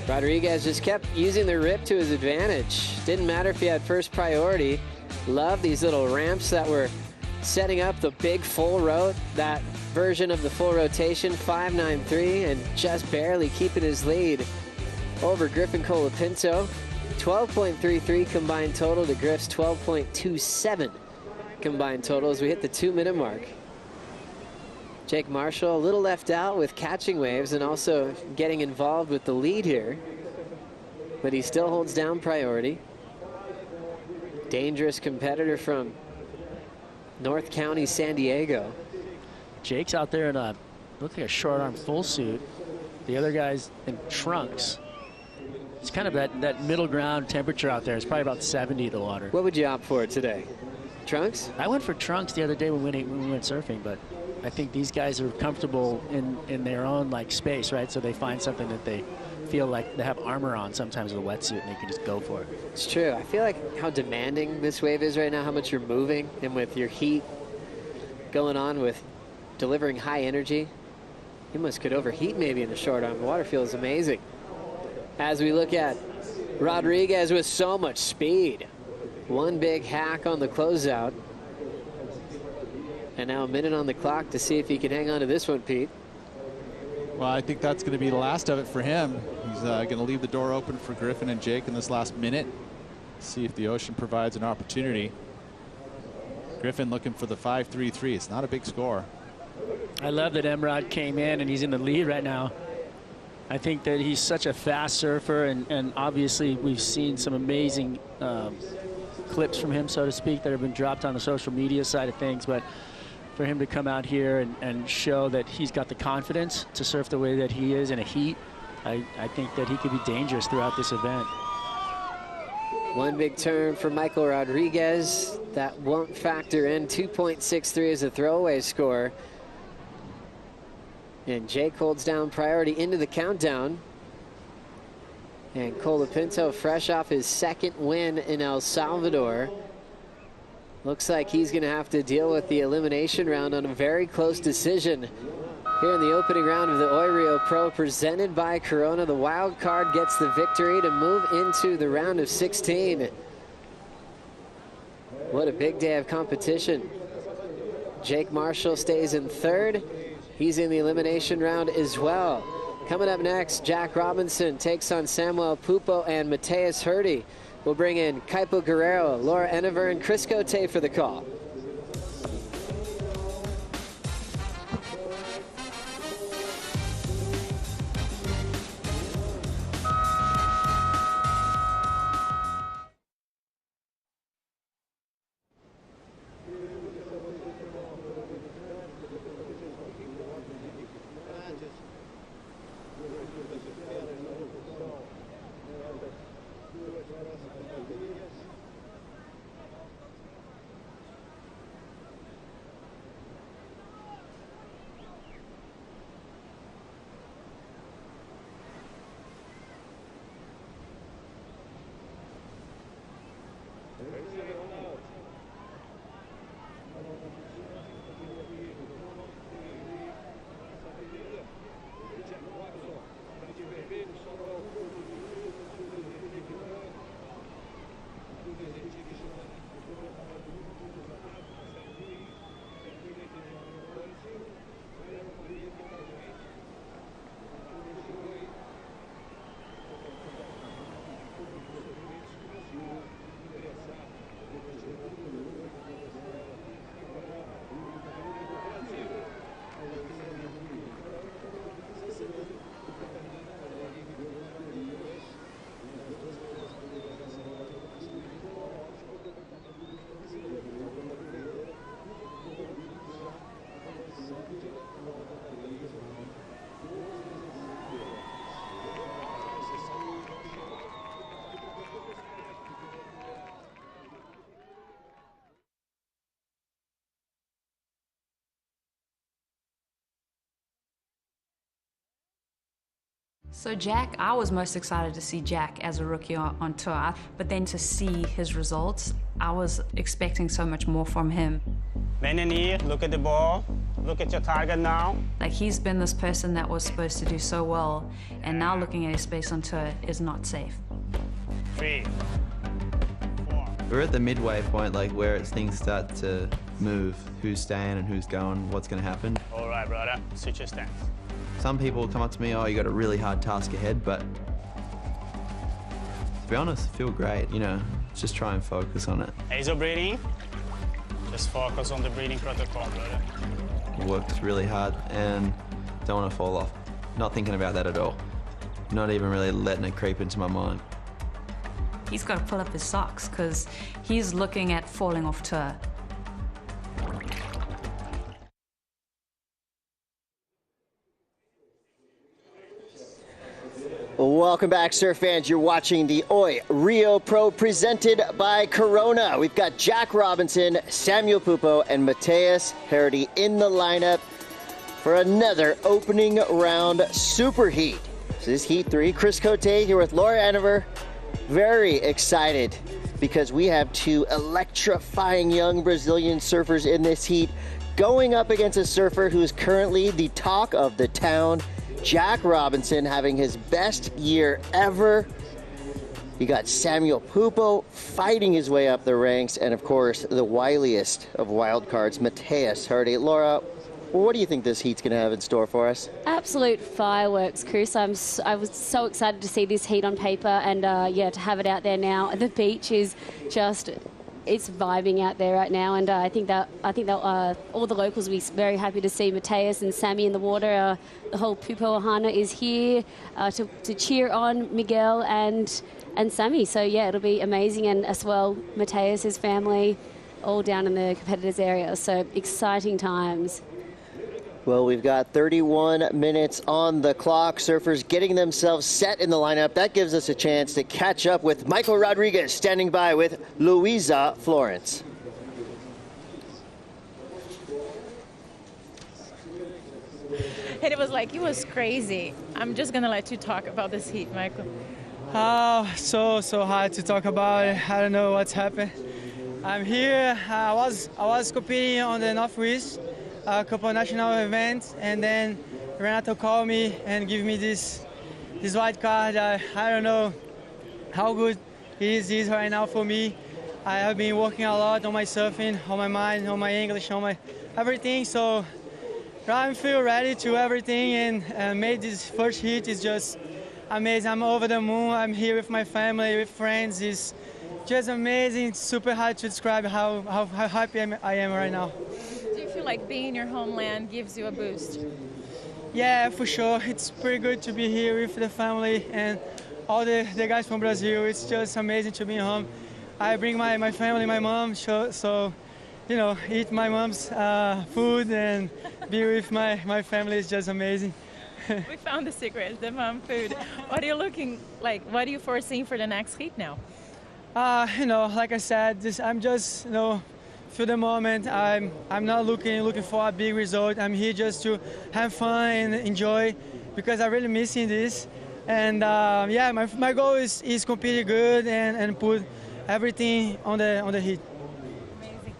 Rodriguez just kept using the rip to his advantage. Didn't matter if he had first priority. Love these little ramps that were setting up the big full road, that version of the full rotation, 5.93, and just barely keeping his lead over Griffin Colapinto. 12.33 combined total to Griff's 12.27 combined total as we hit the 2-minute mark. Jake Marshall a little left out with catching waves and also getting involved with the lead here, but he still holds down priority. Dangerous competitor from North County, San Diego. Jake's out there in looks like a short arm full suit. The other guy's in trunks. It's kind of that middle ground temperature out there. It's probably about 70, the water. What would you opt for today? Trunks? I went for trunks the other day when we went surfing, but I think these guys are comfortable in their own like space, right? So they find something that they feel like they have armor on sometimes with a wetsuit, and they can just go for it. It's true. I feel like how demanding this wave is right now, how much you're moving, and with your heat going on with delivering high energy, you almost could overheat maybe in the short arm. The water feels amazing. As we look at Rodriguez with so much speed. One big hack on the closeout. And now a minute on the clock to see if he can hang on to this one, Pete. Well, I think that's going to be the last of it for him. He's going to leave the door open for Griffin and Jake in this last minute. See if the ocean provides an opportunity. Griffin looking for the 5.33. It's not a big score. I love that Emrod came in and he's in the lead right now. I think that he's such a fast surfer, and obviously we've seen some amazing clips from him, so to speak, that have been dropped on the social media side of things. But for him to come out here and show that he's got the confidence to surf the way that he is in a heat, I think that he could be dangerous throughout this event. One big turn for Michael Rodriguez. That won't factor in. 2.63 is a throwaway score. And Jake holds down priority into the countdown. And Colapinto, fresh off his second win in El Salvador, looks like he's going to have to deal with the elimination round on a very close decision here in the opening round of the Oi Rio Pro, presented by Corona. The wild card gets the victory to move into the round of 16. What a big day of competition. Jake Marshall stays in third. He's in the elimination round as well. Coming up next, Jack Robinson takes on Samuel Pupo and Mateus Hurdy. We'll bring in Kaipo Guerrero, Laura Enever, and Chris Cote for the call. So Jack, I was most excited to see Jack as a rookie on tour, but then to see his results, I was expecting so much more from him. Bend the knee, look at the ball, look at your target now. Like, he's been this person that was supposed to do so well, and now looking at his space on tour is not safe. 3, 4. We're at the midway point, like where things start to move, who's staying and who's going, what's going to happen. All right, brother, switch your stance. Some people come up to me, oh, you got a really hard task ahead, but to be honest, I feel great, you know, just try and focus on it. Nasal breathing, just focus on the breathing protocol, brother. Worked really hard and don't want to fall off. Not thinking about that at all. Not even really letting it creep into my mind. He's got to pull up his socks because he's looking at falling off tour. Welcome back, surf fans. You're watching the Oi Rio Pro presented by Corona. We've got Jack Robinson, Samuel Pupo, and Mateus Harity in the lineup for another opening round super heat. So this is heat 3. Chris Cote here with Laura Aniver. Very excited because we have two electrifying young Brazilian surfers in this heat going up against a surfer who is currently the talk of the town, Jack Robinson, having his best year ever. You got Samuel Pupo fighting his way up the ranks, and of course, the wiliest of wild cards, Mateus Harity. Laura, what do you think this heat's going to have in store for us? Absolute fireworks, Chris. I was so excited to see this heat on paper, and yeah, to have it out there now. The beach is just, it's vibing out there right now, and I think that all the locals will be very happy to see Mateus and Sammy in the water. The whole Pupo Ohana is here to cheer on Miguel and Sammy. So yeah, it'll be amazing, and as well, Mateus, his family, all down in the competitors area. So exciting times. Well, we've got 31 minutes on the clock. Surfers getting themselves set in the lineup. That gives us a chance to catch up with Michael Rodriguez standing by with Luisa Florence. And it was crazy. I'm just going to let you talk about this heat, Michael. So hard to talk about it. I don't know what's happened. I'm here. I was competing on the Northwest, a couple of national events, and then Renato called me and gave me this white card. I don't know how good it is right now for me. I have been working a lot on my surfing, on my mind, on my English, on my everything. So I feel ready to everything, and made this first heat is just amazing. I'm over the moon. I'm here with my family, with friends. It's just amazing. It's super hard to describe how happy I am right now. Do you feel like being in your homeland gives you a boost? Yeah, for sure. It's pretty good to be here with the family and all the guys from Brazil. It's just amazing to be home. I bring my family, my mom, so you know, eat my mom's food and be with my family is just amazing. We found the secret, the mom food. What are you looking like? What are you foreseeing for the next heat now? You know, like I said, I'm just, you know, for the moment, I'm not looking for a big result. I'm here just to have fun and enjoy, because I'm really missing this. And yeah, my goal is compete good and put everything on the heat. Amazing.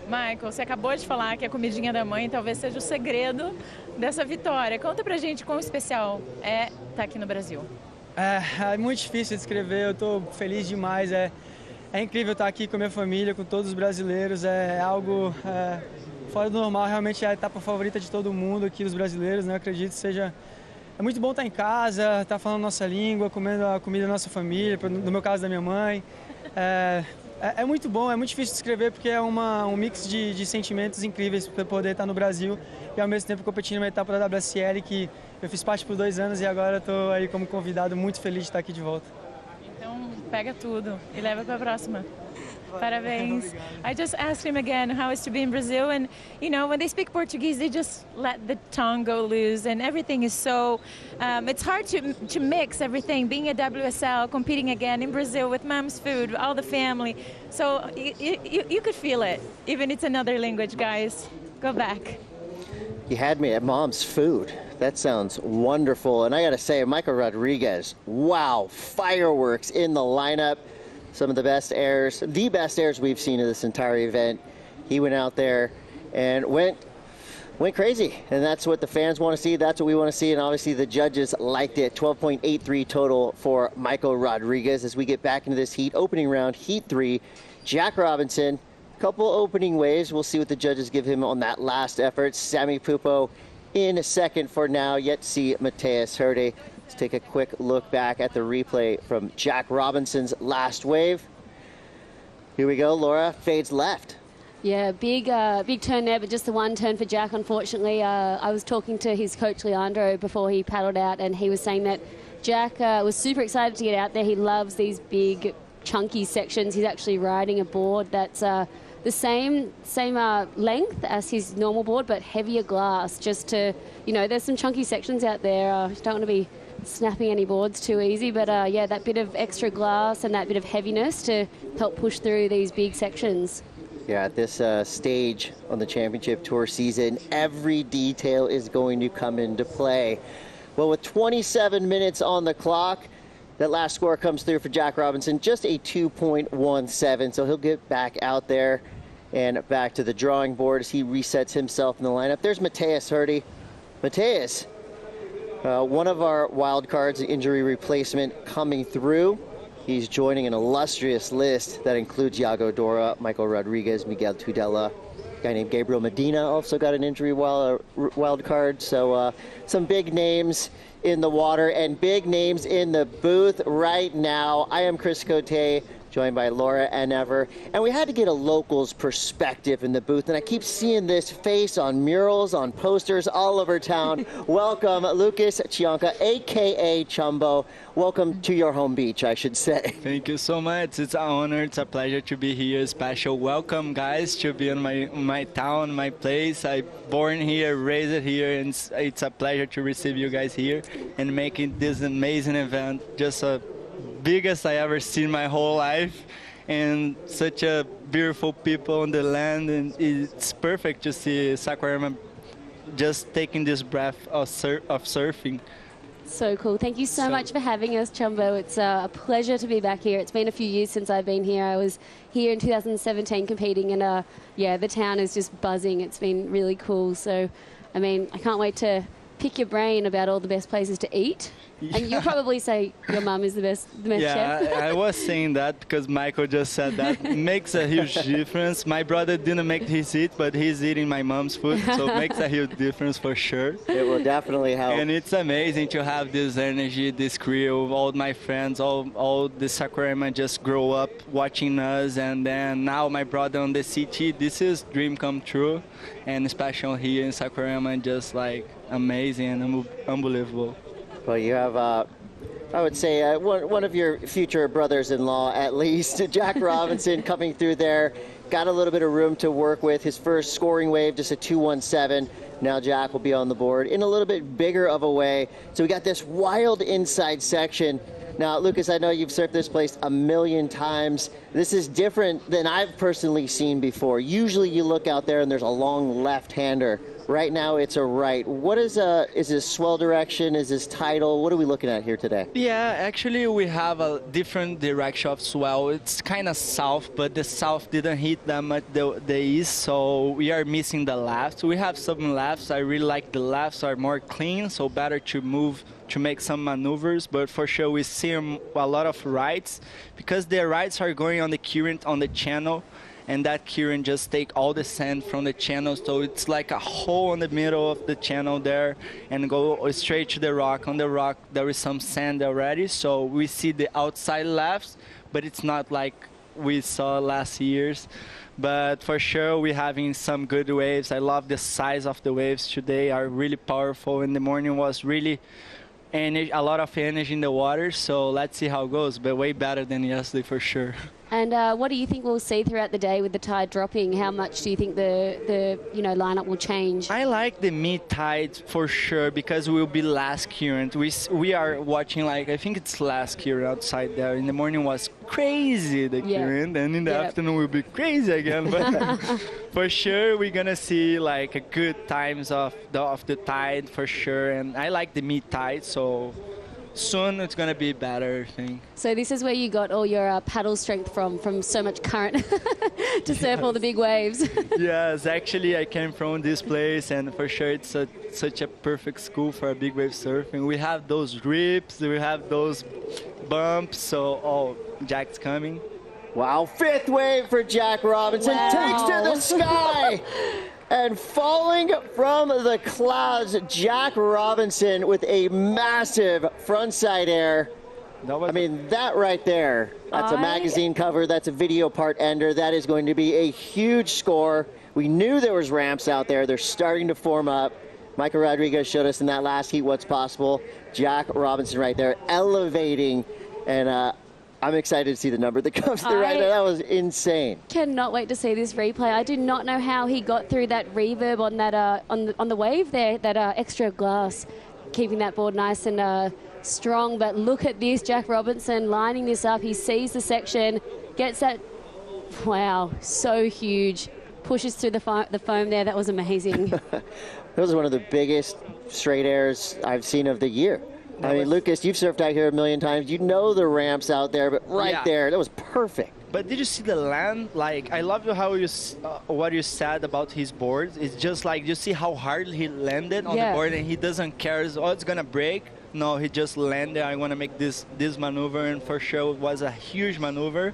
Michael, você acabou de falar que a comidinha da mãe talvez seja o segredo dessa vitória. Conta pra gente quão especial é estar aqui no Brasil. É muito difícil de descrever, eu estou feliz demais. É incrível estar aqui com a minha família, com todos os brasileiros. É algo fora do normal, realmente é a etapa favorita de todo mundo aqui, dos brasileiros, né? Eu acredito que seja... É muito bom estar em casa, estar falando nossa língua, comendo a comida da nossa família, no meu caso da minha mãe. É muito bom, é muito difícil de descrever porque é um mix de sentimentos incríveis para poder estar no Brasil e ao mesmo tempo competindo numa etapa da WSL que eu fiz parte por 2 anos e agora estou aí como convidado, muito feliz de estar aqui de volta. Então pega tudo e leva para a próxima. Parabéns. I just asked him again how it's to be in Brazil, and you know, when they speak Portuguese, they just let the tongue go loose, and everything is so. It's hard to mix everything. Being a WSL, competing again in Brazil with mom's food, all the family. So you could feel it, even it's another language, guys. Go back. You had me at mom's food. That sounds wonderful. And I got to say, Michael Rodriguez, wow, fireworks in the lineup. Some of the best airs, the best airs we've seen in this entire event. He went out there and went crazy. And that's what the fans want to see. That's what we want to see. And obviously the judges liked it. 12.83 total for Michael Rodriguez as we get back into this heat. Opening round, heat 3. Jack Robinson, couple opening waves. We'll see what the judges give him on that last effort. Sammy Pupo in second for now. Yet to see Mateus Herde. Let's take a quick look back at the replay from Jack Robinson's last wave. Here we go. Laura fades left. Yeah, big turn there, but just the one turn for Jack, unfortunately. I was talking to his coach, Leandro, before he paddled out, and he was saying that Jack was super excited to get out there. He loves these big, chunky sections. He's actually riding a board that's the same length as his normal board, but heavier glass, just to, there's some chunky sections out there. Don't want to be snapping any boards too easy, but yeah, that bit of extra glass and that bit of heaviness to help push through these big sections. Yeah, at this stage on the championship tour season, every detail is going to come into play. Well, with 27 minutes on the clock, that last score comes through for Jack Robinson, just a 2.17, so he'll get back out there and back to the drawing board as he resets himself in the lineup. There's Mateus Herde. Mateus, one of our wild cards, injury replacement coming through. He's joining an illustrious list that includes Yago Dora, Michael Rodriguez, Miguel Tudela. A guy named Gabriel Medina also got an injury wild card. So some big names in the water and big names in the booth right now. I am Chris Cote, joined by Laura Enever, and we had to get a local's perspective in the booth, and I keep seeing this face on murals, on posters all over town. Welcome, Lucas Cianca, a.k.a. Chumbo. Welcome to your home beach, I should say. Thank you so much. It's an honor. It's a pleasure to be here. Special welcome, guys, to be in my town, my place. I born here, raised here, and it's a pleasure to receive you guys here and making this amazing event just a biggest I ever seen my whole life, and such a beautiful people on the land, and it's perfect to see Saquarema just taking this breath of surfing. So cool. Thank you so much for having us, Chumbo. It's a pleasure to be back here. It's been a few years since I've been here. I was here in 2017 competing, and yeah, the town is just buzzing. It's been really cool. So, I mean, I can't wait to pick your brain about all the best places to eat. Yeah. And you'll probably say your mum is the best chef. Yeah, I was saying that because Michael just said that. It makes a huge difference. My brother didn't make his eat, but he's eating my mom's food, so it makes a huge difference for sure. It will definitely help. And it's amazing to have this energy, this crew, all my friends, all the Saquarema just grow up watching us, and then now my brother on the CT. This is dream come true, and especially here in Saquarema, just like amazing and unbelievable. Well, you have, I would say, one of your future brothers-in-law, at least, Jack Robinson, coming through there. Got a little bit of room to work with. His first scoring wave, just a 2.17. Now Jack will be on the board in a little bit bigger of a way. So we got this wild inside section. Now, Lucas, I know you've surfed this place a million times. This is different than I've personally seen before. Usually you look out there and there's a long left-hander. Right now it's a right. What is this swell direction? Is this tidal? What are we looking at here today? Yeah, actually we have a different direction of swell. It's kind of south, but the south didn't hit that much the east, so we are missing the lefts. We have some lefts. I really like the lefts are more clean, so better to move to make some maneuvers, but for sure we see a lot of rights because the rights are going on the current on the channel, and that current just take all the sand from the channel, so it's like a hole in the middle of the channel there and go straight to the rock. On the rock there is some sand already, so we see the outside lefts, but it's not like we saw last year's. But for sure we're having some good waves. I love the size of the waves today, are really powerful. In the morning was really energy, a lot of energy in the water, so let's see how it goes, but way better than yesterday for sure. And what do you think we'll see throughout the day with the tide dropping? How much do you think the lineup will change? I like the mid tide for sure because we'll be last current. We are watching, like, I think it's last current outside there. In the morning was crazy the current, and in the afternoon will be crazy again. But for sure, we're gonna see like a good times of the tide for sure. And I like the mid tide, so soon it's gonna be better, I think. So this is where you got all your paddle strength from so much current to surf all the big waves. Yes, actually I came from this place, and for sure it's such a perfect school for a big wave surfing. We have those rips, we have those bumps, so Jack's coming. Wow, fifth wave for Jack Robinson, takes to the sky. And falling from the clouds, Jack Robinson with a massive frontside air. I mean, that right there, that's a magazine cover, that's a video part ender. That is going to be a huge score. We knew there was ramps out there. They're starting to form up. Michael Rodriguez showed us in that last heat what's possible. Jack Robinson right there elevating, and I'm excited to see the number that comes through right now. That was insane. Cannot wait to see this replay. I do not know how he got through that reverb on that on the wave there, that extra glass, keeping that board nice and strong. But look at this, Jack Robinson lining this up. He sees the section, gets that. Wow, so huge. Pushes through the foam there. That was amazing. That was one of the biggest straight airs I've seen of the year. I mean, Lucas, you've surfed out here a million times. You know the ramps out there, but there, that was perfect. But did you see the land? Like, I love how what you said about his boards. It's just like, you see how hard he landed on the board, and he doesn't care, it's gonna break. No, he just landed. I want to make this maneuver, and for sure it was a huge maneuver.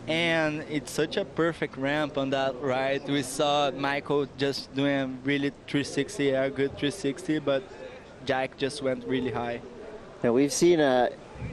And it's such a perfect ramp on that ride. We saw Michael just doing a really 360, a good 360, but Jack just went really high. Now, we've seen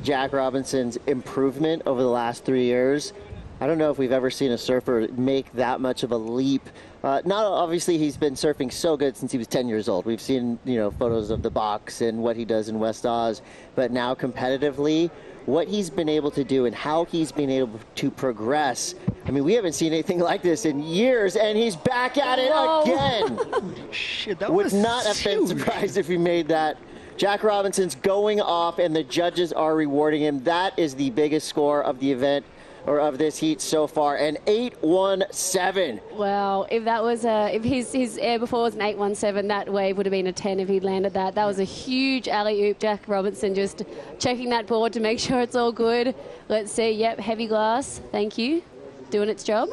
Jack Robinson's improvement over the last 3 years. I don't know if we've ever seen a surfer make that much of a leap. Not obviously, he's been surfing so good since he was 10 years old. We've seen, photos of the box and what he does in West Oz, but now competitively, what he's been able to do and how he's been able to progress. I mean, we haven't seen anything like this in years, and he's back at it again. Shit, that Would was not have been surprised if he made that. Jack Robinson's going off, and the judges are rewarding him. That is the biggest score of the event, or of this heat so far, an 817. Wow, if that was if his air before was an 817, that wave would have been a 10 if he'd landed that. That was a huge alley-oop. Jack Robinson just checking that board to make sure it's all good. Let's see, yep, heavy glass, thank you, doing its job.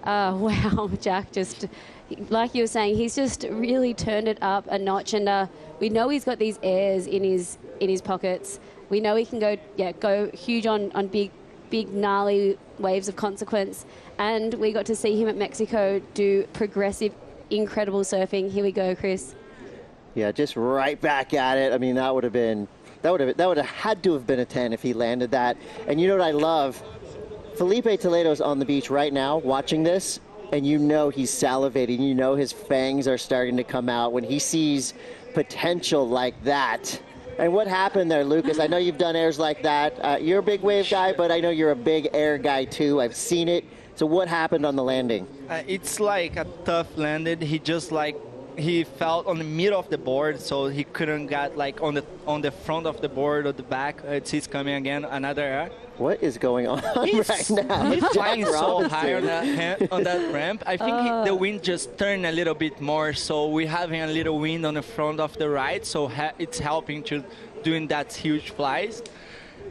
Wow, Jack just, like you were saying, he's just really turned it up a notch, and we know he's got these airs in his pockets. We know he can go huge on big gnarly waves of consequence, and we got to see him at Mexico do progressive, incredible surfing. Here we go, Chris. Yeah, just right back at it. I mean, that would have had to have been a 10 if he landed that. And you know what I love? Felipe Toledo's on the beach right now watching this, and you know he's salivating. You know his fangs are starting to come out when he sees potential like that. And what happened there, Lucas? I know you've done airs like that. You're a big wave guy, but I know you're a big air guy too. I've seen it. So what happened on the landing? It's like a tough landed. He felt on the middle of the board, so he couldn't get like on the front of the board or the back. He's coming again, another air. What is going on right now? He's flying so high on that ramp. I think the wind just turned a little bit more, so we're having a little wind on the front of the ride, so it's helping to doing that huge flies.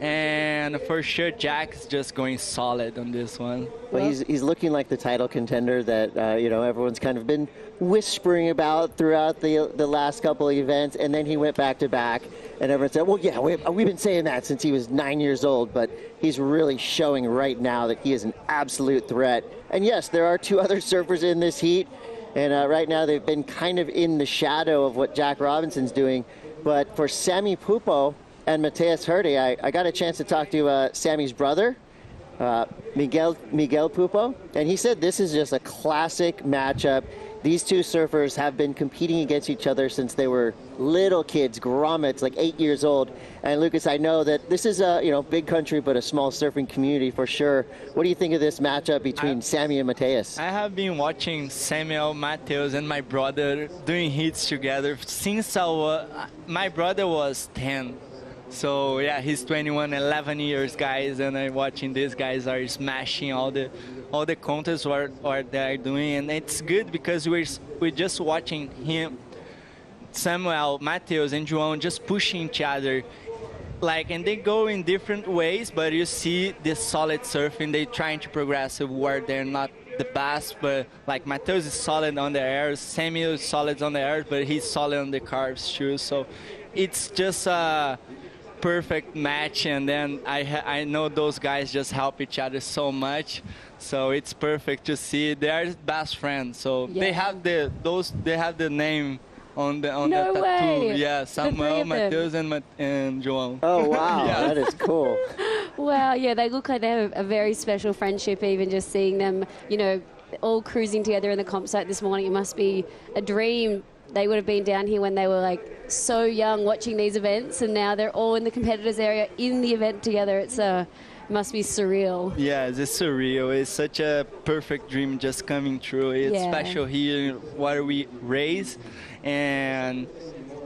And for sure, Jack's just going solid on this one. Well, he's looking like the title contender that everyone's kind of been whispering about throughout the last couple of events, and then he went back to back, and everyone said, well, yeah, we've been saying that since he was 9 years old, but he's really showing right now that he is an absolute threat. And yes, there are two other surfers in this heat, and right now they've been kind of in the shadow of what Jack Robinson's doing. But for Sammy Pupo and Mateus Herde, I got a chance to talk to Sammy's brother, Miguel Pupo, and he said this is just a classic matchup. These two surfers have been competing against each other since they were little kids, grommets, like 8 years old. And Lucas, I know that this is a big country, but a small surfing community for sure. What do you think of this matchup between Sammy and Mateus? I have been watching Samuel, Mateus, and my brother doing hits together since my brother was 10. So yeah, he's 21, 11 years, guys, and I'm watching these guys are smashing all the contests what they're doing, and it's good because we're just watching him, Samuel, Matheus, and João just pushing each other. Like, and they go in different ways, but you see this solid surfing. They trying to progress where they're not the best, but like Matheus is solid on the air, Samuel is solid on the air, but he's solid on the carves too. So it's just a perfect match, and then I know those guys just help each other so much. So it's perfect to see. They are best friends. So they have the name on the tattoo. Way. Yeah, Samuel, Matheus, and João. Oh wow, yeah. That is cool. Wow, yeah, they look like they have a very special friendship. Even just seeing them, you know, all cruising together in the comp site this morning, it must be a dream. They would have been down here when they were like so young watching these events, and now they're all in the competitors area in the event together. It's must be surreal. Yeah, it's surreal. It's such a perfect dream just coming true. It's special here where we raise, and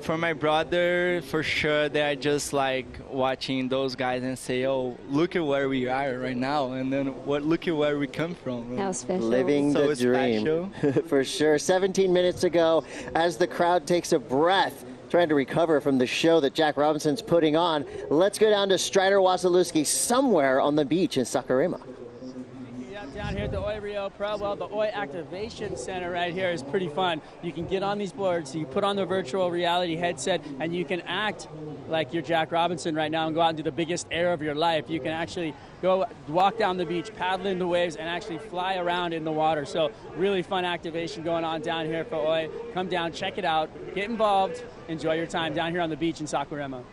for my brother, for sure, they're just like watching those guys and say, "Oh, look at where we are right now," and then look at where we come from. How special! Living the dream, for sure. 17 minutes to go as the crowd takes a breath, trying to recover from the show that Jack Robinson's putting on. Let's go down to Strider Wasilewski somewhere on the beach in Saquarema. Down here at the Oi Rio Pro, well, the Oi Activation Center right here is pretty fun. You can get on these boards, so you put on the virtual reality headset, and you can act like you're Jack Robinson right now and go out and do the biggest air of your life. You can actually go walk down the beach, paddle in the waves, and actually fly around in the water. So really fun activation going on down here for Oi. Come down, check it out, get involved, enjoy your time down here on the beach in Saquarema.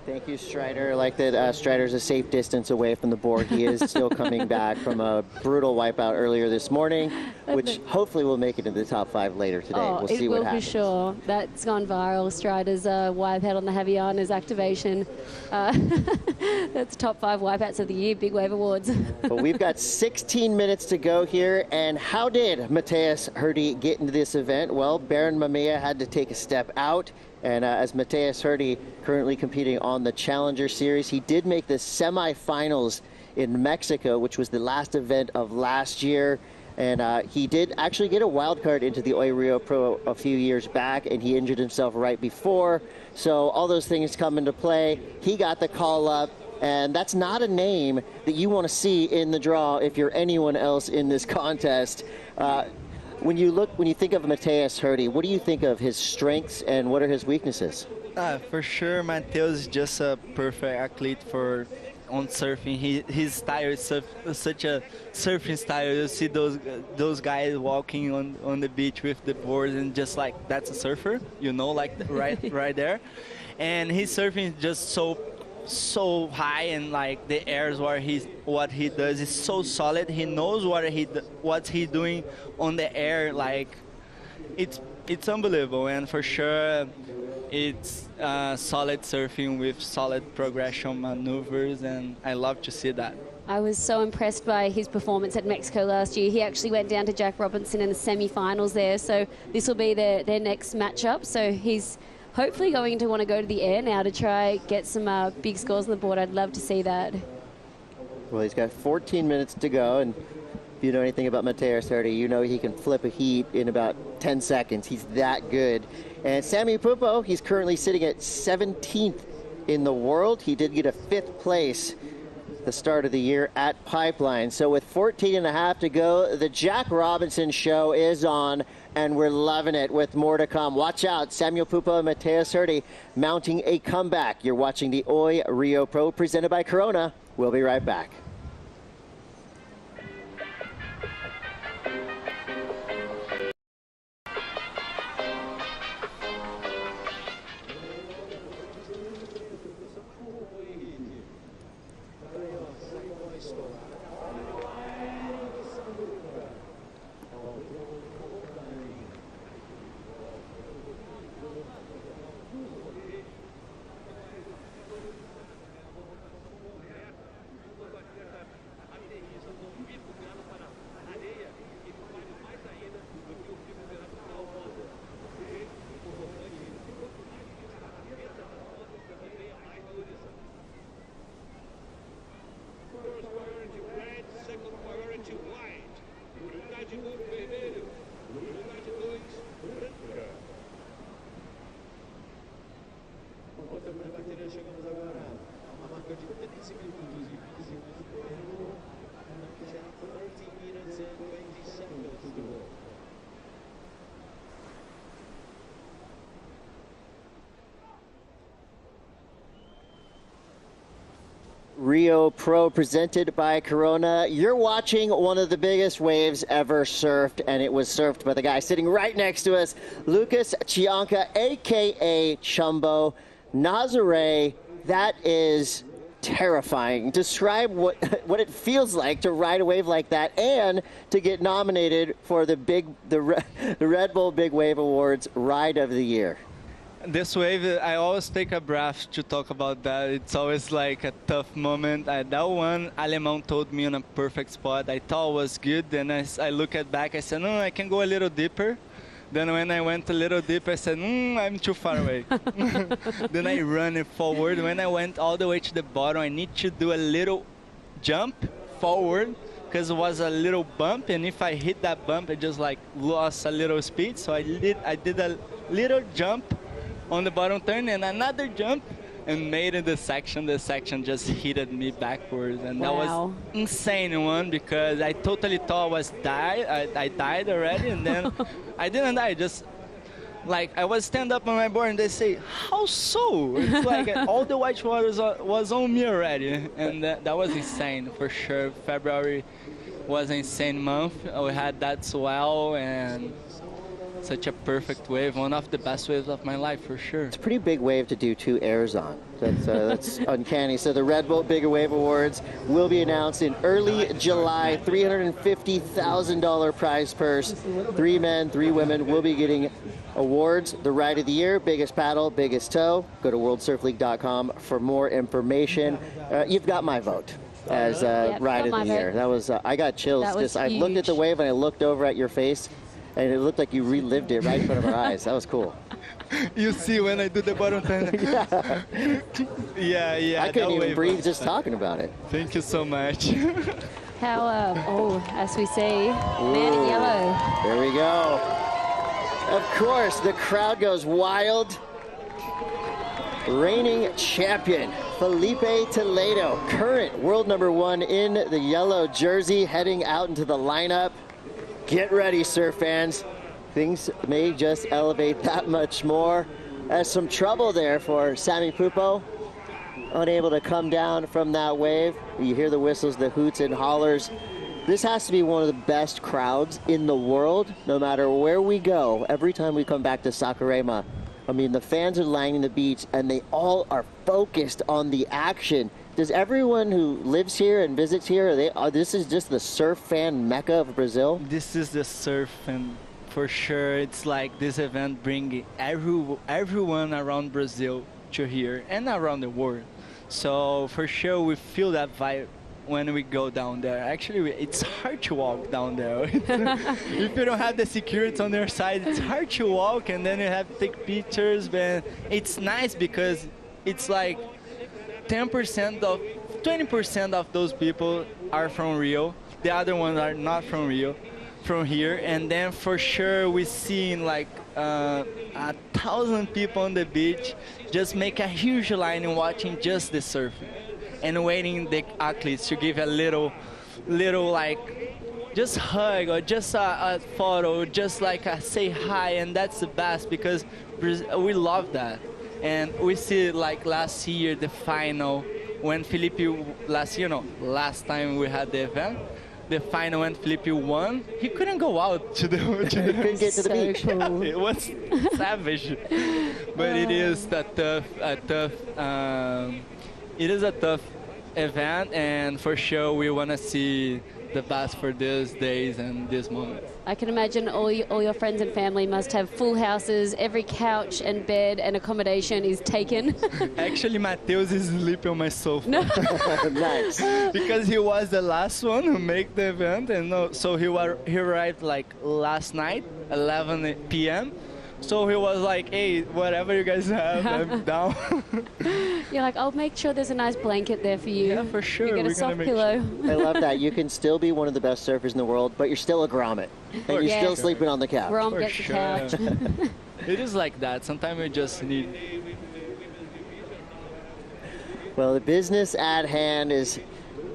Thank you, Strider. I like that Strider's a safe distance away from the board. He is still coming back from a brutal wipeout earlier this morning, which hopefully will make it into the top 5 later today. We'll see what happens. For sure. That's gone viral. Strider's wipeout on the Havaianas activation. That's top 5 wipeouts of the year, Big Wave Awards. But we've got 16 minutes to go here, and how did Matheus Herdy get into this event? Well, Baron Mamiya had to take a step out. And as Matheus Herdy currently competing on the Challenger Series, he did make the semifinals in Mexico, which was the last event of last year. And he did actually get a wild card into the Oi Rio Pro a few years back, and he injured himself right before. So all those things come into play. He got the call up, and that's not a name that you want to see in the draw if you're anyone else in this contest. When you think of Matheus Herdy, what do you think of his strengths and what are his weaknesses? For sure, Matheus is just a perfect athlete on surfing. His style is such a surfing style. You see those guys walking on the beach with the boards and just like, that's a surfer, you know, like right there. And his surfing is just so high, and like the airs where what he does is so solid. He knows what he's doing on the air. Like it's unbelievable, and for sure it's solid surfing with solid progression maneuvers, and I love to see that. I was so impressed by his performance at Mexico last year. He actually went down to Jack Robinson in the semi-finals there, so this will be their next matchup. So he's hopefully going to want to go to the air now to try get some big scores on the board. I'd love to see that. Well, he's got 14 minutes to go, and if you know anything about Matheus Herdy, you know he can flip a heat in about 10 seconds. He's that good. And Sammy Pupo, he's currently sitting at 17th in the world. He did get a 5th place the start of the year at Pipeline. So with 14 and a half to go, the Jack Robinson show is on, and we're loving it with more to come. Watch out, Samuel Pupo and Matheus Herdy mounting a comeback. You're watching the Oi Rio Pro presented by Corona. We'll be right back. Rio Pro presented by Corona. You're watching one of the biggest waves ever surfed, and it was surfed by the guy sitting right next to us, Joao Cianca, a.k.a. Chumbo. Nazare, that is terrifying. Describe what it feels like to ride a wave like that and to get nominated for the Red Bull Big Wave Awards Ride of the Year. This wave, I always take a breath to talk about that. It's always like a tough moment. That one, Alemão told me on a perfect spot. I thought it was good. Then I look at back, I said, no, I can go a little deeper. Then when I went a little deeper, I said, I'm too far away. Then I run it forward. When I went all the way to the bottom, I need to do a little jump forward because it was a little bump. And if I hit that bump, I just like lost a little speed. So I did a little jump on the bottom turn and another jump and made it the section. The section just hit me backwards, and that was insane one because I totally thought I died already, and then I didn't die. Just like I was stand up on my board and they say, how so? It's like all the white water was on me already, and that was insane for sure. February was an insane month. We had that swell and such a perfect wave, one of the best waves of my life for sure. It's a pretty big wave to do 2 airs on. That's uncanny. So the Red Bull Big Wave Awards will be announced in early July. $350,000 prize purse. 3 men, 3 women will be getting awards. The Ride of the Year, biggest paddle, biggest toe. Go to worldsurfleague.com for more information. You've got my vote as Ride of the Year. That was I got chills. I looked at the wave and I looked over at your face, and it looked like you relived it right in front of our eyes. That was cool. You see when I do the bottom turn. yeah. I couldn't even breathe just talking about it. Thank you so much. How, as we say, man in yellow. There we go. Of course, the crowd goes wild. Reigning champion, Filipe Toledo, current world #1 in the yellow jersey, heading out into the lineup. Get ready, surf fans. Things may just elevate that much more. Some trouble there for Sammy Pupo. Unable to come down from that wave. You hear the whistles, the hoots and hollers. This has to be one of the best crowds in the world, no matter where we go. Every time we come back to Saquarema, I mean, the fans are lining the beach and they all are focused on the action. Does everyone who lives here and visits here, this is just the surf fan mecca of Brazil? This is the surf, and for sure, it's like this event bringing everyone around Brazil to here and around the world. So for sure, we feel that vibe when we go down there. Actually, it's hard to walk down there. If you don't have the security on their side, it's hard to walk, and then you have to take pictures. But it's nice because it's like 20% of those people are from Rio. The other ones are not from Rio, from here. And then for sure we see like 1,000 people on the beach just make a huge line and watching just the surfing and waiting the athletes to give a little like just hug or just a photo, just like a say hi. And that's the best because we love that. And we see like last year, the final, when Felipe, last time we had the event, the final when Felipe won, he couldn't go out to the couldn't get to the beach. Cool. It was savage. But it is a tough event, and for sure we want to see the best for these days and this moment. I can imagine all your friends and family must have full houses. Every couch and bed and accommodation is taken. Actually, Mateus is sleeping on my sofa. No. Nice. Because he was the last one who made the event, and so he arrived like last night, 11 p.m. So he was like, hey, whatever you guys have, I'm down. You're like, I'll make sure there's a nice blanket there for you. Yeah, for sure. You get a soft pillow. Sure. I love that. You can still be one of the best surfers in the world, but you're still a grommet. And you're still sleeping on the couch. Grom gets the couch. It is like that. Sometimes we just need... Well, the business at hand is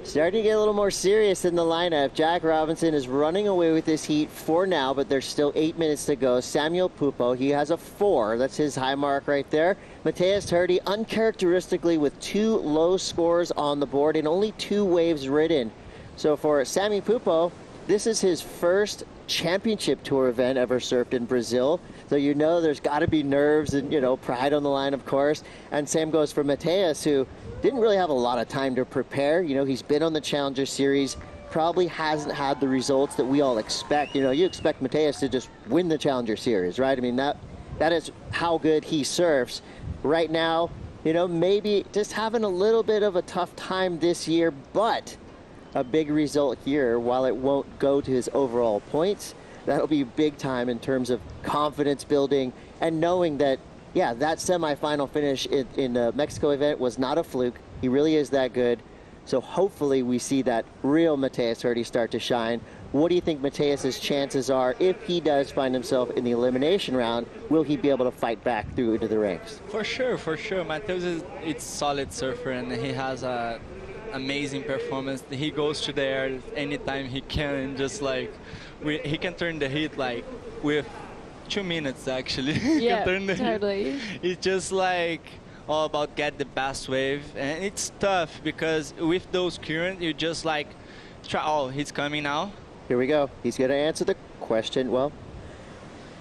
starting to get a little more serious in the lineup. Jack Robinson is running away with this heat for now, but there's still 8 minutes to go. Samuel Pupo, he has a 4. That's his high mark right there. Matthias Hurdy, uncharacteristically with 2 low scores on the board and only 2 waves ridden. So for Sammy Pupo, this is his first championship tour event ever surfed in Brazil. So you know there's got to be nerves and, you know, pride on the line, of course. And same goes for Matthias, who didn't really have a lot of time to prepare. You know, he's been on the Challenger Series, probably hasn't had the results that we all expect. You know, you expect Matthias to just win the Challenger Series, right? I mean, that is how good he surfs. Right now, you know, maybe just having a little bit of a tough time this year, but a big result here, while it won't go to his overall points, that'll be big time in terms of confidence building and knowing that, yeah, that semifinal finish in the Mexico event was not a fluke. He really is that good. So hopefully we see that real Matthias Hurdy start to shine. What do you think Matthias's chances are if he does find himself in the elimination round? Will he be able to fight back through into the ranks? For sure, for sure. Matthias is a solid surfer, and he has a amazing performance. He goes to there anytime he can, and just like he can turn the heat like with 2 minutes actually. Yeah, totally. It's just like all about get the best wave, and it's tough because with those currents you just like try. Oh, he's coming now. Here we go. He's going to answer the question. Well,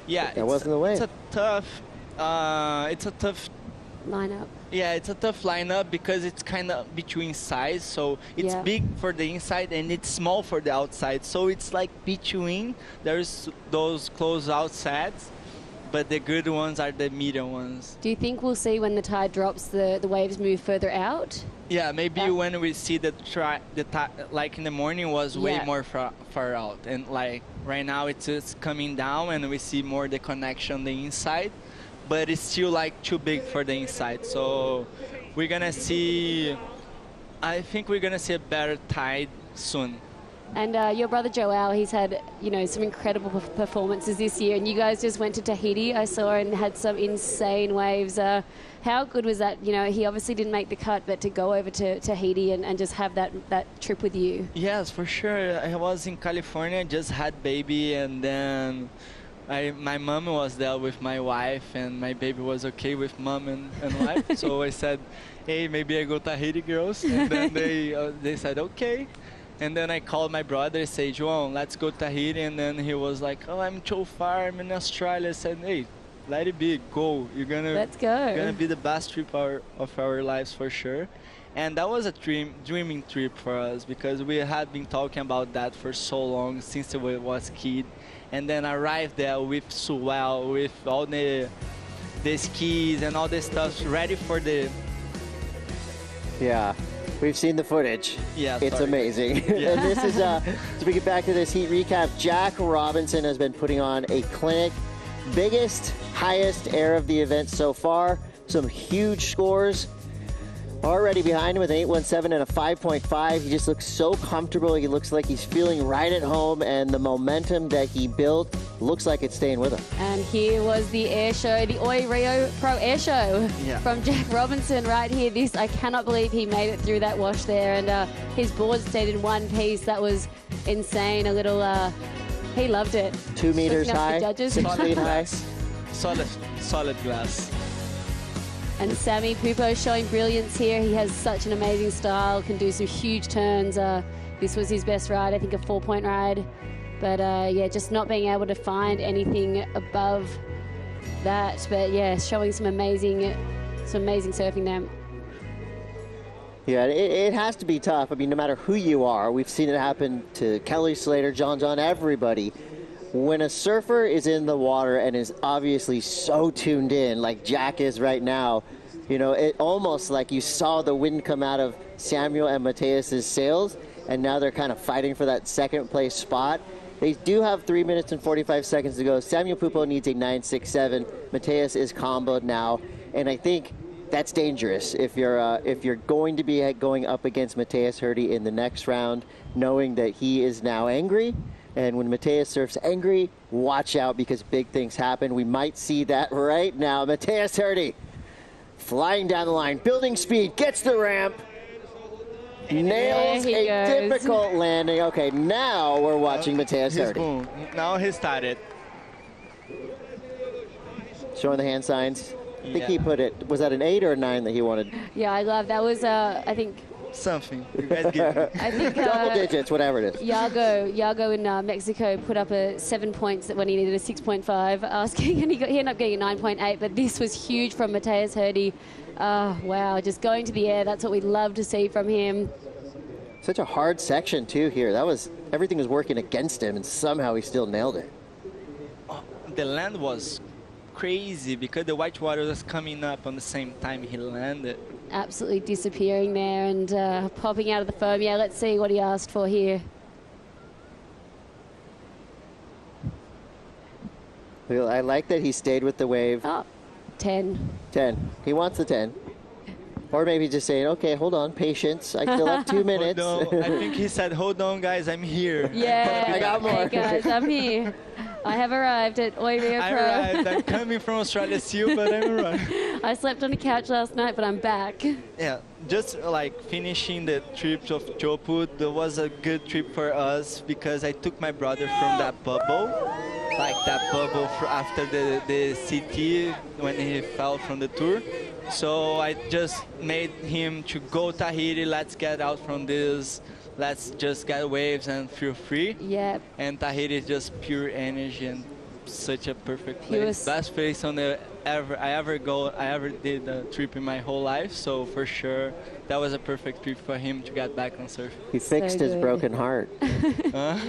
yeah, that wasn't the way. It's a tough lineup. Yeah, it's a tough lineup because it's kind of between sides. So it's big for the inside and it's small for the outside. So it's like between. There's those close outsides, but the good ones are the medium ones. Do you think we'll see when the tide drops the waves move further out? Yeah, maybe when we see the tide, like in the morning was way more far out, and like right now it's just coming down and we see more the connection on the inside, but it's still like too big for the inside. So we're gonna see, I think we're gonna see a better tide soon. And your brother Joao, he's had, you know, some incredible performances this year, and you guys just went to Tahiti, I saw, and had some insane waves. How good was that? You know, he obviously didn't make the cut, but to go over to Tahiti and just have that trip with you. Yes, for sure. I was in California, just had baby, and then my mom was there with my wife, and my baby was okay with mom and wife. So I said, hey, maybe I go Tahiti, girls. And then they said, okay. And then I called my brother and said, João, let's go to Tahiti. And then he was like, oh, I'm too far, I'm in Australia. I said, hey, let it be, go. Let's go. You're gonna be the best trip of our lives for sure. And that was a dreaming trip for us because we had been talking about that for so long, since we was kid. And then arrived there with swell, with all the skis and all the stuff ready for the... Yeah. We've seen the footage. Yeah, it's amazing. Yeah. And this is, to bring it back to this heat recap, Jack Robinson has been putting on a clinic. Biggest, highest air of the event so far. Some huge scores. Already behind him with an 8.17 and a 5.5. He just looks so comfortable. He looks like he's feeling right at home, and the momentum that he built looks like it's staying with him. And here was the air show, the Oi Rio Pro air show from Jack Robinson right here. I cannot believe he made it through that wash there, and his board stayed in one piece. That was insane. A little, he loved it. 2 meters high, 6 feet high. Solid glass. And Sammy Pupo showing brilliance here. He has such an amazing style, can do some huge turns. This was his best ride, I think a 4-point ride. But yeah, just not being able to find anything above that. But yeah, showing some amazing surfing there. Yeah, it has to be tough. I mean, no matter who you are, we've seen it happen to Kelly Slater, John, everybody. When a surfer is in the water and is obviously so tuned in, like Jack is right now, you know, it almost like you saw the wind come out of Samuel and Matthias's sails, and now they're kind of fighting for that second place spot. They do have 3 minutes and 45 seconds to go. Samuel Pupo needs a 9.67. Matthias is comboed now, and I think that's dangerous if you're going to be going up against Matthias Hurdy in the next round, knowing that he is now angry. And when Matthias surfs angry, watch out because big things happen. We might see that right now. Matthias Hurdy flying down the line, building speed, gets the ramp, nails a difficult landing. Okay, now we're watching Matheus Herdy. Boom. Now he started. Showing the hand signs. I think he put it, was that an 8 or a 9 that he wanted? Yeah, I love that. Was I think something. You guys get it. I think double digits, whatever it is. Yago in Mexico put up a 7 points when he needed a 6.5 asking, and he ended up getting a 9.8. But this was huge from Matheus Herdy. Wow, just going to the air. That's what we'd love to see from him. Such a hard section too here. Everything was working against him, and somehow he still nailed it. The land was crazy because the white water was coming up on the same time he landed. Absolutely disappearing there and popping out of the foam. Yeah, let's see what he asked for here. Well, I like that he stayed with the wave. Oh, 10. 10. He wants the 10. Or maybe just saying, okay, hold on, patience. I still have 2 minutes. Hold on. I think he said, hold on, guys, I'm here. Yeah, I got more. Hey, guys, I'm here. I have arrived at Oi Rio Pro. I arrived. I'm coming from Australia still, but I'm arrived. I slept on the couch last night, but I'm back. Yeah, just like finishing the trip to Chopu, that was a good trip for us because I took my brother from that bubble, like that bubble after the CT when he fell from the tour. So I just made him to go Tahiti, let's get out from this, let's just get waves and feel free. Yeah. And Tahiti is just pure energy and such a perfect place. Best place on the I ever did a trip in my whole life. So for sure, that was a perfect trip for him to get back on surf. You fixed his broken heart.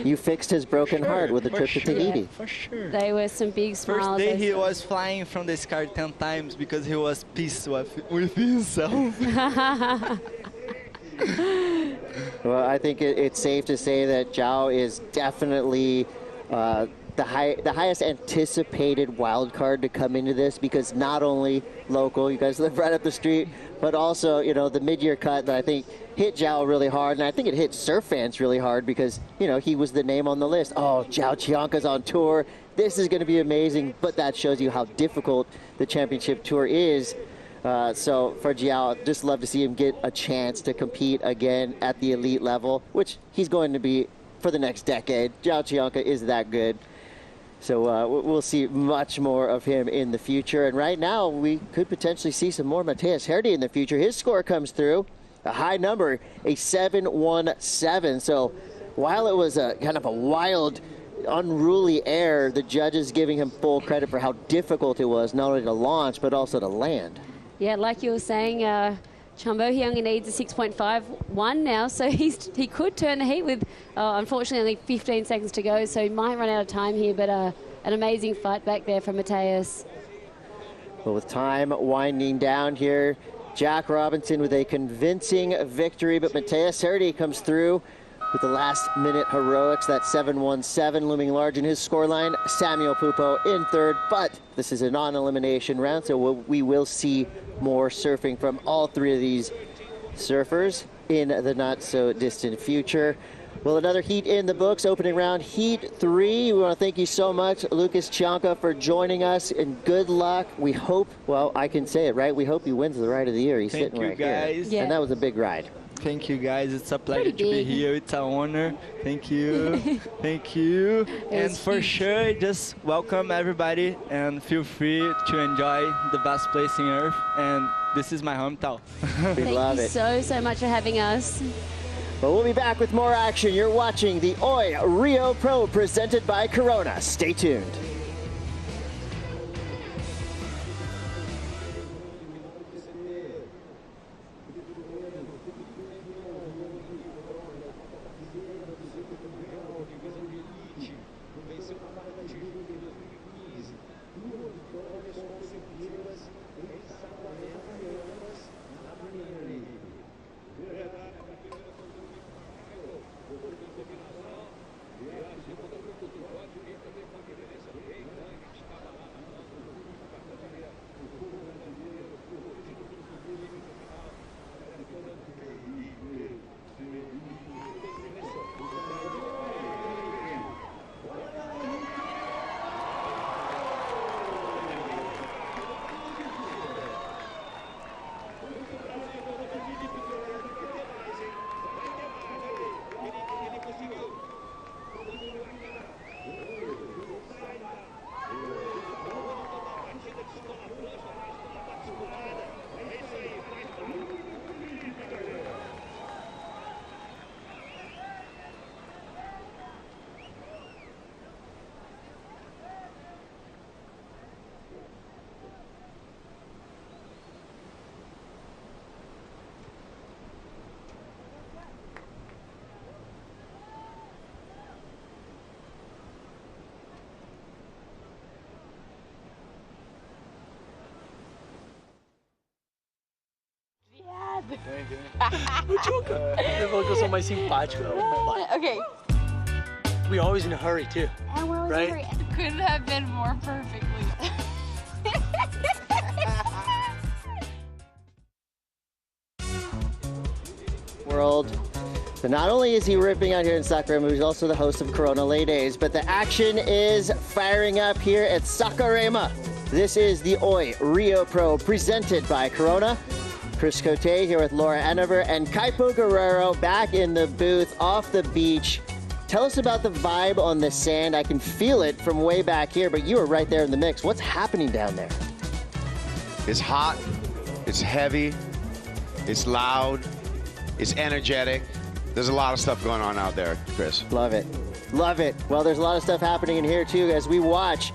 You fixed his broken heart with a trip to Tahiti. Yeah, for sure. They were some big smiles. First day he was flying from the sky 10 times because he was pissed with himself. Well, I think it's safe to say that Joao is definitely the highest anticipated wild card to come into this, because not only local, you guys live right up the street, but also, you know, the mid-year cut that I think hit Joao really hard, and I think it hit surf fans really hard because, you know, he was the name on the list. Oh, Joao Cianca's on tour. This is going to be amazing, but that shows you how difficult the championship tour is. So for Joao, just love to see him get a chance to compete again at the elite level, which he's going to be for the next decade. Joao Cianca is that good. So we'll see much more of him in the future. And right now, we could potentially see some more Matheus Herdy in the future. His score comes through, a high number, a 7.17. So while it was a kind of a wild, unruly air, the judges giving him full credit for how difficult it was, not only to launch, but also to land. Yeah, like you were saying, Chumbo, he only needs a 6.51 now, so he could turn the heat with, unfortunately, only 15 seconds to go, so he might run out of time here, but an amazing fight back there from Matheus. Well, with time winding down here, Jack Robinson with a convincing victory, but Matheus Herdy comes through with the last-minute heroics, that 7.17 looming large in his scoreline. Samuel Pupo in third, but this is a non-elimination round, so we will see more surfing from all three of these surfers in the not-so-distant future. Well, another heat in the books, opening round, Heat 3. We want to thank you so much, Lucas Cianca, for joining us, and good luck. We hope, well, I can say it, right? We hope he wins the Ride of the Year. He's sitting right here. Yeah. And that was a big ride. Thank you, guys. It's a pleasure to be here. It's an honor. Thank you. Thank you. And for sure, just welcome everybody and feel free to enjoy the best place in Earth. And this is my hometown. We love it. Thank you so much for having us. But we'll be back with more action. You're watching the Oi Rio Pro presented by Corona. Stay tuned. Ele falou que eu sou mais simpático. Okay. We're always in a hurry too. And we're always Right? hungry. Couldn't have been more perfectly. World. So not only is he ripping out here in Saquarema, he's also the host of Corona Late Days, but the action is firing up here at Saquarema. This is the Oi Rio Pro presented by Corona. Chris Cote here with Laura Enever and Kaipo Guerrero back in the booth off the beach. Tell us about the vibe on the sand. I can feel it from way back here, but you were right there in the mix. What's happening down there? It's hot, it's heavy, it's loud, it's energetic. There's a lot of stuff going on out there, Chris. Love it. Love it. Well, there's a lot of stuff happening in here, too, as we watch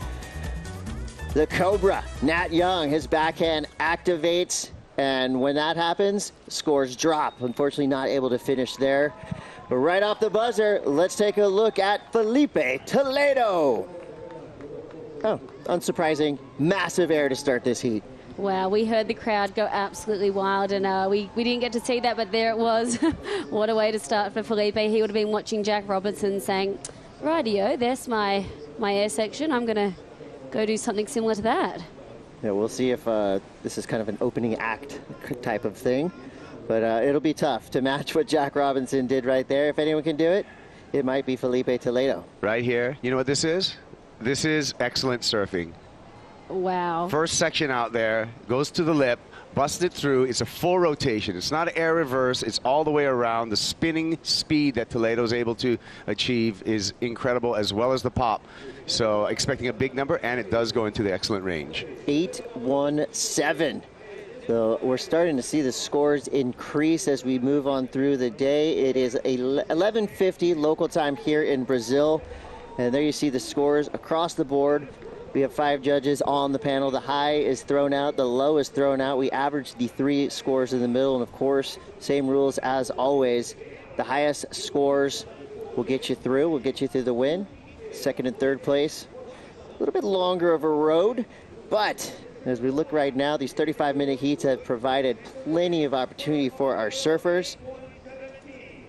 the Cobra, Nat Young. His backhand activates, and when that happens, scores drop. Unfortunately, not able to finish there. But right off the buzzer, let's take a look at Filipe Toledo. Oh, unsurprising. Massive air to start this heat. Wow, we heard the crowd go absolutely wild, and we didn't get to see that, but there it was. What a way to start for Filipe. He would have been watching Jack Robinson saying, rightio, there's my air section. I'm going to go do something similar to that. Yeah, we'll see if this is kind of an opening act type of thing, but it'll be tough to match what Jack Robinson did right there. If anyone can do it, it might be Filipe Toledo. Right here, you know what this is? This is excellent surfing. Wow. First section out there, goes to the lip, busts it through. It's a full rotation. It's not air reverse. It's all the way around. The spinning speed that Toledo's able to achieve is incredible, as well as the pop. So expecting a big number, and it does go into the excellent range. 8-1-7. So we're starting to see the scores increase as we move on through the day. It is 11:50 local time here in Brazil. And there you see the scores across the board. We have 5 judges on the panel. The high is thrown out, the low is thrown out. We average the 3 scores in the middle, and of course, same rules as always. The highest scores will get you through, the win. Second and third place, a little bit longer of a road, but as we look right now, these 35-minute heats have provided plenty of opportunity for our surfers.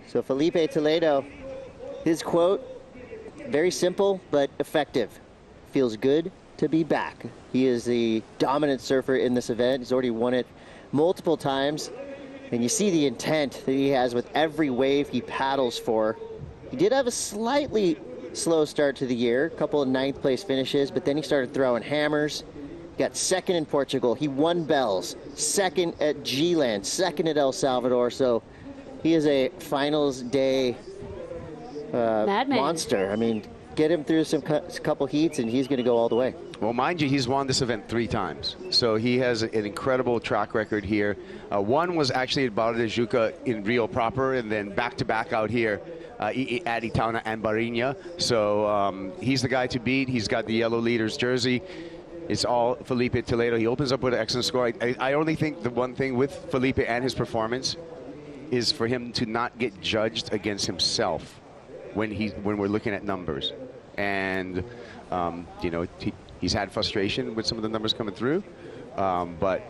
So Filipe Toledo, his quote, very simple but effective. Feels good to be back. He is the dominant surfer in this event. He's already won it multiple times. And you see the intent that he has with every wave he paddles for. He did have a slightly slow start to the year, a couple of 9th place finishes, but then he started throwing hammers. Got second in Portugal. He won bells. Second at G-Land. Second at El Salvador. So he is a finals day monster. I mean, get him through some couple heats, and he's going to go all the way. Well, mind you, he's won this event 3 times. So he has an incredible track record here. One was actually at Barra de Juca in Rio proper, and then back-to-back out here at Itaúna and Barrinha. So he's the guy to beat. He's got the yellow leaders jersey. It's all Filipe Toledo. He opens up with an excellent score. I only think the one thing with Filipe and his performance is for him to not get judged against himself when we're looking at numbers. And, you know, he's had frustration with some of the numbers coming through, but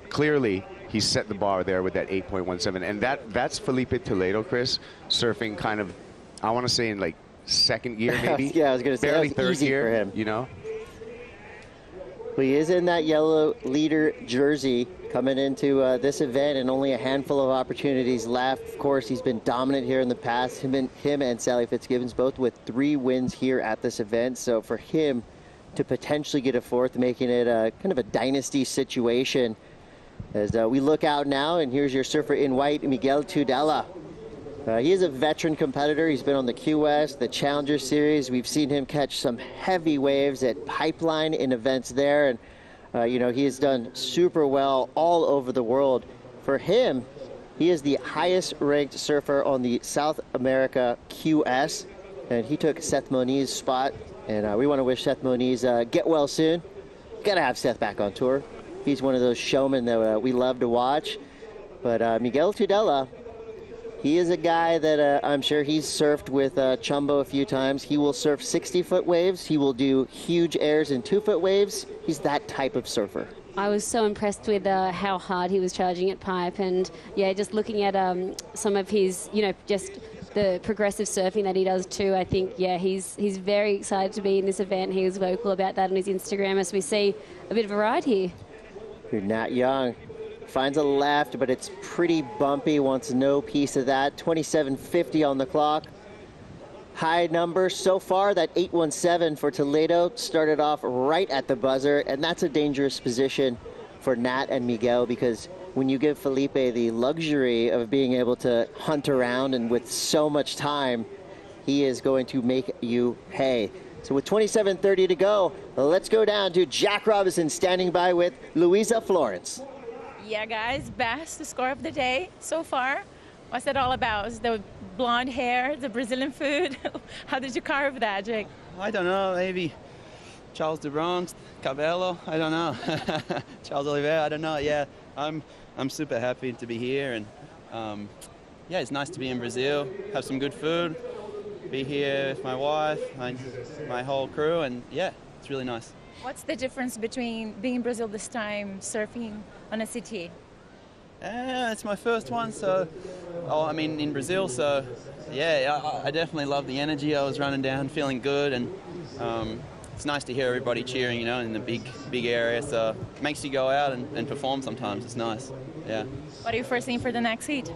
clearly he's set the bar there with that 8.17. And that's Filipe Toledo, Chris, surfing kind of, I want to say in like second gear maybe. Yeah, I was going to say barely that was third easy gear, for him. You know? Well, he is in that yellow leader jersey coming into this event, and only a handful of opportunities left. Of course, he's been dominant here in the past. Him and Sally Fitzgibbons both with 3 wins here at this event. So for him to potentially get a 4th, making it kind of a dynasty situation. As we look out now, and here's your surfer in white, Miguel Tudela. He is a veteran competitor. He's been on the Key West, the Challenger Series. We've seen him catch some heavy waves at Pipeline in events there. And, you know, he has done super well all over the world. For him, he is the highest ranked surfer on the South America QS. And he took Seth Moniz's spot. And we want to wish Seth Moniz get well soon. Got to have Seth back on tour. He's one of those showmen that we love to watch. But Miguel Tudela, he is a guy that I'm sure he's surfed with Chumbo a few times. He will surf 60-foot waves. He will do huge airs in 2-foot waves. He's that type of surfer. I was so impressed with how hard he was charging at pipe, and yeah, just looking at some of his, just the progressive surfing that he does too. I think, yeah, he's very excited to be in this event. He was vocal about that on his Instagram, as we see a bit of a ride here. You're not young. Finds a left, but it's pretty bumpy. Wants no piece of that. 27.50 on the clock. High number so far, that 8.17 for Toledo started off right at the buzzer, and that's a dangerous position for Nat and Miguel, because when you give Felipe the luxury of being able to hunt around and with so much time, he is going to make you pay. So with 27.30 to go, let's go down to Jack Robinson standing by with Luisa Florence. Yeah, guys, best score of the day so far. What's it all about? Is the blonde hair, the Brazilian food? How did you carve that, Jake? I don't know, maybe Charles de Bronx, Cabello, I don't know. Charles Oliveira, I don't know. Yeah, I'm super happy to be here, and yeah, it's nice to be in Brazil, have some good food, be here with my wife, my whole crew, and yeah, it's really nice. What's the difference between being in Brazil this time, surfing on a CT? It's my first one, so, I mean, in Brazil, so, yeah, I definitely love the energy. I was running down, feeling good, and it's nice to hear everybody cheering, in the big area, so it makes you go out and perform sometimes. It's nice, yeah. What are you foreseeing for the next heat?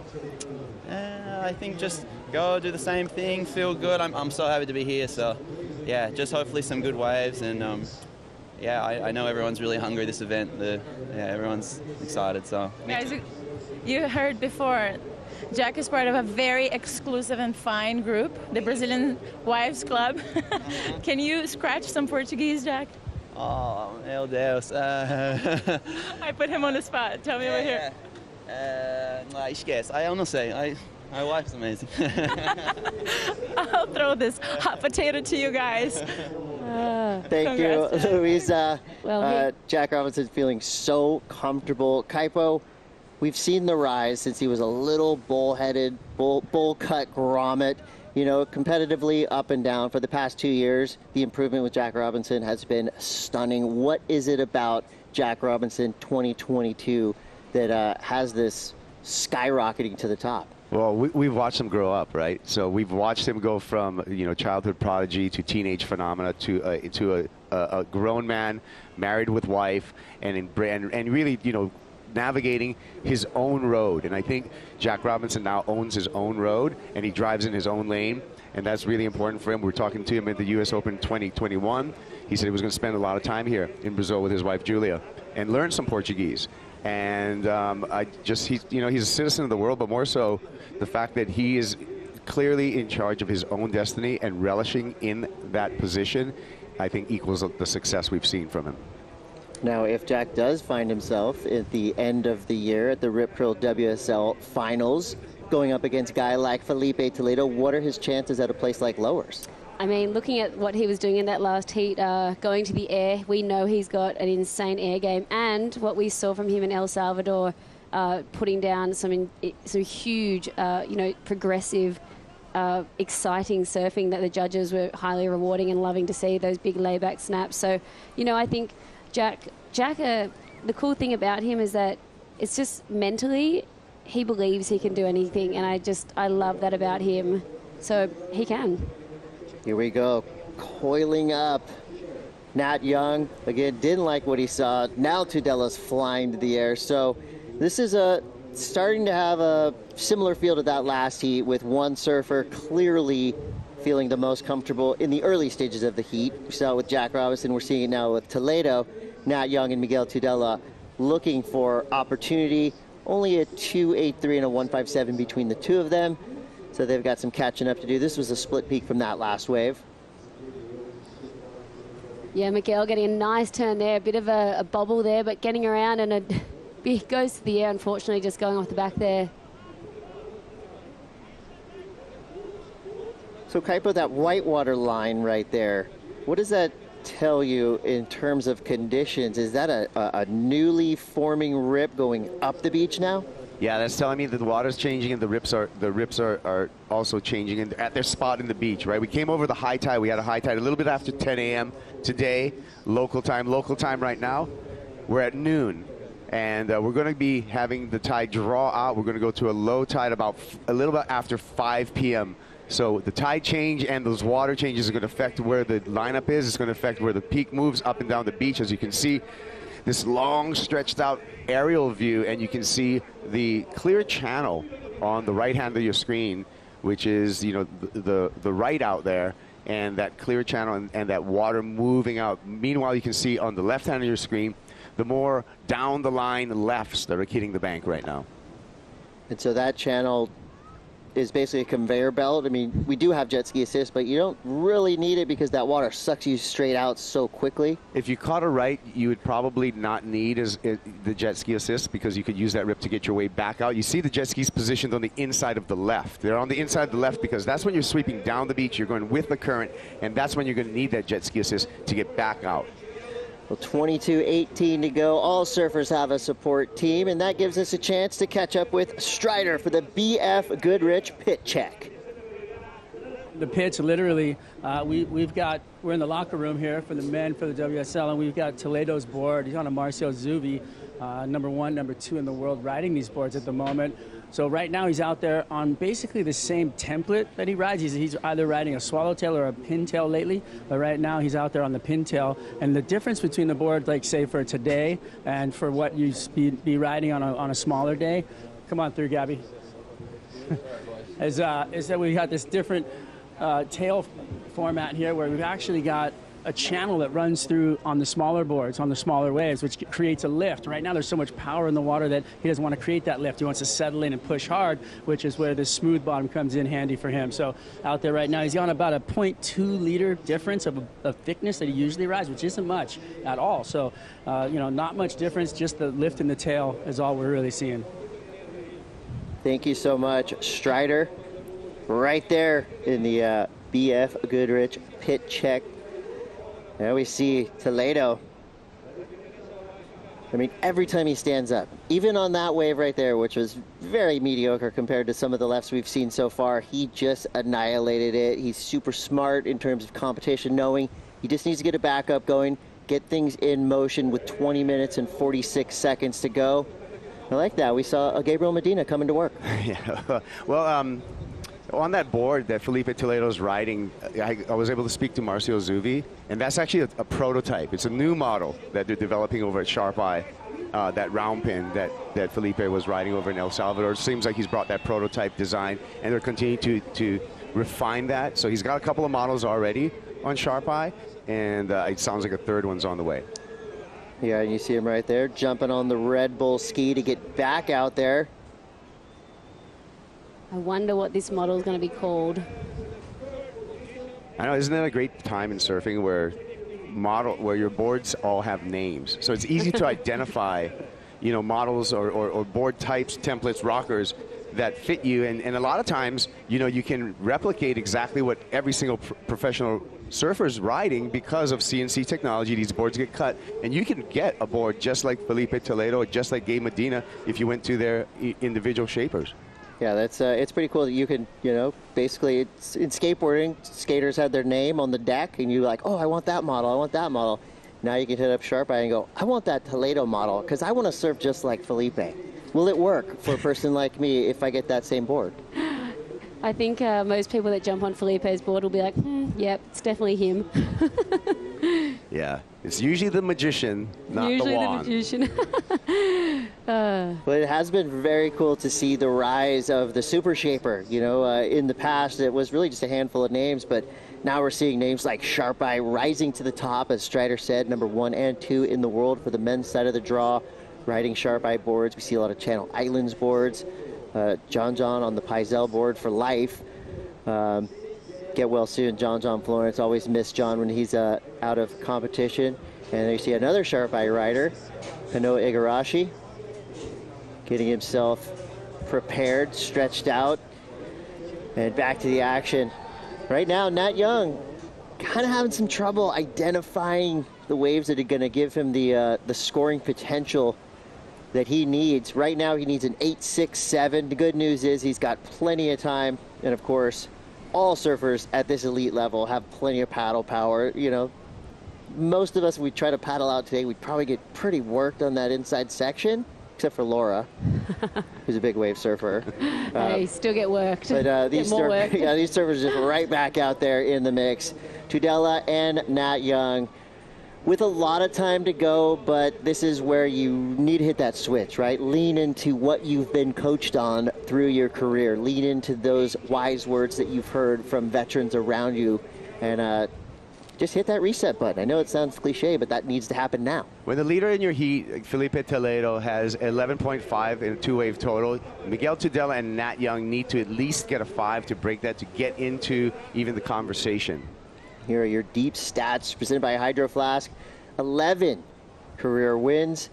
I think just go do the same thing, feel good. I'm so happy to be here, so, yeah, just hopefully some good waves, and yeah, I know everyone's really hungry this event. Everyone's excited, so. Guys, you heard before, Jack is part of a very exclusive and fine group, the Brazilian Wives Club. Can you scratch some Portuguese, Jack? Oh, meu Deus. I put him on the spot. Tell me over here. Esquece. Eu não sei. My wife's amazing. I'll throw this hot potato to you guys. Thank you, Luisa. Jack Robinson feeling so comfortable. Kaipo, we've seen the rise since he was a little bull-headed, bull-cut grommet. Competitively up and down for the past 2 years. The improvement with Jack Robinson has been stunning. What is it about Jack Robinson 2022 that has this skyrocketing to the top? Well, we've watched him grow up, right? So we've watched him go from childhood prodigy to teenage phenomena to a grown man, married with wife, and really navigating his own road. And I think Jack Robinson now owns his own road, and he drives in his own lane, and that's really important for him. We were talking to him at the U.S. Open 2021. He said he was going to spend a lot of time here in Brazil with his wife Julia and learn some Portuguese. And he's a citizen of the world, but more so the fact that he is clearly in charge of his own destiny and relishing in that position, I think equals the success we've seen from him. Now, if Jack does find himself at the end of the year at the Rip Curl WSL Finals, going up against a guy like Felipe Toledo, what are his chances at a place like Lowers? I mean, looking at what he was doing in that last heat, going to the air, we know he's got an insane air game. And what we saw from him in El Salvador, putting down some huge, progressive, exciting surfing that the judges were highly rewarding and loving to see, those big layback snaps. So, I think Jack, the cool thing about him is that it's just mentally, he believes he can do anything. And I love that about him. So he can. Here we go, coiling up. Nat Young, again, didn't like what he saw. Now Tudela's flying to the air. So this is starting to have a similar feel to that last heat, with one surfer clearly feeling the most comfortable in the early stages of the heat. We saw it with Jack Robinson. We're seeing it now with Toledo. Nat Young and Miguel Tudela looking for opportunity. Only a 2.83 and a 1.57 between the two of them. So they've got some catching up to do. This was a split peak from that last wave. Yeah, Miguel getting a nice turn there. A bit of a bobble there, but getting around, and it goes to the air, unfortunately, just going off the back there. So, Kaipo, that whitewater line right there, what does that tell you in terms of conditions? Is that a newly forming rip going up the beach now? Yeah, that's telling me that the water's changing and the rips are also changing and at their spot in the beach, right? We came over the high tide. We had a high tide a little bit after 10 a.m. today, local time right now. We're at noon, and we're going to be having the tide draw out. We're going to go to a low tide about a little bit after 5 p.m. So the tide change and those water changes are going to affect where the lineup is. It's going to affect where the peak moves up and down the beach. As you can see, this long stretched out aerial view, and you can see the clear channel on the right hand of your screen, which is, you know, the right out there, and that clear channel and that water moving out. Meanwhile, you can see on the left hand of your screen the more down the line lefts that are hitting the bank right now. And so that channel is basically a conveyor belt. I mean, we do have jet ski assist, but you don't really need it because that water sucks you straight out so quickly. If you caught it right, you would probably not need the jet ski assist, because you could use that rip to get your way back out. You see the jet skis positioned on the inside of the left. They're on the inside of the left because that's when you're sweeping down the beach, you're going with the current, and that's when you're going to need that jet ski assist to get back out. Well, 22:18 to go. All surfers have a support team, and that gives us a chance to catch up with Strider for the BF Goodrich pit check. The pitch, literally, we're in the locker room here for the men for the WSL, and we've got Toledo's board. He's on a Marcio Zuvi, number 1, number 2 in the world, riding these boards at the moment. So right now he's out there on basically the same template that he rides. He's either riding a swallowtail or a pintail lately, but right now he's out there on the pintail. And the difference between the board, like say for today and for what you be riding on a smaller day, come on through, Gabby, is that we got this different tail format here where we've actually got a channel that runs through on the smaller boards, on the smaller waves, which creates a lift. Right now there's so much power in the water that he doesn't want to create that lift. He wants to settle in and push hard, which is where this smooth bottom comes in handy for him. So out there right now, he's on about a 0.2 liter difference of thickness that he usually rides, which isn't much at all. So, you know, not much difference, just the lift in the tail is all we're really seeing. Thank you so much, Strider. Right there in the BF Goodrich pit check. There we see Toledo. I mean, every time he stands up, even on that wave right there, which was very mediocre compared to some of the lefts we've seen so far, he just annihilated it. He's super smart in terms of competition, knowing he just needs to get a backup going, get things in motion with 20 minutes and 46 seconds to go. I like that. We saw Gabriel Medina coming to work. Yeah. Well, on that board that Filipe Toledo's riding, I was able to speak to Marcio Zuvi, and that's actually a prototype. It's a new model that they're developing over at Sharp Eye, that round pin that Filipe was riding over in El Salvador. It seems like he's brought that prototype design, and they're continuing to refine that. So he's got a couple of models already on Sharp Eye, and it sounds like a third one's on the way. Yeah, and you see him right there, jumping on the Red Bull ski to get back out there. I wonder what this model is going to be called. I know, isn't that a great time in surfing where your boards all have names? So it's easy to identify, you know, models or board types, templates, rockers that fit you. And a lot of times, you know, you can replicate exactly what every single professional surfer is riding because of CNC technology. These boards get cut, and you can get a board just like Filipe Toledo or just like Gabe Medina if you went to their individual shapers. Yeah, that's it's pretty cool that you can, you know, basically it's in skateboarding, skaters had their name on the deck, and you're like, oh, I want that model, I want that model. Now you can hit up Sharp Eye and go, I want that Toledo model because I want to surf just like Filipe. Will it work for a person like me if I get that same board? I think most people that jump on Felipe's board will be like, yep, it's definitely him. Yeah, it's usually the magician, not usually the wand. Usually the magician. But it has been very cool to see the rise of the Super Shaper. You know, in the past it was really just a handful of names, but now we're seeing names like Sharp Eye rising to the top, as Strider said, number 1 and 2 in the world for the men's side of the draw, riding Sharp Eye boards. We see a lot of Channel Islands boards. John on the Pizel board for life. Get well soon, John Florence. Always miss John when he's out of competition. And there you see another Sharp Eye rider, Kanoa Igarashi, getting himself prepared, stretched out, and back to the action. Right now, Nat Young kind of having some trouble identifying the waves that are going to give him the scoring potential that he needs. Right now, he needs an 8.67. The good news is he's got plenty of time, and of course, all surfers at this elite level have plenty of paddle power. You know, most of us, we try to paddle out today, we'd probably get pretty worked on that inside section, except for Laura, who's a big wave surfer. Hey, still get worked. But these surfers just right back out there in the mix. Tudela and Nat Young with a lot of time to go, but this is where you need to hit that switch, right? Lean into what you've been coached on through your career. Lean into those wise words that you've heard from veterans around you, and just hit that reset button. I know it sounds cliche, but that needs to happen now. When the leader in your heat, Filipe Toledo, has 11.5 in a two-wave total, Miguel Tudela and Nat Young need to at least get a 5 to break that to get into even the conversation. Here are your deep stats presented by Hydro Flask. 11 career wins,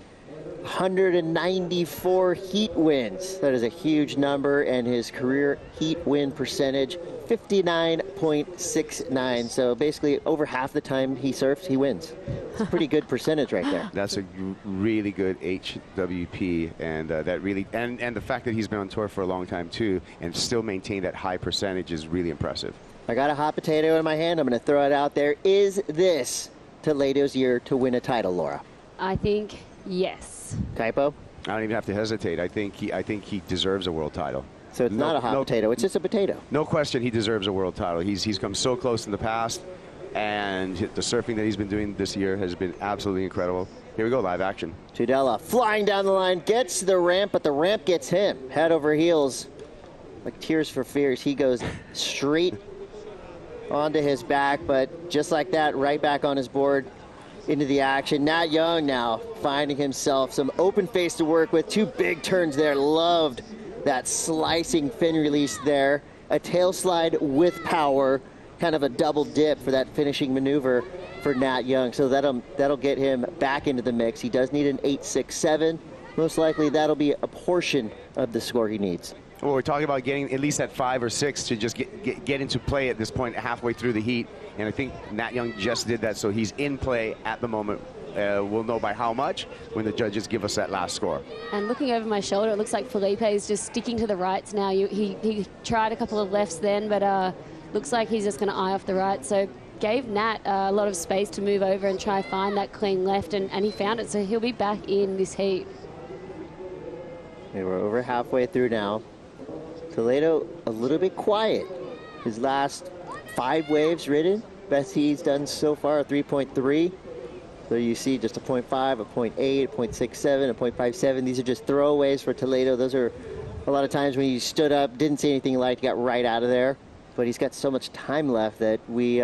194 heat wins. That is a huge number, and his career heat win percentage, 59.69. So basically over half the time he surfs, he wins. It's a pretty good percentage right there. That's a really good HWP, and that really, and the fact that he's been on tour for a long time too, and still maintain that high percentage is really impressive. I got a hot potato in my hand. I'm going to throw it out there. Is this Toledo's year to win a title, Laura? I think yes. Typo? I don't even have to hesitate. I think he deserves a world title. So it's not a hot potato. It's just a potato. No question, he deserves a world title. He's come so close in the past, and the surfing that he's been doing this year has been absolutely incredible. Here we go, live action. Tudela flying down the line, gets to the ramp, but the ramp gets him. Head over heels, like Tears for Fears. He goes straight onto his back, but just like that, right back on his board into the action. Nat Young now finding himself some open face to work with. 2 big turns there. Loved that slicing fin release there. A tail slide with power, kind of a double dip for that finishing maneuver for Nat Young. So that'll get him back into the mix. He does need an 8.67. Most likely that'll be a portion of the score he needs. Well, we're talking about getting at least that 5 or 6 to just get into play at this point halfway through the heat. And I think Nat Young just did that, so he's in play at the moment. We'll know by how much when the judges give us that last score. And looking over my shoulder, it looks like Felipe is just sticking to the rights now. He tried a couple of lefts then, but looks like he's just going to eye off the right. So gave Nat a lot of space to move over and try find that clean left, and he found it. So he'll be back in this heat. Okay, we're over halfway through now. Toledo a little bit quiet. His last 5 waves ridden, best he's done so far, a 3.3. So you see just a 0.5, a 0.8, a 0.67, a 0.57. These are just throwaways for Toledo. Those are a lot of times when he stood up, didn't see anything like, got right out of there. But he's got so much time left that we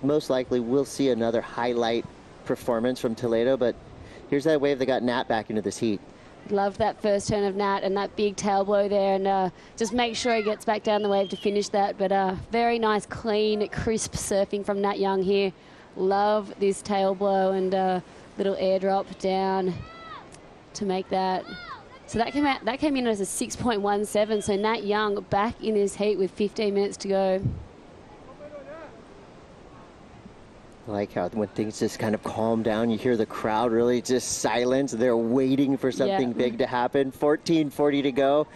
most likely will see another highlight performance from Toledo. But here's that wave that got Nat back into this heat. Love that first turn of Nat and that big tail blow there, and just make sure he gets back down the wave to finish that. But very nice, clean, crisp surfing from Nat Young here. Love this tail blow and little airdrop down to make that. So that came in as a 6.17. So Nat Young back in this heat with 15 minutes to go. I like how when things just kind of calm down, you hear the crowd really just silence. They're waiting for something big to happen. 14:40 to go.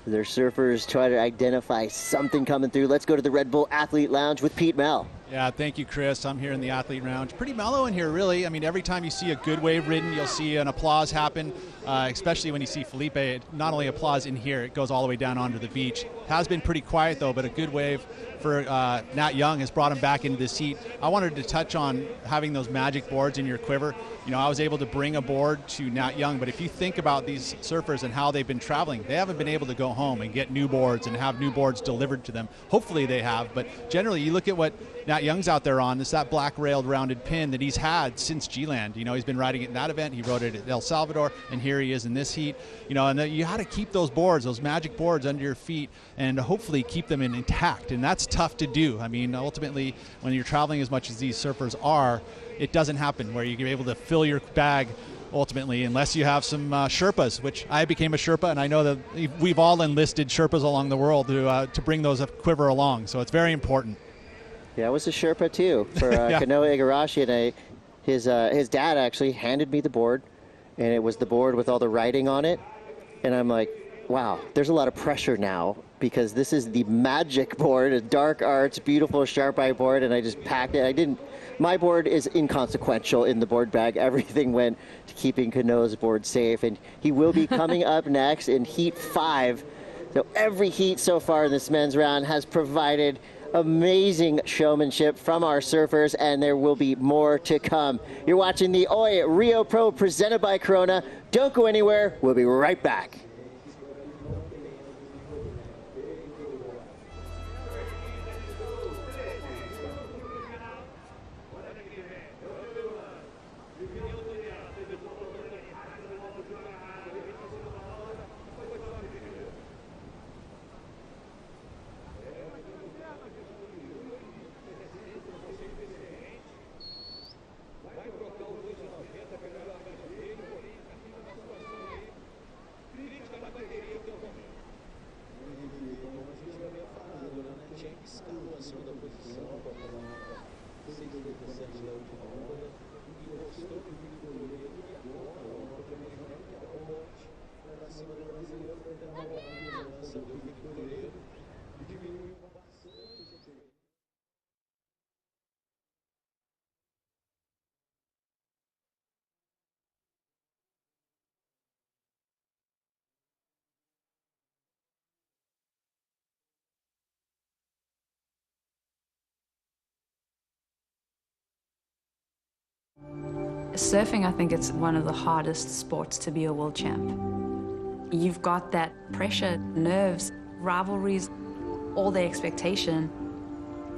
Their surfers try to identify something coming through. Let's go to the Red Bull Athlete Lounge with Pete Mel. Yeah, thank you, Chris. I'm here in the Athlete Lounge. Pretty mellow in here, really. I mean, every time you see a good wave ridden, you'll see an applause happen, especially when you see Felipe. Not only applause in here, it goes all the way down onto the beach. Has been pretty quiet, though, but a good wave for Nat Young has brought him back into this heat. I wanted to touch on having those magic boards in your quiver. You know, I was able to bring a board to Nat Young, but if you think about these surfers and how they've been traveling, they haven't been able to go home and get new boards and have new boards delivered to them. Hopefully they have, but generally you look at what Nat Young's out there on, it's that black railed rounded pin that he's had since G-Land. You know, he's been riding it in that event, he rode it at El Salvador, and here he is in this heat. You know, and you had to keep those boards, those magic boards under your feet, and hopefully keep them intact, and that's tough to do. I mean, ultimately, when you're traveling as much as these surfers are, it doesn't happen where you're able to fill your bag ultimately, unless you have some Sherpas, which I became a Sherpa, and I know that we've all enlisted Sherpas along the world to bring those quiver along, so it's very important. Yeah, I was a Sherpa too for Kanoa Igarashi, and his dad actually handed me the board, and it was the board with all the writing on it, and I'm like, wow, there's a lot of pressure now because this is the magic board, a dark arts, beautiful sharp eye board, and I just packed it. My board is inconsequential in the board bag. Everything went to keeping Cano's board safe, and he will be coming up next in Heat 5. So every heat so far in this men's round has provided amazing showmanship from our surfers, and there will be more to come. You're watching the Oi Rio Pro presented by Corona. Don't go anywhere. We'll be right back. Surfing, I think it's one of the hardest sports to be a world champ. You've got that pressure, nerves, rivalries, all the expectation.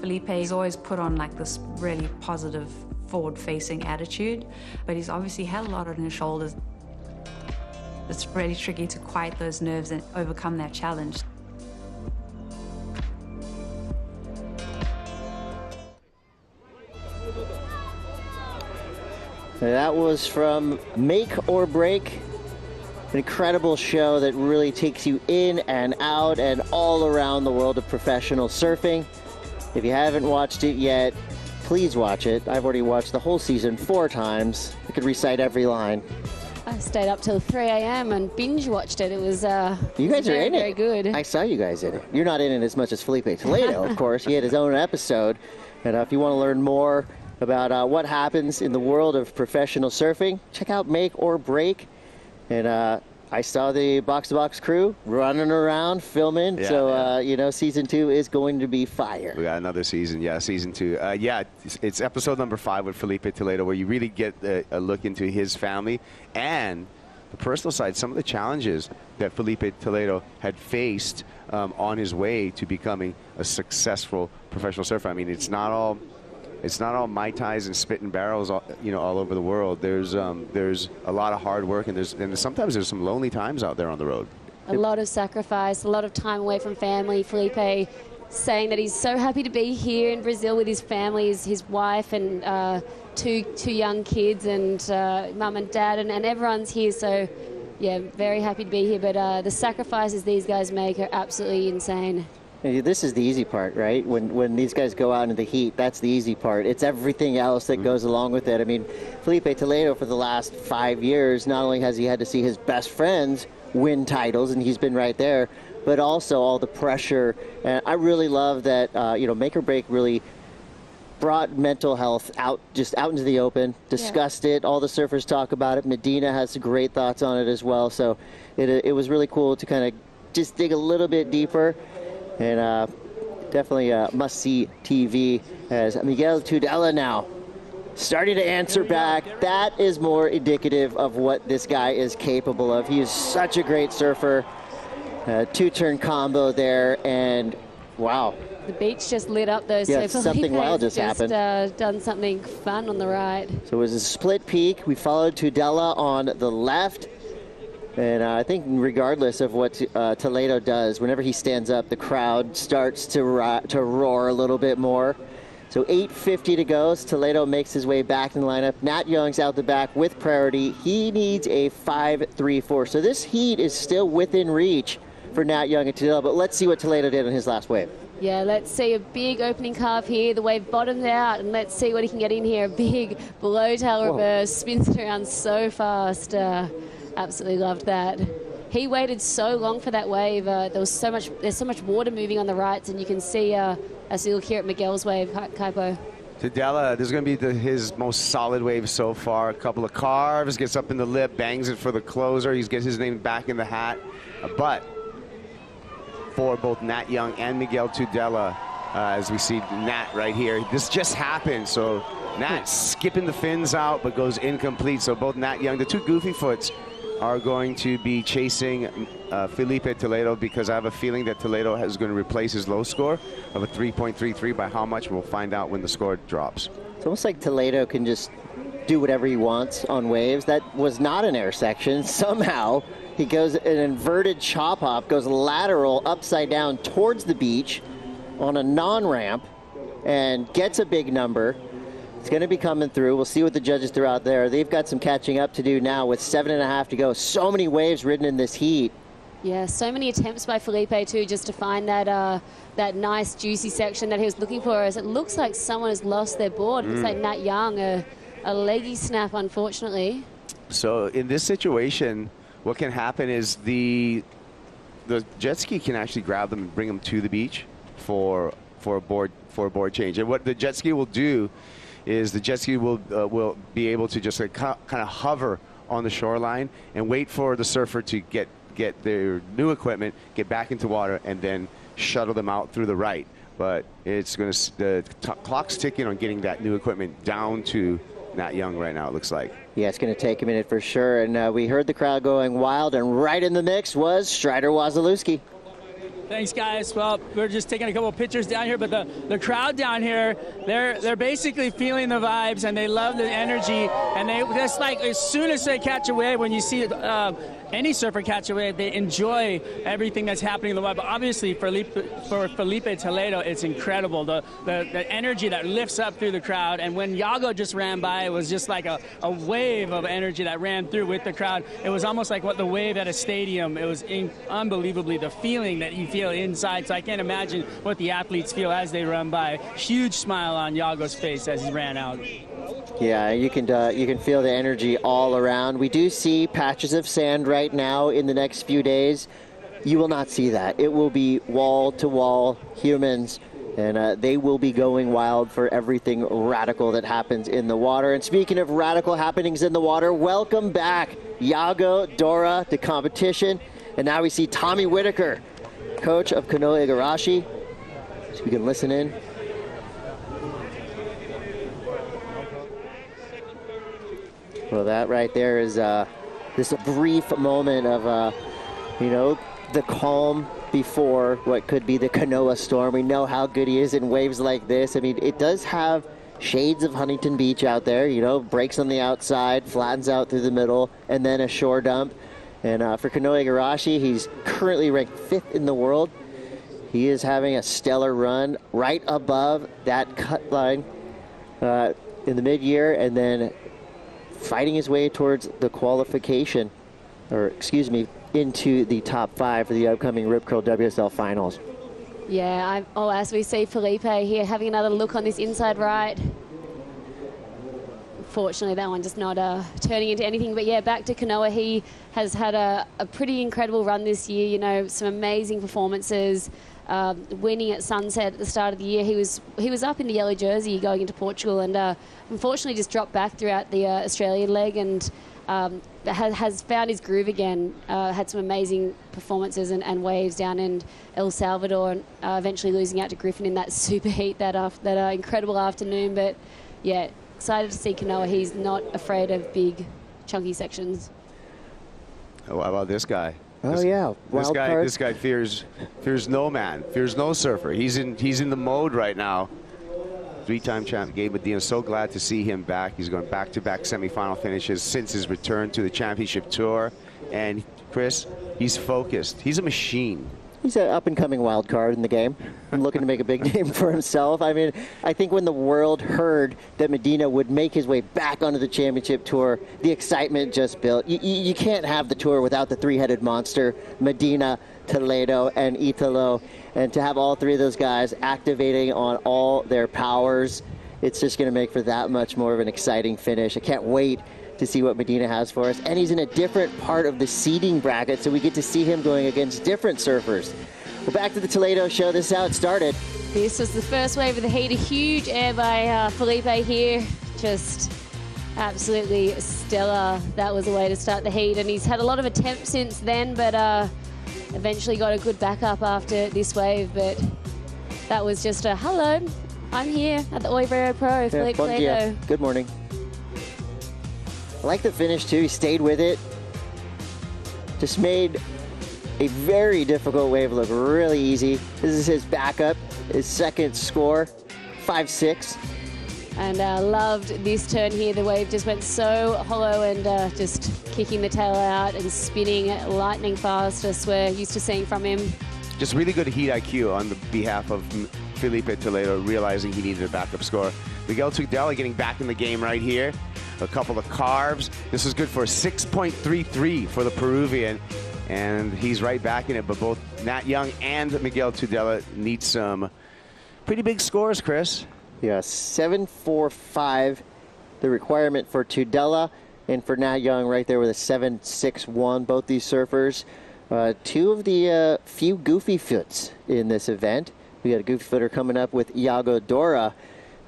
Felipe is always put on like this really positive, forward-facing attitude, but he's obviously had a lot on his shoulders. It's really tricky to quiet those nerves and overcome that challenge. That was from Make or Break, an incredible show that really takes you in and out and all around the world of professional surfing. If you haven't watched it yet, please watch it. I've already watched the whole season 4 times. I could recite every line. I stayed up till 3 a.m. and binge watched it. It was you guys very, are in it. very good. I saw you guys in it. You're not in it as much as Filipe Toledo, of course. He had his own episode. And if you want to learn more about what happens in the world of professional surfing, check out Make or Break. And I saw the Box to Box crew running around, filming. Yeah, so, you know, season 2 is going to be fire. We got another season, season 2. It's episode number 5 with Filipe Toledo, where you really get a look into his family and the personal side, some of the challenges that Filipe Toledo had faced on his way to becoming a successful professional surfer. I mean, it's not all Mai Tais and spit and barrels, all over the world. There's a lot of hard work, and sometimes there's some lonely times out there on the road. A lot of sacrifice, a lot of time away from family. Felipe saying that he's so happy to be here in Brazil with his family, his wife and two young kids, and mum and dad, and everyone's here. So, yeah, very happy to be here. But the sacrifices these guys make are absolutely insane. This is the easy part, right? When these guys go out into the heat, that's the easy part. It's everything else that goes along with it. I mean, Filipe Toledo, for the last 5 years, not only has he had to see his best friends win titles, and he's been right there, but also all the pressure. And I really love that, Make or Break really brought mental health out into the open, discussed it. All the surfers talk about it. Medina has some great thoughts on it as well. So it was really cool to kind of just dig a little bit deeper. And definitely must-see TV, as Miguel Tudela now starting to answer back. That is more indicative of what this guy is capable of. He is such a great surfer. 2-turn combo there, and wow. The beach just lit up though, yeah, so something wild just happened. Done something fun on the right. So it was a split peak. We followed Tudela on the left. And I think regardless of what Toledo does, whenever he stands up, the crowd starts to roar a little bit more. So 8:50 to go. Toledo makes his way back in the lineup. Nat Young's out the back with priority. He needs a 5.34. So this heat is still within reach for Nat Young and Toledo. But let's see what Toledo did on his last wave. Yeah, let's see a big opening carve here. The wave bottoms out, and let's see what he can get in here. A big below tail reverse, spins it around so fast. Absolutely loved that. He waited so long for that wave. There's so much water moving on the rights, and you can see as you look here at Miguel's wave, Kaipo. Tadella, this is going to be his most solid wave so far. A couple of carves, gets up in the lip, bangs it for the closer. He gets his name back in the hat. But for both Nat Young and Miguel Tudela, as we see Nat right here, this just happened. So Nat skipping the fins out, but goes incomplete. So both Nat Young, the two goofy foots, are going to be chasing Filipe Toledo, because I have a feeling that Toledo is going to replace his low score of a 3.33. By how much, we'll find out when the score drops. It's almost like Toledo can just do whatever he wants on waves. That was not an air section. Somehow he goes an inverted chop hop, goes lateral upside down towards the beach on a non-ramp and gets a big number. It's going to be coming through. We'll see what the judges throw out there. They've got some catching up to do now with 7.5 to go. So many waves ridden in this heat. Yeah, so many attempts by Felipe too, just to find that that nice juicy section that he was looking for. As it looks like someone has lost their board. It's like Nat Young, a leggy snap, unfortunately. So in this situation, what can happen is the jet ski can actually grab them and bring them to the beach for a board change. And what the jet ski will do is the jet ski will be able to just kind of hover on the shoreline and wait for the surfer to get their new equipment, get back into water, and then shuttle them out through the right. But it's going to, the clock's ticking on getting that new equipment down to Nat Young right now, it looks like. Yeah, it's going to take a minute for sure. And we heard the crowd going wild, and right in the mix was Strider Wasilewski. Thanks, guys. Well, we're just taking a couple of pictures down here, but the crowd down here, they're basically feeling the vibes, and they love the energy. And they just like, as soon as they catch a wave, when you see any surfer catch a wave, they enjoy everything that's happening in the water. But obviously, for Filipe Toledo, it's incredible. The energy that lifts up through the crowd. And when Yago just ran by, it was just like a wave of energy that ran through with the crowd. It was almost like what the wave at a stadium. It was unbelievably the feeling that you feel inside. So I can't imagine what the athletes feel as they run by. Huge smile on Yago's face as he ran out. Yeah, you can feel the energy all around. We do see patches of sand right now. In the next few days, you will not see that. It will be wall-to-wall humans, and they will be going wild for everything radical that happens in the water. And speaking of radical happenings in the water, welcome back Yago Dora to competition. And now we see Tommy Whitaker, coach of Kanoa Igarashi. So we can listen in. Well, that right there is this brief moment of, the calm before what could be the Kanoa storm. We know how good he is in waves like this. I mean, it does have shades of Huntington Beach out there, breaks on the outside, flattens out through the middle, and then a shore dump. And for Kanoa Igarashi, he's currently ranked 5th in the world. He is having a stellar run right above that cut line in the mid-year, and then fighting his way towards the qualification, into the top 5 for the upcoming Rip Curl WSL Finals. Yeah, as we see Felipe here having another look on this inside right. Fortunately, that one just not turning into anything. But yeah, back to Kanoa. He has had a pretty incredible run this year. Some amazing performances. Winning at Sunset at the start of the year. He was up in the yellow jersey going into Portugal, and unfortunately just dropped back throughout the Australian leg, and has found his groove again. Had some amazing performances and waves down in El Salvador, and eventually losing out to Griffin in that super heat that incredible afternoon. But yeah, excited to see Kanoa. He's not afraid of big, chunky sections. Oh, how about this guy? Oh yeah, this guy fears no man, fears no surfer. He's in the mode right now. 3-time champ Gabe Medina. So glad to see him back. He's going back-to-back semifinal finishes since his return to the championship tour. And Chris, he's focused. He's a machine. He's an up-and-coming wild card in the game and looking to make a big name for himself. I mean, I think when the world heard that Medina would make his way back onto the championship tour, the excitement just built. You can't have the tour without the three-headed monster, Medina, Toledo, and Italo. And to have all three of those guys activating on all their powers, it's just going to make for that much more of an exciting finish. I can't wait to see what Medina has for us. And he's in a different part of the seeding bracket, so we get to see him going against different surfers. Well, back to the Toledo show. This is how it started. This was the first wave of the heat. A huge air by Filipe here. Just absolutely stellar. That was the way to start the heat. And he's had a lot of attempts since then, but eventually got a good backup after this wave. But that was just a hello. I'm here at the Oi Rio Pro. Filipe Toledo. Good morning. I like the finish too. He stayed with it. Just made a very difficult wave look really easy. This is his backup, his second score, 5-6. And loved this turn here. The wave just went so hollow and just kicking the tail out and spinning lightning fast, as we're used to seeing from him. Just really good heat IQ on the behalf of Filipe Toledo, realizing he needed a backup score. Miguel Tudela getting back in the game right here. A couple of carves. This is good for a 6.33 for the Peruvian. And he's right back in it, but both Nat Young and Miguel Tudela need some pretty big scores, Chris. Yeah, 7.45, the requirement for Tudela, and for Nat Young right there with a 7.61. Both these surfers, two of the few goofy foots in this event. We got a goofy footer coming up with Iago Dora.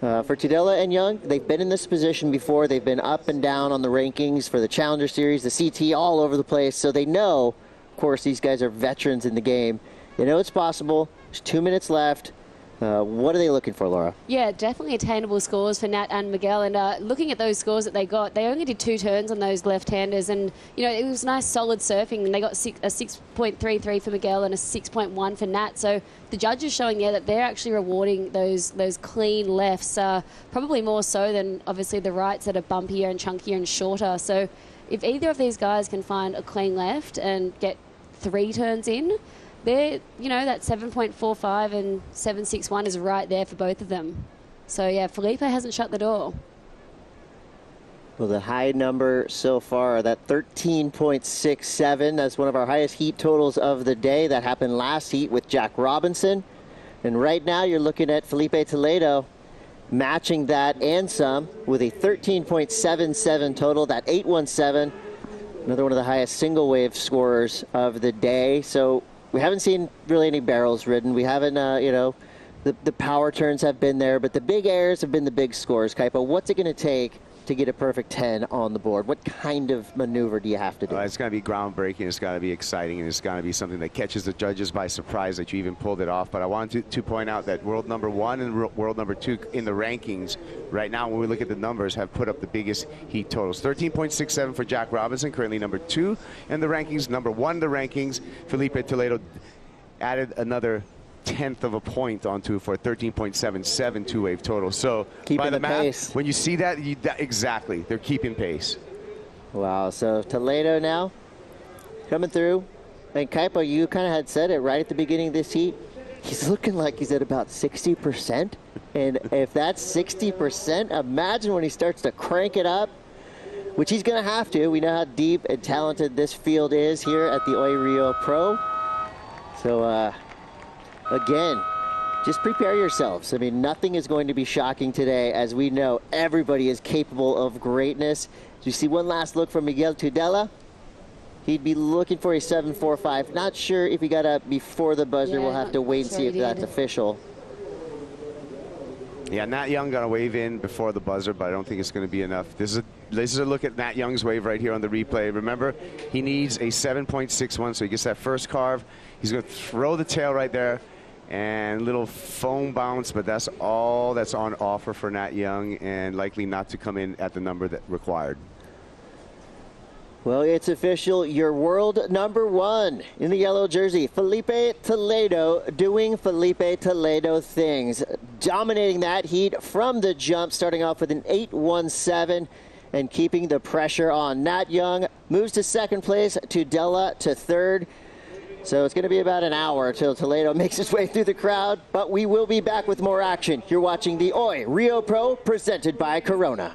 For Tudela and Young, they've been in this position before. They've been up and down on the rankings for the Challenger Series, the CT, all over the place. So they know, of course, these guys are veterans in the game. They know it's possible. There's 2 minutes left. What are they looking for, Laura? Yeah, definitely attainable scores for Nat and Miguel. And looking at those scores that they got, they only did 2 turns on those left-handers. And, you know, it was nice, solid surfing. And they got a 6.33 for Miguel and a 6.1 for Nat. So the judges showing, yeah, that they're actually rewarding those clean lefts, probably more so than, obviously, the rights that are bumpier and chunkier and shorter. So if either of these guys can find a clean left and get 3 turns in, they're, you know, that 7.45 and 7.61 is right there for both of them. So, yeah, Filipe hasn't shut the door. Well, the high number so far, that 13.67, that's one of our highest heat totals of the day. That happened last heat with Jack Robinson. And right now you're looking at Filipe Toledo matching that and some with a 13.77 total, that 8.17. Another one of the highest single wave scorers of the day. So we haven't seen really any barrels ridden. We haven't, you know, the power turns have been there, but the big airs have been the big scores. Kaipo, what's it going to take to get a perfect 10 on the board? What kind of maneuver do you have to do? It's going to be groundbreaking. It's got to be exciting, and it's going to be something that catches the judges by surprise that you even pulled it off. But I wanted to point out that world number 1 and world number 2 in the rankings right now, when we look at the numbers, have put up the biggest heat totals. 13.67 for Jack Robinson, currently number 2 in the rankings. Number 1 in the rankings, Filipe Toledo added another 1/10 of a point onto for a 13.77 two-wave total. So by the math, pace. When you see that, exactly, they're keeping pace. Wow, so Toledo now coming through. And Kaipo, you kind of had said it right at the beginning of this heat. He's looking like he's at about 60%. And if that's 60%, imagine when he starts to crank it up, which he's going to have to. We know how deep and talented this field is here at the Oi Rio Pro. So, again, just prepare yourselves. I mean, nothing is going to be shocking today. As we know, everybody is capable of greatness. You see one last look from Miguel Tudela. He'd be looking for a 7.45. Not sure if he got up before the buzzer. Yeah, we'll have to wait and see if that's official. Yeah, Nat Young got a wave in before the buzzer, but I don't think it's going to be enough. This is a look at Nat Young's wave right here on the replay. Remember, he needs a 7.61, so he gets that first carve. He's going to throw the tail right there, and little foam bounce, but that's all that's on offer for Nat Young, and likely not to come in at the number that required. Well, it's official. Your world number 1 in the yellow jersey, Filipe Toledo, doing Filipe Toledo things. Dominating that heat from the jump, starting off with an 8.17 and keeping the pressure on. Nat Young moves to second place, Tudela to third. So it's going to be about an hour until Toledo makes his way through the crowd, but we will be back with more action. You're watching the Oi Rio Pro, presented by Corona.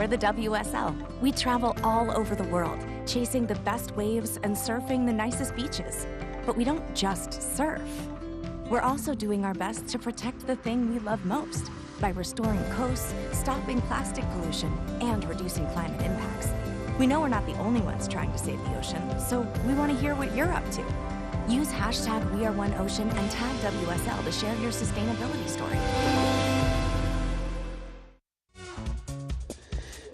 We're the WSL. We travel all over the world, chasing the best waves and surfing the nicest beaches. But we don't just surf. We're also doing our best to protect the thing we love most by restoring coasts, stopping plastic pollution, and reducing climate impacts. We know we're not the only ones trying to save the ocean, so we want to hear what you're up to. Use hashtag #WeAreOneOcean and tag WSL to share your sustainability story.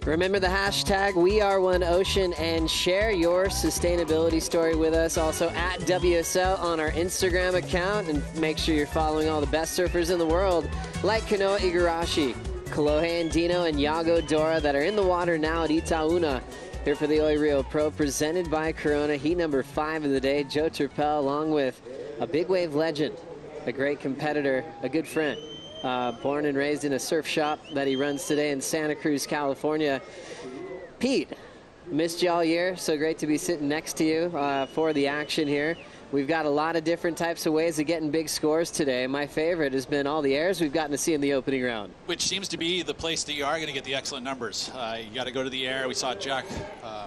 Remember the hashtag #WeAreOneOcean and share your sustainability story with us. Also at WSL on our Instagram account, and make sure you're following all the best surfers in the world like Kanoa Igarashi, Kolohe Andino, and Iago Dora that are in the water now at Itaúna. Here for the Oi Rio Pro, presented by Corona. Heat number 5 of the day, Joe Turpel, along with a big wave legend, a great competitor, a good friend. Born and raised in a surf shop that he runs today in Santa Cruz, California. Pete, missed you all year. So great to be sitting next to you for the action here. We've got a lot of different types of ways of getting big scores today. My favorite has been all the airs we've gotten to see in the opening round. Which seems to be the place that you are going to get the excellent numbers. You got to go to the air. We saw Jack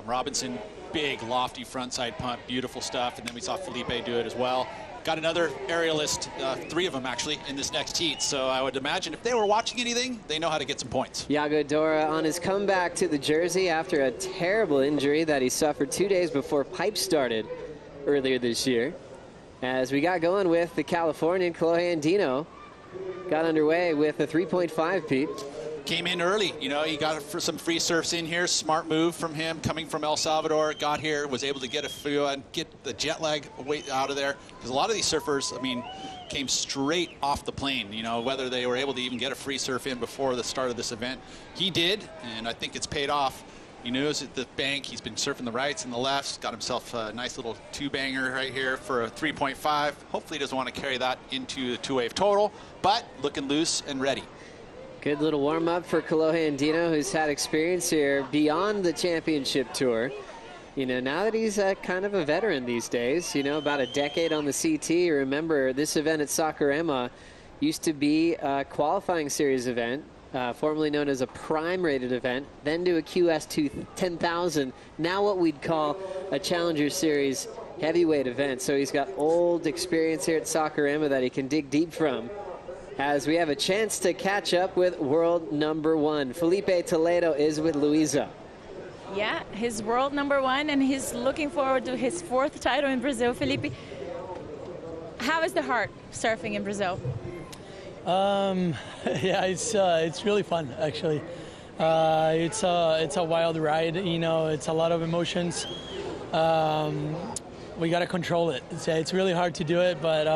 Robinson, big lofty frontside pump, beautiful stuff. And then we saw Felipe do it as well. Got another aerialist, 3 of them actually, in this next heat. So I would imagine if they were watching anything, they know how to get some points. Iago Dora on his comeback to the jersey after a terrible injury that he suffered 2 days before pipe started earlier this year. As we got going with the Californian, Kolohe Andino got underway with a 3.5, Pete. Came in early, you know, he got for some free surfs in here. Smart move from him, coming from El Salvador. Got here, was able to get a few and get the jet lag away out of there. Because a lot of these surfers, I mean, came straight off the plane. You know, whether they were able to even get a free surf in before the start of this event, he did, and I think it's paid off. He knows at the bank, he's been surfing the rights and the lefts, got himself a nice little 2-banger right here for a 3.5. Hopefully he doesn't want to carry that into the 2-wave total, but looking loose and ready. Good little warm-up for Kolohe Andino, who's had experience here beyond the championship tour. You know, now that he's kind of a veteran these days, you know, about a decade on the CT. Remember, this event at Saquarema used to be a qualifying series event. Formerly known as a prime-rated event, then to a QS 10,000, now what we'd call a Challenger Series heavyweight event. So he's got old experience here at Saquarema that he can dig deep from, as we have a chance to catch up with world number 1. Felipe Toledo is with Luisa. Yeah, he's world number 1, and he's looking forward to his 4th title in Brazil. Felipe, how is the heart surfing in Brazil? Yeah, it's really fun actually. It's a wild ride. You know, it's a lot of emotions. We got to control it. It's really hard to do it, but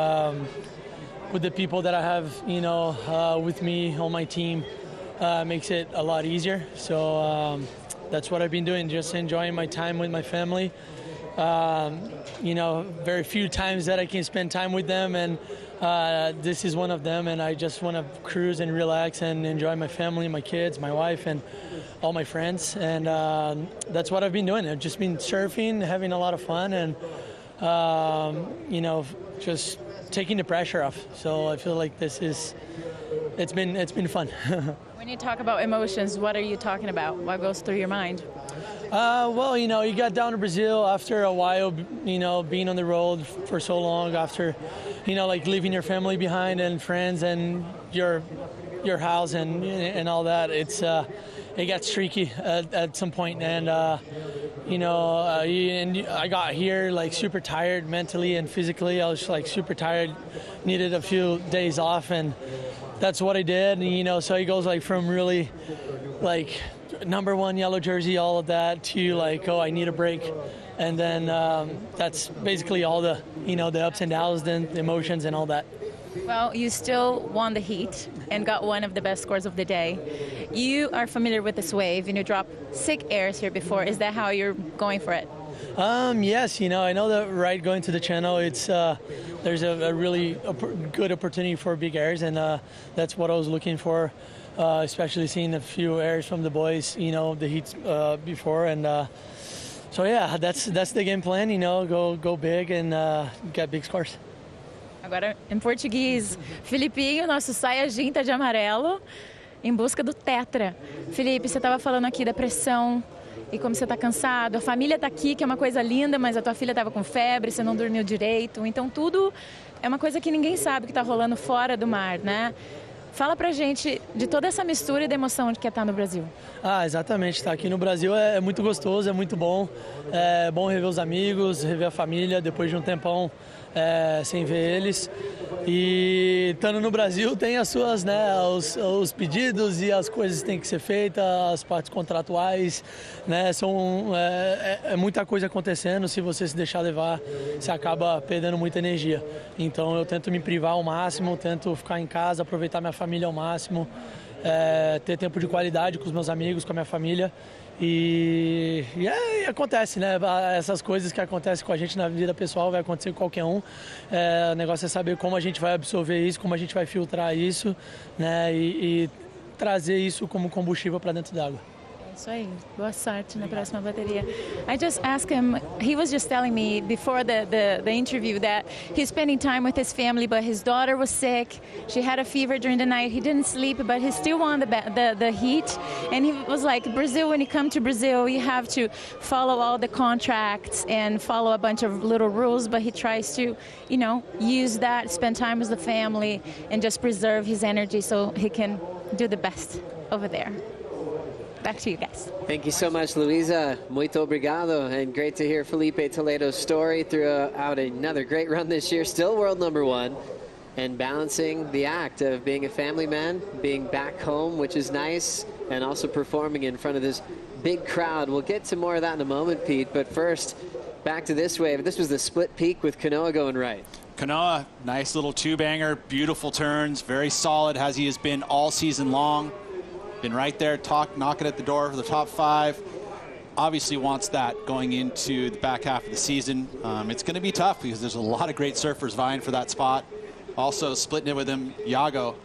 with the people that I have, you know, with me on my team, makes it a lot easier. So that's what I've been doing, just enjoying my time with my family. You know, very few times that I can spend time with them, and this is one of them, and I just want to cruise and relax and enjoy my family, my kids, my wife, and all my friends. And that's what I've been doing. I've just been surfing, having a lot of fun, and you know, just taking the pressure off. So I feel like it's been fun. When you talk about emotions, what are you talking about? What goes through your mind? Well, you know, you got down to Brazil after a while, you know, being on the road for so long, after, you know, like leaving your family behind and friends and your house and all that. It got streaky at some point, and you know, I got here like super tired mentally and physically. I was like super tired, needed a few days off, and that's what I did. And, you know, so it goes like from really like number 1 yellow jersey, all of that, to like, oh, I need a break. And then that's basically all the, you know, the ups and downs, then the emotions and all that. Well, you still won the heat and got one of the best scores of the day. You are familiar with this wave, and you dropped 6 airs here before. Is that how you're going for it? Yes, you know, I know that right going to the channel, it's there's a really good opportunity for big airs, and that's what I was looking for, especially seeing a few airs from the boys, you know, the heats before, and so yeah, that's the game plan, you know, go big and get big scores. Agora, em português, Filipinho, nosso saia ginta de amarelo. em busca do tetra. Filipe, você estava falando aqui da pressão e como você está cansado. A família está aqui, que é uma coisa linda, mas a tua filha estava com febre, você não dormiu direito. Então tudo é uma coisa que ninguém sabe que está rolando fora do mar, né? Fala pra gente de toda essa mistura e da emoção de que é estar no Brasil. Exatamente. Estar aqui no Brasil é muito gostoso, é muito bom. É bom rever os amigos, rever a família, depois de um tempão sem ver eles. E estando no Brasil tem as suas, né, os pedidos e as coisas que têm que ser feitas, as partes contratuais, né, é muita coisa acontecendo. Se você se deixar levar, você acaba perdendo muita energia. Então eu tento me privar ao máximo, tento ficar em casa, aproveitar minha família ao máximo, ter tempo de qualidade com os meus amigos, com a minha família. E acontece, né? Essas coisas que acontecem com a gente na vida pessoal vai acontecer com qualquer um. O negócio é saber como a gente vai absorver isso, como a gente vai filtrar isso, né? E trazer isso como combustível para dentro d'água. Isso aí. Boa sorte na próxima bateria. I just asked him, he was just telling me before the interview that he's spending time with his family, but his daughter was sick. She had a fever during the night. He didn't sleep, but he still won the heat. And he was like, Brazil, when you come to Brazil, you have to follow all the contracts and follow a bunch of little rules, but he tries to, you know, use that, spend time with the family, and just preserve his energy so he can do the best over there. Back to you guys. Thank you so much, Luisa. Muito obrigado. And great to hear Felipe Toledo's story throughout another great run this year. Still world #1. And balancing the act of being a family man, being back home, which is nice, and also performing in front of this big crowd. We'll get to more of that in a moment, Pete. But first, back to this wave. This was the split peak with Kanoa going right. Kanoa, nice little two-banger, beautiful turns, very solid as he has been all season long. Been right there, knocking at the door for the top 5. Obviously wants that going into the back half of the season. It's going to be tough because there's a lot of great surfers vying for that spot. Also splitting it with him, Iago.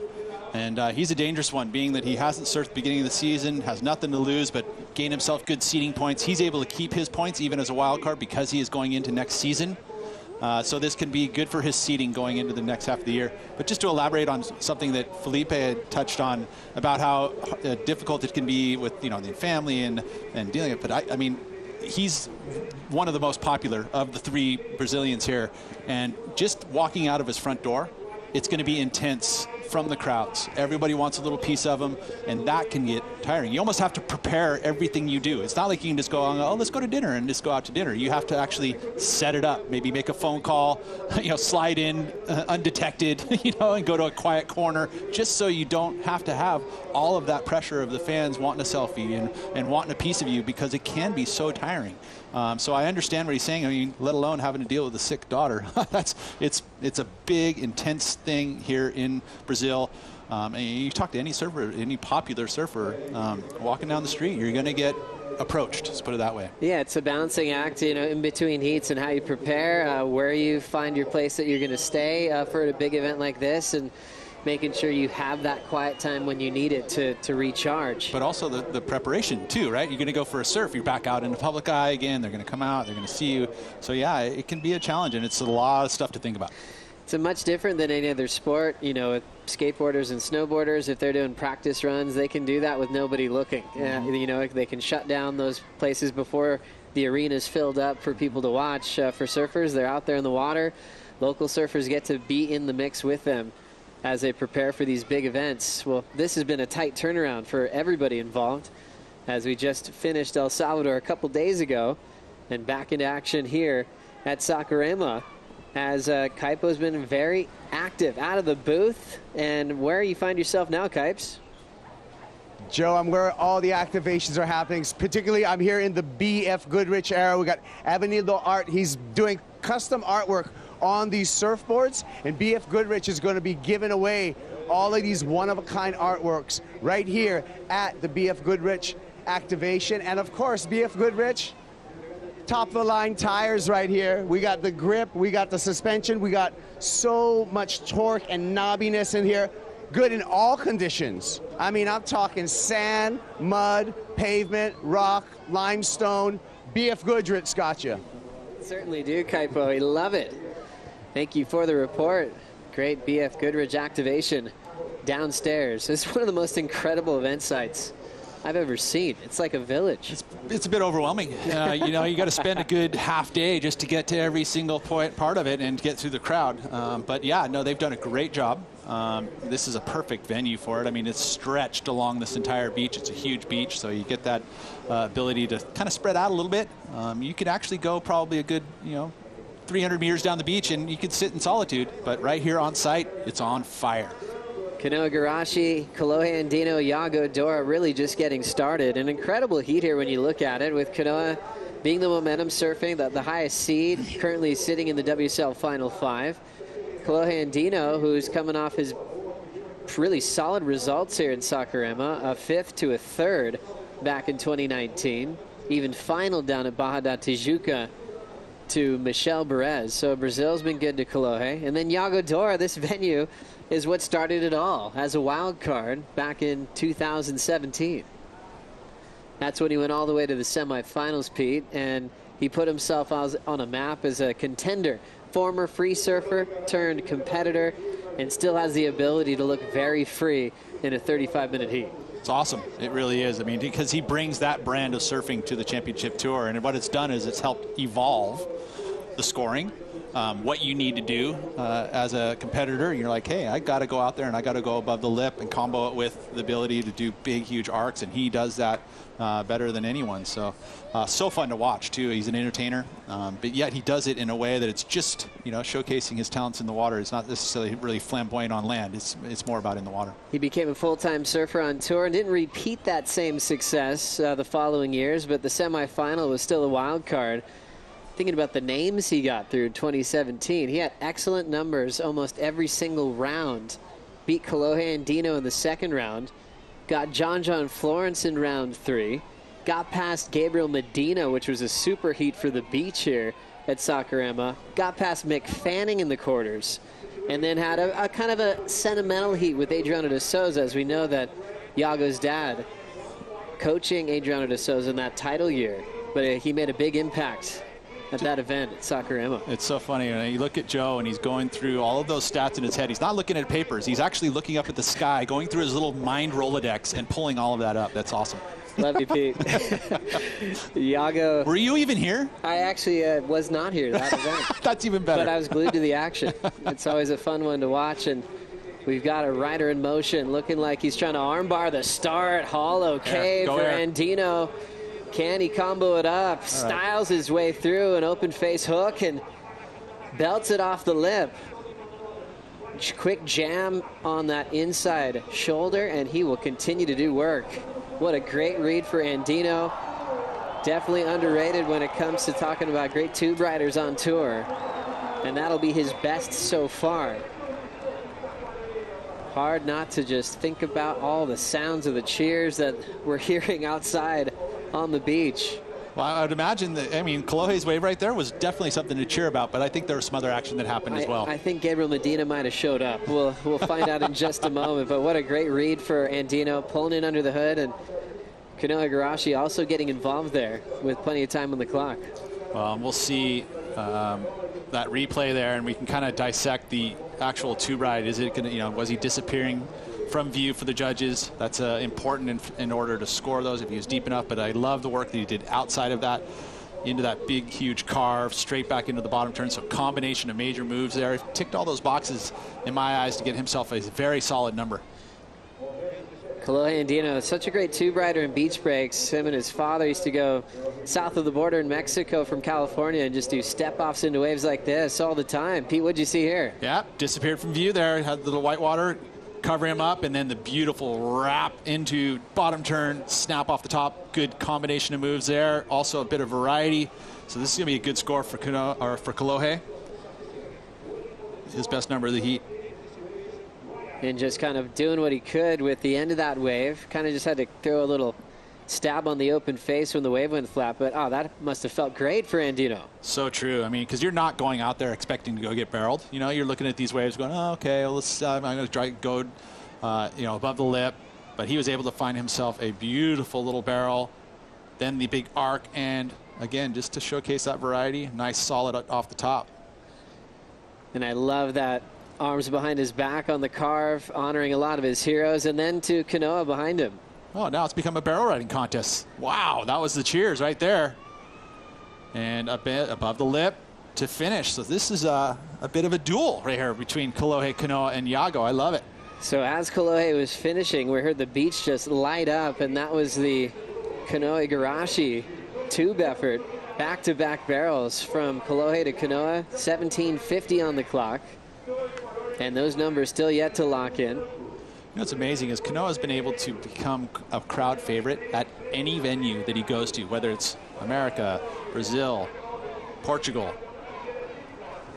And he's a dangerous one, being that he hasn't surfed at the beginning of the season, has nothing to lose, but gained himself good seeding points. He's able to keep his points even as a wild card because he is going into next season. So this can be good for his seeding going into the next half of the year. But just to elaborate on something that Felipe had touched on about how difficult it can be with, you know, the family and dealing with it. But I mean, he's one of the most popular of the 3 Brazilians here. And just walking out of his front door, it's going to be intense from the crowds. Everybody wants a little piece of him, and that can get tiring. You almost have to prepare everything you do. It's not like you can just go, oh, let's go to dinner and just go out to dinner. You have to actually set it up, maybe make a phone call, you know, slide in undetected, you know, and go to a quiet corner, just so you don't have to have all of that pressure of the fans wanting a selfie and wanting a piece of you, because it can be so tiring. So I understand what he's saying. I mean, let alone having to deal with a sick daughter. It's a big, intense thing here in Brazil. And you talk to any surfer, any popular surfer, walking down the street, you're going to get approached. Let's put it that way. Yeah, it's a balancing act, you know, in between heats and how you prepare, where you find your place that you're going to stay for a big event like this, and making sure you have that quiet time when you need it to recharge. But also the preparation too, right? You're going to go for a surf, you're back out in the public eye again, they're going to come out, they're going to see you. So yeah, it can be a challenge, and it's a lot of stuff to think about. It's much different than any other sport. You know, skateboarders and snowboarders, if they're doing practice runs, they can do that with nobody looking. You know, they can shut down those places before the arena's filled up for people to watch. For surfers, they're out there in the water. Local surfers get to be in the mix with them as they prepare for these big events. Well, this has been a tight turnaround for everybody involved, as we just finished El Salvador a couple days ago and back into action here at Saquarema, as Kaipo's been very active out of the booth. And where you find yourself now, Kipes? Joe, I'm where all the activations are happening. Particularly, I'm here in the BF Goodrich era. We got Avenido Art. He's doing custom artwork on these surfboards, and BF Goodrich is going to be giving away all of these one-of-a-kind artworks right here at the BF Goodrich activation. And of course, BF Goodrich, top-of-the-line tires right here. We got the grip, we got the suspension, we got so much torque and knobbiness in here. Good in all conditions. I mean, I'm talking sand, mud, pavement, rock, limestone. BF Goodrich got you. Certainly do, Kaipo. We love it. Thank you for the report. Great BF Goodrich activation downstairs. It's one of the most incredible event sites I've ever seen. It's like a village. It's a bit overwhelming. You know, you got to spend a good half day just to get to every single part of it and get through the crowd. But yeah, no, they've done a great job. This is a perfect venue for it. I mean, it's stretched along this entire beach. It's a huge beach, so you get that ability to kind of spread out a little bit. You could actually go probably a good, 300 meters down the beach and you could sit in solitude. But right here on site, it's on fire. Kanoa Igarashi, Kolohe Andino, Iago Dora really just getting started. An incredible heat here when you look at it, with Kanoa being the momentum surfing, the highest seed, currently sitting in the WSL Final 5. Kolohe Andino, who's coming off his really solid results here in Saquarema, a 5th to a 3rd back in 2019. Even final down at Barra da Tijuca to Michelle Perez. So Brazil's been good to Kolohe. And then Iago Dora, this venue is what started it all as a wild card back in 2017. That's when he went all the way to the semifinals, Pete, and he put himself on a map as a contender. Former free surfer turned competitor, and still has the ability to look very free in a 35-minute heat. It's awesome. It really is. I mean, because he brings that brand of surfing to the championship tour, and what it's done is it's helped evolve the scoring. What you need to do as a competitor. You're like, hey, I got to go out there and I got to go above the lip and combo it with the ability to do big, huge arcs, and he does that better than anyone. So, so fun to watch too. He's an entertainer, but yet he does it in a way that it's just, showcasing his talents in the water. It's not necessarily really flamboyant on land. It's more about in the water. He became a full-time surfer on tour and didn't repeat that same success the following years, but the semifinal was still a wild card. Thinking about the names he got through 2017, he had excellent numbers almost every single round. Beat Kolohe Andino in the second round, got John Florence in round 3, got past Gabriel Medina, which was a super heat for the beach here at Saquarema, got past Mick Fanning in the quarters, and then had a kind of a sentimental heat with Adriano de Souza, as we know that Iago's dad coaching Adriano de Souza in that title year, but he made a big impact at that event at Saquarema. It's so funny. You look at Joe and he's going through all of those stats in his head. He's not looking at papers. He's actually looking up at the sky, going through his little mind Rolodex and pulling all of that up. That's awesome. Love you, Pete. Iago. Were you even here? I actually was not here that event. That's even better. But I was glued to the action. It's always a fun one to watch, and we've got a rider in motion looking like he's trying to armbar the start. Hollow K for Andino. Can he combo it up? Styles his way through an open face hook and belts it off the lip. Quick jam on that inside shoulder, and he will continue to do work. What a great read for Andino. Definitely underrated when it comes to talking about great tube riders on tour. And that'll be his best so far. Hard not to just think about all the sounds of the cheers that we're hearing outside on the beach. Well, I would imagine that, Kolohe's wave right there was definitely something to cheer about, but I think there was some other action that happened as well. I think Gabriel Medina might have showed up. We'll find out in just a moment, but what a great read for Andino, pulling in under the hood, and Kanoa Igarashi also getting involved there with plenty of time on the clock. We'll see that replay there, and we can kind of dissect the actual tube ride. Is it going to, was he disappearing from view for the judges? That's important in order to score those if he was deep enough. But I love the work that he did outside of that, into that big, huge carve, straight back into the bottom turn. So combination of major moves there. Ticked all those boxes in my eyes to get himself a very solid number. Kolohe Andino, such a great tube rider in beach breaks. Him and his father used to go south of the border in Mexico from California and just do step-offs into waves like this all the time. Pete, what'd you see here? Yeah, disappeared from view there. Had the little white water cover him up, and then the beautiful wrap into bottom turn, snap off the top. Good combination of moves there. Also a bit of variety. So this is going to be a good score for Kolohe. His best number of the heat. And just kind of doing what he could with the end of that wave. Kind of just had to throw a little stab on the open face when the wave went flat. But, that must have felt great for Andino. So true. Because you're not going out there expecting to go get barreled. You're looking at these waves going, oh, okay, well, I'm going to try to go, above the lip. But he was able to find himself a beautiful little barrel. Then the big arc. And, again, just to showcase that variety, nice solid off the top. And I love that arms behind his back on the carve, honoring a lot of his heroes, and then to Kanoa behind him. Oh, now it's become a barrel riding contest. Wow, that was the cheers right there. And a bit above the lip to finish. So this is a bit of a duel right here between Kolohe, Kanoa, and Iago. I love it. So as Kolohe was finishing, we heard the beach just light up, and that was the Kanoa Igarashi tube effort. Back-to-back barrels from Kolohe to Kanoa, 17:50 on the clock. And those numbers still yet to lock in. You know what's amazing is Kanoa's been able to become a crowd favorite at any venue that he goes to, whether it's America, Brazil, Portugal.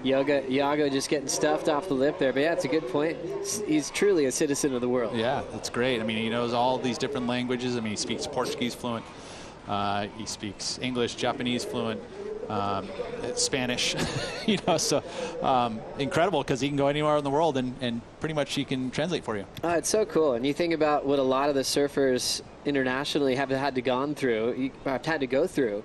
Iago just getting stuffed off the lip there, but yeah, it's a good point. He's truly a citizen of the world. Yeah, that's great. I mean, he knows all these different languages. I mean, he speaks Portuguese fluent. He speaks English, Japanese fluent, Spanish, you know, so incredible because he can go anywhere in the world and pretty much he can translate for you. It's so cool. And you think about what a lot of the surfers internationally have had to go through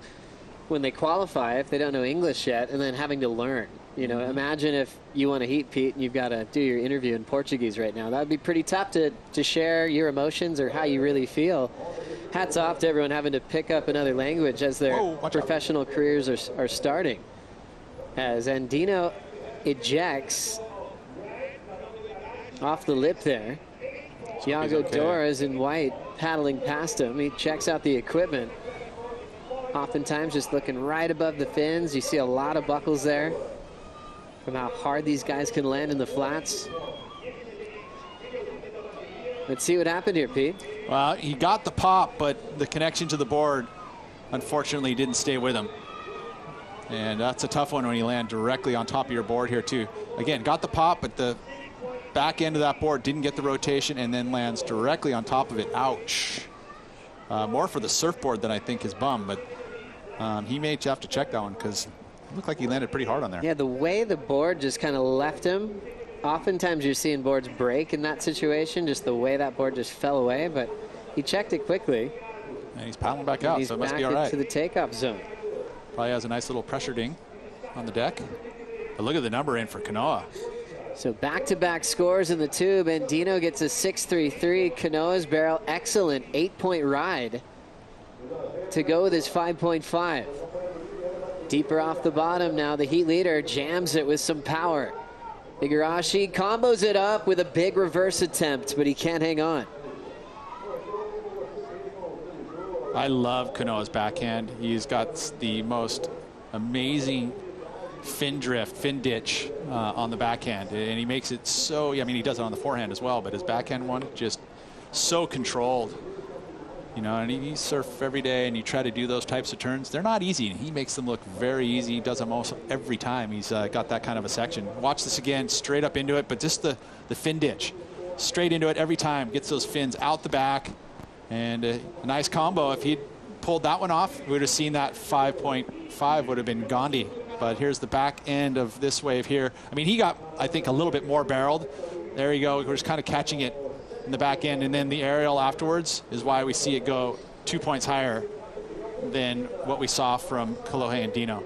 when they qualify if they don't know English yet, and then having to learn. You know, imagine if you want to heat, Pete, and you've got to do your interview in Portuguese right now. That would be pretty tough to share your emotions or how you really feel. Hats off to everyone having to pick up another language as their professional careers are starting. As Andino ejects off the lip there. Iago Doras in white paddling past him. He checks out the equipment. Oftentimes just looking right above the fins. You see a lot of buckles there from how hard these guys can land in the flats. Let's see what happened here, Pete. Well, he got the pop, but the connection to the board, unfortunately, didn't stay with him. And that's a tough one when you land directly on top of your board here, too. Again, got the pop, but the back end of that board didn't get the rotation and then lands directly on top of it. Ouch. More for the surfboard than I think his bum, but he may have to check that one because it looked like he landed pretty hard on there. Yeah, the way the board just kind of left him. Oftentimes you're seeing boards break in that situation, just the way that board just fell away, but he checked it quickly. And he's paddling back out, so it must be all right. He's back into the takeoff zone. Probably has a nice little pressure ding on the deck. But look at the number in for Kanoa. So back-to-back scores in the tube, and Dino gets a 6.33. Kanoa's barrel, excellent 8-point ride to go with his 5.5. Deeper off the bottom now, the heat leader jams it with some power. Igarashi combos it up with a big reverse attempt, but he can't hang on. I love Kanoa's backhand. He's got the most amazing fin drift, fin ditch on the backhand, and he makes it so, I mean, he does it on the forehand as well, but his backhand one just so controlled. You know, and you surf every day and you try to do those types of turns. They're not easy. He makes them look very easy. He does them almost every time he's got that kind of a section. Watch this again, straight up into it, but just the fin ditch. Straight into it every time. Gets those fins out the back. And a nice combo. If he'd pulled that one off, we would have seen that 5.5 would have been Gandhi. But here's the back end of this wave here. I mean, he got, I think, a little bit more barreled. There you go. We're just kind of catching it in the back end, and then the aerial afterwards is why we see it go 2 points higher than what we saw from Kolohe and Dino.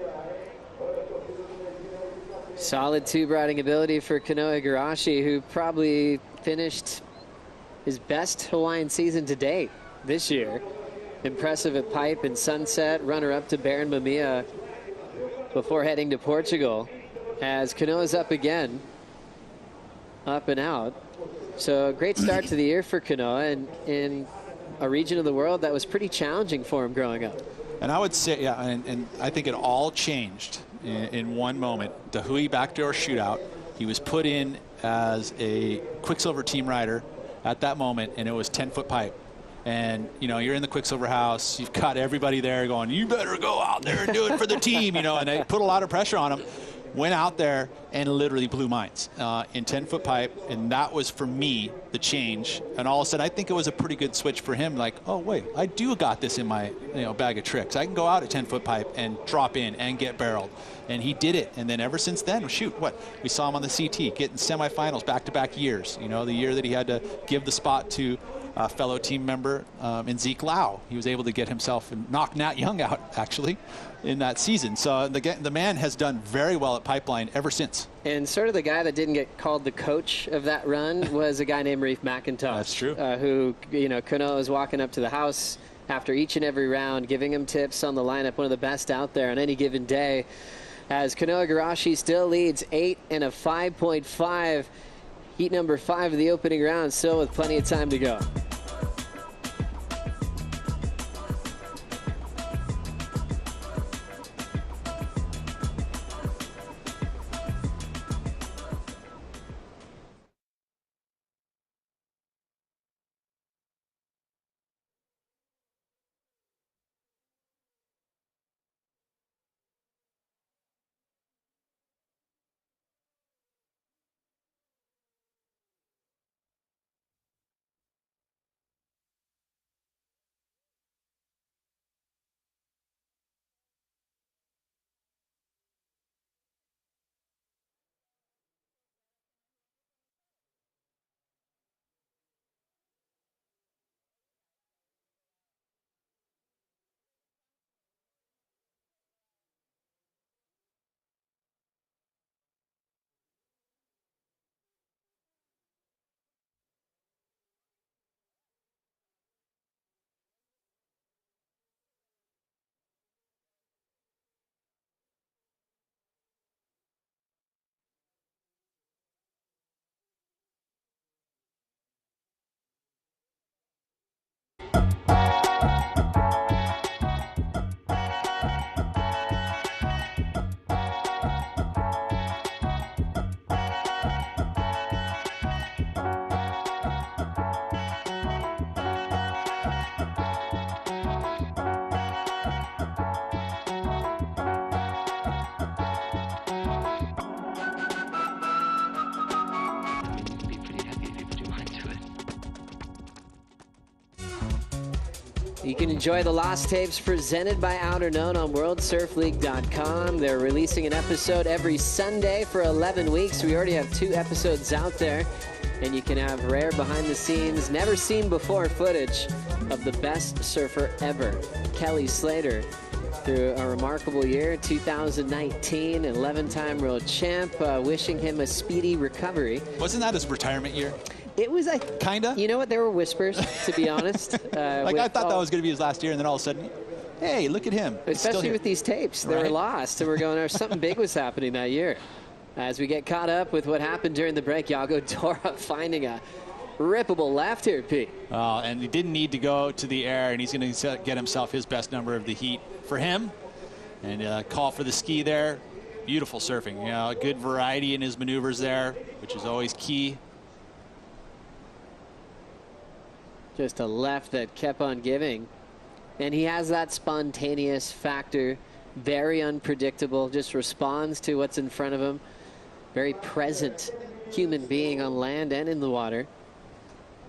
Solid tube riding ability for Kanoa Igarashi, who probably finished his best Hawaiian season to date this year. Impressive at Pipe and Sunset, runner-up to Baron Mamiya before heading to Portugal. As Kanoa's up again, up and out. So a great start to the year for Kanoa, and in a region of the world that was pretty challenging for him growing up. And I would say, yeah, and I think it all changed in one moment. The Hui backdoor shootout. He was put in as a Quicksilver team rider at that moment, and it was 10-foot pipe. And, you know, you're in the Quicksilver house. You've got everybody there going, you better go out there and do it for the team, you know, and they put a lot of pressure on him. Went out there and literally blew minds in 10-foot pipe, and that was, for me, the change. And all of a sudden, I think it was a pretty good switch for him. Like, oh, wait, I do got this in my bag of tricks. I can go out at 10-foot pipe and drop in and get barreled. And he did it. And then ever since then, shoot, what? We saw him on the CT getting semifinals back-to-back years. You know, the year that he had to give the spot to fellow team member in Zeke Lau. He was able to get himself and knock Nat Young out, actually, in that season. So the man has done very well at Pipeline ever since. And sort of the guy that didn't get called the coach of that run was a guy named Reef McIntosh. That's true. Who, you know, Kano is walking up to the house after each and every round, giving him tips on the lineup, one of the best out there on any given day. As Kano Igarashi still leads 8 and a 5.5. Heat number 5 of the opening round, still with plenty of time to go. You can enjoy the Lost Tapes presented by Outer Known on WorldSurfLeague.com. They're releasing an episode every Sunday for 11 weeks. We already have 2 episodes out there, and you can have rare behind-the-scenes, never-seen-before footage of the best surfer ever, Kelly Slater, through a remarkable year, 2019, 11-time world champ. Wishing him a speedy recovery. Wasn't that his retirement year? It was kinda. You know what? There were whispers, to be honest. Like I thought that was going to be his last year, and then all of a sudden, hey, look at him. Especially with these tapes, they were lost, and we're going, "Oh, something big was happening that year." As we get caught up with what happened during the break, Yago Dora finding a rippable left here, Pete. And he didn't need to go to the air, and he's going to get himself his best number of the heat for him. And call for the ski there. Beautiful surfing. You know, a good variety in his maneuvers there, which is always key. Just a left that kept on giving. And he has that spontaneous factor. Very unpredictable. Just responds to what's in front of him. Very present human being on land and in the water.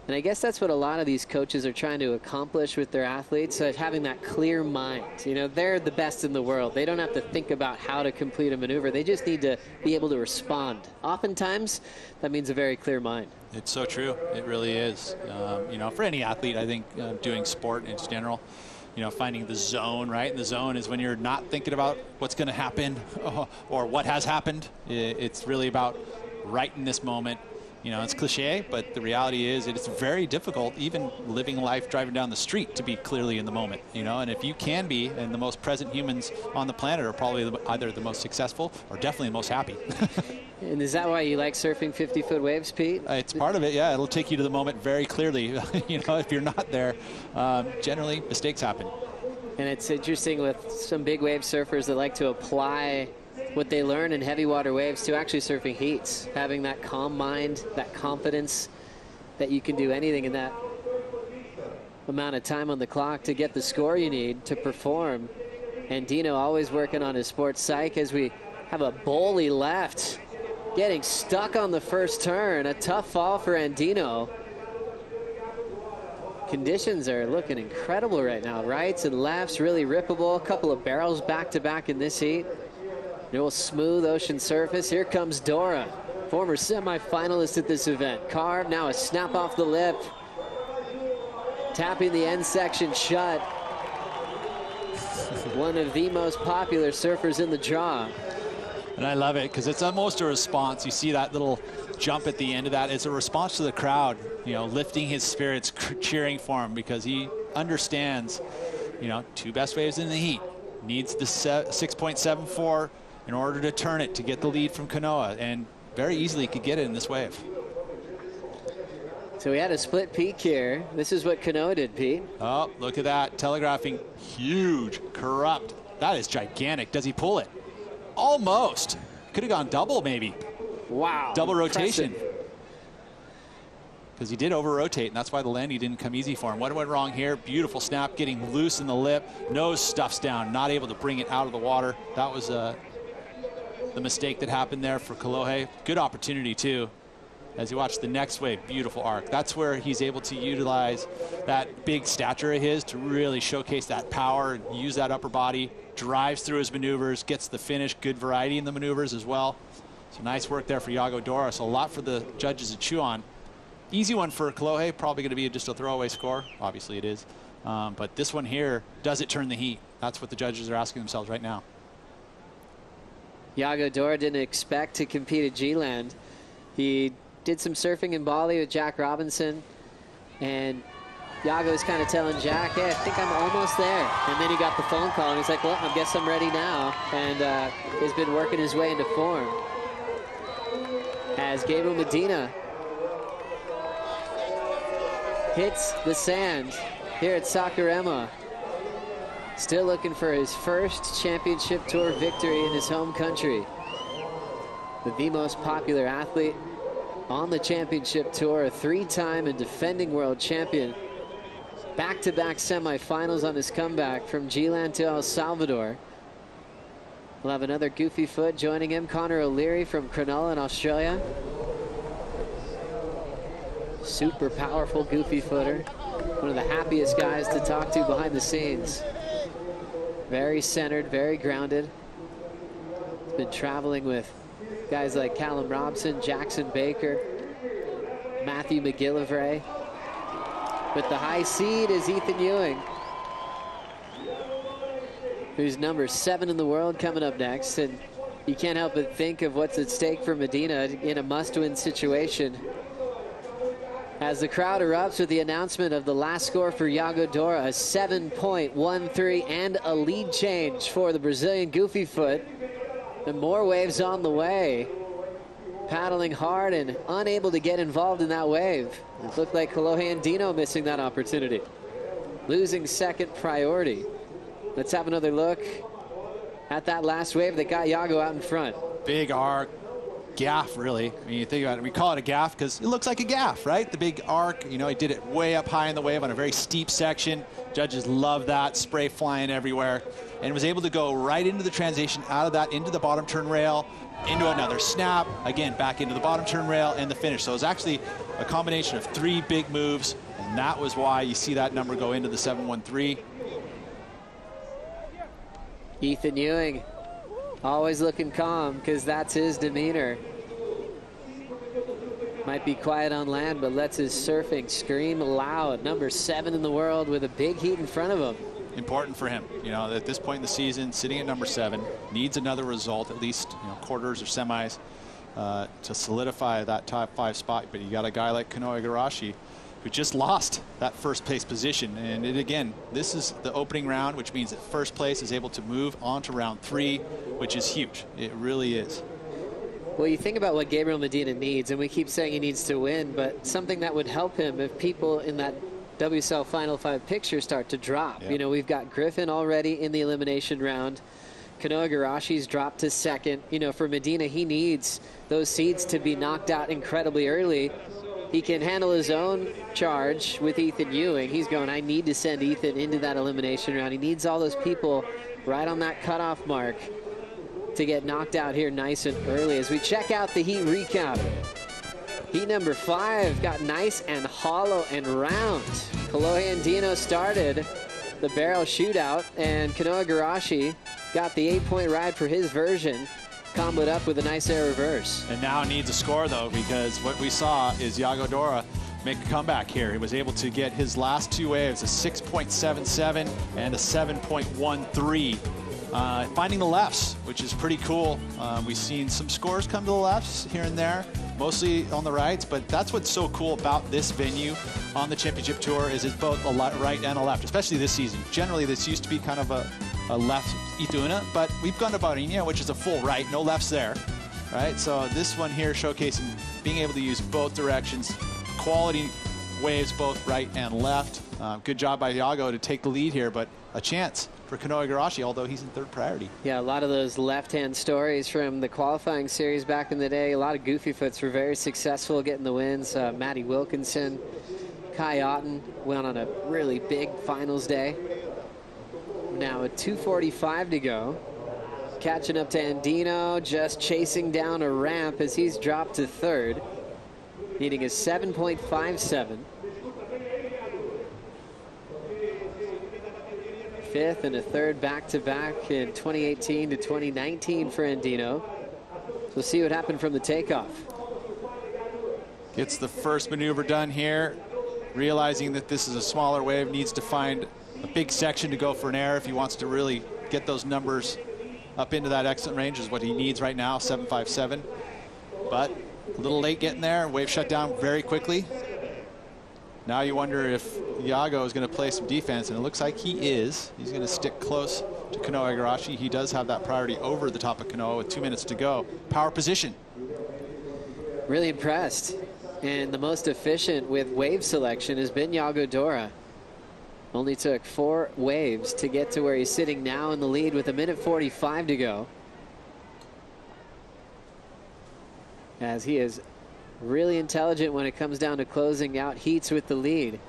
And I guess that's what a lot of these coaches are trying to accomplish with their athletes, having that clear mind. You know, they're the best in the world. They don't have to think about how to complete a maneuver. They just need to be able to respond. Oftentimes, that means a very clear mind. It's so true. It really is. You know, for any athlete, I think doing sport in general, you know, finding the zone, right? And the zone is when you're not thinking about what's going to happen or what has happened. It's really about right in this moment. You know, it's cliche, but the reality is it's very difficult, even living life, driving down the street, to be clearly in the moment, you know. And if you can be, and the most present humans on the planet are probably either the most successful or definitely the most happy. And is that why you like surfing 50-foot waves, Pete? It's part of it, yeah. It'll take you to the moment very clearly. You know, if you're not there, generally mistakes happen. And it's interesting with some big wave surfers that like to apply what they learn in heavy water waves to actually surfing heats, having that calm mind, that confidence that you can do anything in that amount of time on the clock to get the score you need to perform. And Dino always working on his sports psych as we have a bowly left, getting stuck on the first turn. A tough fall for Andino. Conditions are looking incredible right now. Rights and lefts really rippable. A couple of barrels back to back in this heat. No smooth ocean surface. Here comes Dora, former semi-finalist at this event. Carved, now a snap off the lip. tapping the end section shut. One of the most popular surfers in the draw. And I love it because it's almost a response. You see that little jump at the end of that. It's a response to the crowd, you know, lifting his spirits, cheering for him because he understands, you know, 2 best waves in the heat. Needs the 6.74 in order to turn it to get the lead from Kanoa, and very easily could get it in this wave. So we had a split peak here. This is what Kanoa did, Pete. Oh, look at that. Telegraphing huge, corrupt. That is gigantic. Does he pull it? Almost. Could have gone double, maybe. Wow. Double rotation. Impressive. Because he did over-rotate, and that's why the landing didn't come easy for him. What went wrong here? Beautiful snap, getting loose in the lip. Nose stuffs down, not able to bring it out of the water. That was the mistake that happened there for Kolohe. Good opportunity, too. As you watch the next wave, beautiful arc. That's where he's able to utilize that big stature of his to really showcase that power and use that upper body, drives through his maneuvers, gets the finish, good variety in the maneuvers as well. So nice work there for Yago Dora. So a lot for the judges to chew on. Easy one for Kolohe, probably going to be just a throwaway score. Obviously it is. But this one here, does it turn the heat? That's what the judges are asking themselves right now. Yago Dora didn't expect to compete at G-Land. He did some surfing in Bali with Jack Robinson, and Yago's kind of telling Jack, hey, I think I'm almost there. And then he got the phone call, and he's like, well, I guess I'm ready now. And he's been working his way into form. As Gabriel Medina hits the sand here at Saquarema. Still looking for his first championship tour victory in his home country. The most popular athlete on the championship tour, a 3-time and defending world champion. Back-to-back semifinals on his comeback from G-Land to El Salvador. We'll have another goofy foot joining him, Connor O'Leary from Cronulla in Australia. Super powerful goofy footer. One of the happiest guys to talk to behind the scenes. Very centered, very grounded. He's been traveling with guys like Callum Robson, Jackson Baker, Matthew McGillivray. But the high seed is Ethan Ewing, who's number 7 in the world, coming up next. And you can't help but think of what's at stake for Medina in a must-win situation. As the crowd erupts with the announcement of the last score for Yago Dora, a 7.13 and a lead change for the Brazilian goofy foot. And more waves on the way. Paddling hard and unable to get involved in that wave. It looked like Kolohe and Dino missing that opportunity. Losing second priority. Let's have another look at that last wave that got Yago out in front. Big arc. Gaff, really. I mean, you think about it, we call it a gaff because it looks like a gaff, right? The big arc, you know, he did it way up high in the wave on a very steep section. Judges love that, spray flying everywhere, and was able to go right into the transition, out of that, into the bottom turn rail, into another snap, again, back into the bottom turn rail, and the finish. So it was actually a combination of 3 big moves, and that was why you see that number go into the 7.13. Ethan Ewing, always looking calm, because that's his demeanor. Might be quiet on land, but lets his surfing scream loud. Number 7 in the world with a big heat in front of him. Important for him, you know, at this point in the season, sitting at number 7, needs another result, at least, you know, quarters or semis, to solidify that top 5 spot. But you got a guy like Kanoa Igarashi, who just lost that first place position. And it, again, this is the opening round, which means that first place is able to move on to round 3, which is huge. It really is. Well, you think about what Gabriel Medina needs, and we keep saying he needs to win, but something that would help him if people in that WSL Final 5 picture start to drop. Yep. You know, we've got Griffin already in the elimination round. Kanoa Igarashi's dropped to 2nd. You know, for Medina, he needs those seeds to be knocked out incredibly early. He can handle his own charge with Ethan Ewing. He's going, I need to send Ethan into that elimination round. He needs all those people right on that cutoff mark to get knocked out here nice and early. As we check out the heat recap. Heat number 5 got nice and hollow and round. Kolohe and Dino started the barrel shootout, and Kanoa Igarashi got the 8-point ride for his version, comboed up with a nice air reverse. And now needs a score, though, because what we saw is Yago Dora make a comeback here. He was able to get his last 2 waves, a 6.77 and a 7.13. Finding the lefts, which is pretty cool. We've seen some scores come to the lefts here and there, mostly on the rights, but that's what's so cool about this venue on the Championship Tour is it's both a right and a left, especially this season. Generally, this used to be kind of a left Ituna, but we've gone to Barinha, which is a full right, no lefts there, right? So this one here showcasing being able to use both directions, quality waves both right and left. Good job by Iago to take the lead here, but a chance for Kanoa Igarashi, although he's in third priority. Yeah, a lot of those left-hand stories from the qualifying series back in the day. A lot of goofy foots were very successful getting the wins. Matty Wilkinson, Kai Otten went on a really big finals day. Now at 2:45 to go. Catching up to Andino, just chasing down a ramp as he's dropped to third. Needing a 7.57. Fifth and a third back-to-back in 2018 to 2019 for Andino. So we'll see what happened from the takeoff. Gets the first maneuver done here, realizing that this is a smaller wave, needs to find a big section to go for an air if he wants to really get those numbers up into that excellent range is what he needs right now, 7.57. But a little late getting there, wave shut down very quickly. Now you wonder if Iago is going to play some defense, and it looks like he is. He's going to stick close to Kanoa Igarashi. He does have that priority over the top of Kanoa with 2 minutes to go. Power position. Really impressed. And the most efficient with wave selection has been Iago Dora. Only took 4 waves to get to where he's sitting now in the lead with 1:45 to go. As he is really intelligent when it comes down to closing out heats with the lead.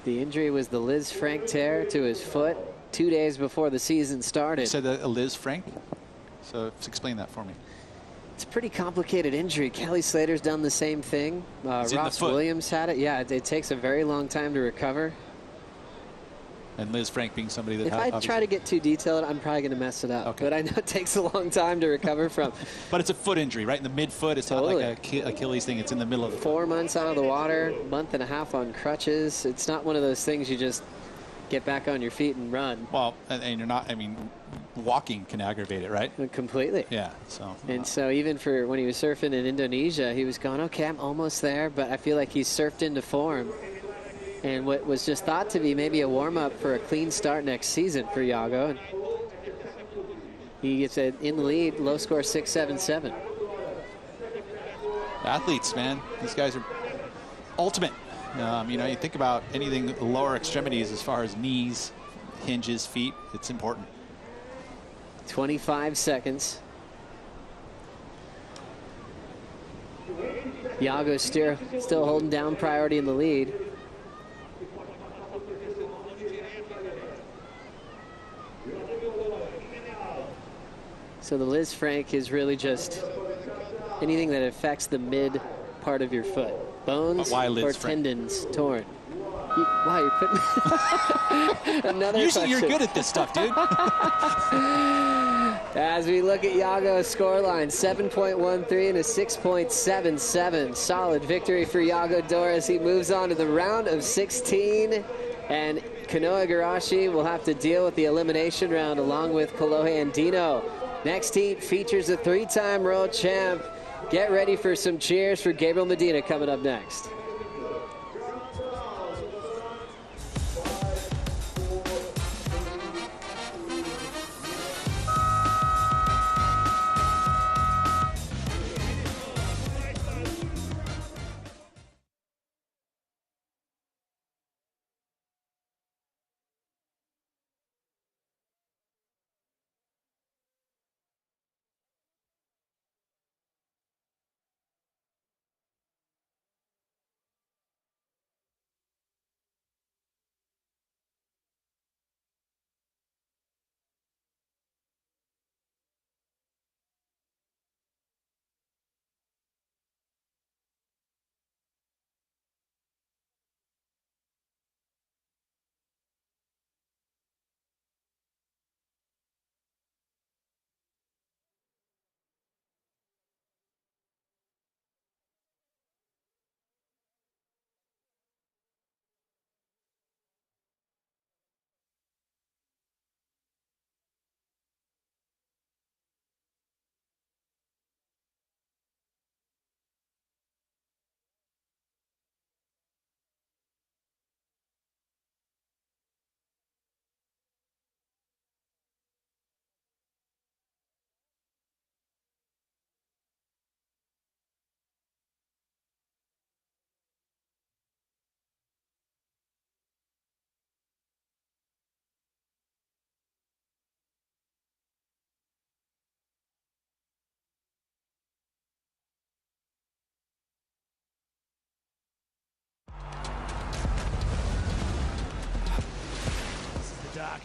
The injury was the Liz Frank tear to his foot 2 days before the season started. You said that a Liz Frank? So explain that for me. It's a pretty complicated injury. Kelly Slater's done the same thing. Ross Williams had it. Yeah, it takes a very long time to recover. And Liz Frank being somebody that... If I try to get too detailed, I'm probably going to mess it up. Okay. But I know it takes a long time to recover from. But it's a foot injury, right? In the mid-foot. It's Totally. not like a Achilles thing. It's in the middle of the 4 months out of the water, month and a half on crutches. It's not one of those things you just get back on your feet and run. Well, and you're not, I mean, walking can aggravate it, right? Completely. Yeah, so. And so even for when he was surfing in Indonesia, he was going, okay, I'm almost there, but I feel like he's surfed into form. And what was just thought to be maybe a warm-up for a clean start next season for Iago. And he gets in the lead, low score 6.77. Athletes, man, these guys are ultimate. You know, you think about anything lower extremities as far as knees, hinges, feet, it's important. 25 seconds. Iago still holding down priority in the lead. So the Liz Frank is really just anything that affects the mid part of your foot. Bones or tendons torn. Wow, you're putting another Usually question. you're good at this stuff, dude. As we look at Iago's scoreline, 7.13 and a 6.77. Solid victory for Iago Dora as he moves on to the round of 16. And Kanoa Igarashi will have to deal with the elimination round along with Kolohe Andino. Next heat features a 3-time world champ. Get ready for some cheers for Gabriel Medina coming up next.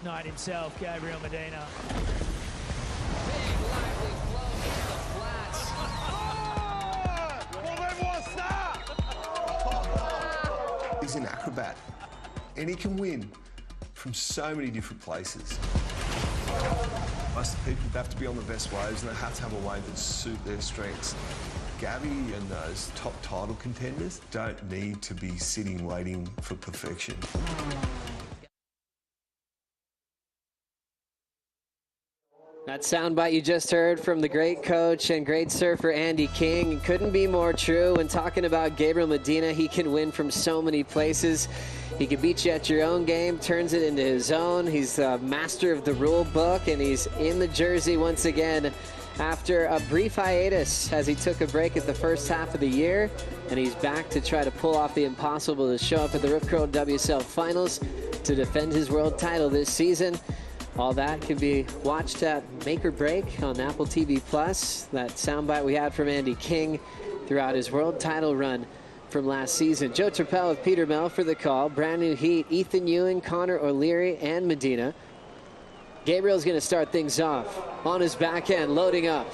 night himself, Gabriel Medina. He's an acrobat, and he can win from so many different places. Most people have to be on the best waves, and they have to have a wave that suit their strengths. Gabby and those top title contenders don't need to be sitting waiting for perfection. That soundbite you just heard from the great coach and great surfer Andy King couldn't be more true when talking about Gabriel Medina. He can win from so many places. He can beat you at your own game, turns it into his own. He's a master of the rule book, and he's in the jersey once again after a brief hiatus as he took a break at the first half of the year, and he's back to try to pull off the impossible to show up at the Rip Curl WSL Finals to defend his world title this season. All that can be watched at Make or Break on Apple TV+. That soundbite we had from Andy King throughout his world title run from last season. Joe Turpel with Peter Mel for the call. Brand new heat. Ethan Ewing, Connor O'Leary, and Medina. Gabriel's going to start things off on his back end, loading up.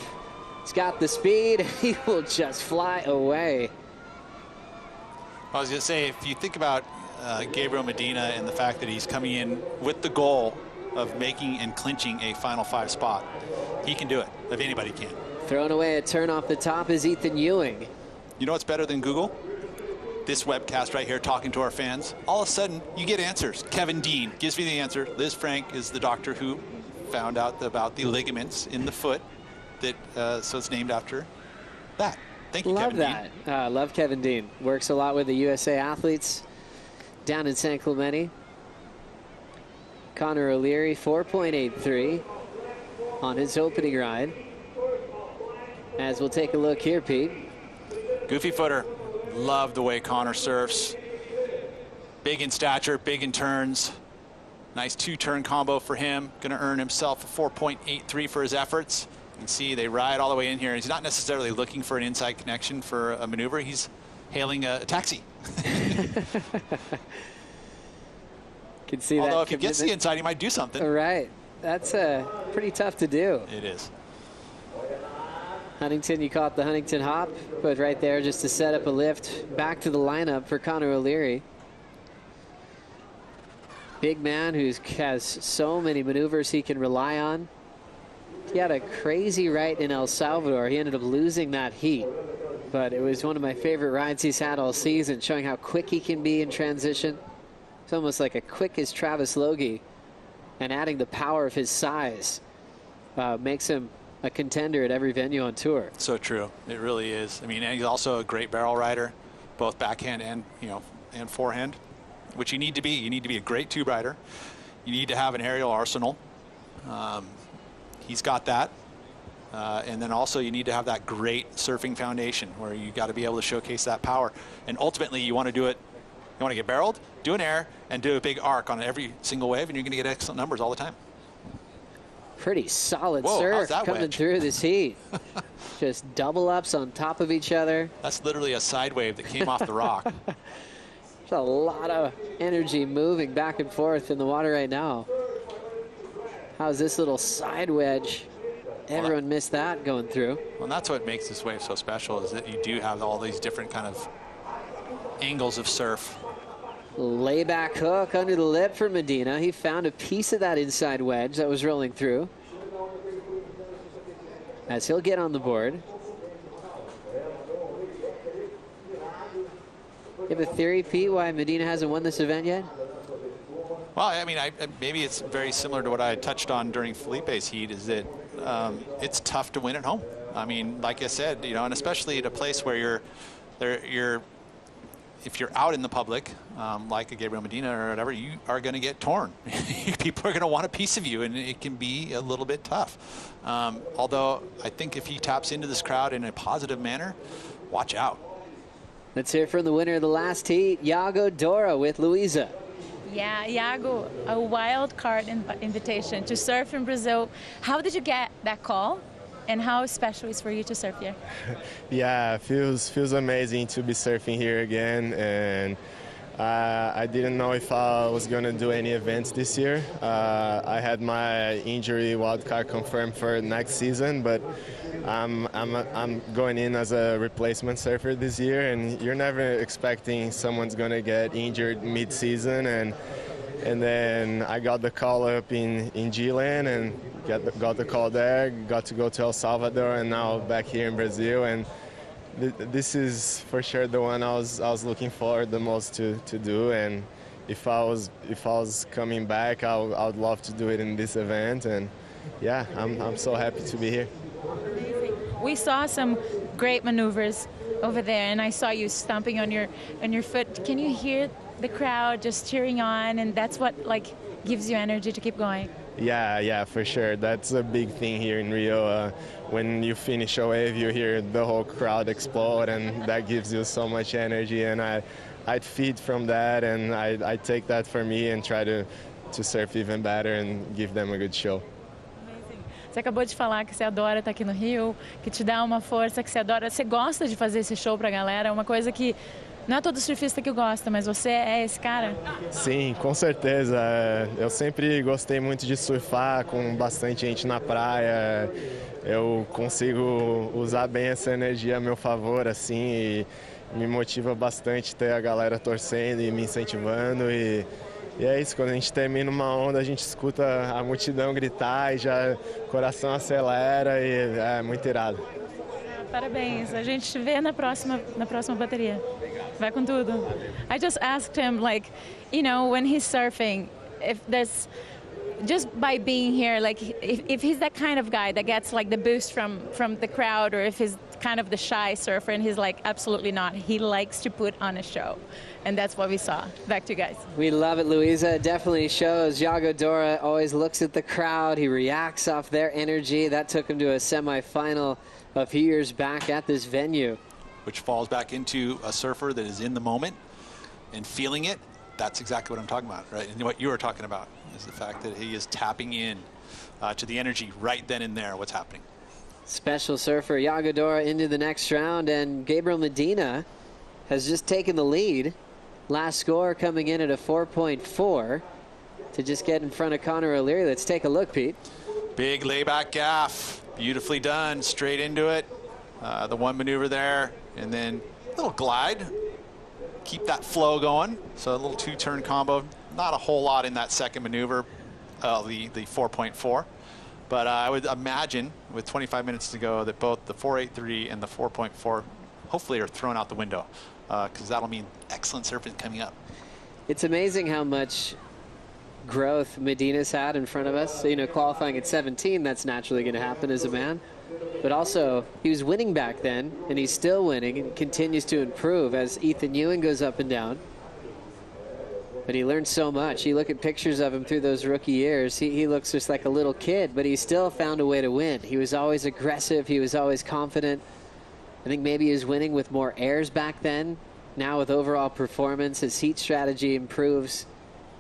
He's got the speed. He will just fly away. I was going to say, if you think about Gabriel Medina and the fact that he's coming in with the goal of making and clinching a Final Five spot, he can do it, if anybody can. Throwing away a turn off the top is Ethan Ewing. You know what's better than Google? This webcast right here, talking to our fans. All of a sudden, you get answers. Kevin Dean gives me the answer. Liz Frank is the doctor who found out about the ligaments in the foot, that so it's named after that. Thank you, Love Kevin that. Dean. Love Kevin Dean. Works a lot with the USA athletes down in San Clemente. Connor O'Leary, 4.83 on his opening ride. As we'll take a look here, Pete. Goofy footer. Love the way Connor surfs. Big in stature, big in turns. Nice two-turn combo for him. Going to earn himself a 4.83 for his efforts. You can see they ride all the way in here. He's not necessarily looking for an inside connection for a maneuver. He's hailing a taxi. Can see Although that if he gets the inside, he might do something. Right. That's pretty tough to do. It is. Huntington, you caught the Huntington hop, but right there just to set up a lift back to the lineup for Connor O'Leary. Big man who has so many maneuvers he can rely on. He had a crazy right in El Salvador. He ended up losing that heat, but it was one of my favorite rides he's had all season, showing how quick he can be in transition. It's almost like a quick as Travis Logie, and adding the power of his size makes him a contender at every venue on tour. So true. It really is. I mean, and he's also a great barrel rider, both backhand and, and forehand, which you need to be. You need to be a great tube rider. You need to have an aerial arsenal. He's got that. And then also you need to have that great surfing foundation where you got to be able to showcase that power. And ultimately you want to do it, you want to get barreled, do an air, and do a big arc on every single wave, and you're going to get excellent numbers all the time. Pretty solid Whoa, surf how's that coming wedge? through this heat. Just double ups on top of each other. That's literally a side wave that came off the rock. There's a lot of energy moving back and forth in the water right now. How's this little side wedge? Everyone missed that going through. Well, and that's what makes this wave so special, is that you do have all these different kind of angles of surf. Layback hook under the lip for Medina. He found a piece of that inside wedge that was rolling through. As he'll get on the board. You have a theory, Pete, why Medina hasn't won this event yet? Well, I mean, maybe it's very similar to what I touched on during Felipe's heat, is that it's tough to win at home. I mean, like I said, and especially at a place where if you're out in the public, like a Gabriel Medina or whatever, you are going to get torn. People are going to want a piece of you, and it can be a little bit tough. Although I think if he taps into this crowd in a positive manner, watch out. Let's hear from the winner of the last heat, Iago Dora with Luisa. Yeah, Iago, a wild card invitation to surf in Brazil. How did you get that call? And how special is for you to surf here? Yeah, feels amazing to be surfing here again, and I didn't know if I was going to do any events this year. I had my injury wildcard confirmed for next season, but I'm going in as a replacement surfer this year, and you're never expecting someone's going to get injured mid-season, and then I got the call up in G-Land and got the call there, got to go to El Salvador, and now back here in Brazil. And this is for sure the one I was looking forward the most to do. And if I was coming back, I would love to do it in this event. And yeah, I'm so happy to be here. Amazing. We saw some great maneuvers over there, and I saw you stomping on your foot. Can you hear the crowd just cheering on, and that's what gives you energy to keep going? Yeah, for sure. That's a big thing here in Rio. When you finish a wave, you hear the whole crowd explode, and that gives you so much energy. And I'd feed from that, and I take that for me and try to surf even better and give them a good show. Você acabou de falar que você adora estar aqui no Rio, que te dá uma força, que você adora, você gosta de fazer esse show pra galera, é uma coisa que não é todo surfista que gosta, mas você é esse cara? Sim, com certeza. Eu sempre gostei muito de surfar com bastante gente na praia. Eu consigo usar bem essa energia a meu favor, assim, e me motiva bastante ter a galera torcendo e me incentivando. E é isso, quando a gente termina uma onda, a gente escuta a multidão gritar e já o coração acelera e é muito irado. Parabéns, a gente te vê na próxima bateria. Vai com tudo. I just asked him, when he's surfing, if there's, just by being here, if he's that kind of guy that gets the boost from the crowd, or if he's kind of the shy surfer, and he's absolutely not. He likes to put on a show. And that's what we saw. Back to you guys. We love it, Luisa. It definitely shows. Yago Dora always looks at the crowd. He reacts off their energy. That took him to a semifinal a few years back at this venue. Which falls back into a surfer that is in the moment and feeling it. That's exactly what I'm talking about, right? And what you were talking about is the fact that he is tapping in to the energy right then and there, what's happening. Special surfer Yago Dora into the next round, and Gabriel Medina has just taken the lead. Last score coming in at a 4.4 to just get in front of Connor O'Leary. Let's take a look, Pete. Big layback gaff, beautifully done, straight into it. The one maneuver there, and then a little glide. Keep that flow going. So a little two-turn combo. Not a whole lot in that second maneuver, the 4.4. But I would imagine with 25 minutes to go that both the 4.83 and the 4.4 hopefully are thrown out the window, because that'll mean excellent surfing coming up. It's amazing how much growth Medina's had in front of us. So, qualifying at 17, that's naturally going to happen as a man. But also, he was winning back then, and he's still winning and continues to improve as Ethan Ewing goes up and down. But he learned so much. You look at pictures of him through those rookie years, he looks just like a little kid, but he still found a way to win. He was always aggressive. He was always confident. I think maybe he was winning with more airs back then. Now with overall performance, his heat strategy improves,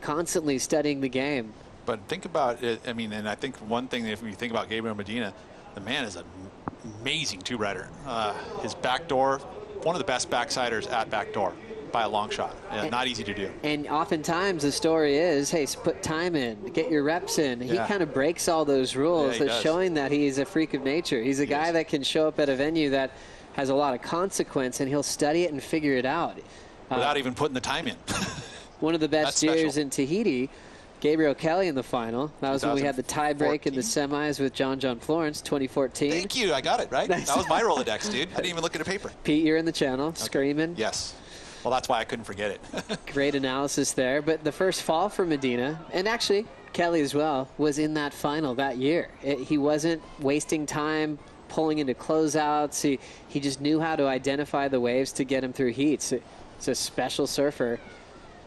constantly studying the game. But think about it, and I think one thing, if you think about Gabriel Medina, the man is an amazing two-rider. His backdoor, one of the best backsiders at backdoor by a long shot. Not easy to do. And oftentimes the story is, hey, put time in, get your reps in. He kind of breaks all those rules, that's showing that he's a freak of nature. He's a guy that can show up at a venue that has a lot of consequence, and he'll study it and figure it out. Without even putting the time in. One of the best years in Tahiti, Gabriel Kelly in the final. That was when we had the tie break in the semis with John Florence, 2014. Thank you, I got it, right? That was my Rolodex, dude. I didn't even look at a paper. Pete, you're in the channel, screaming. Yes. Well, that's why I couldn't forget it. Great analysis there. But the first fall for Medina, and actually Kelly as well, was in that final that year. He wasn't wasting time pulling into closeouts. He just knew how to identify the waves to get him through heats. It's a special surfer.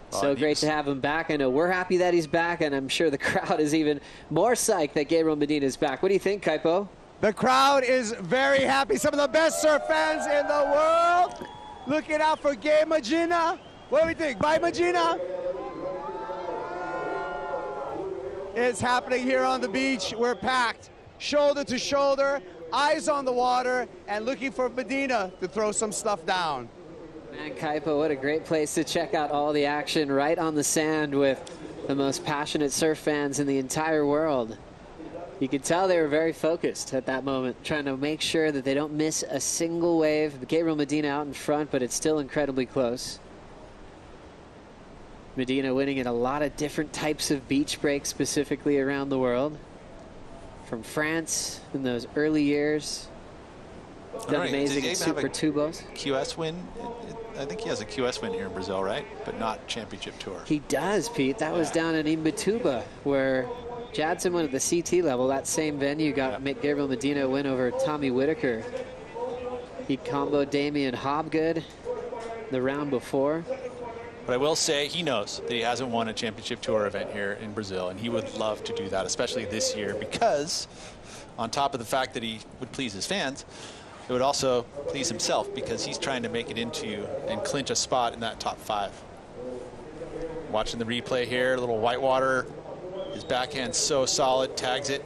So great to have him back. I know we're happy that he's back, and I'm sure the crowd is even more psyched that Gabriel Medina is back. What do you think, Kaipo? The crowd is very happy. Some of the best surf fans in the world looking out for Gabe Medina. What do we think? Bye, Medina. It's happening here on the beach. We're packed, shoulder to shoulder, eyes on the water, and looking for Medina to throw some stuff down. Man, Kaipo, what a great place to check out all the action right on the sand with the most passionate surf fans in the entire world. You could tell they were very focused at that moment, trying to make sure that they don't miss a single wave. Gabriel Medina out in front, but it's still incredibly close. Medina winning at a lot of different types of beach breaks, specifically around the world. From France in those early years. Done amazing in Super Tubos. QS win? I think he has a QS win here in Brazil, right? But not championship tour. He does, Pete. That was down in Imbituba, where Jadson went at the CT level. That same venue got Gabriel Medina win over Tommy Whitaker. He comboed Damian Hobgood the round before. But I will say he knows that he hasn't won a championship tour event here in Brazil, and he would love to do that, especially this year, because on top of the fact that he would please his fans, it would also please himself, because he's trying to make it into and clinch a spot in that top 5. Watching the replay here, a little whitewater. His backhand so solid, tags it.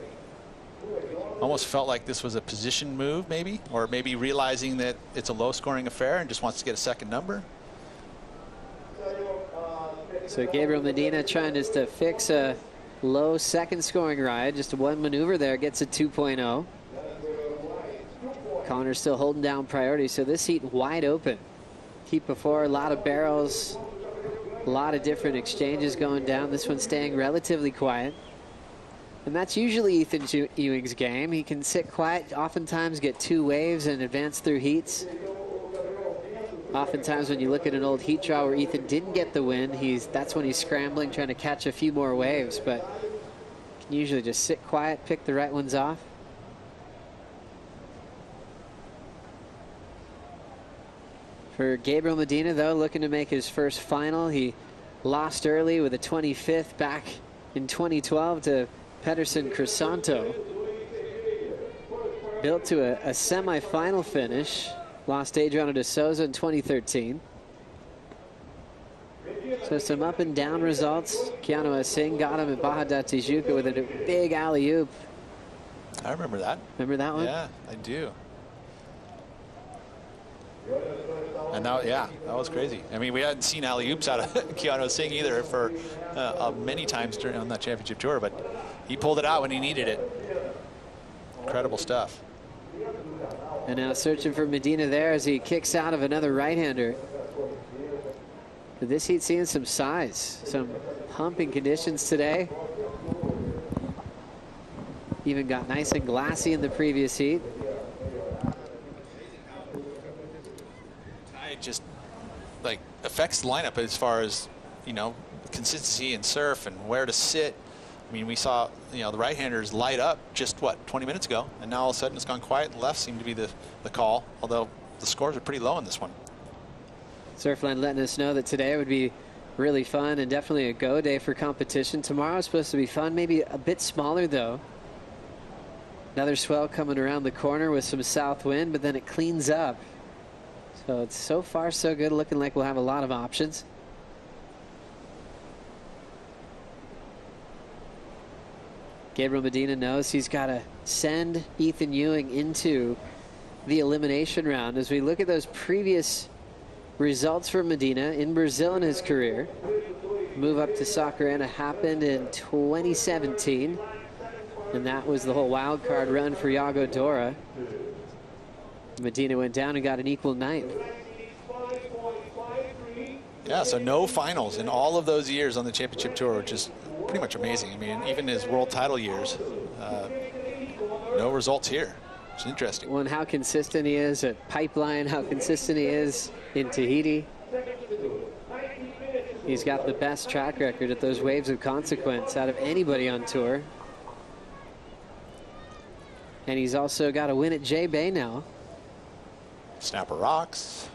Almost felt like this was a position move, maybe, or maybe realizing that it's a low-scoring affair and just wants to get a second number. So Gabriel Medina trying just to fix a low second scoring ride. Just one maneuver there gets a 2.0. Connor still holding down priority, so this heat wide open. Heat before, a lot of barrels, a lot of different exchanges going down. This one staying relatively quiet. And that's usually Ethan Ewing's game. He can sit quiet, oftentimes get 2 waves and advance through heats. Oftentimes when you look at an old heat draw where Ethan didn't get the win, that's when he's scrambling, trying to catch a few more waves, but can usually just sit quiet, pick the right ones off. For Gabriel Medina, though, looking to make his first final. He lost early with a 25th back in 2012 to Pedersen Crisanto. Built to a semi-final finish. Lost Adriano de Souza in 2013. So some up and down results. Keanu Singh got him at Baja da Tijuca with a big alley-oop. I remember that. Remember that one? Yeah, I do. And now, yeah, that was crazy. I mean, we hadn't seen alley-oops out of Keanu Singh either for many times on that championship tour, but he pulled it out when he needed it. Incredible stuff. And now searching for Medina there as he kicks out of another right-hander. But this heat seeing some size, some humping conditions today. Even got nice and glassy in the previous heat. It just like affects the lineup as far as, you know, consistency in surf and where to sit. I mean, we saw, you know, the right-handers light up just, what, 20 minutes ago, and now all of a sudden it's gone quiet. The left seemed to be the call, although the scores are pretty low in this one. Surfline letting us know that today would be really fun and definitely a go day for competition. Tomorrow is supposed to be fun, maybe a bit smaller, though. Another swell coming around the corner with some south wind, but then it cleans up. So it's so far so good, looking like we'll have a lot of options. Gabriel Medina knows he's got to send Ethan Ewing into the elimination round. As we look at those previous results for Medina in Brazil in his career, move up to Saquarema happened in 2017, and that was the whole wild card run for Iago Dora. Medina went down and got an equal ninth. Yeah, so no finals in all of those years on the championship tour, which is pretty much amazing. I mean, even his world title years, no results here. It's interesting. Well, and how consistent he is at Pipeline, how consistent he is in Tahiti. He's got the best track record at those waves of consequence out of anybody on tour. And he's also got a win at J-Bay now. Snapper Rocks.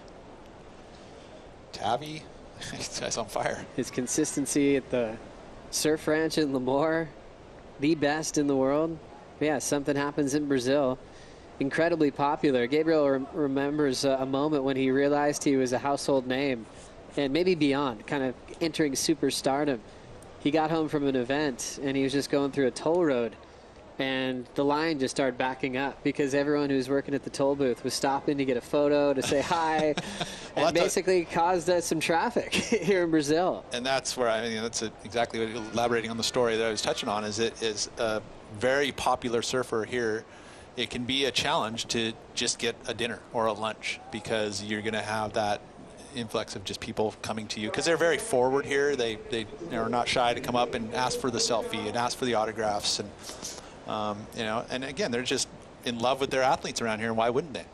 Tavi. This guy's on fire. His consistency at the Surf Ranch in Lemoore, the best in the world. Yeah, something happens in Brazil. Incredibly popular. Gabriel remembers a moment when he realized he was a household name and maybe beyond, kind of entering superstardom. He got home from an event and he was just going through a toll road and the line just started backing up because everyone who was working at the toll booth was stopping to get a photo, to say hi, and basically caused some traffic here in Brazil. And that's where, I mean, that's exactly what, elaborating on the story that I was touching on, is it is a very popular surfer here. It can be a challenge to just get a dinner or a lunch because you're going to have that influx of just people coming to you because they're very forward here. They are not shy to come up and ask for the selfie and ask for the autographs, and you know, and again, they're just in love with their athletes around here, and why wouldn't they?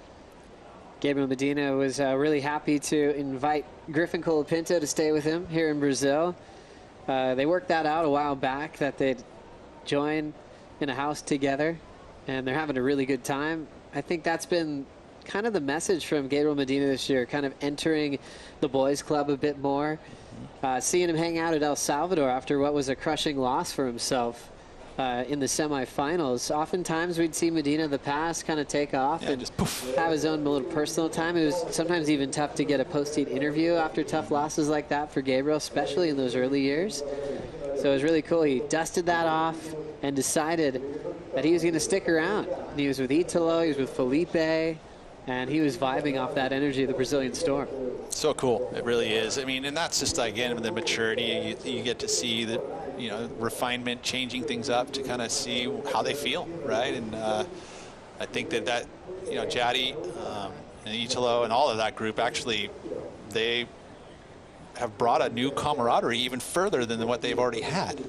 Gabriel Medina was really happy to invite Griffin Colapinto to stay with him here in Brazil. They worked that out a while back, that they'd join in a house together, and they're having a really good time. I think that's been kind of the message from Gabriel Medina this year, kind of entering the boys club a bit more. Seeing him hang out at El Salvador after what was a crushing loss for himself in the semifinals. Oftentimes we'd see Medina in the past kind of take off and just have his own little personal time. It was sometimes even tough to get a post-heat interview after tough losses like that for Gabriel, especially in those early years. So it was really cool. He dusted that off and decided that he was going to stick around. And he was with Italo, he was with Felipe, and he was vibing off that energy of the Brazilian Storm. So cool. It really is. I mean, and that's just, again, the maturity. You get to see the, you know, refinement, changing things up to kind of see how they feel, right? And I think that, you know, Jaddy and Italo and all of that group, actually, they have brought a new camaraderie even further than what they've already had,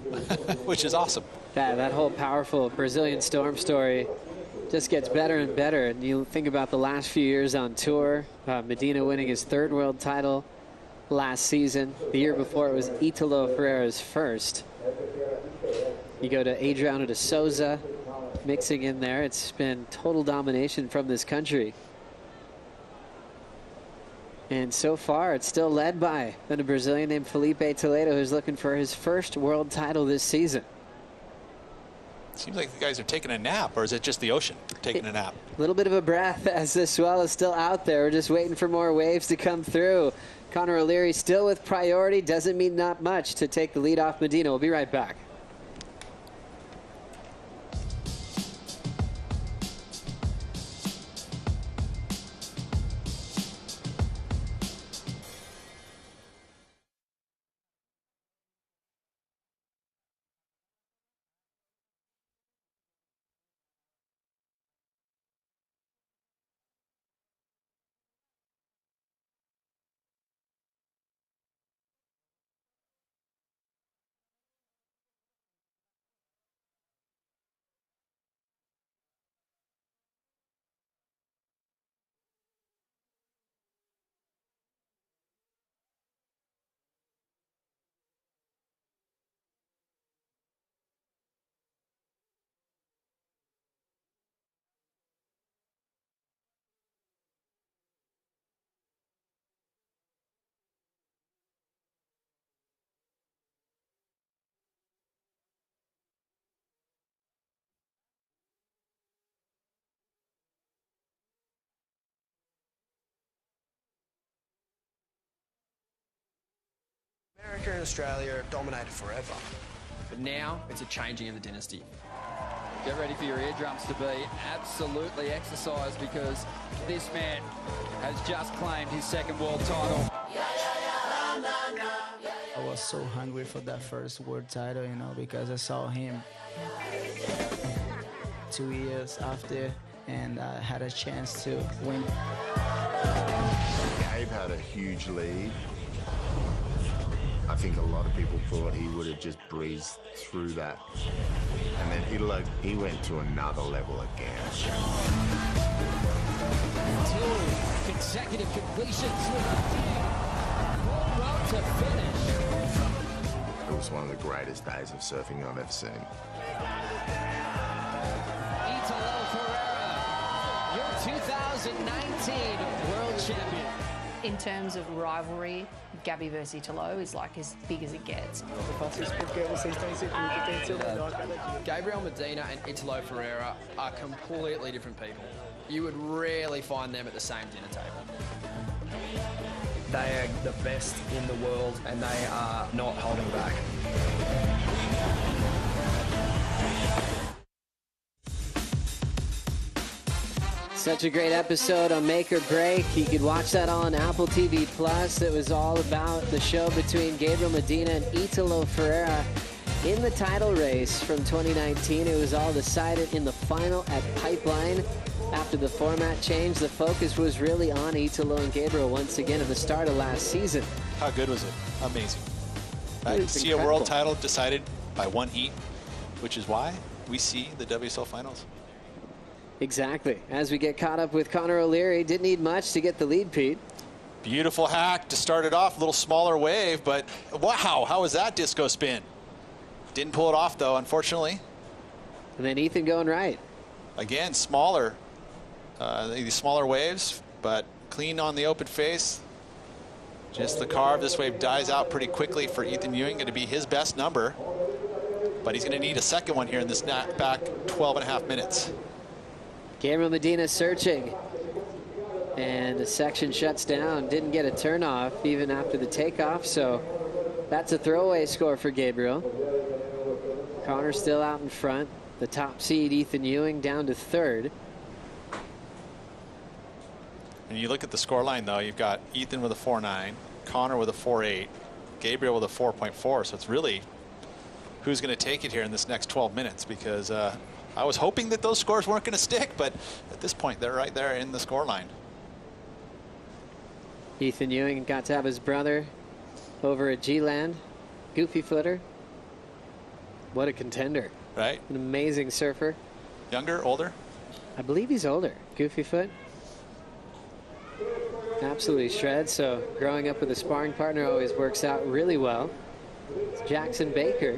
which is awesome. Yeah, that whole powerful Brazilian Storm story just gets better and better. And you think about the last few years on tour, Medina winning his 3rd world title last season. The year before it was Italo Ferreira's first. You go to Adriano de Souza mixing in there. It's been total domination from this country. And so far, it's still led by a Brazilian named Felipe Toledo, who's looking for his first world title this season. Seems like the guys are taking a nap, or is it just the ocean taking a nap? A little bit of a breath as the swell is still out there. We're just waiting for more waves to come through. Connor O'Leary still with priority. Doesn't mean not much to take the lead off Medina. We'll be right back. America and Australia dominated forever. But now it's a changing of the dynasty. Get ready for your eardrums to be absolutely exercised because this man has just claimed his 2nd world title. I was so hungry for that first world title, you know, because I saw him 2 years after and I had a chance to win. Gabe had a huge lead. I think a lot of people thought he would have just breezed through that. And then he went to another level again. 2 consecutive completions with a full road to finish. It was one of the greatest days of surfing I've ever seen. Italo Ferreira, your 2019 world champion. In terms of rivalry, Gabby versus Italo is like as big as it gets. Gabriel Medina and Italo Ferreira are completely different people. You would rarely find them at the same dinner table. They are the best in the world and they are not holding back. Such a great episode on Make or Break. You could watch that on Apple TV Plus. It was all about the show between Gabriel Medina and Italo Ferreira in the title race from 2019. It was all decided in the final at Pipeline. After the format change, the focus was really on Italo and Gabriel once again at the start of last season. How good was it? Amazing. It was see incredible. a world title decided by one heat, which is why we see the WSL Finals. Exactly. As we get caught up with Connor O'Leary, didn't need much to get the lead, Pete. Beautiful hack to start it off, a little smaller wave, but wow, how was that disco spin? Didn't pull it off though, unfortunately. And then Ethan going right. Again, smaller. These smaller waves, but clean on the open face. Just the carve. This wave dies out pretty quickly for Ethan Ewing. Going to be his best number, but he's going to need a second one here in this back 12.5 minutes. Gabriel Medina searching, and the section shuts down. Didn't get a turnoff even after the takeoff, so that's a throwaway score for Gabriel. Connor still out in front. The top seed Ethan Ewing down to third. And you look at the scoreline, though, you've got Ethan with a 4.9, Connor with a 4.8, Gabriel with a 4.4. So it's really who's going to take it here in this next 12 minutes, because I was hoping that those scores weren't going to stick, but at this point, they're right there in the scoreline. Ethan Ewing got to have his brother over at G-Land, Goofy Footer. What a contender. Right. An amazing surfer. Younger, older? I believe he's older. Goofy Foot. Absolutely shreds, so growing up with a sparring partner always works out really well. Jackson Baker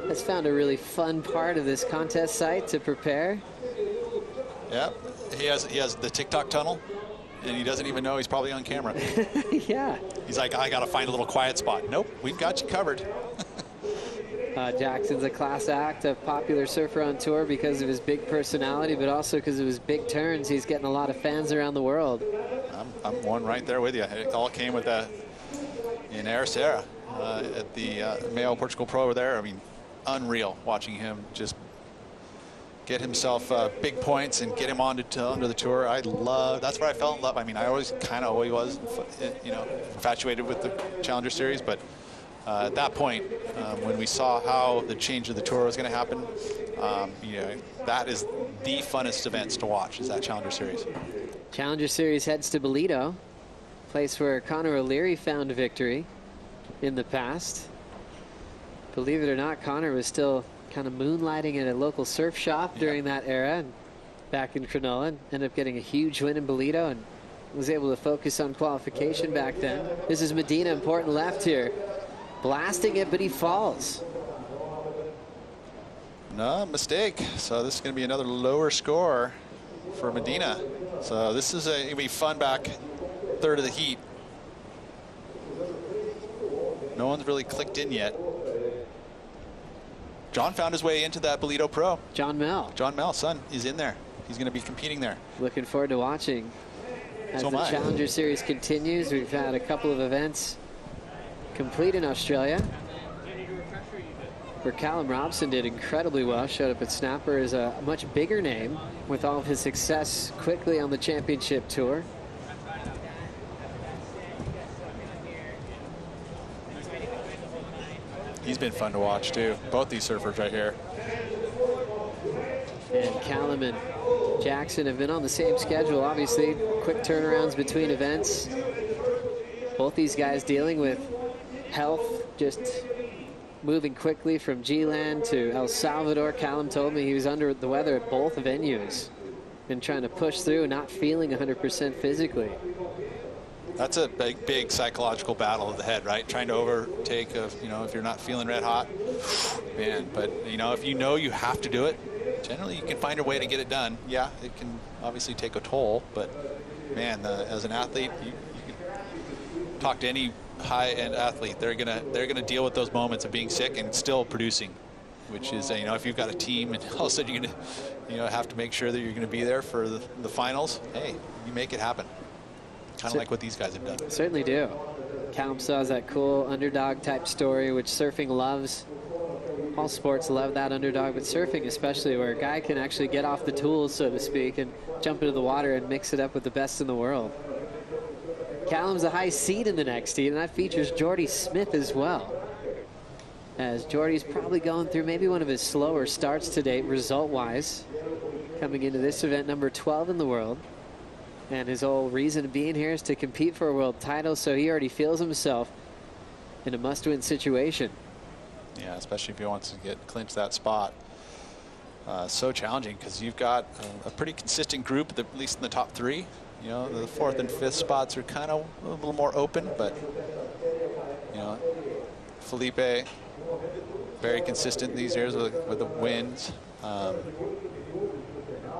has found a really fun part of this contest site to prepare. Yeah, he has the TikTok tunnel, and he doesn't even know he's probably on camera. Yeah. He's like, I got to find a little quiet spot. Nope, we've got you covered. Jackson's a class act, a popular surfer on tour because of his big personality, but also because of his big turns. He's getting a lot of fans around the world. I'm one right there with you. It all came with that in Ericeira at the Mayo Portugal Pro over there. I mean, unreal watching him just get himself big points and get him onto the tour. That's where I fell in love. I mean, I always kind of always was, infatuated with the Challenger Series, but at that point, when we saw how the change of the tour was going to happen, that is the funnest events to watch, is that Challenger Series. Challenger Series heads to Toledo, place where Connor O'Leary found victory in the past. Believe it or not, Connor was still kind of moonlighting at a local surf shop during that era, and back in Cronulla, and ended up getting a huge win in Toledo and was able to focus on qualification back then. This is Medina, important left here. Blasting it, but he falls. No mistake. So this is going to be another lower score for Medina. So this is going to be fun back third of the heat. No one's really clicked in yet. John found his way into that Toledo Pro. John Mel, son, is in there. He's going to be competing there. Looking forward to watching as the Challenger Series continues. We've had a couple of events complete in Australia, where Callum Robson did incredibly well, showed up at Snapper as a much bigger name with all of his success quickly on the championship tour. He's been fun to watch too, both these surfers right here. And Callum and Jackson have been on the same schedule, obviously. Quick turnarounds between events. Both these guys dealing with health, just moving quickly from G-Land to El Salvador. Callum told me he was under the weather at both venues and trying to push through, not feeling 100% physically. That's a big psychological battle of the head, right? Trying to overtake, if you're not feeling red hot, man. But, if you know you have to do it, generally you can find a way to get it done. Yeah, it can obviously take a toll, but, man, as an athlete, you can talk to any high-end athlete. They're gonna deal with those moments of being sick and still producing, which is, if you've got a team and all of a sudden you're gonna, have to make sure that you're gonna be there for the finals. Hey, you make it happen. Kind of like what these guys have done. Certainly do. Callum still has that cool underdog type story, which surfing loves. All sports love that underdog, but surfing especially, where a guy can actually get off the tools, so to speak, and jump into the water and mix it up with the best in the world. Callum's a high seed in the next heat, and that features Jordy Smith as well. As Jordy's probably going through maybe one of his slower starts to date, result-wise, coming into this event, number 12 in the world. And his whole reason of being here is to compete for a world title, so he already feels himself in a must-win situation. Yeah, especially if he wants to clinch that spot. So challenging because you've got a pretty consistent group, at least in the top 3. You know, the 4th and 5th spots are kind of a little more open, but, you know, Felipe, very consistent these years with the wins.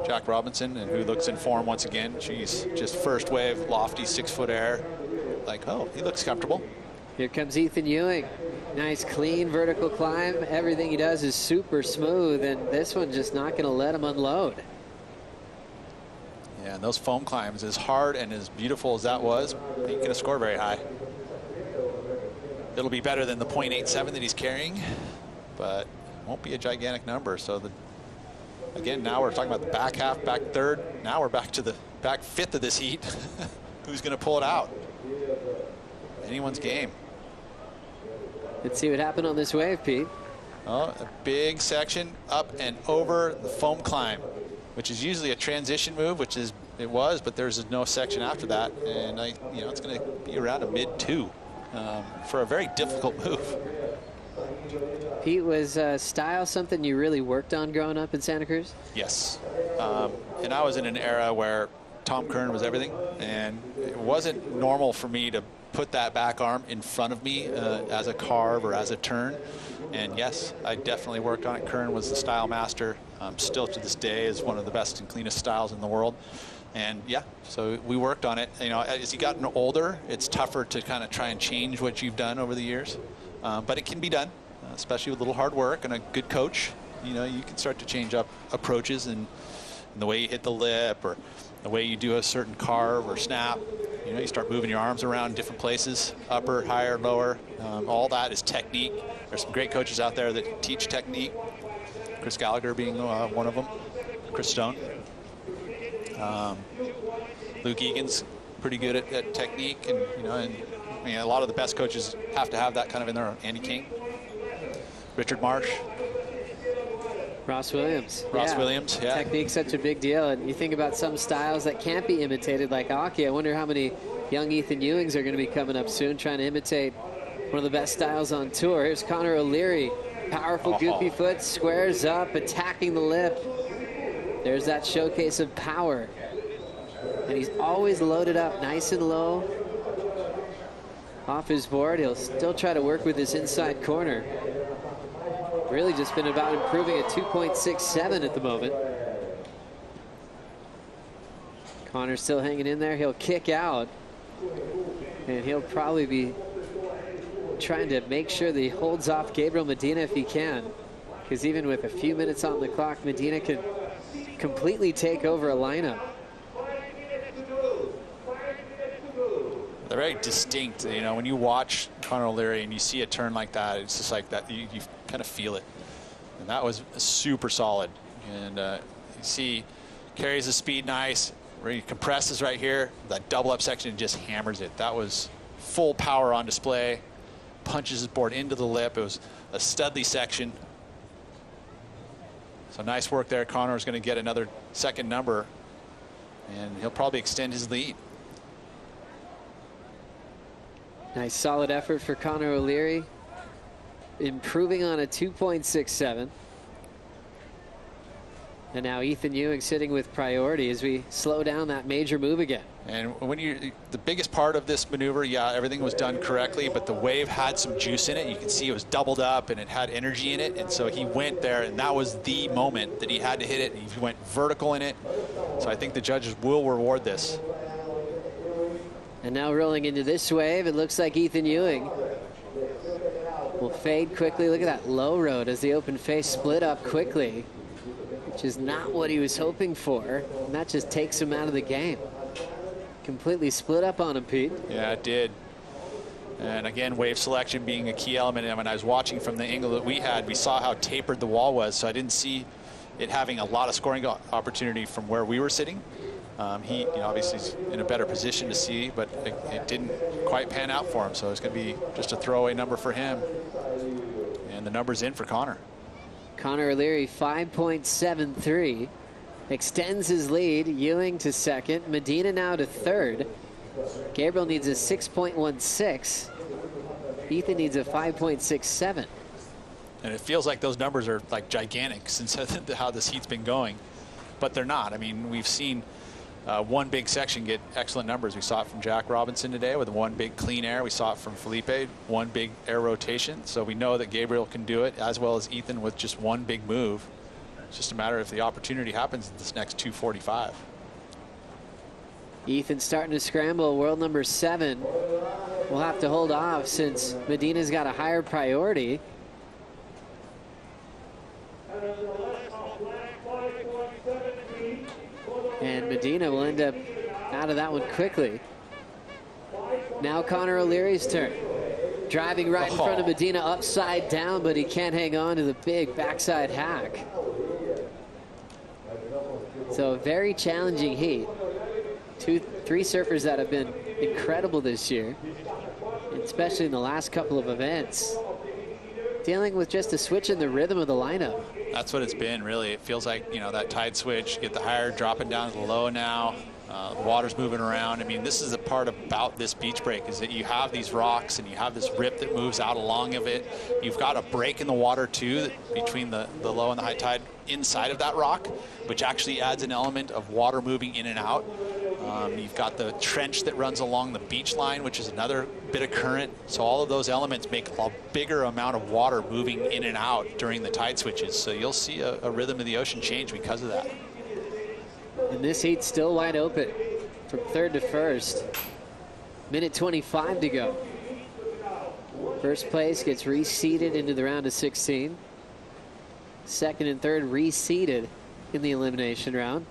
Jack Robinson, and who looks in form once again. She's just first wave, lofty 6-foot air. Like, oh, he looks comfortable. Here comes Ethan Ewing. Nice, clean vertical climb. Everything he does is super smooth, and this one just not going to let him unload. Yeah, and those foam climbs, as hard and as beautiful as that was, he ain't going to score very high. It'll be better than the .87 that he's carrying, but won't be a gigantic number. So again, now we're talking about the back half, back third. Now we're back to the back 5th of this heat. Who's going to pull it out? Anyone's game. Let's see what happened on this wave, Pete. Oh, a big section up and over the foam climb, which is usually a transition move, which is it was, but there's no section after that, and you know, it's going to be around a mid-2 for a very difficult move. Pete, was style something you really worked on growing up in Santa Cruz? Yes, and I was in an era where Tom Curran was everything, and it wasn't normal for me to put that back arm in front of me as a carve or as a turn. And yes, I definitely worked on it. Curran was the style master, still to this day is one of the best and cleanest styles in the world. And yeah, so we worked on it. You know, as you gotten older, it's tougher to kind of try and change what you've done over the years. But it can be done, especially with a little hard work and a good coach. You know, you can start to change up approaches and the way you hit the lip or the way you do a certain carve or snap. You know, you start moving your arms around different places, upper, higher, lower. All that is technique. There's some great coaches out there that teach technique. Chris Gallagher being one of them. Chris Stone. Luke Egan's pretty good at technique, and you know, and I mean, a lot of the best coaches have to have that kind of in there. Andy King, Richard Marsh. Ross Williams. Ross Williams, yeah. Technique's such a big deal. And you think about some styles that can't be imitated, like Aki. I wonder how many young Ethan Ewings are going to be coming up soon trying to imitate one of the best styles on tour. Here's Connor O'Leary. Powerful goofy foot, squares up, attacking the lip. There's that showcase of power. And he's always loaded up nice and low. Off his board, he'll still try to work with his inside corner. Really just been about improving at 2.67 at the moment. Connor's still hanging in there. He'll kick out. And he'll probably be trying to make sure that he holds off Gabriel Medina if he can. Because even with a few minutes on the clock, Medina could completely take over a lineup. They're very distinct. You know, when you watch Connor O'Leary and you see a turn like that, it's just like that. You kind of feel it. And that was super solid. And you see, carries the speed nice. Where he compresses right here. That double up section just hammers it. That was full power on display. Punches his board into the lip. It was a studly section. So nice work there. Connor's going to get another second number. And he'll probably extend his lead. Nice solid effort for Connor O'Leary. Improving on a 2.67. And now Ethan Ewing sitting with priority as we slow down that major move again. And when the biggest part of this maneuver, yeah, everything was done correctly, but the wave had some juice in it. You can see it was doubled up and it had energy in it. And so he went there, and that was the moment that he had to hit it. He went vertical in it. So I think the judges will reward this. And now rolling into this wave, it looks like Ethan Ewing will fade quickly. Look at that low road as the open face split up quickly, which is not what he was hoping for. And that just takes him out of the game. Completely split up on him, Pete. Yeah, it did. And again, wave selection being a key element. And when I was watching from the angle that we had, we saw how tapered the wall was. So I didn't see it having a lot of scoring opportunity from where we were sitting. He, obviously is in a better position to see, but it didn't quite pan out for him. So it's going to be just a throwaway number for him. And the number's in for Connor. Connor O'Leary, 5.73. Extends his lead. Ewing to second. Medina now to third. Gabriel needs a 6.16. Ethan needs a 5.67. And it feels like those numbers are like gigantic since how this heat's been going, but they're not. I mean, we've seen one big section get excellent numbers. We saw it from Jack Robinson today with one big clean air. We saw it from Felipe, one big air rotation. So we know that Gabriel can do it, as well as Ethan with just one big move. It's just a matter if the opportunity happens in this next 245. Ethan starting to scramble. World number 7 will have to hold off since Medina's got a higher priority. And Medina will end up out of that one quickly. Now Connor O'Leary's turn. Driving right in front of Medina upside down, but he can't hang on to the big backside hack. So a very challenging heat. 3 surfers that have been incredible this year, especially in the last couple of events, dealing with just a switch in the rhythm of the lineup. That's what it's been, really. It feels like, that tide switch, get the higher, dropping down to the low now. The water's moving around. I mean, this is the part about this beach break, is that you have these rocks and you have this rip that moves out along of it. You've got a break in the water too between the low and the high tide inside of that rock, which actually adds an element of water moving in and out. You've got the trench that runs along the beach line, which is another bit of current. So all of those elements make a bigger amount of water moving in and out during the tide switches. So you'll see a rhythm of the ocean change because of that. And this heat's still wide open from third to first. Minute 25 to go. First place gets reseeded into the round of 16. Second and third reseeded in the elimination round.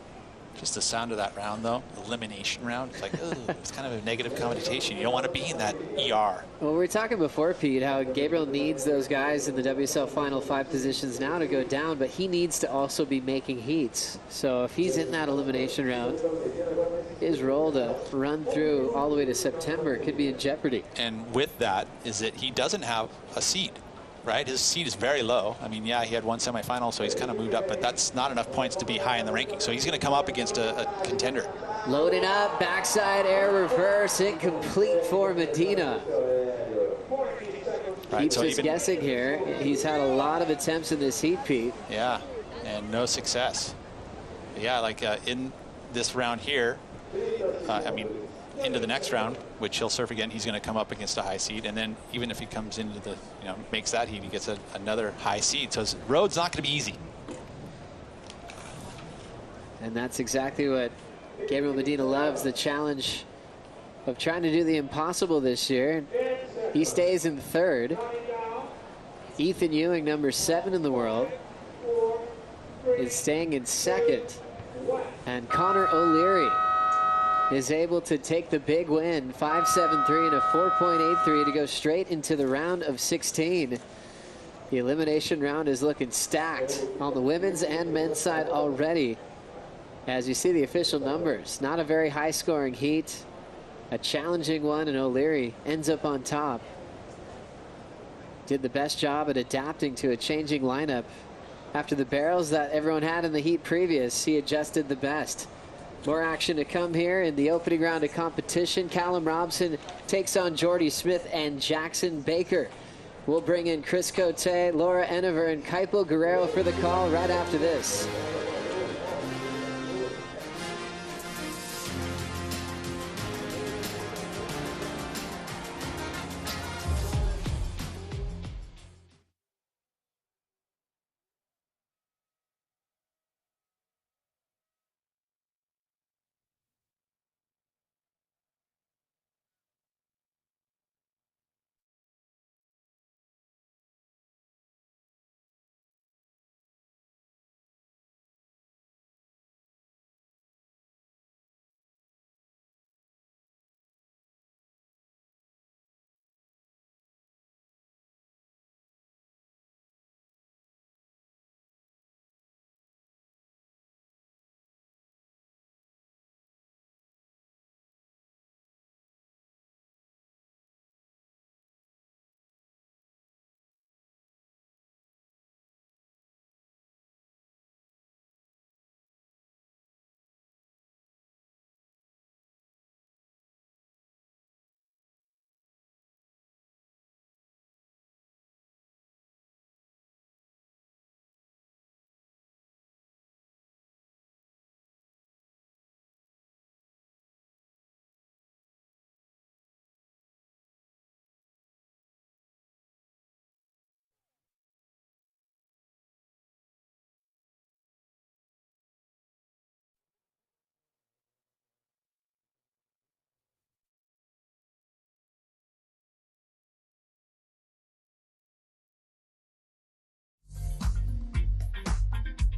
Just the sound of that round, though, elimination round, it's like, it's kind of a negative connotation. You don't want to be in that ER. Well, we were talking before, Pete, how Gabriel needs those guys in the WSL Final 5 positions now to go down, but he needs to also be making heats. So if he's in that elimination round, his role to run through all the way to September could be in jeopardy. And with that is that he doesn't have a seed. Right, his seed is very low. I mean, yeah, he had one semifinal, so he's kind of moved up, but that's not enough points to be high in the ranking. So he's going to come up against a contender. Loading up, backside air reverse, incomplete for Medina. Right, Keeps so us guessing here. He's had a lot of attempts in this heat, Pete. Yeah, and no success. Yeah, like in this round here, I mean, into the next round, which he'll surf again, he's going to come up against a high seed, and then even if he comes into the, makes that heat, he gets another high seed. So his road's not going to be easy. And that's exactly what Gabriel Medina loves, the challenge of trying to do the impossible this year. He stays in third. Ethan Ewing, number 7 in the world, is staying in second. And Connor O'Leary is able to take the big win, 5.73 and a 4.83 to go straight into the round of 16. The elimination round is looking stacked on the women's and men's side already. As you see the official numbers, not a very high scoring heat, a challenging one, and O'Leary ends up on top. Did the best job at adapting to a changing lineup. After the barrels that everyone had in the heat previous, he adjusted the best. More action to come here in the opening round of competition. Callum Robson takes on Jordy Smith and Jackson Baker. We'll bring in Chris Cote, Laura Enever, and Kaipo Guerrero for the call right after this.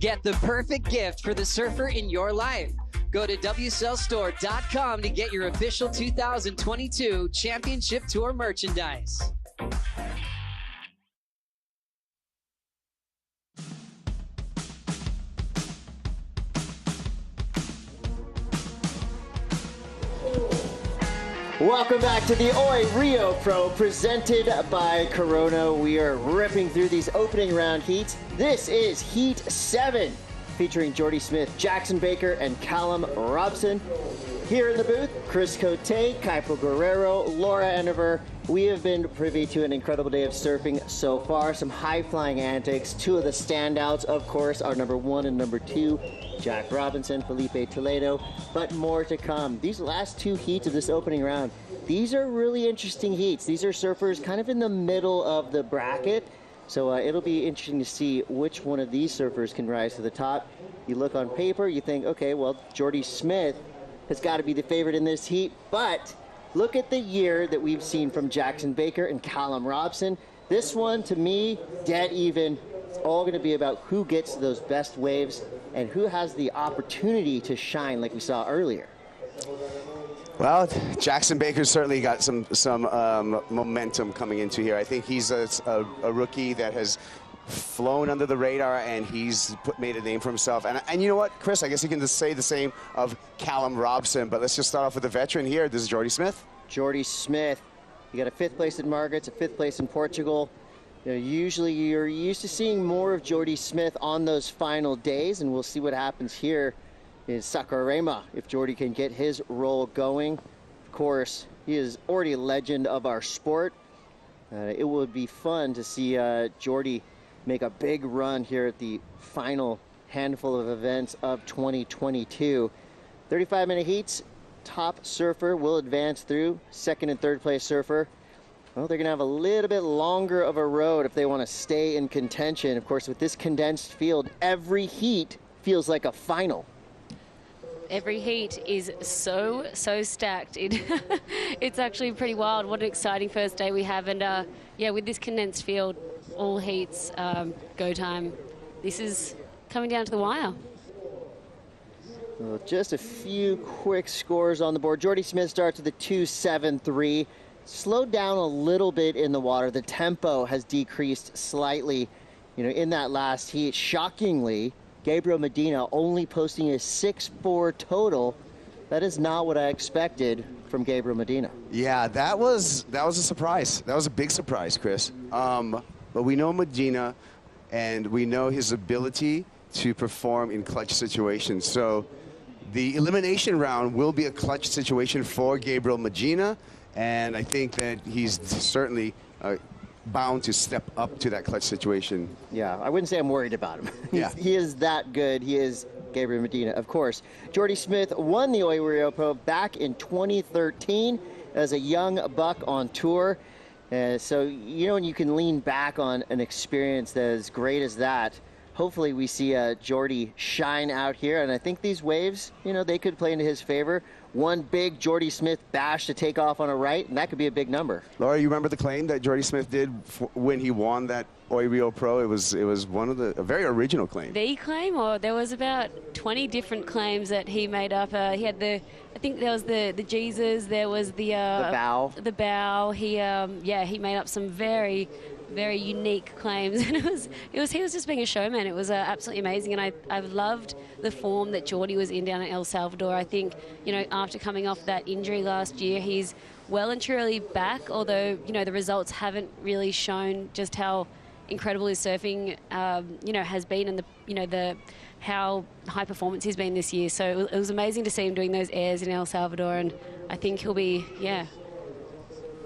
Get the perfect gift for the surfer in your life. Go to WSLStore.com to get your official 2022 Championship Tour merchandise. Welcome back to the Oi Rio Pro, presented by Corona. We are ripping through these opening round heats. This is Heat 7, featuring Jordy Smith, Jackson Baker, and Callum Robson. Here in the booth, Chris Cote, Kaipo Guerrero, Laura Enever. We have been privy to an incredible day of surfing so far. Some high-flying antics. Two of the standouts, of course, are number 1 and number 2. Jack Robinson, Filipe Toledo, but more to come. These last 2 heats of this opening round, these are really interesting heats. These are surfers kind of in the middle of the bracket, so it'll be interesting to see which one of these surfers can rise to the top. You look on paper, you think, okay, well, Jordy Smith has got to be the favorite in this heat, but look at the year that we've seen from Jackson Baker and Callum Robson. This one, to me, dead even. It's all going to be about who gets those best waves and who has the opportunity to shine like we saw earlier. Well, Jackson Baker's certainly got some momentum coming into here. I think he's a rookie that has flown under the radar, and he's made a name for himself. And you know what, Chris, I guess you can just say the same of Callum Robson, but let's just start off with the veteran here. This is Jordy Smith. Jordy Smith, you got a 5th place in Margaret's, a 5th place in Portugal. You know, usually you're used to seeing more of Jordy Smith on those final days, and we'll see what happens here in Saquarema if Jordy can get his roll going. Of course, he is already a legend of our sport. It would be fun to see Jordy make a big run here at the final handful of events of 2022. 35-minute heats, top surfer will advance through, 2nd and 3rd place surfer. Well, they're going to have a little bit longer of a road if they want to stay in contention. Of course, with this condensed field, every heat feels like a final. Every heat is so stacked. It's actually pretty wild. What an exciting first day we have. And yeah, with this condensed field, all heats, go time. This is coming down to the wire. Well, just a few quick scores on the board. Jordy Smith starts with a 2.73. Slowed down a little bit in the water. The tempo has decreased slightly, you know, in that last heat. Shockingly, Gabriel Medina only posting a 6.4 total. That is not what I expected from Gabriel Medina. Yeah, that was a surprise. That was a big surprise, Chris. But we know Medina, and we know his ability to perform in clutch situations. So the elimination round will be a clutch situation for Gabriel Medina. And I think that he's certainly bound to step up to that clutch situation. Yeah, I wouldn't say I'm worried about him. Yeah. He is that good. He is Gabriel Medina, of course. Jordy Smith won the Oi Rio Pro back in 2013 as a young buck on tour. So, you know, when you can lean back on an experience that is great as that, hopefully we see Jordy shine out here. And I think these waves, you know, they could play into his favor. One big Jordy Smith bash to take off on a right, and that could be a big number. Laura, you remember the claim that Jordy Smith did when he won that Oi Rio Pro? It was one of a very original claim. The claim, or there was about 20 different claims that he made up. He had I think there was the Jesus, there was the bow. The bow. He made up some very unique claims, and he was just being a showman. It was absolutely amazing, and I've loved the form that Jordy was in down in El Salvador. I think, you know, after coming off that injury last year, he's well and truly back, although, you know, the results haven't really shown just how incredible his surfing has been, and how high performance he's been this year. So it was amazing to see him doing those airs in El Salvador, and I think he'll be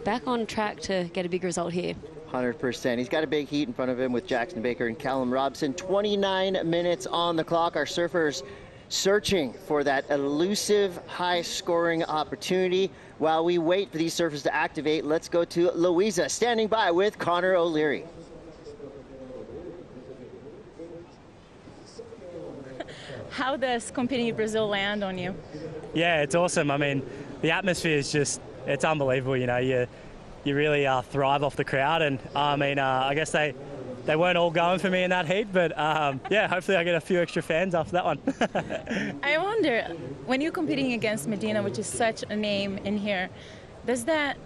back on track to get a big result here. 100%. He's got a big heat in front of him with Jackson Baker and Callum Robson. 29 minutes on the clock. Our surfers searching for that elusive high-scoring opportunity. While we wait for these surfers to activate, let's go to Louisa, standing by with Connor O'Leary. How does competing in Brazil land on you? Yeah, it's awesome. I mean, the atmosphere is it's unbelievable. You know, you really thrive off the crowd, and I mean, I guess they they weren't all going for me in that heat, but yeah, hopefully I get a few extra fans after that one. I wonder, when you're competing against Medina, which is such a name in here, does that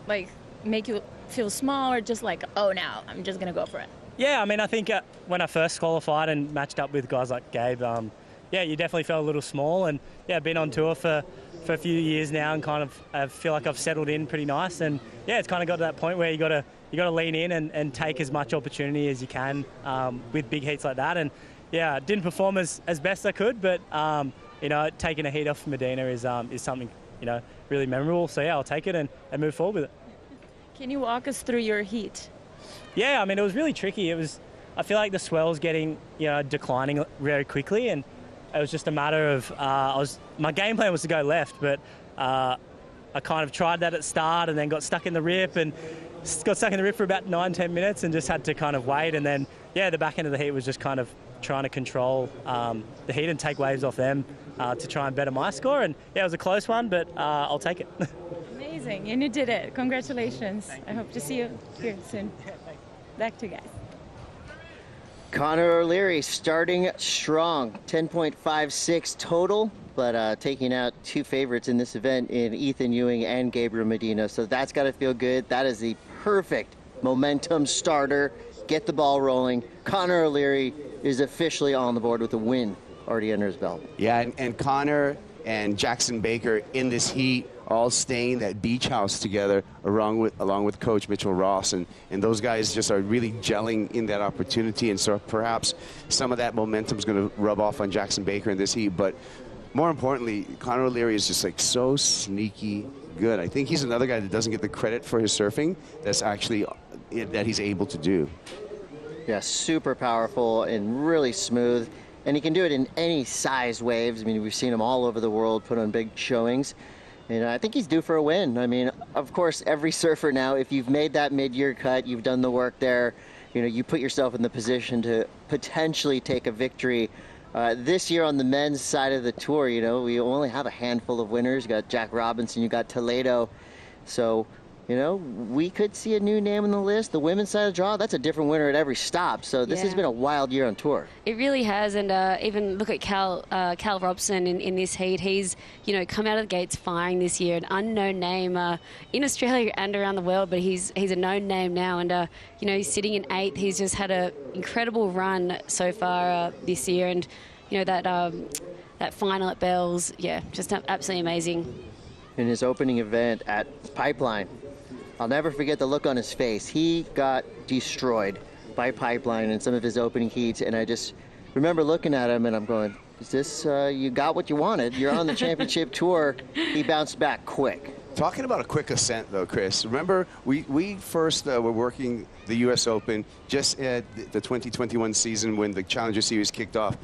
like make you feel small, or just like, oh, now I'm just gonna go for it? Yeah, I mean, I think when I first qualified and matched up with guys like Gabe, yeah, you definitely felt a little small. And yeah, I've been on tour for a few years now, and kind of I feel like I've settled in pretty nice. And yeah, it's kind of got to that point where you got to lean in and take as much opportunity as you can with big heats like that. And yeah, didn't perform as best I could, but you know, taking a heat off Medina is something, you know, really memorable. So yeah, I'll take it and move forward with it. Can you walk us through your heat? Yeah, I mean, it was really tricky. I feel like the swell's getting, you know, declining very quickly, and it was just a matter of my game plan was to go left, but I kind of tried that at the start and then got stuck in the rip for about 9-10 minutes and just had to kind of wait. And then yeah, the back end of the heat was just kind of trying to control the heat and take waves off them to try and better my score. And yeah, it was a close one, but I'll take it. Amazing, and you did it. Congratulations. I hope to see you here soon. Back to you guys. Connor O'Leary starting strong, 10.56 total, but taking out two favorites in this event in Ethan Ewing and Gabriel Medina. So that's got to feel good. That is the perfect momentum starter. Get the ball rolling. Connor O'Leary is officially on the board with a win already under his belt. Yeah, and Connor and Jackson Baker in this heat, all staying that beach house together along with Coach Mitchell Ross, and those guys just are really gelling in that opportunity, and so perhaps some of that momentum is going to rub off on Jackson Baker in this heat. But more importantly, Connor O'Leary is just like so sneaky good. I think he's another guy that doesn't get the credit for his surfing that's actually that he's able to do. Yeah, super powerful and really smooth, and he can do it in any size waves. I mean, we've seen him all over the world put on big showings. And I think he's due for a win. I mean, of course, every surfer now, if you've made that mid-year cut, you've done the work there, you know, you put yourself in the position to potentially take a victory. This year on the men's side of the tour, you know, we only have a handful of winners. You got Jack Robinson, you got Toledo. So, you know, we could see a new name on the list. The women's side of the draw, that's a different winner at every stop. So this has been a wild year on tour. It really has, and even look at Cal Robson in this heat. He's, you know, come out of the gates firing this year, an unknown name in Australia and around the world, but he's a known name now, and you know, he's sitting in 8th. He's just had an incredible run so far this year, and you know, that final at Bells, yeah, just absolutely amazing. In his opening event at Pipeline, I'll never forget the look on his face. He got destroyed by Pipeline in some of his opening heats, and I just remember looking at him and I'm going, is this, you got what you wanted? You're on the championship tour. He bounced back quick. Talking about a quick ascent, though, Chris, remember we first were working the U.S. Open just at the 2021 season when the Challenger Series kicked off.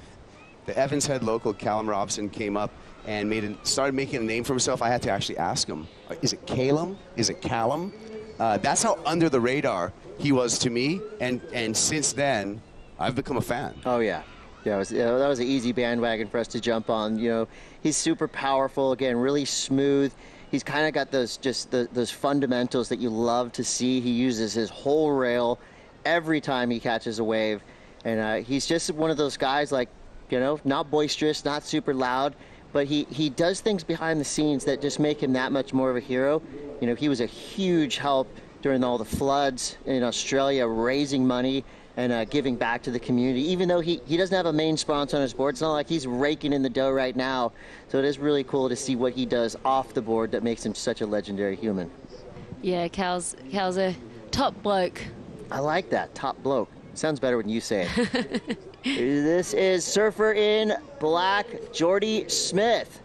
The Evans Head local, Callum Robson, came up and started making a name for himself. I had to actually ask him, is it Calum? Is it Callum? That's how under the radar he was to me, and since then, I've become a fan. Oh, yeah. Yeah, that was an easy bandwagon for us to jump on. You know, he's super powerful, again, really smooth. He's kind of got those fundamentals that you love to see. He uses his whole rail every time he catches a wave, and he's just one of those guys, like, you know, not boisterous, not super loud, but he does things behind the scenes that just make him that much more of a hero. You know, he was a huge help during all the floods in Australia, raising money and giving back to the community. Even though he doesn't have a main sponsor on his board, it's not like he's raking in the dough right now. So it is really cool to see what he does off the board that makes him such a legendary human. Yeah, Cal's a top bloke. I like that, top bloke. Sounds better when you say it. This is surfer in black, Jordy Smith.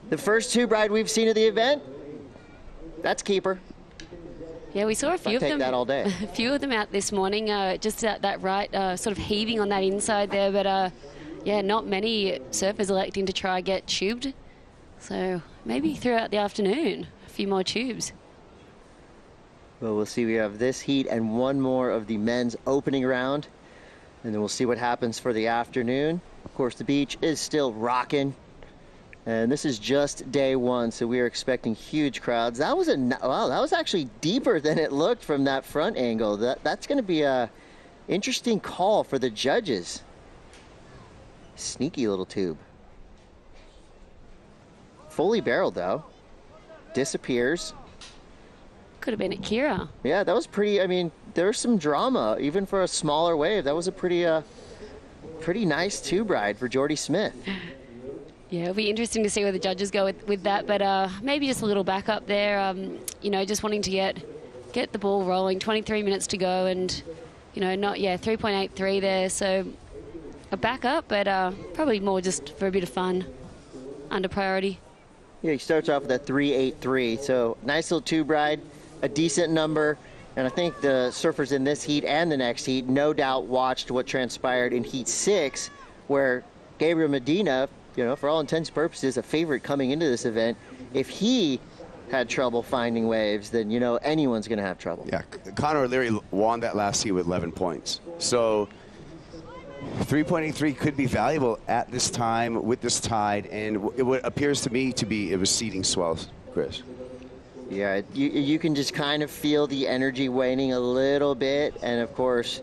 The first two bride we've seen of the event, that's keeper. Yeah, we saw a few of them. Take that all day. A few of them out this morning, just at that right, sort of heaving on that inside there. But yeah, not many surfers electing to try get tubed. So maybe throughout the afternoon, a few more tubes. Well, we'll see. We have this heat and one more of the men's opening round. And then we'll see what happens for the afternoon. Of course, the beach is still rocking. And this is just day one, so we are expecting huge crowds. That was wow, that was actually deeper than it looked from that front angle. That's going to be a interesting call for the judges. Sneaky little tube. Fully barreled though. Disappears. Could have been at Kira. Yeah, that was pretty. I mean, there was some drama even for a smaller wave. That was a pretty nice tube ride for Jordy Smith. Yeah, it'll be interesting to see where the judges go with that, but maybe just a little backup there. You know, just wanting to get the ball rolling. 23 minutes to go, and you know, 3.83 there. So a backup, but probably more just for a bit of fun under priority. Yeah, he starts off with a 3.83, so nice little tube ride, a decent number. And I think the surfers in this heat and the next heat no doubt watched what transpired in Heat 6, where Gabriel Medina, you know, for all intents and purposes, a favorite coming into this event. If he had trouble finding waves, then, you know, anyone's going to have trouble. Yeah, Conor O'Leary won that last heat with 11 points. So 3.83 could be valuable at this time with this tide, and what appears to me to be, it was seeding swells, Chris. Yeah, you can just kind of feel the energy waning a little bit, and of course,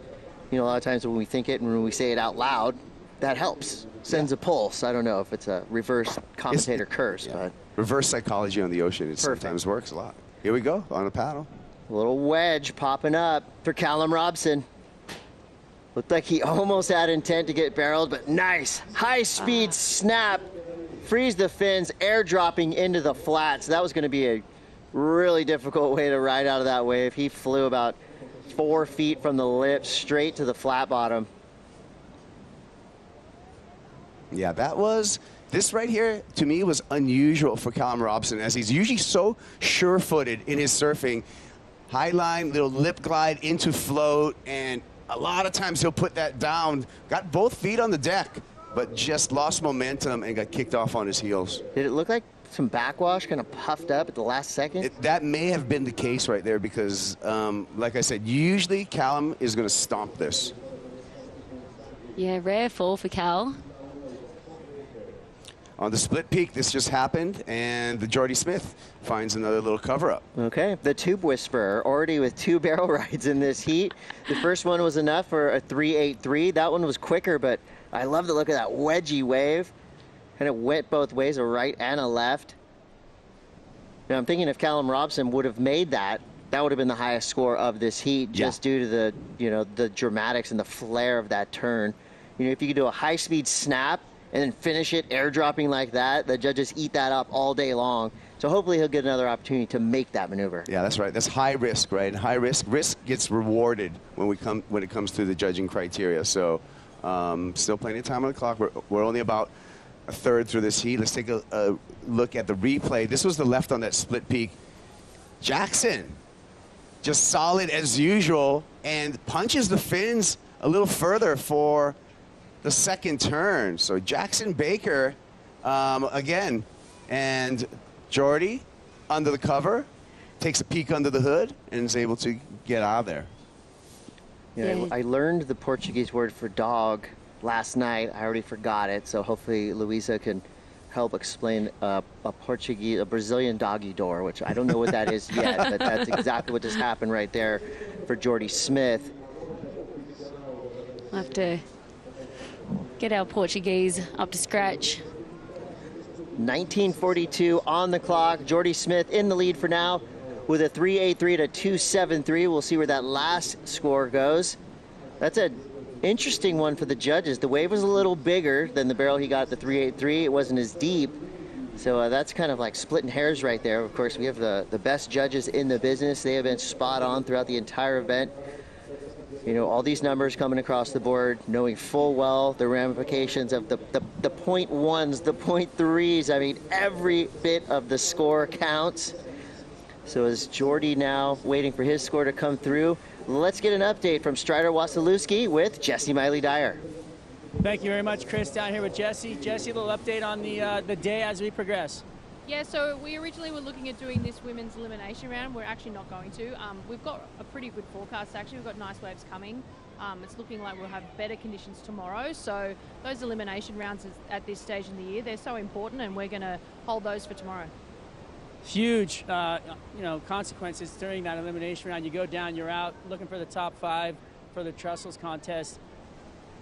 you know, a lot of times when we think it and when we say it out loud, that helps. Sends a pulse. I don't know if it's a reverse commentator curse, but reverse psychology on the ocean. It sometimes works a lot. Here we go on the paddle. A little wedge popping up for Callum Robson. Looked like he almost had intent to get barreled, but nice high-speed snap, frees the fins, airdropping into the flats. That was going to be a really difficult way to ride out of that wave. He flew about 4 feet from the lip straight to the flat bottom. Yeah, this right here, to me, was unusual for Callum Robson, as he's usually so sure-footed in his surfing. High line, little lip glide into float, and a lot of times he'll put that down. Got both feet on the deck, but just lost momentum and got kicked off on his heels. Did it look like some backwash kind of puffed up at the last second? That may have been the case right there because, like I said, usually Callum is going to stomp this. Yeah, rare fall for Cal. On the split peak, this just happened, and the Jordy Smith finds another little cover-up. Okay, the Tube Whisperer already with 2 barrel rides in this heat. The first one was enough for a 3.83. That one was quicker, but I love the look of that wedgy wave. And it went both ways, a right and a left. Now I'm thinking if Callum Robson would have made that, that would have been the highest score of this heat, just due to the, you know, the dramatics and the flair of that turn. You know, if you could do a high-speed snap and then finish it airdropping like that, the judges eat that up all day long. So hopefully he'll get another opportunity to make that maneuver. Yeah, that's right. That's high risk, right? And high risk gets rewarded when it comes to the judging criteria. So still plenty of time on the clock. We're only about a third through this heat. Let's take a look at the replay. This was the left on that split peak. Jackson, just solid as usual, and punches the fins a little further for the second turn. So Jackson Baker again, and Jordy under the cover, takes a peek under the hood and is able to get out of there. Yeah, I learned the Portuguese word for dog last night. I already forgot it, so hopefully Luisa can help explain a Brazilian doggy door, which I don't know what that is yet, but that's exactly what just happened right there for Jordy Smith. I'll have to get our Portuguese up to scratch. 1942 on the clock. Jordy Smith in the lead for now with a 3.83 to 2.73. We'll see where that last score goes. That's an interesting one for the judges. The wave was a little bigger than the barrel he got at the 3.83. It wasn't as deep. So that's kind of like splitting hairs right there. Of course, we have the best judges in the business. They have been spot on throughout the entire event. You know, all these numbers coming across the board, knowing full well the ramifications of the 0.1s, the 0.3s. I mean, every bit of the score counts. So is Jordy now waiting for his score to come through? Let's get an update from Strider Wasilewski with Jesse Miley-Dyer. Thank you very much, Chris. Down here with Jesse. Jesse, a little update on the day as we progress. Yeah, so we originally were looking at doing this women's elimination round. We're actually not going to. We've got a pretty good forecast, actually. We've got nice waves coming. It's looking like we'll have better conditions tomorrow. So those elimination rounds at this stage in the year, they're so important, and we're going to hold those for tomorrow. Huge, consequences during that elimination round. You go down, you're out, looking for the top 5 for the Trussels contest.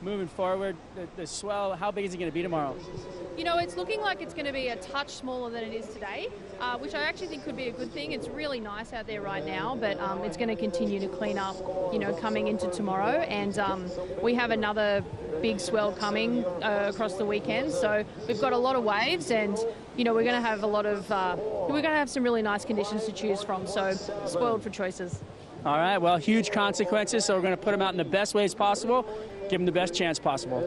Moving forward, the swell, how big is it going to be tomorrow? You know, it's looking like it's going to be a touch smaller than it is today, which I actually think could be a good thing. It's really nice out there right now, but it's going to continue to clean up, coming into tomorrow. And we have another big swell coming across the weekend. So we've got a lot of waves, and, we're going to have we're going to have some really nice conditions to choose from. So spoiled for choices. All right, well, huge consequences, so we're going to put them out in the best ways possible, give them the best chance possible.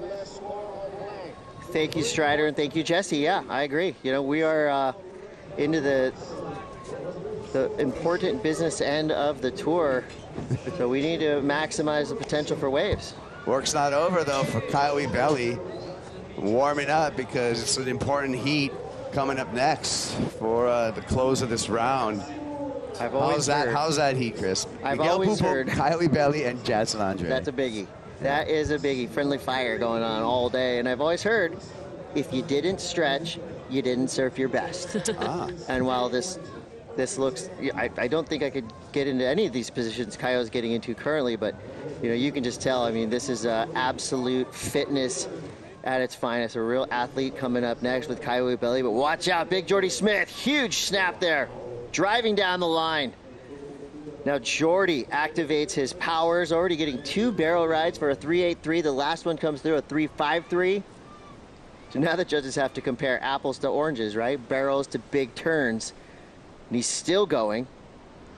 Thank you, Strider, and thank you, Jesse. Yeah, I agree. We are into the important business end of the tour, so we need to maximize the potential for waves. Work's not over, though, for Kylie Belly. Warming up because it's an important heat coming up next for the close of this round. How's that heat, Chris? I've Miguel always Pupo, heard Kylie Belly and Jadson Andre. That's a biggie. That is a biggie. Friendly fire going on all day. And I've always heard, if you didn't stretch, you didn't surf your best. And while this looks, I don't think I could get into any of these positions Kyo's getting into currently, but you can just tell. I mean, this is absolute fitness at its finest. A real athlete coming up next with Kylie Belly. But watch out, big Jordy Smith. Huge snap there. Driving down the line. Now Jordy activates his powers, already getting 2 barrel rides for a 3.83. The last one comes through a 3.53. So now the judges have to compare apples to oranges, right? Barrels to big turns. And he's still going.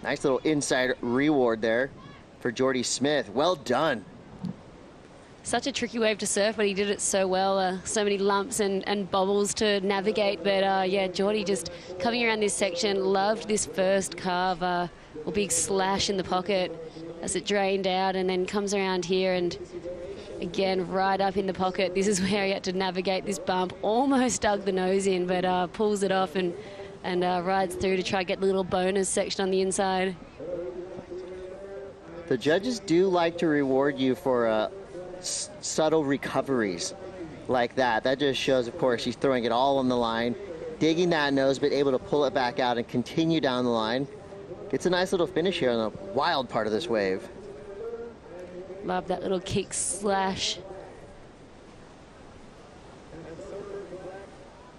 Nice little inside reward there for Jordy Smith. Well done. Such a tricky wave to surf, but he did it so well. So many lumps and bobbles to navigate. But yeah, Jordy just coming around this section, loved this first carve, or big slash in the pocket as it drained out, and then comes around here and again right up in the pocket. This is where he had to navigate this bump. Almost dug the nose in, but pulls it off and rides through to try to get the little bonus section on the inside. The judges do like to reward you for subtle recoveries like that. That just shows, of course, she's throwing it all on the line, digging that nose, but able to pull it back out and continue down the line. Gets a nice little finish here on the wild part of this wave. Love that little kick slash.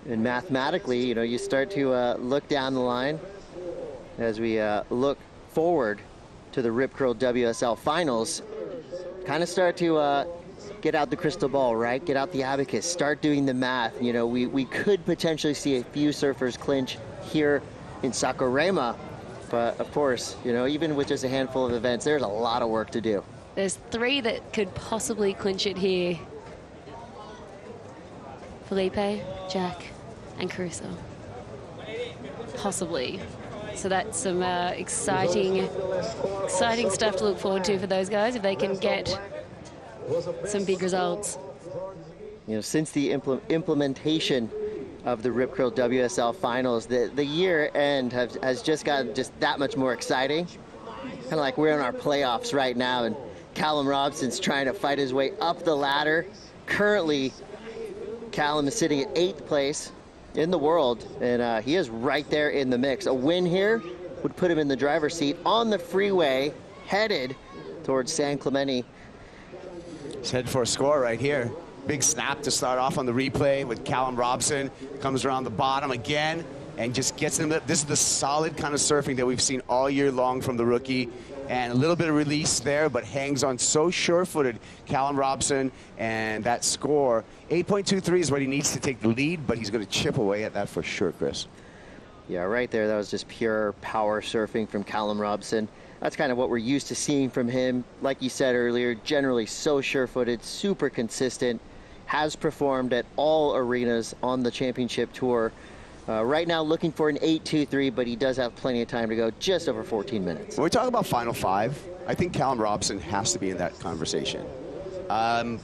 And mathematically, you start to look down the line as we look forward to the Rip Curl WSL Finals. Kind of start to get out the crystal ball, right? Get out the abacus, start doing the math. We could potentially see a few surfers clinch here in Saquarema, but of course, even with just a handful of events, there's a lot of work to do. There's 3 that could possibly clinch it here. Felipe, Jack, and Carissa. Possibly. So that's some exciting stuff to look forward to for those guys if they can get some big results. Since the implementation of the Rip Curl WSL Finals, the year end has just gotten just that much more exciting. Kind of like we're in our playoffs right now, and Callum Robson's trying to fight his way up the ladder. Currently, Callum is sitting at 8th place in the world, and he is right there in the mix. A win here would put him in the driver's seat on the freeway, headed towards San Clemente. Let's head for a score right here. Big snap to start off on the replay with Callum Robson. Comes around the bottom again and just gets him. This is the solid kind of surfing that we've seen all year long from the rookie. And a little bit of release there, but hangs on so sure-footed, Callum Robson, and that score. 8.23 is what he needs to take the lead, but he's going to chip away at that for sure, Chris. Yeah, right there, that was just pure power surfing from Callum Robson. That's kind of what we're used to seeing from him. Like you said earlier, generally so sure-footed, super consistent, has performed at all arenas on the championship tour. Right now looking for an 8.23, but he does have plenty of time to go, just over 14 minutes. When we talk about Final 5, I think Callum Robson has to be in that conversation. And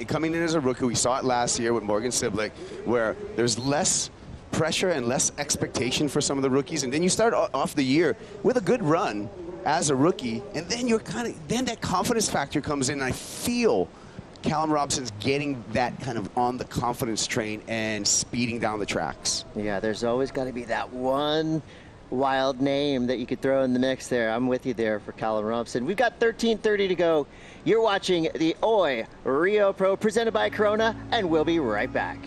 coming in as a rookie, we saw it last year with Morgan Siblick, where there's less pressure and less expectation for some of the rookies. And then you start off the year with a good run as a rookie, and then then that confidence factor comes in. And I feel Callum Robson's getting that kind of on the confidence train and speeding down the tracks. Yeah, there's always got to be that one wild name that you could throw in the mix there. I'm with you there for Callum Robson. We've got 13:30 to go. You're watching the Oi Rio Pro presented by Corona, and we'll be right back.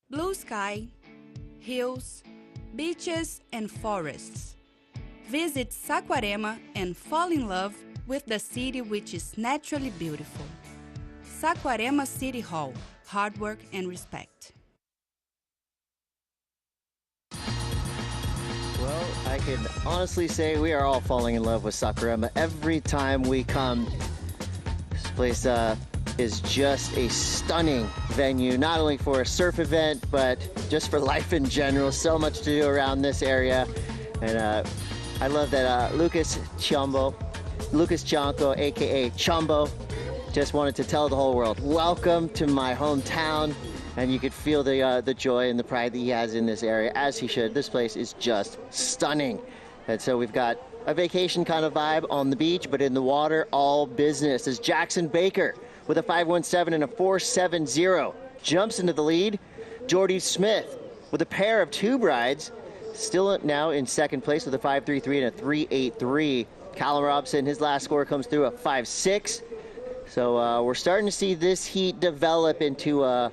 Blue sky, hills, beaches, and forests. Visit Saquarema and fall in love with the city which is naturally beautiful. Saquarema City Hall, hard work and respect. Well, I can honestly say we are all falling in love with Saquarema every time we come. This place is just a stunning venue, not only for a surf event, but just for life in general. So much to do around this area. And I love that Lucas Cianco, aka Chombo, just wanted to tell the whole world, welcome to my hometown. And you could feel the joy and the pride that he has in this area, as he should. This place is just stunning. And so we've got a vacation kind of vibe on the beach, but in the water, all business. As Jackson Baker with a 5.17 and a 4.70 jumps into the lead. Jordy Smith with a pair of two brides, still now in second place with a 5.33 and a 3.83. Callum Robson, his last score comes through a 5.6. So we're starting to see this heat develop into a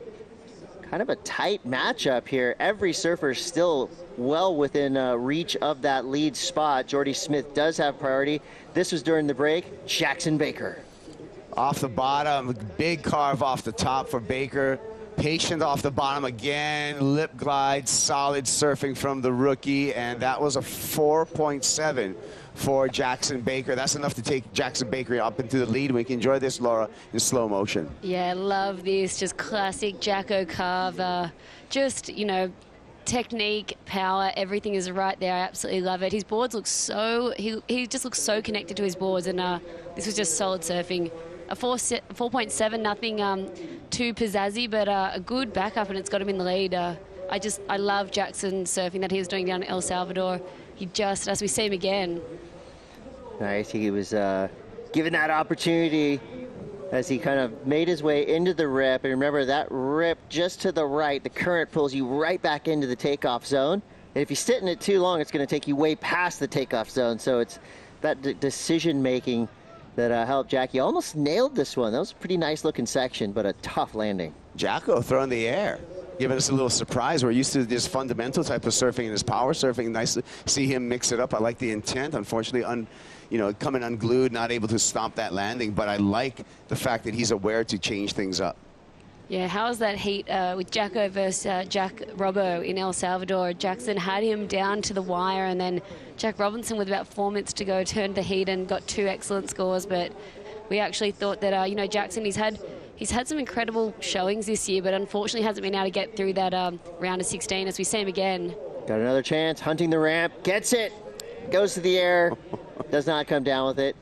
kind of a tight matchup here. Every surfer still well within reach of that lead spot. Jordy Smith does have priority. This was during the break. Jackson Baker. Off the bottom, big carve off the top for Baker. Patient off the bottom again, lip glide, solid surfing from the rookie, and that was a 4.7 for Jackson Baker. That's enough to take Jackson Baker up into the lead. We can enjoy this, Laura, in slow motion. Yeah, love this. Just classic Jacko carve. Just, you know, technique, power, everything is right there. I absolutely love it. His boards look so, he just looks so connected to his boards, and this was just solid surfing. A 4.7, nothing too pizzazzy, but a good backup, and it's got him in the lead. I love Jackson surfing that he was doing down in El Salvador. He just, as we see him again. Nice, he was given that opportunity as he kind of made his way into the rip. And remember, that rip just to the right, the current pulls you right back into the takeoff zone. And if you sit in it too long, it's going to take you way past the takeoff zone. So it's that decision-making that helped Jackie. Almost nailed this one. That was a pretty nice looking section, but a tough landing. Jacko throwing the air, giving us a little surprise. We're used to this fundamental type of surfing and this power surfing. Nice to see him mix it up. I like the intent. Unfortunately, coming unglued, not able to stop that landing, but I like the fact that he's aware to change things up. Yeah, how was that heat with Jacko versus Jack Robbo in El Salvador? Jackson had him down to the wire, and then Jack Robinson with about 4 minutes to go turned the heat and got two excellent scores. But we actually thought that, Jackson, he's had some incredible showings this year, but unfortunately hasn't been able to get through that round of 16 as we see him again. Got another chance, hunting the ramp, gets it, goes to the air, does not come down with it.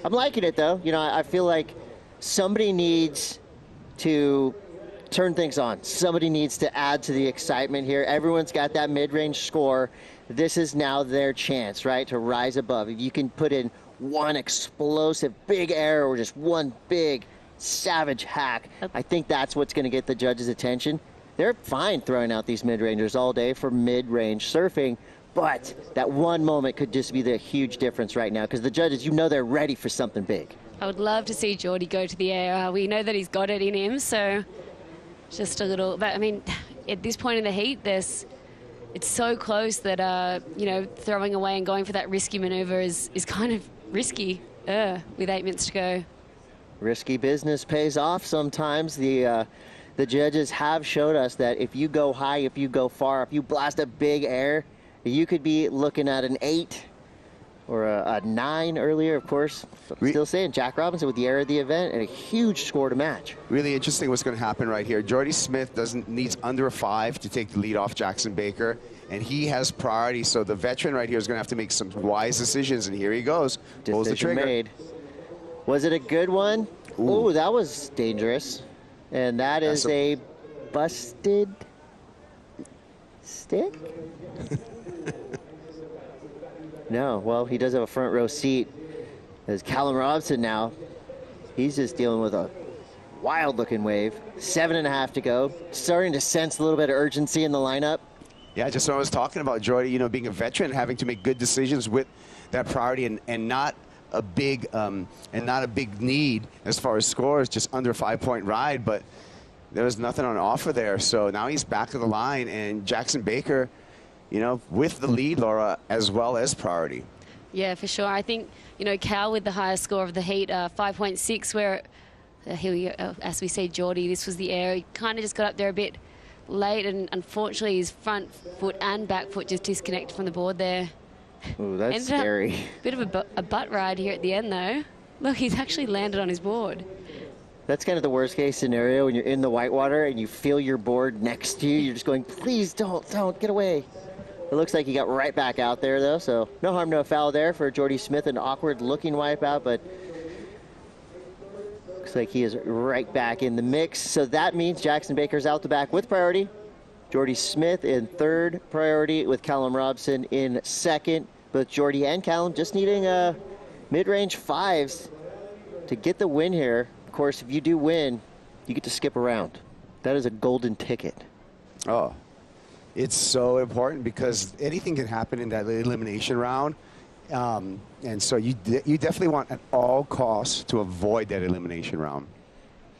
I'm liking it, though. I feel like somebody needs to turn things on. Somebody needs to add to the excitement here. Everyone's got that mid-range score. this is now their chance, right, to rise above. If you can put in one explosive big error or just one big savage hack, I think that's what's going to get the judges' attention. They're fine throwing out these mid-rangers all day for mid-range surfing, but that one moment could just be the huge difference right now because the judges, you know, they're ready for something big. I would love to see Geordie go to the air. We know that he's got it in him, so just a little. But I mean, at this point in the heat, it's so close that you know, throwing away and going for that risky maneuver is kind of risky with 8 minutes to go. Risky business pays off sometimes. The judges have showed us that if you go high, if you go far, if you blast a big air, you could be looking at an 8 or a 9 earlier, of course. Still saying Jack Robinson with the air of the event and a huge score to match. Really interesting what's going to happen right here. Jordy Smith needs under a 5 to take the lead off Jackson Baker, and he has priority. So the veteran right here is going to have to make some wise decisions, and here he goes. Pulls the trigger. Made. Was it a good one? Ooh, that was dangerous. And that's a busted stick? No, well, he does have a front row seat. As Callum Robson now, he's just dealing with a wild-looking wave. 7.5 to go. Starting to sense a little bit of urgency in the lineup. Yeah, just what I was talking about, Jordy, you know, being a veteran, having to make good decisions with that priority and not a big need as far as scores, just under a 5-point ride, but there was nothing on offer there. So now he's back of the line, and Jackson Baker, you know, with the lead, Laura, as well as priority. Yeah, for sure. I think, you know, Cal with the highest score of the heat, 5.6, where, here we go, as we say, Geordie, this was the air. He kind of just got up there a bit late, and unfortunately his front foot and back foot just disconnected from the board there. Ooh, that's scary. Bit of a butt ride here at the end, though. Look, he's actually landed on his board. That's kind of the worst case scenario when you're in the whitewater and you feel your board next to you. You're just going, please don't, get away. It looks like he got right back out there, though, so no harm, no foul there for Jordy Smith. An awkward-looking wipeout, but looks like he is right back in the mix. So that means Jackson Baker's out the back with priority. Jordy Smith in third priority with Callum Robson in second. Both Jordy and Callum just needing mid-range 5s to get the win here. Of course, if you do win, you get to skip around. That is a golden ticket. Oh, it's so important because anything can happen in that elimination round. And so you definitely want at all costs to avoid that elimination round.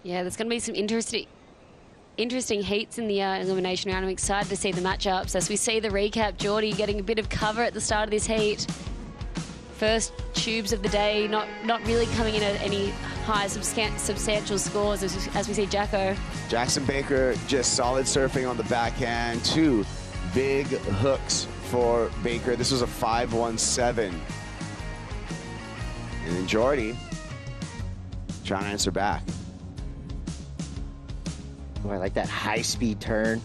Yeah, there's going to be some interesting heats in the elimination round. I'm excited to see the matchups. As we see the recap, Geordie getting a bit of cover at the start of this heat. First tubes of the day, not really coming in at any high substantial scores as we see Jacko. Jackson Baker just solid surfing on the backhand. 2 big hooks for Baker. This was a 5-1-7. And then Geordie trying to answer back. Oh, I like that high-speed turn.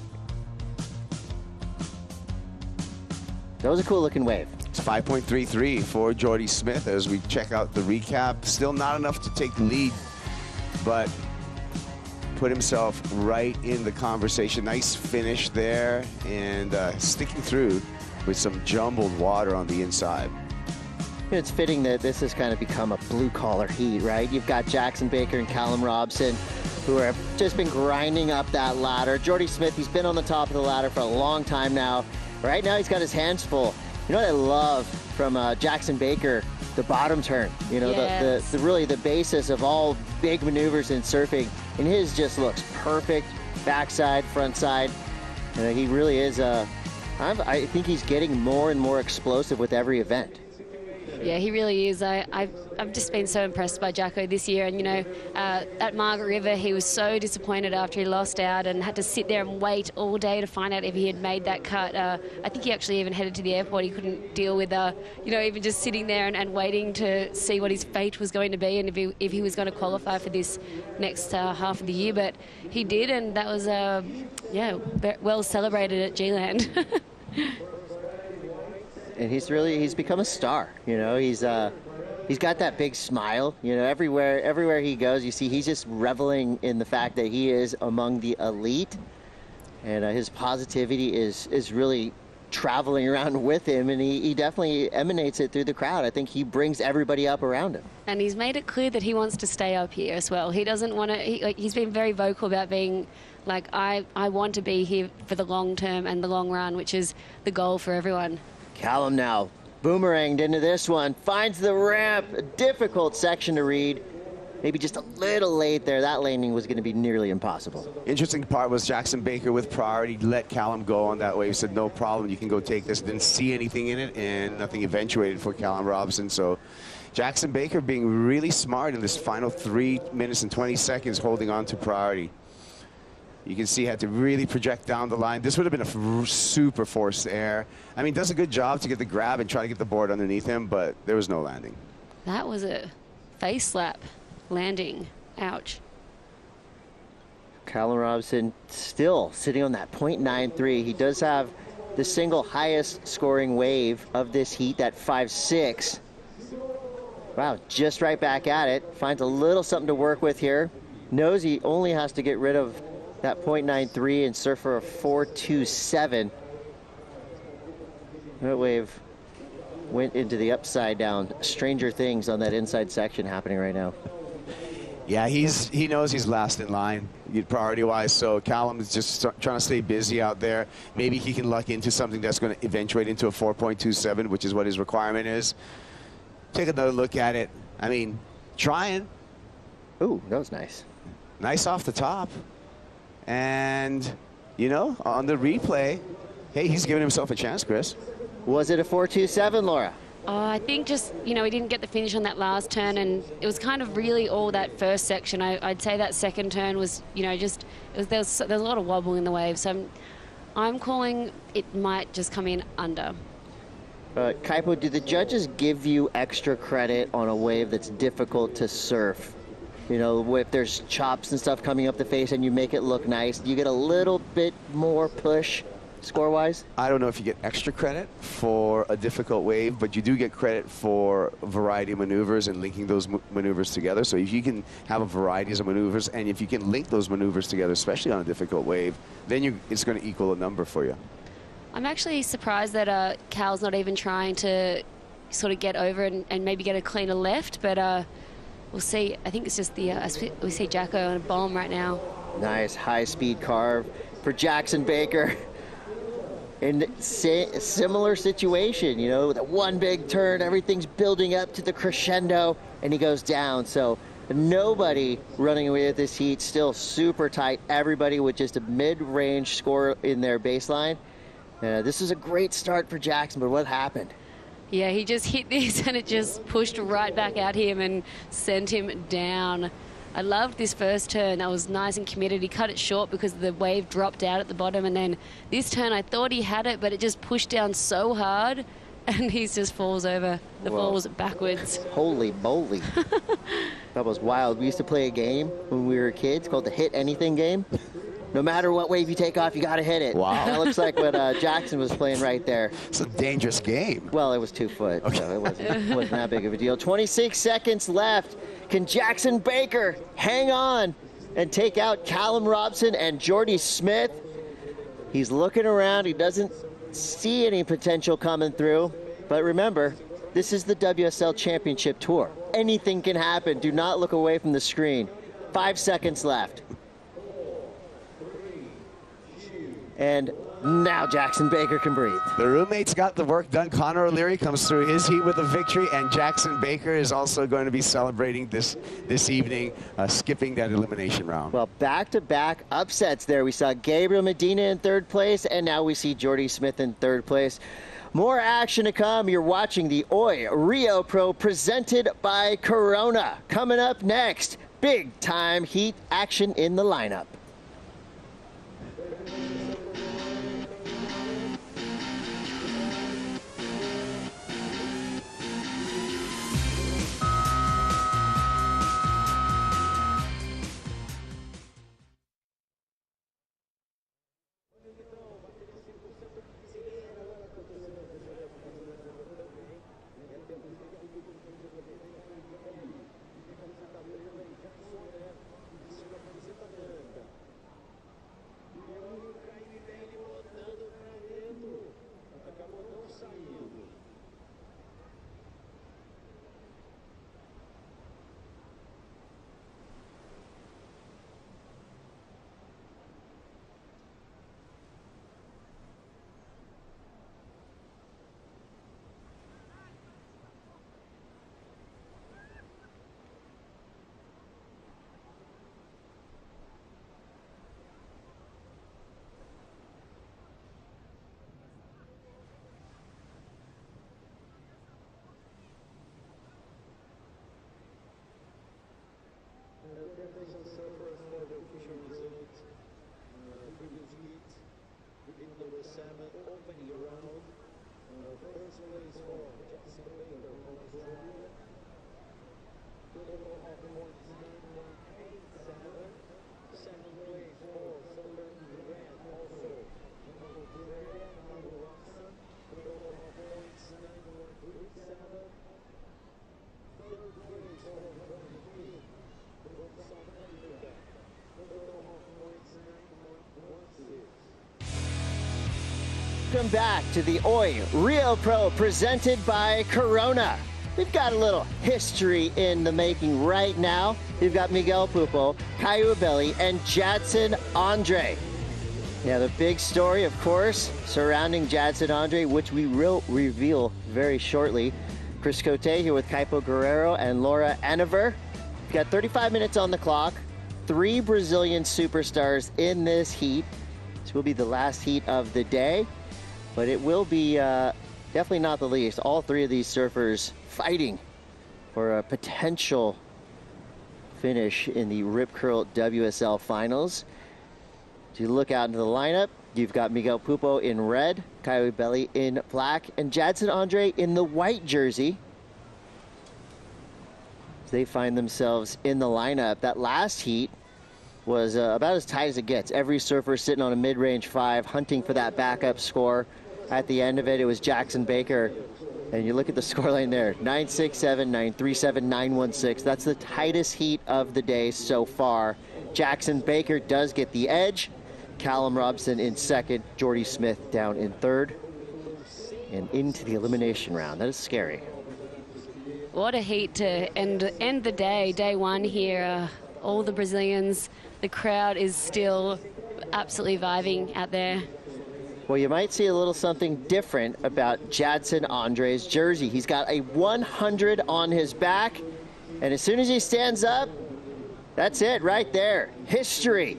That was a cool-looking wave. It's 5.33 for Jordy Smith as we check out the recap. Still not enough to take the lead, but put himself right in the conversation. Nice finish there, and sticking through with some jumbled water on the inside. It's fitting that this has kind of become a blue-collar heat, right? You've got Jackson Baker and Callum Robson, who have just been grinding up that ladder. Jordy Smith, he's been on the top of the ladder for a long time now. Right now, he's got his hands full. You know what I love from Jackson Baker? The bottom turn. You know, yes. the really the basis of all big maneuvers in surfing. And his just looks perfect. Backside, front side. He really is. I think he's getting more and more explosive with every event. Yeah, he really is. I've just been so impressed by Jacko this year. And, you know, at Margaret River, he was so disappointed after he lost out and had to sit there and wait all day to find out if he had made that cut. I think he actually even headed to the airport. He couldn't deal with, you know, even just sitting there and waiting to see what his fate was going to be and if he was going to qualify for this next half of the year. But he did, and that was, yeah, well celebrated at G-Land. And he's become a star. You know, he's got that big smile. You know, everywhere he goes, you see he's just reveling in the fact that he is among the elite, and his positivity is really traveling around with him, and he definitely emanates it through the crowd. I think he brings everybody up around him. And he's made it clear that he wants to stay up here as well. He doesn't want to, he's been very vocal about being like, I want to be here for the long term and the long run, which is the goal for everyone. Callum now boomeranged into this one, finds the ramp, a difficult section to read. Maybe just a little late there. That landing was going to be nearly impossible. Interesting part was Jackson Baker with priority let Callum go on that way. He said, no problem, you can go take this. Didn't see anything in it, and nothing eventuated for Callum Robson. So Jackson Baker being really smart in this final 3 minutes and 20 seconds, holding on to priority. You can see he had to really project down the line. This would have been a super forced air. I mean, does a good job to get the grab and try to get the board underneath him, but there was no landing. That was a face slap landing. Ouch. Callum Robson still sitting on that .93. He does have the single highest scoring wave of this heat, that 5.6. Wow, just right back at it. Finds a little something to work with here. Knows he only has to get rid of that .93 and surf for a 4.27. That wave went into the upside down. Stranger things on that inside section happening right now. Yeah, he knows he's last in line, priority-wise, so Callum is just trying to stay busy out there. Maybe he can luck into something that's going to eventuate into a 4.27, which is what his requirement is. Take another look at it. I mean, trying. Ooh, that was nice. Nice off the top. And, you know, on the replay, hey, he's giving himself a chance, Chris. Was it a 4.27, Laura? I think just, you know, he didn't get the finish on that last turn, and it was kind of really all that first section. I'd say that second turn was, you know, just, there was a lot of wobble in the wave, so I'm calling it might just come in under. Kaipo, do the judges give you extra credit on a wave that's difficult to surf? You know, if there's chops and stuff coming up the face and you make it look nice, do you get a little bit more push score-wise? I don't know if you get extra credit for a difficult wave, but you do get credit for a variety of maneuvers and linking those maneuvers together. So if you can have a variety of maneuvers, and if you can link those maneuvers together, especially on a difficult wave, then it's going to equal a number for you. I'm actually surprised that Cal's not even trying to sort of get over and maybe get a cleaner left, but we'll see. I think it's just the we see Jacko on a bomb right now. Nice high-speed carve for Jackson Baker. In similar situation, you know, with one big turn, everything's building up to the crescendo, and he goes down. So nobody running away with this heat, still super tight. Everybody with just a mid-range score in their baseline. This is a great start for Jackson, but what happened? Yeah, he just hit this and it just pushed right back at him and sent him down. I loved this first turn. That was nice and committed. He cut it short because the wave dropped out at the bottom, and then this turn I thought he had it, but it just pushed down so hard and he just falls over. The falls backwards. Holy moly. That was wild. We used to play a game when we were kids called the Hit Anything game. No matter what wave you take off, you got to hit it. Wow. That looks like what Jackson was playing right there. It's a dangerous game. Well, it was 2 foot, okay. So it wasn't that big of a deal. 26 seconds left. Can Jackson Baker hang on and take out Callum Robson and Jordy Smith? He's looking around. He doesn't see any potential coming through. But remember, this is the WSL Championship Tour. Anything can happen. Do not look away from the screen. 5 seconds left. And now Jackson Baker can breathe. The roommates got the work done. Connor O'Leary comes through his heat with a victory, and Jackson Baker is also going to be celebrating this evening, skipping that elimination round. Well, back-to-back upsets there. We saw Gabriel Medina in third place, and now we see Jordy Smith in third place. More action to come. You're watching the Oi Rio Pro presented by Corona. Coming up next, big-time heat action in the lineup. Welcome back to the Oi Rio Pro presented by Corona. We've got a little history in the making right now. We've got Miguel Pupo, Caio Ibelli, and Jadson Andre. Now the big story, of course, surrounding Jadson Andre, which we will reveal very shortly. Chris Cote here with Kaipo Guerrero and Laura Aniver. We've got 35 minutes on the clock. 3 Brazilian superstars in this heat. This will be the last heat of the day. But it will be definitely not the least. All 3 of these surfers fighting for a potential finish in the Rip Curl WSL Finals. As you look out into the lineup, you've got Miguel Pupo in red, Caio Ibelli in black, and Jadson Andre in the white jersey. As they find themselves in the lineup. That last heat was about as tight as it gets. Every surfer sitting on a mid-range 5, hunting for that backup score. At the end of it, it was Jackson Baker. And you look at the scoreline there, 967, 937, 916. That's the tightest heat of the day so far. Jackson Baker does get the edge. Callum Robson in second, Jordy Smith down in third. And into the elimination round. That is scary. What a heat to end the day, day one here. All the Brazilians, the crowd is still absolutely vibing out there. Well, you might see a little something different about Jadson Andre's jersey. He's got a 100 on his back, and as soon as he stands up, that's it right there. History.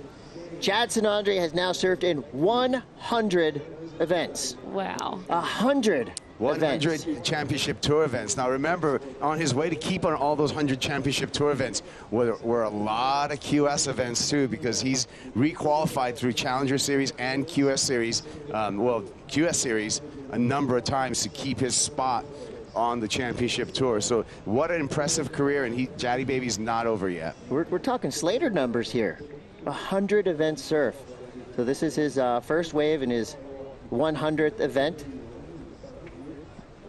Jadson Andre has now surfed in 100 events. Wow. 100 100 events. championship tour events. Now remember, on his way to keep on all those 100 championship tour events were a lot of QS events too, because he's requalified through Challenger Series and QS Series, QS Series a number of times to keep his spot on the championship tour. So what an impressive career, and Jaddy Baby's not over yet. We're talking Slater numbers here. 100 events surf. So this is his first wave in his 100th event.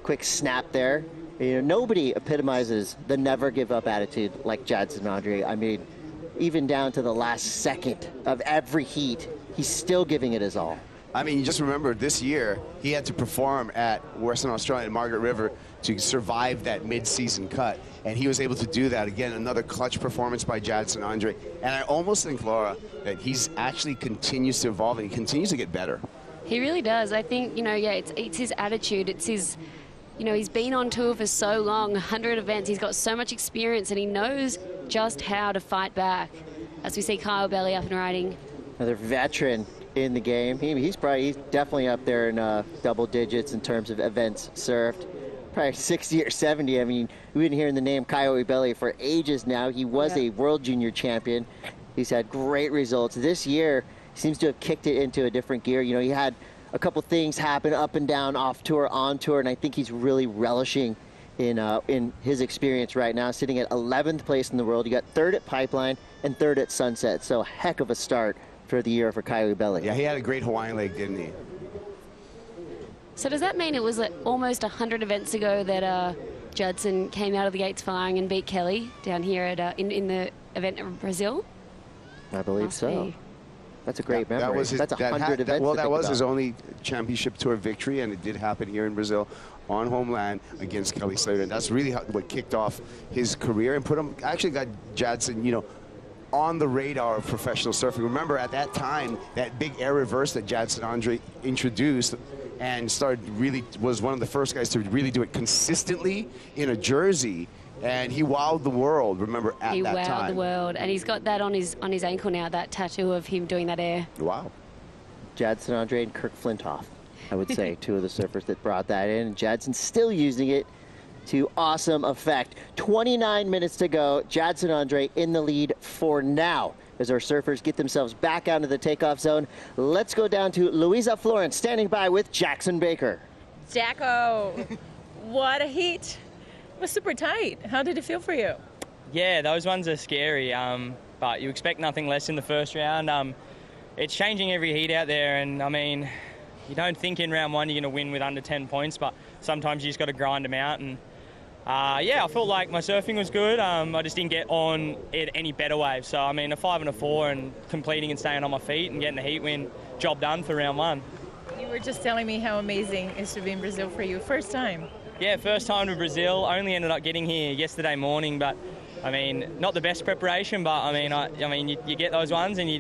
Quick snap there. You know, nobody epitomizes the never give up attitude like Jadson Andre. I mean, even down to the last second of every heat, he's still giving it his all. I mean, you just remember this year, he had to perform at Western Australia and Margaret River to survive that mid-season cut. And he was able to do that. Again, another clutch performance by Jadson Andre. And I almost think, Laura, that he's actually continues to evolve and he continues to get better. He really does. I think, you know, yeah, it's his attitude. It's his, you know, he's been on tour for so long, 100 events. He's got so much experience and he knows just how to fight back. As we see Caio Ibelli up and riding. Another veteran in the game. He's definitely up there in double digits in terms of events surfed. Probably 60 or 70. I mean, we've been hearing the name Caio Ibelli for ages now. He was a World Junior champion. He's had great results. This year, he seems to have kicked it into a different gear. You know, he had a couple things happen up and down, off tour, on tour, and I think he's really relishing in his experience right now, sitting at 11th place in the world. He got 3rd at Pipeline and 3rd at Sunset. So heck of a start for the year for Caio Ibelli. Yeah, he had a great Hawaiian leg, didn't he? So does that mean it was almost 100 events ago that Jadson came out of the gates flying and beat Kelly down here at in the event in Brazil? I believe so. That's a great memory. That was his, That's 100 events. Well, that was his only championship tour victory, and it did happen here in Brazil on homeland against Kelly Slater. And that's really what kicked off his career and actually got Jadson, you know, on the radar of professional surfing. Remember at that time, that big air reverse that Jadson Andre introduced and was one of the first guys to really do it consistently in a jersey. And he wowed the world, remember, at that time. He wowed the world. And he's got that on his ankle now, that tattoo of him doing that air. Wow. Jadson Andre and Kirk Flintoff, I would say, two of the surfers that brought that in. And Jadson's still using it to awesome effect. 29 minutes to go. Jadson Andre in the lead for now as our surfers get themselves back out of the takeoff zone. Let's go down to Louisa Florence standing by with Jackson Baker. Jacko, what a heat. It was super tight. How did it feel for you? Yeah, those ones are scary, but you expect nothing less in the first round. It's changing every heat out there, and I mean, you don't think in round one you're going to win with under 10 points, but sometimes you just got to grind them out. And yeah, I felt like my surfing was good. I just didn't get on it any better waves. So, I mean, a 5 and a 4 and completing and staying on my feet and getting the heat win, job done for round one. You were just telling me how amazing it is to be in Brazil for you. First time. Yeah, first time to Brazil. Only ended up getting here yesterday morning, but I mean, not the best preparation, but I mean, you get those ones and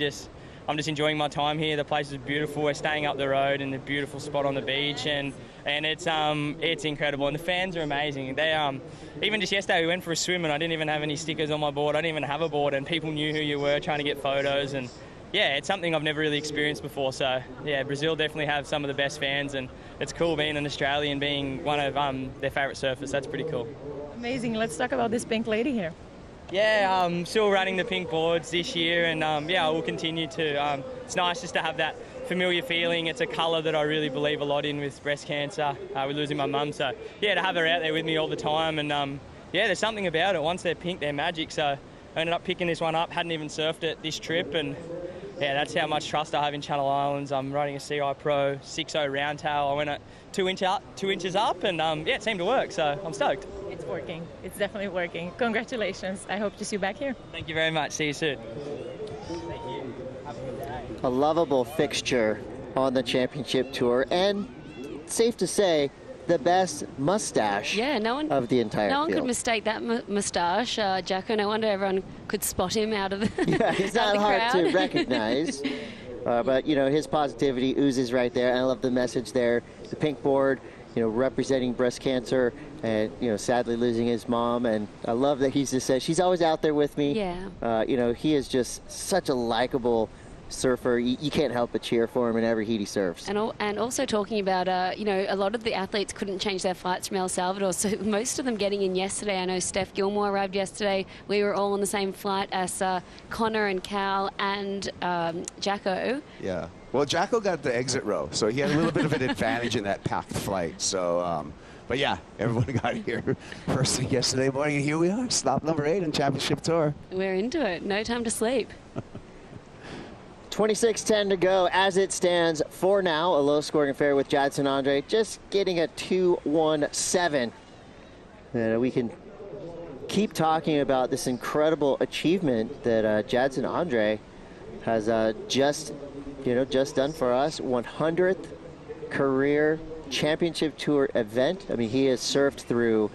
I'm just enjoying my time here. The place is beautiful. We're staying up the road in a beautiful spot on the beach, and it's incredible. And the fans are amazing. They even just yesterday we went for a swim and I didn't even have any stickers on my board. I didn't even have a board, and people knew who you were, trying to get photos. And yeah, it's something I've never really experienced before. So yeah, Brazil definitely have some of the best fans, and it's cool being an Australian, being one of their favourite surfers. That's pretty cool. Amazing. Let's talk about this pink lady here. Yeah, I'm still running the pink boards this year, and yeah, I will continue to. It's nice just to have that familiar feeling. It's a colour that I really believe a lot in with breast cancer, with losing my mum. So yeah, to have her out there with me all the time, and yeah, there's something about it. Once they're pink, they're magic. So I ended up picking this one up, hadn't even surfed it this trip, and yeah, that's how much trust I have in Channel Islands. I'm riding a Oi Pro 6.0 round tail. I went at 2 inches up, and yeah, it seemed to work, so I'm stoked. It's working. It's definitely working. Congratulations. I hope to see you back here. Thank you very much. See you soon. Thank you. Have a good day. A lovable fixture on the championship tour, and safe to say, the best mustache of the entire No one field. could mistake that mustache, Jacko. No wonder everyone could spot him out of the Yeah, he's not hard to recognize. But, you know, his positivity oozes right there. And I love the message there. The pink board, you know, representing breast cancer and, you know, sadly losing his mom. And I love that he just says, she's always out there with me. Yeah. You know, he is just such a likable surfer. You can't help but cheer for him in every heat he surfs. And also talking about, you know, a lot of the athletes couldn't change their flights from El Salvador, so most of them getting in yesterday. I know Steph Gilmore arrived yesterday. We were all on the same flight as Connor and Cal and Jacko. Yeah. Well, Jacko got the exit row, so he had a little bit of an advantage in that packed flight. So, but yeah, everyone got here first thing yesterday morning, and here we are, stop number 8 on Championship Tour. We're into it. No time to sleep. 26:10 to go as it stands for now. A low-scoring affair with Jadson Andre, just getting a 2-1-7. And we can keep talking about this incredible achievement that Jadson Andre has just done for us. 100th career championship tour event. I mean, he has surfed through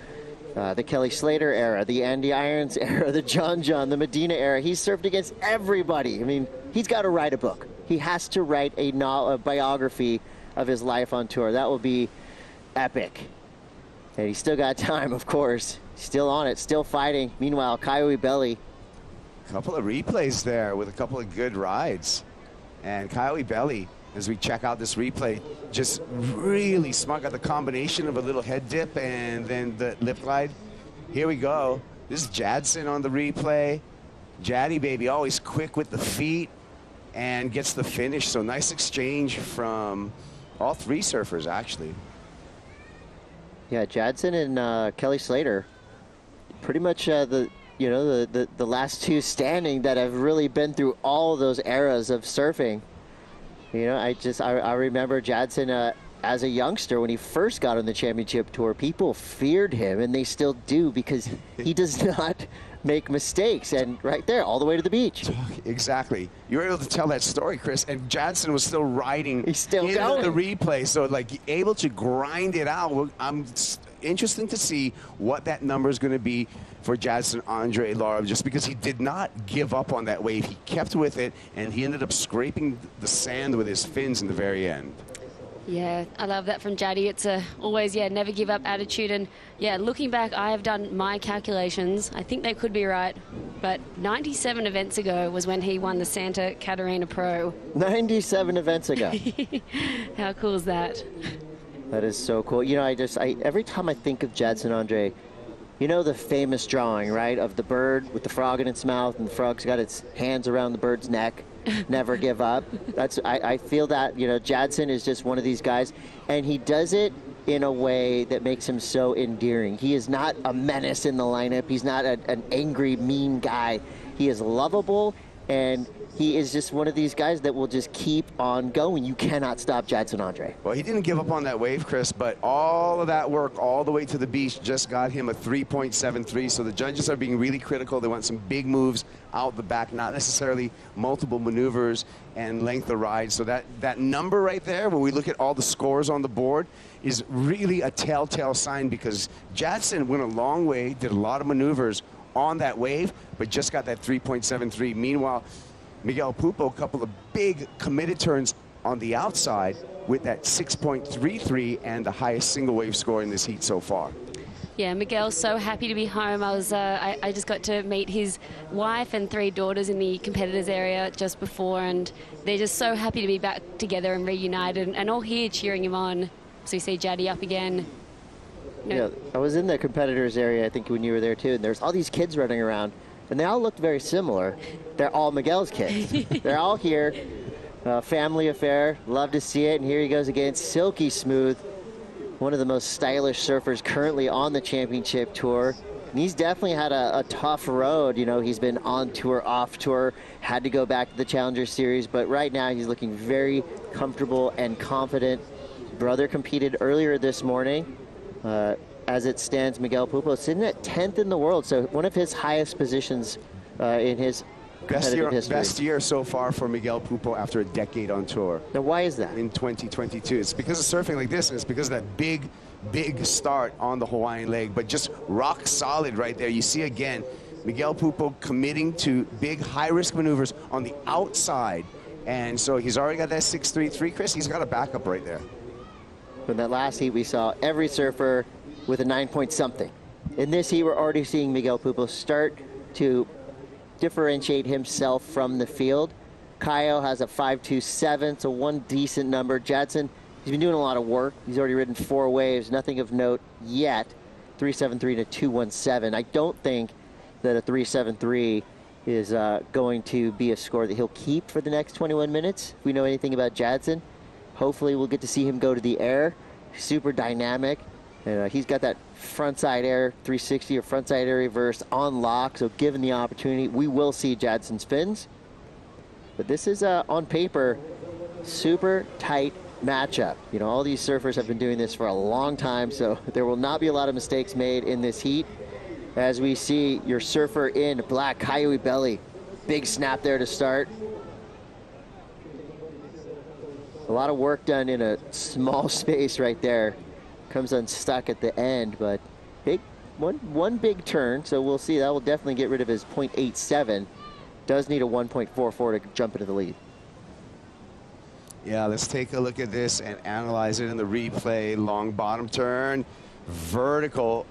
the Kelly Slater era, the Andy Irons era, the John, the Medina era. He's surfed against everybody. I mean, he's got to write a book. He has to write a biography of his life on tour. That will be epic. And he's still got time, of course. Still on it, still fighting. Meanwhile, Kaiwi Belly. A couple of replays there with a couple of good rides. And Kaiwi Belly, as we check out this replay, just really smart. Got the combination of a little head dip and then the lip glide. Here we go. This is Jadson on the replay. Jaddy baby, always quick with the feet and gets the finish. So nice exchange from all three surfers, actually. Yeah, Jadson and Kelly Slater, pretty much the last two standing that have really been through all those eras of surfing. You know, I remember Jadson as a youngster when he first got on the championship tour. People feared him, and they still do, because he does not make mistakes. And right there, all the way to the beach. Exactly. You were able to tell that story, Chris, and Jadson was still riding. He's still into going. The replay, so like able to grind it out. I'm interested to see what that number is going to be for Jadson Andre, Laura, just because he did not give up on that wave. He kept with it, and he ended up scraping the sand with his fins in the very end. Yeah, I love that from Jaddy. It's always, never give up attitude. And yeah, looking back, I have done my calculations. I think they could be right, but 97 events ago was when he won the Santa Catarina Pro. 97 events ago. How cool is that? That is so cool. You know, every time I think of Jadson Andre, you know the famous drawing, right, of the bird with the frog in its mouth, and the frog's got its hands around the bird's neck, never give up. I feel that, you know, Jadson is just one of these guys, and he does it in a way that makes him so endearing. He is not a menace in the lineup. He's not an angry, mean guy. He is lovable, and he is just one of these guys that will just keep on going. You cannot stop Jadson Andre. Well, he didn't give up on that wave, Chris, but all of that work all the way to the beach just got him a 3.73. So the judges are being really critical. They want some big moves out the back, not necessarily multiple maneuvers and length of ride. So that number right there, when we look at all the scores on the board, is really a telltale sign, because Jadson went a long way, did a lot of maneuvers on that wave, but just got that 3.73. Meanwhile, Miguel Pupo, a couple of big committed turns on the outside with that 6.33 and the highest single wave score in this heat so far. Yeah, Miguel's so happy to be home. I just got to meet his wife and 3 daughters in the competitors area just before, and they're just so happy to be back together and reunited, and all here cheering him on. So you see Jaddy up again. Yeah, I was in the competitors area, I think, when you were there too, and there's all these kids running around, and they all looked very similar. They're all Miguel's kids. They're all here. Family affair. Love to see it. And here he goes again. Silky smooth. One of the most stylish surfers currently on the championship tour. And he's definitely had a tough road. You know, he's been on tour, off tour, had to go back to the Challenger Series. But right now he's looking very comfortable and confident. Brother competed earlier this morning. As it stands, Miguel Pupo sitting at 10th in the world, so one of his highest positions in his competitive history. Best year so far for Miguel Pupo after a decade on tour. Now, why is that? In 2022. It's because of surfing like this, and it's because of that big start on the Hawaiian leg, but just rock solid right there. You see again, Miguel Pupo committing to big high-risk maneuvers on the outside, and so he's already got that 6.33. Chris, he's got a backup right there. In that last heat, we saw every surfer with a 9-point-something. In this heat, we're already seeing Miguel Pupo start to differentiate himself from the field. Caio has a 5.27, so one decent number. Jadson, he's been doing a lot of work. He's already ridden 4 waves, nothing of note yet. 3.73 to 2.17. I don't think that a 3.73 is going to be a score that he'll keep for the next 21 minutes. If we know anything about Jadson, hopefully we'll get to see him go to the air. Super dynamic. And he's got that frontside air 360 or frontside air reverse on lock. So given the opportunity, we will see Jadson's fins. But this is, on paper, super tight matchup. You know, all these surfers have been doing this for a long time, so there will not be a lot of mistakes made in this heat. As we see your surfer in black, Caio Belli. Big snap there to start. A lot of work done in a small space right there. Comes unstuck at the end, but one big turn, so we'll see. That will definitely get rid of his 0.87. Does need a 1.44 to jump into the lead. Yeah, let's take a look at this and analyze it in the replay. Long bottom turn, vertical,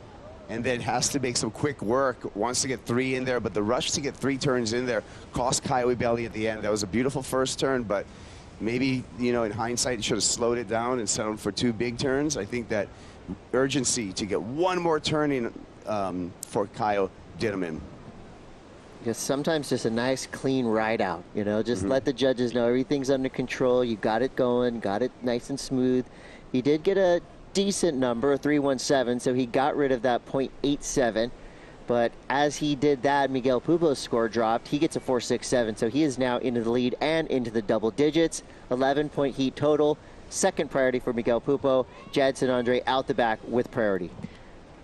and then has to make some quick work. Wants to get 3 in there, but the rush to get 3 turns in there cost Caio Belli at the end. That was a beautiful first turn, but maybe, you know, in hindsight, should have slowed it down and settled for 2 big turns. I think that urgency to get 1 more turn in for Caio did him in. Because sometimes just a nice, clean ride out, you know, just let the judges know everything's under control. You got it going, got it nice and smooth. He did get a decent number, a 3.17, so he got rid of that 0.87. But as he did that, Miguel Pupo's score dropped. He gets a 4.67, so he is now into the lead and into the double digits. 11-point heat total. Second priority for Miguel Pupo. Jadson Andre out the back with priority.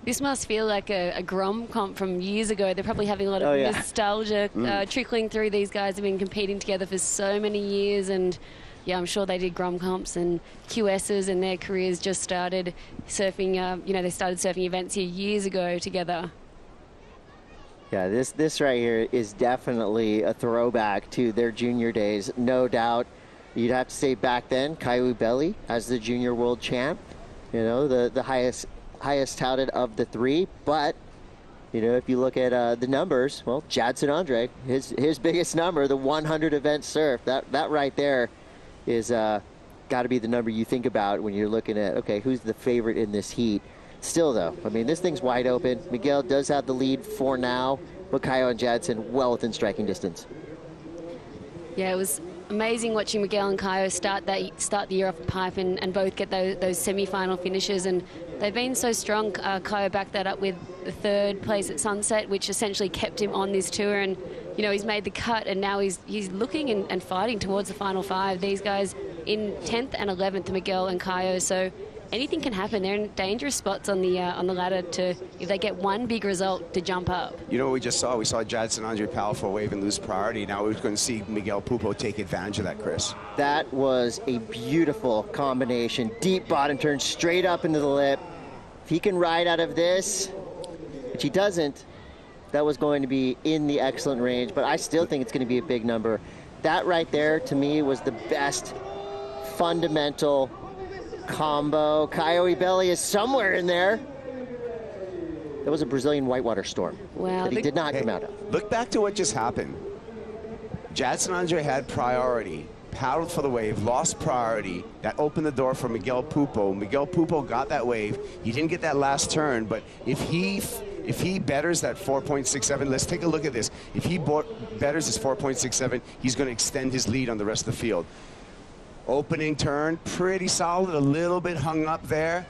This must feel like a Grom comp from years ago. They're probably having a lot of nostalgia trickling through. These guys have been competing together for so many years, and yeah, I'm sure they did Grom comps and QSs, and their careers just started surfing. You know, they started surfing events here years ago together. Yeah, this right here is definitely a throwback to their junior days, no doubt. You'd have to say back then, Caio Belli as the junior world champ, you know, the highest touted of the 3. But, you know, if you look at the numbers, well, Jadson Andre, his biggest number, the 100 event surf, that right there is got to be the number you think about when you're looking at, okay, who's the favorite in this heat. Still, though, I mean, this thing's wide open. Miguel does have the lead for now, but Caio and Jadson well within striking distance. Yeah, it was amazing watching Miguel and Caio start the year off the pipe and both get those semi-final finishes, and they've been so strong. Caio backed that up with the 3rd place at Sunset, which essentially kept him on this tour, and you know, he's made the cut, and now he's looking and fighting towards the final 5. These guys in 10th and 11th, Miguel and Caio, so anything can happen. They're in dangerous spots on the ladder to, if they get one big result, to jump up. You know what we just saw? We saw Jadson Andre powerful wave and lose priority. Now we're going to see Miguel Pupo take advantage of that, Chris. That was a beautiful combination. Deep bottom turn straight up into the lip. If he can ride out of this, which he doesn't, that was going to be in the excellent range, but I still think it's going to be a big number. That right there, to me, was the best fundamental combo. Caio Belli is somewhere in there. That was a Brazilian whitewater storm that he did not come out of. Look back to what just happened. Jadson Andre had priority, paddled for the wave, lost priority. That opened the door for Miguel Pupo. Miguel Pupo got that wave. He didn't get that last turn, but if he betters that 4.67, let's take a look at this. If he betters his 4.67, he's going to extend his lead on the rest of the field. Opening turn, pretty solid, a little bit hung up there.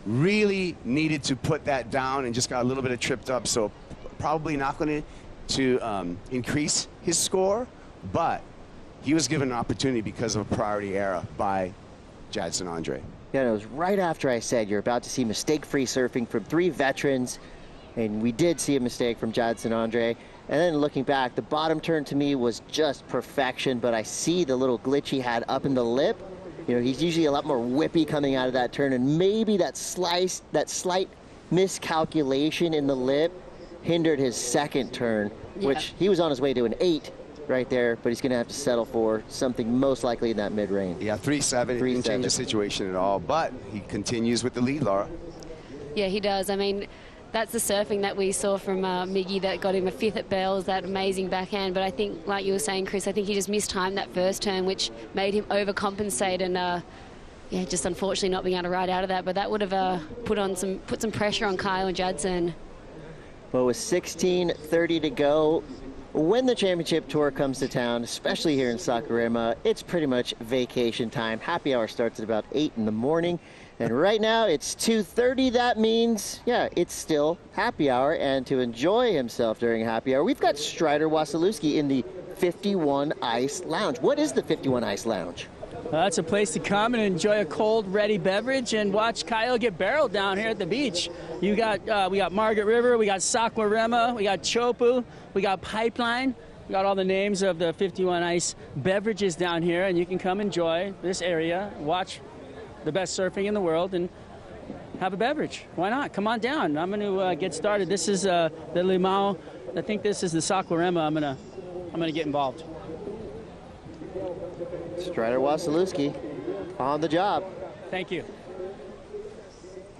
Really needed to put that down and just got a little bit of tripped up, so probably not going to increase his score, but he was given an opportunity because of a priority error by Jadson Andre. Yeah, it was right after I said you're about to see mistake-free surfing from 3 veterans, and we did see a mistake from Jadson Andre. And then looking back, the bottom turn to me was just perfection, but I see the little glitch he had up in the lip. You know, he's usually a lot more whippy coming out of that turn, and maybe that slight miscalculation in the lip hindered his 2nd turn, which he was on his way to an 8 right there, but he's going to have to settle for something most likely in that mid-range. Yeah, 3-7, didn't change the situation at all, but he continues with the lead, Laura. Yeah, he does. I mean, that's the surfing that we saw from Miggy that got him a 5th at Bells, that amazing backhand. But I think, like you were saying, Chris, I think he just mistimed that first turn, which made him overcompensate and, yeah, just unfortunately not being able to ride out of that. But that would have put some pressure on Caio and Jadson. Well, with 16:30 to go, when the championship tour comes to town, especially here in Saquarema, it's pretty much vacation time. Happy hour starts at about 8 in the morning. And right now it's 2:30. That means, yeah, it's still happy hour. And to enjoy himself during happy hour, we've got Strider Wasilewski in the 51 Ice Lounge. What is the 51 Ice Lounge? That's a place to come and enjoy a cold, ready beverage and watch Caio get barreled down here at the beach. We got Margaret River, we got Saquarema, we got Chopu, we got Pipeline. We got all the names of the 51 Ice beverages down here, and you can come enjoy this area, watch the best surfing in the world, and have a beverage. Why not? Come on down. I'm going to get started. This is the Limao. I think this is the Saquarema. I'm going to get involved. Strider Wasilewski on the job. Thank you.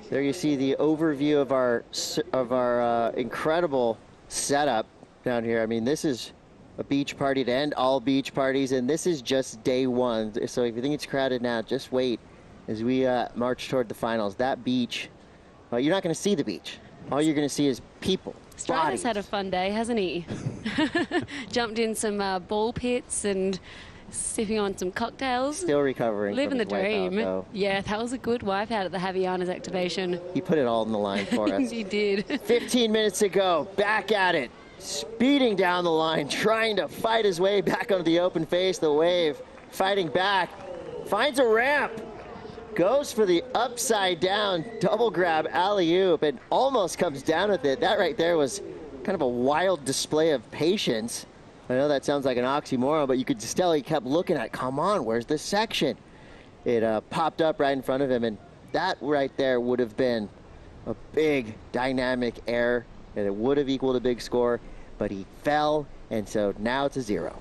There you see the overview of our incredible setup down here. I mean, this is a beach party to end all beach parties, and this is just day 1. So if you think it's crowded now, just wait as we march toward the finals. That beach, you're not going to see the beach. All you're going to see is people. Strider's had a fun day, hasn't he? Jumped in some ball pits and sipping on some cocktails. Still recovering. Living the from his dream. wipeout, Yeah, that was a good wipeout at the Havaianas activation. He put it all on the line for us. He did. 15 minutes to go. Back at it. Speeding down the line, trying to fight his way back onto the open face. The wave fighting back. Finds a ramp. Goes for the upside down double grab alley-oop and almost comes down with it. That right there was kind of a wild display of patience. I know that sounds like an oxymoron, but you could just tell he kept looking at, come on, where's this section? It popped up right in front of him, and that right there would have been a big dynamic error, and it would have equaled a big score, but he fell, and so now it's a 0.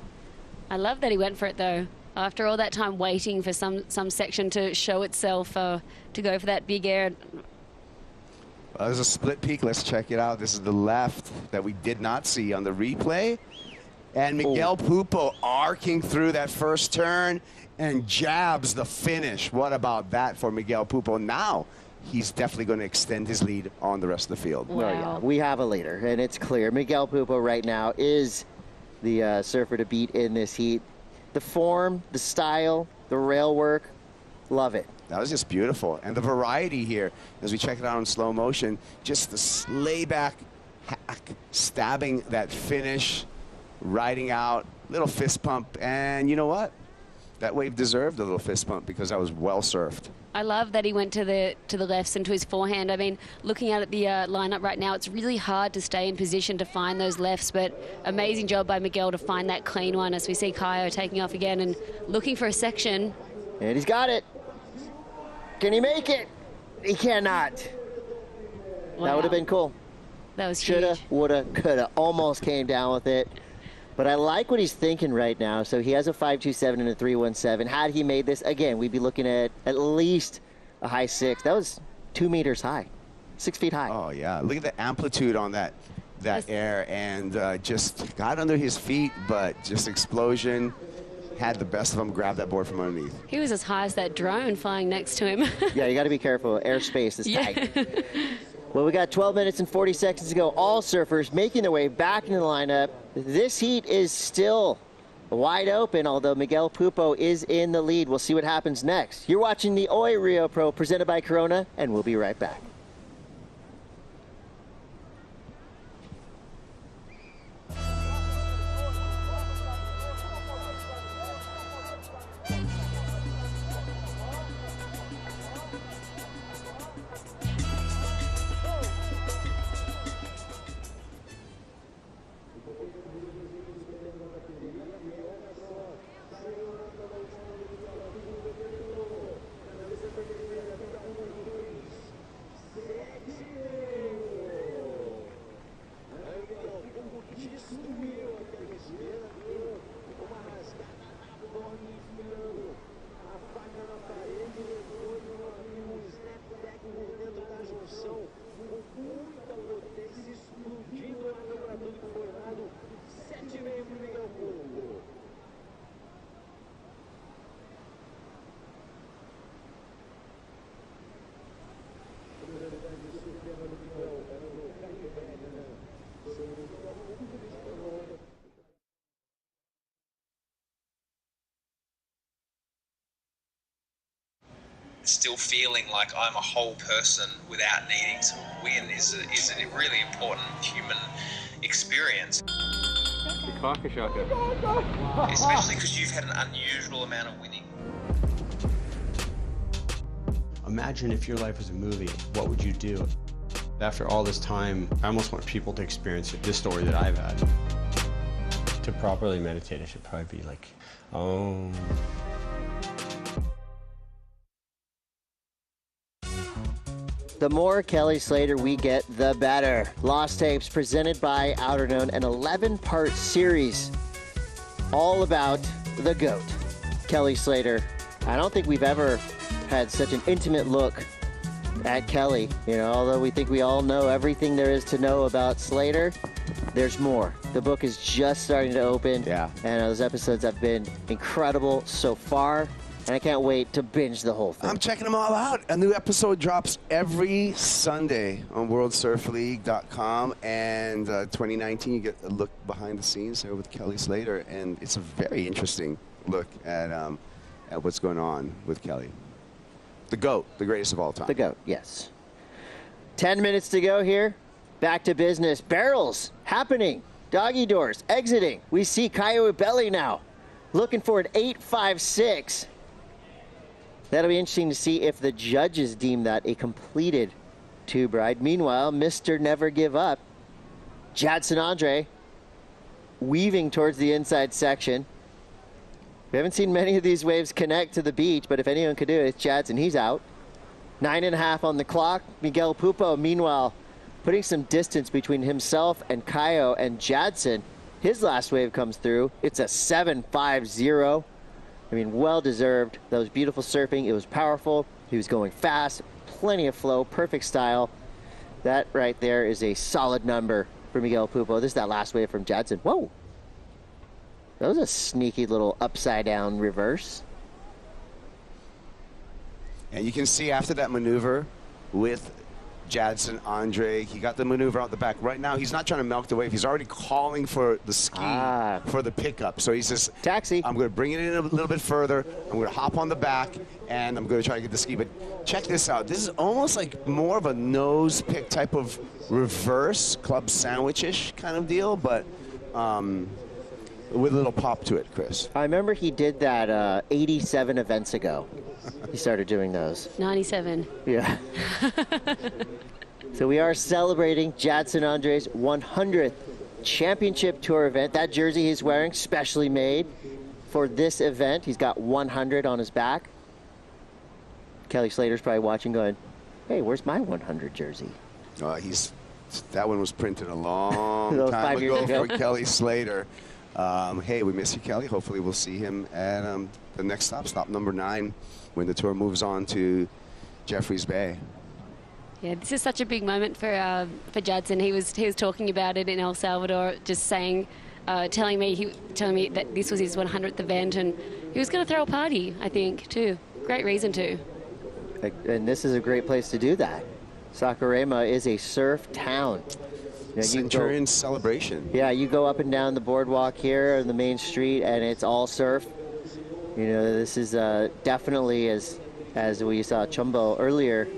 I love that he went for it, though. After all that time waiting for some section to show itself, to go for that big air. There's a split peak. Let's check it out. This is the left that we did not see on the replay. And Miguel Pupo arcing through that first turn and jabs the finish. What about that for Miguel Pupo? Now he's definitely going to extend his lead on the rest of the field. Wow. Oh, yeah. We have a leader, and it's clear. Miguel Pupo right now is the surfer to beat in this heat. The form, the style, the rail work, love it. That was just beautiful. And the variety here, as we check it out in slow motion, just the slayback hack, stabbing that finish, riding out, little fist pump. And you know what? That wave deserved a little fist pump because that was well surfed. I love that he went to the lefts and to his forehand. I mean, looking at the lineup right now, it's really hard to stay in position to find those lefts, but amazing job by Miguel to find that clean one as we see Kaio taking off again and looking for a section. And he's got it. Can he make it? He cannot. Wow. That would have been cool. That was Shoulda, huge. woulda, coulda. Almost came down with it. But I like what he's thinking right now. So he has a 5.27 and a 3.17. Had he made this, again, we'd be looking at least a high 6. That was 2 meters high, 6 feet high. Oh, yeah. Look at the amplitude on that air, and just got under his feet, but just explosion. Had the best of them grab that board from underneath. He was as high as that drone flying next to him. Yeah, you got to be careful. Airspace is tight. Yeah. Well, we got 12 minutes and 40 seconds to go. All surfers making their way back into the lineup. This heat is still wide open, although Miguel Pupo is in the lead. We'll see what happens next. You're watching the Oi Rio Pro presented by Corona, and we'll be right back. Still feeling like I'm a whole person without needing to win is a really important human experience. Especially because you've had an unusual amount of winning. Imagine if your life was a movie, what would you do? After all this time, I almost want people to experience this story that I've had. To properly meditate, I should probably be like, oh. The more Kelly Slater we get, the better. Lost Tapes presented by Outerknown, an 11-part series all about the GOAT, Kelly Slater. I don't think we've ever had such an intimate look at Kelly. You know, although we think we all know everything there is to know about Slater, there's more. The book is just starting to open. Yeah. And those episodes have been incredible so far. And I can't wait to binge the whole thing. I'm checking them all out. A new episode drops every Sunday on WorldSurfLeague.com. And 2019, you get a look behind the scenes here with Kelly Slater. And it's a very interesting look at what's going on with Kelly. The GOAT, the greatest of all time. The GOAT, yes. 10 minutes to go here. Back to business. Barrels happening. Doggy doors exiting. We see Kaio Belli now looking for an 8.56. That'll be interesting to see if the judges deem that a completed tube ride. Meanwhile, Mr. Never Give Up, Jadson Andre, weaving towards the inside section. We haven't seen many of these waves connect to the beach, but if anyone could do it, it's Jadson. He's out. 9.5 on the clock. Miguel Pupo, meanwhile, putting some distance between himself and Kaio and Jadson. His last wave comes through. It's a 7.50. I mean, well-deserved. That was beautiful surfing. It was powerful. He was going fast, plenty of flow, perfect style. That right there is a solid number for Miguel Pupo. This is that last wave from Jadson. Whoa. That was a sneaky little upside-down reverse. And you can see after that maneuver with Jadson Andre, he got the maneuver out the back. Right now, he's not trying to milk the wave. He's already calling for the ski for the pickup. So he says, taxi. I'm going to bring it in a little bit further. I'm going to hop on the back, and I'm going to try to get the ski. But check this out. This is almost like more of a nose pick type of reverse club sandwich-ish kind of deal, but with a little pop to it, Chris. I remember he did that 87 events ago. He started doing those. 97. Yeah. So we are celebrating Jadson Andre's 100th championship tour event. That jersey he's wearing, specially made for this event. He's got 100 on his back. Kelly Slater's probably watching going, hey, where's my 100 jersey? That one was printed a long time 5 years ago for Kelly Slater. Hey, we miss you, Kelly. Hopefully we'll see him at the next stop number 9, when the tour moves on to Jeffreys Bay. Yeah, this is such a big moment for Jadson. He was talking about it in El Salvador, just saying, telling me that this was his 100th event, and he was going to throw a party, I think, too. Great reason to. And this is a great place to do that. Saquarema is a surf town. Centurion celebration. Yeah, you go up and down the boardwalk here on the main street, and it's all surf. You know, this is definitely, as we saw Chumbo earlier,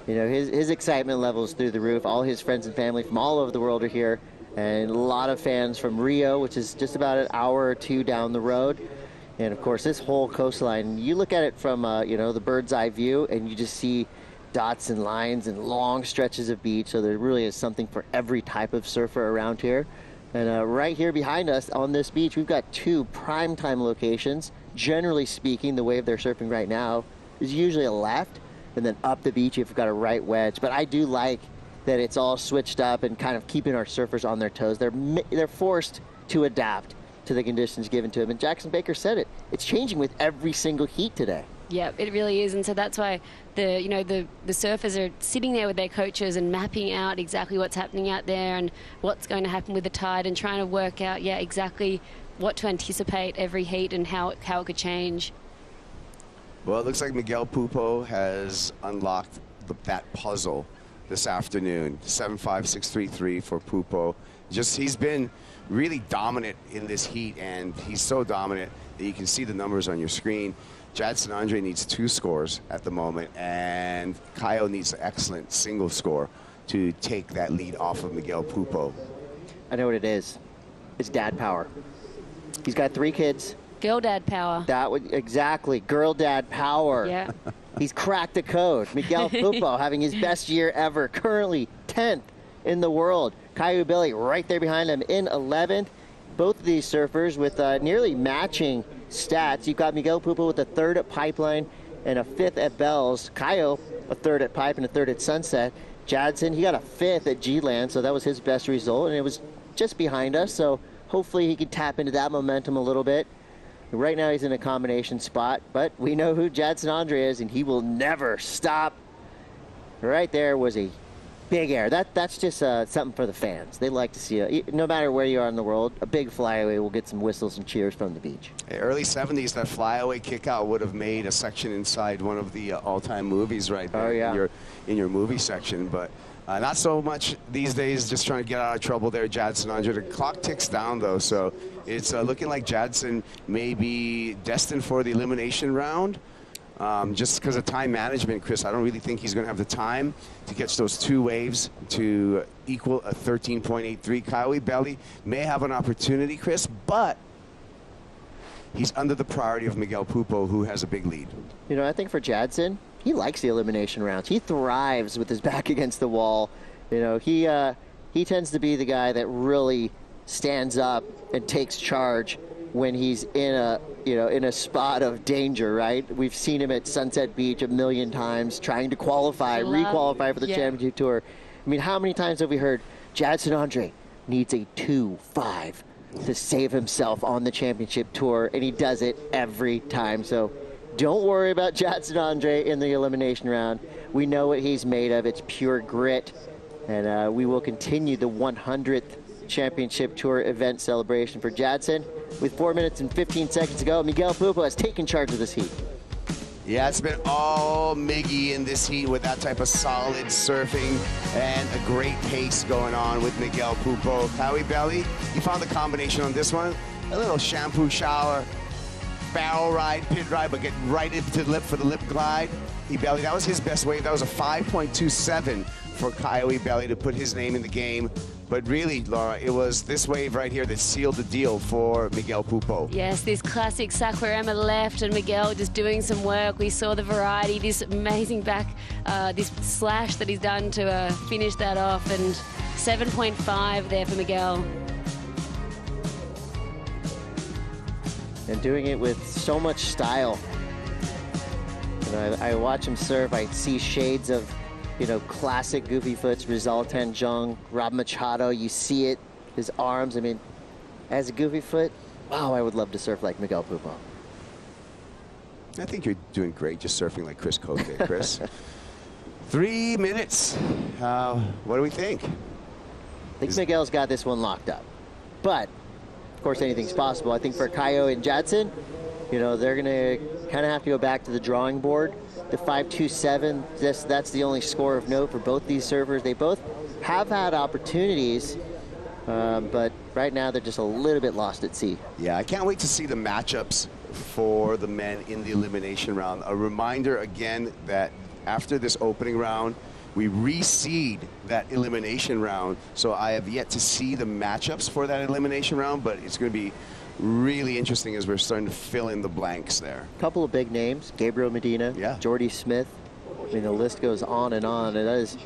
you know, his excitement levels through the roof. All his friends and family from all over the world are here, and a lot of fans from Rio, which is just about an hour or two down the road. And of course, this whole coastline, you look at it from you know, the bird's eye view, and you just see dots and lines and long stretches of beach. So there really is something for every type of surfer around here. And right here behind us on this beach, we've got 2 primetime locations. Generally speaking, the wave they're surfing right now is usually a left, and then up the beach you've got a right wedge. But I do like that it's all switched up and kind of keeping our surfers on their toes. They're forced to adapt to the conditions given to them. And Jackson Baker said it. It's changing with every single heat today. Yeah, it really is, and so that's why the surfers are sitting there with their coaches and mapping out exactly what's happening out there and what's going to happen with the tide, and trying to work out exactly what to anticipate every heat and how it could change. Well, it looks like Miguel Pupo has unlocked that puzzle this afternoon. 7.5633 for Pupo. He's been really dominant in this heat, and he's so dominant that you can see the numbers on your screen. Jadson Andre needs 2 scores at the moment, and Caio needs an excellent single score to take that lead off of Miguel Pupo. I know what it is. It's dad power. He's got 3 kids. Girl dad power. That would exactly, girl dad power. Yeah. He's cracked the code. Miguel Pupo having his best year ever, currently 10th in the world. Caio Billy right there behind him in 11th. Both of these surfers with nearly matching stats. You've got Miguel Pupo with a 3rd at Pipeline and a 5th at Bells. Caio, a 3rd at Pipe and a 3rd at Sunset. Jadson, he got a 5th at G-Land, so that was his best result, and it was just behind us, so hopefully he can tap into that momentum a little bit. Right now he's in a combination spot, but we know who Jadson Andre is, and he will never stop. Right there was a big air. That's just something for the fans. They like to see it. No matter where you are in the world, a big flyaway will get some whistles and cheers from the beach. Early 70s, that flyaway kickout would have made a section inside one of the all-time movies right there. Oh, yeah. in your movie section, but not so much these days, just trying to get out of trouble there, Jadson Andre. The clock ticks down, though, so it's looking like Jadson may be destined for the elimination round. Just because of time management, Chris, I don't really think he's going to have the time to catch those 2 waves to equal a 13.83. Caio Billy may have an opportunity, Chris, but he's under the priority of Miguel Pupo, who has a big lead. You know, I think for Jadson, he likes the elimination rounds. He thrives with his back against the wall. You know, he tends to be the guy that really stands up and takes charge when he's in a spot of danger, right? We've seen him at Sunset Beach a million times trying to re-qualify for the championship tour. I mean, how many times have we heard Jadson Andre needs a 2-5 to save himself on the championship tour, and he does it every time. So don't worry about Jadson Andre in the elimination round. We know what he's made of. It's pure grit, and we will continue the 100th championship tour event celebration for Jadson. with 4 minutes and 15 seconds to go. Miguel Pupo has taken charge of this heat. Yeah, it's been all Miggy in this heat with that type of solid surfing and a great pace going on with Miguel Pupo. Howie Belly, you found the combination on this one. A little shampoo shower, barrel ride, pit ride, but get right into the lip for the lip glide. Belly, that was his best wave. That was a 5.27 for Coyote Belly to put his name in the game. But really, Laura, it was this wave right here that sealed the deal for Miguel Pupo. Yes, this classic Saquarema left and Miguel just doing some work. We saw the variety, this amazing back, this slash that he's done to finish that off, and 7.5 there for Miguel. And doing it with so much style. I watch him surf, I see shades of, classic Goofy Foots, Rizal Tanjong, Rob Machado. You see it, his arms. I mean, as a Goofy Foot, wow, I would love to surf like Miguel Pupo. I think you're doing great just surfing like Chris Koch did, Chris. 3 minutes. What do we think? I think Miguel's got this one locked up. But, of course, anything's possible. I think for Kayo and Jadson, they're going to kind of have to go back to the drawing board. The 5.27, that's the only score of note for both these surfers. They both have had opportunities, but right now they're just a little bit lost at sea. Yeah, I can't wait to see the matchups for the men in the elimination round. A reminder again that after this opening round, we reseed that elimination round. So I have yet to see the matchups for that elimination round, but it's going to be really interesting as we're starting to fill in the blanks there. A couple of big names, Gabriel Medina, Jordy Smith. I mean, the list goes on, and that is...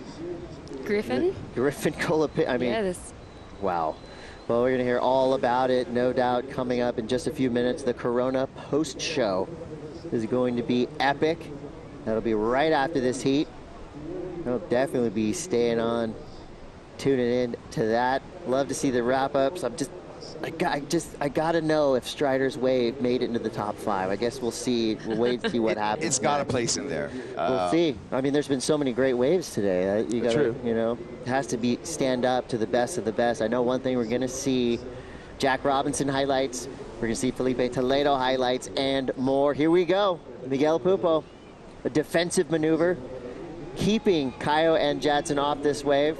Griffin? Griffin Colapinto. I mean, yeah, wow. Well, we're going to hear all about it, no doubt, coming up in just a few minutes. The Corona post-show is going to be epic. That'll be right after this heat. I'll definitely be staying on, tuning in to that. Love to see the wrap-ups. I got to know if Strider's wave made it into the top 5. I guess we'll see. We'll wait to see what happens. It's got a place in there. We'll see. I mean, there's been so many great waves today. You got to, it has to stand up to the best of the best. I know one thing, we're going to see Jack Robinson highlights. We're going to see Filipe Toledo highlights and more. Here we go. Miguel Pupo, a defensive maneuver, keeping Kayo and Jadson off this wave.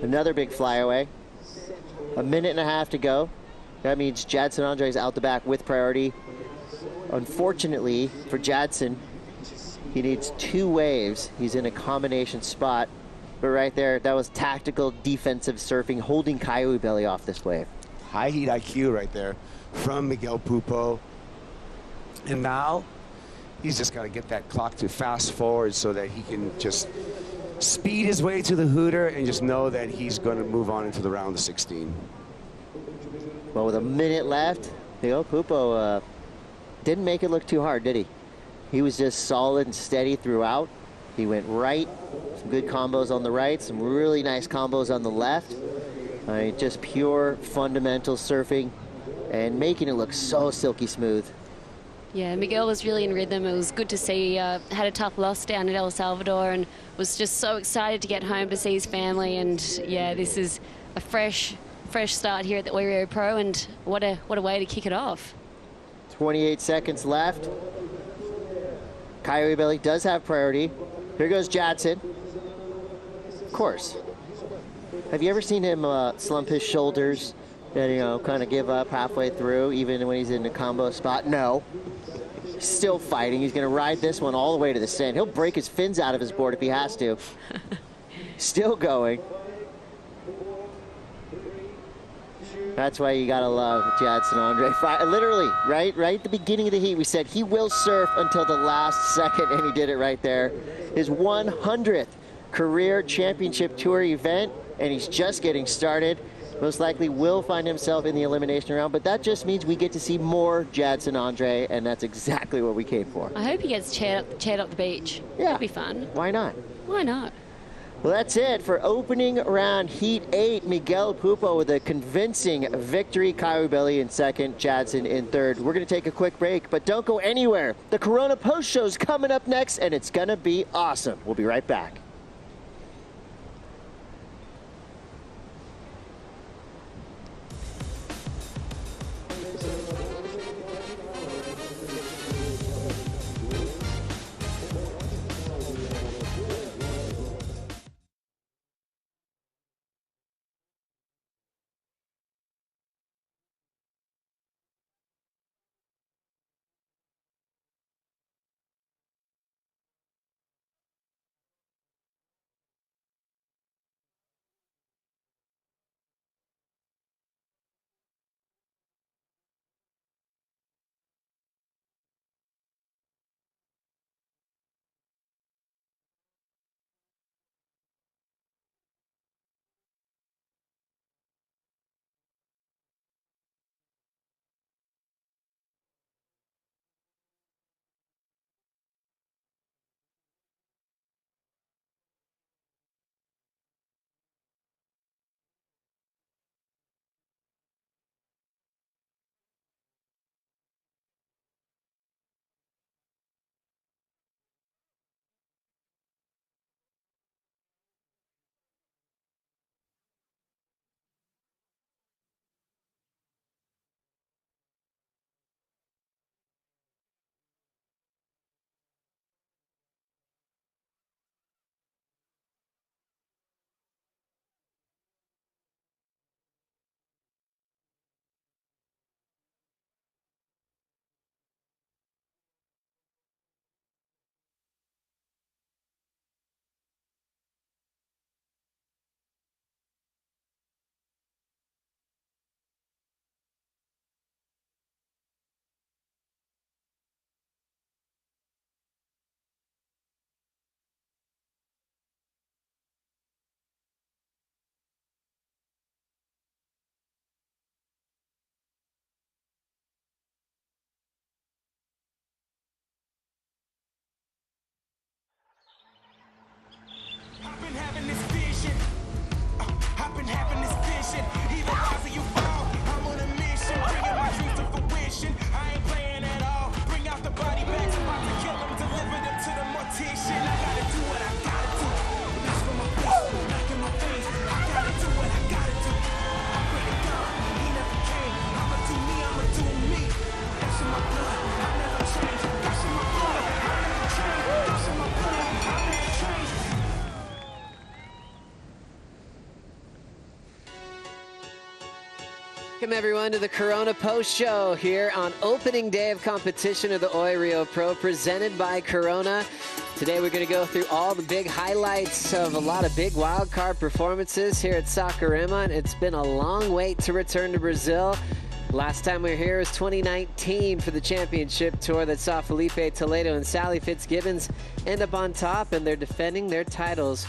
Another big flyaway. A minute and a half to go. That means Jadson Andre's out the back with priority. Unfortunately for Jadson, he needs 2 waves. He's in a combination spot. But right there, that was tactical defensive surfing, holding Coyote Belly off this wave. High heat IQ right there from Miguel Pupo. And now he's just got to get that clock to fast forward so that he can just speed his way to the Hooter and just know that he's going to move on into the round of 16. Well, with a minute left, Miguel Pupo didn't make it look too hard, did he? He was just solid and steady throughout. He went right, some good combos on the right, some really nice combos on the left. Just pure fundamental surfing and making it look so silky smooth. Yeah, Miguel was really in rhythm. It was good to see. Had a tough loss down in El Salvador and was just so excited to get home to see his family. And yeah, this is a fresh start here at the Oi Rio Pro, and what a way to kick it off. 28 seconds left. Coyote Belly does have priority. Here goes Jadson. Of course. Have you ever seen him slump his shoulders and, kind of give up halfway through, even when he's in a combo spot? No. Still fighting. He's going to ride this one all the way to the sand. He'll break his fins out of his board if he has to. Still going. That's why you got to love Jadson Andre. Literally, right at the beginning of the heat, we said he will surf until the last second, and he did it right there. His 100th career championship tour event, and he's just getting started. Most likely will find himself in the elimination round, but that just means we get to see more Jadson Andre, and that's exactly what we came for. I hope he gets chaired up the beach. Yeah. That'd be fun. Why not? Why not? Well, that's it for opening round Heat 8. Miguel Pupo with a convincing victory. Coyote Belly in second, Jadson in third. We're going to take a quick break, but don't go anywhere. The Corona Post Show's coming up next, and it's going to be awesome. We'll be right back. Welcome, everyone, to the Corona Post Show here on opening day of competition of the Oi Rio Pro, presented by Corona. Today, we're going to go through all the big highlights of a lot of big wildcard performances here at Saquarema. It's been a long wait to return to Brazil. Last time we were here was 2019 for the championship tour that saw Filipe Toledo and Sally Fitzgibbons end up on top, and they're defending their titles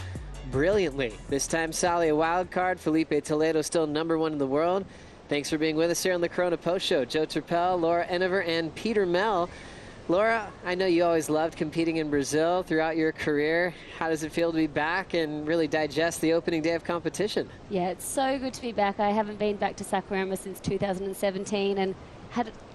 brilliantly. This time, Sally a wild card. Filipe Toledo still #1 in the world. Thanks for being with us here on the Corona Post Show. Joe Turpel, Laura Enever, and Peter Mell. Laura, I know you always loved competing in Brazil throughout your career. How does it feel to be back and really digest the opening day of competition? Yeah, it's so good to be back. I haven't been back to Saquarema since 2017, and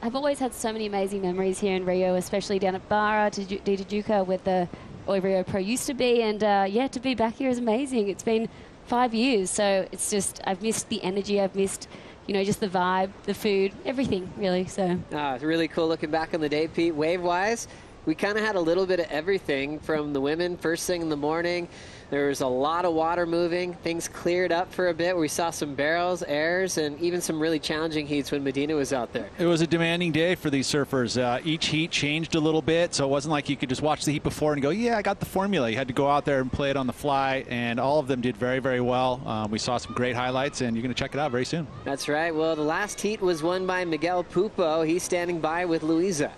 I've always had so many amazing memories here in Rio, especially down at Barra, de Tijuca, where the Oi Rio Pro used to be, and yeah, to be back here is amazing. It's been 5 years, so it's just, I've missed the energy, I've missed, you know, just the vibe, the food, everything, really, so. It's really cool looking back on the day, Pete. Wave-wise, we kind of had a little bit of everything from the women first thing in the morning. There was a lot of water moving. Things cleared up for a bit. We saw some barrels, airs, and even some really challenging heats when Medina was out there. It was a demanding day for these surfers. Each heat changed a little bit, so it wasn't like you could just watch the heat before and go, yeah, I got the formula. You had to go out there and play it on the fly, and all of them did very, very well. We saw some great highlights, and you're going to check it out very soon. That's right. Well, the last heat was won by Miguel Pupo. He's standing by with Luisa.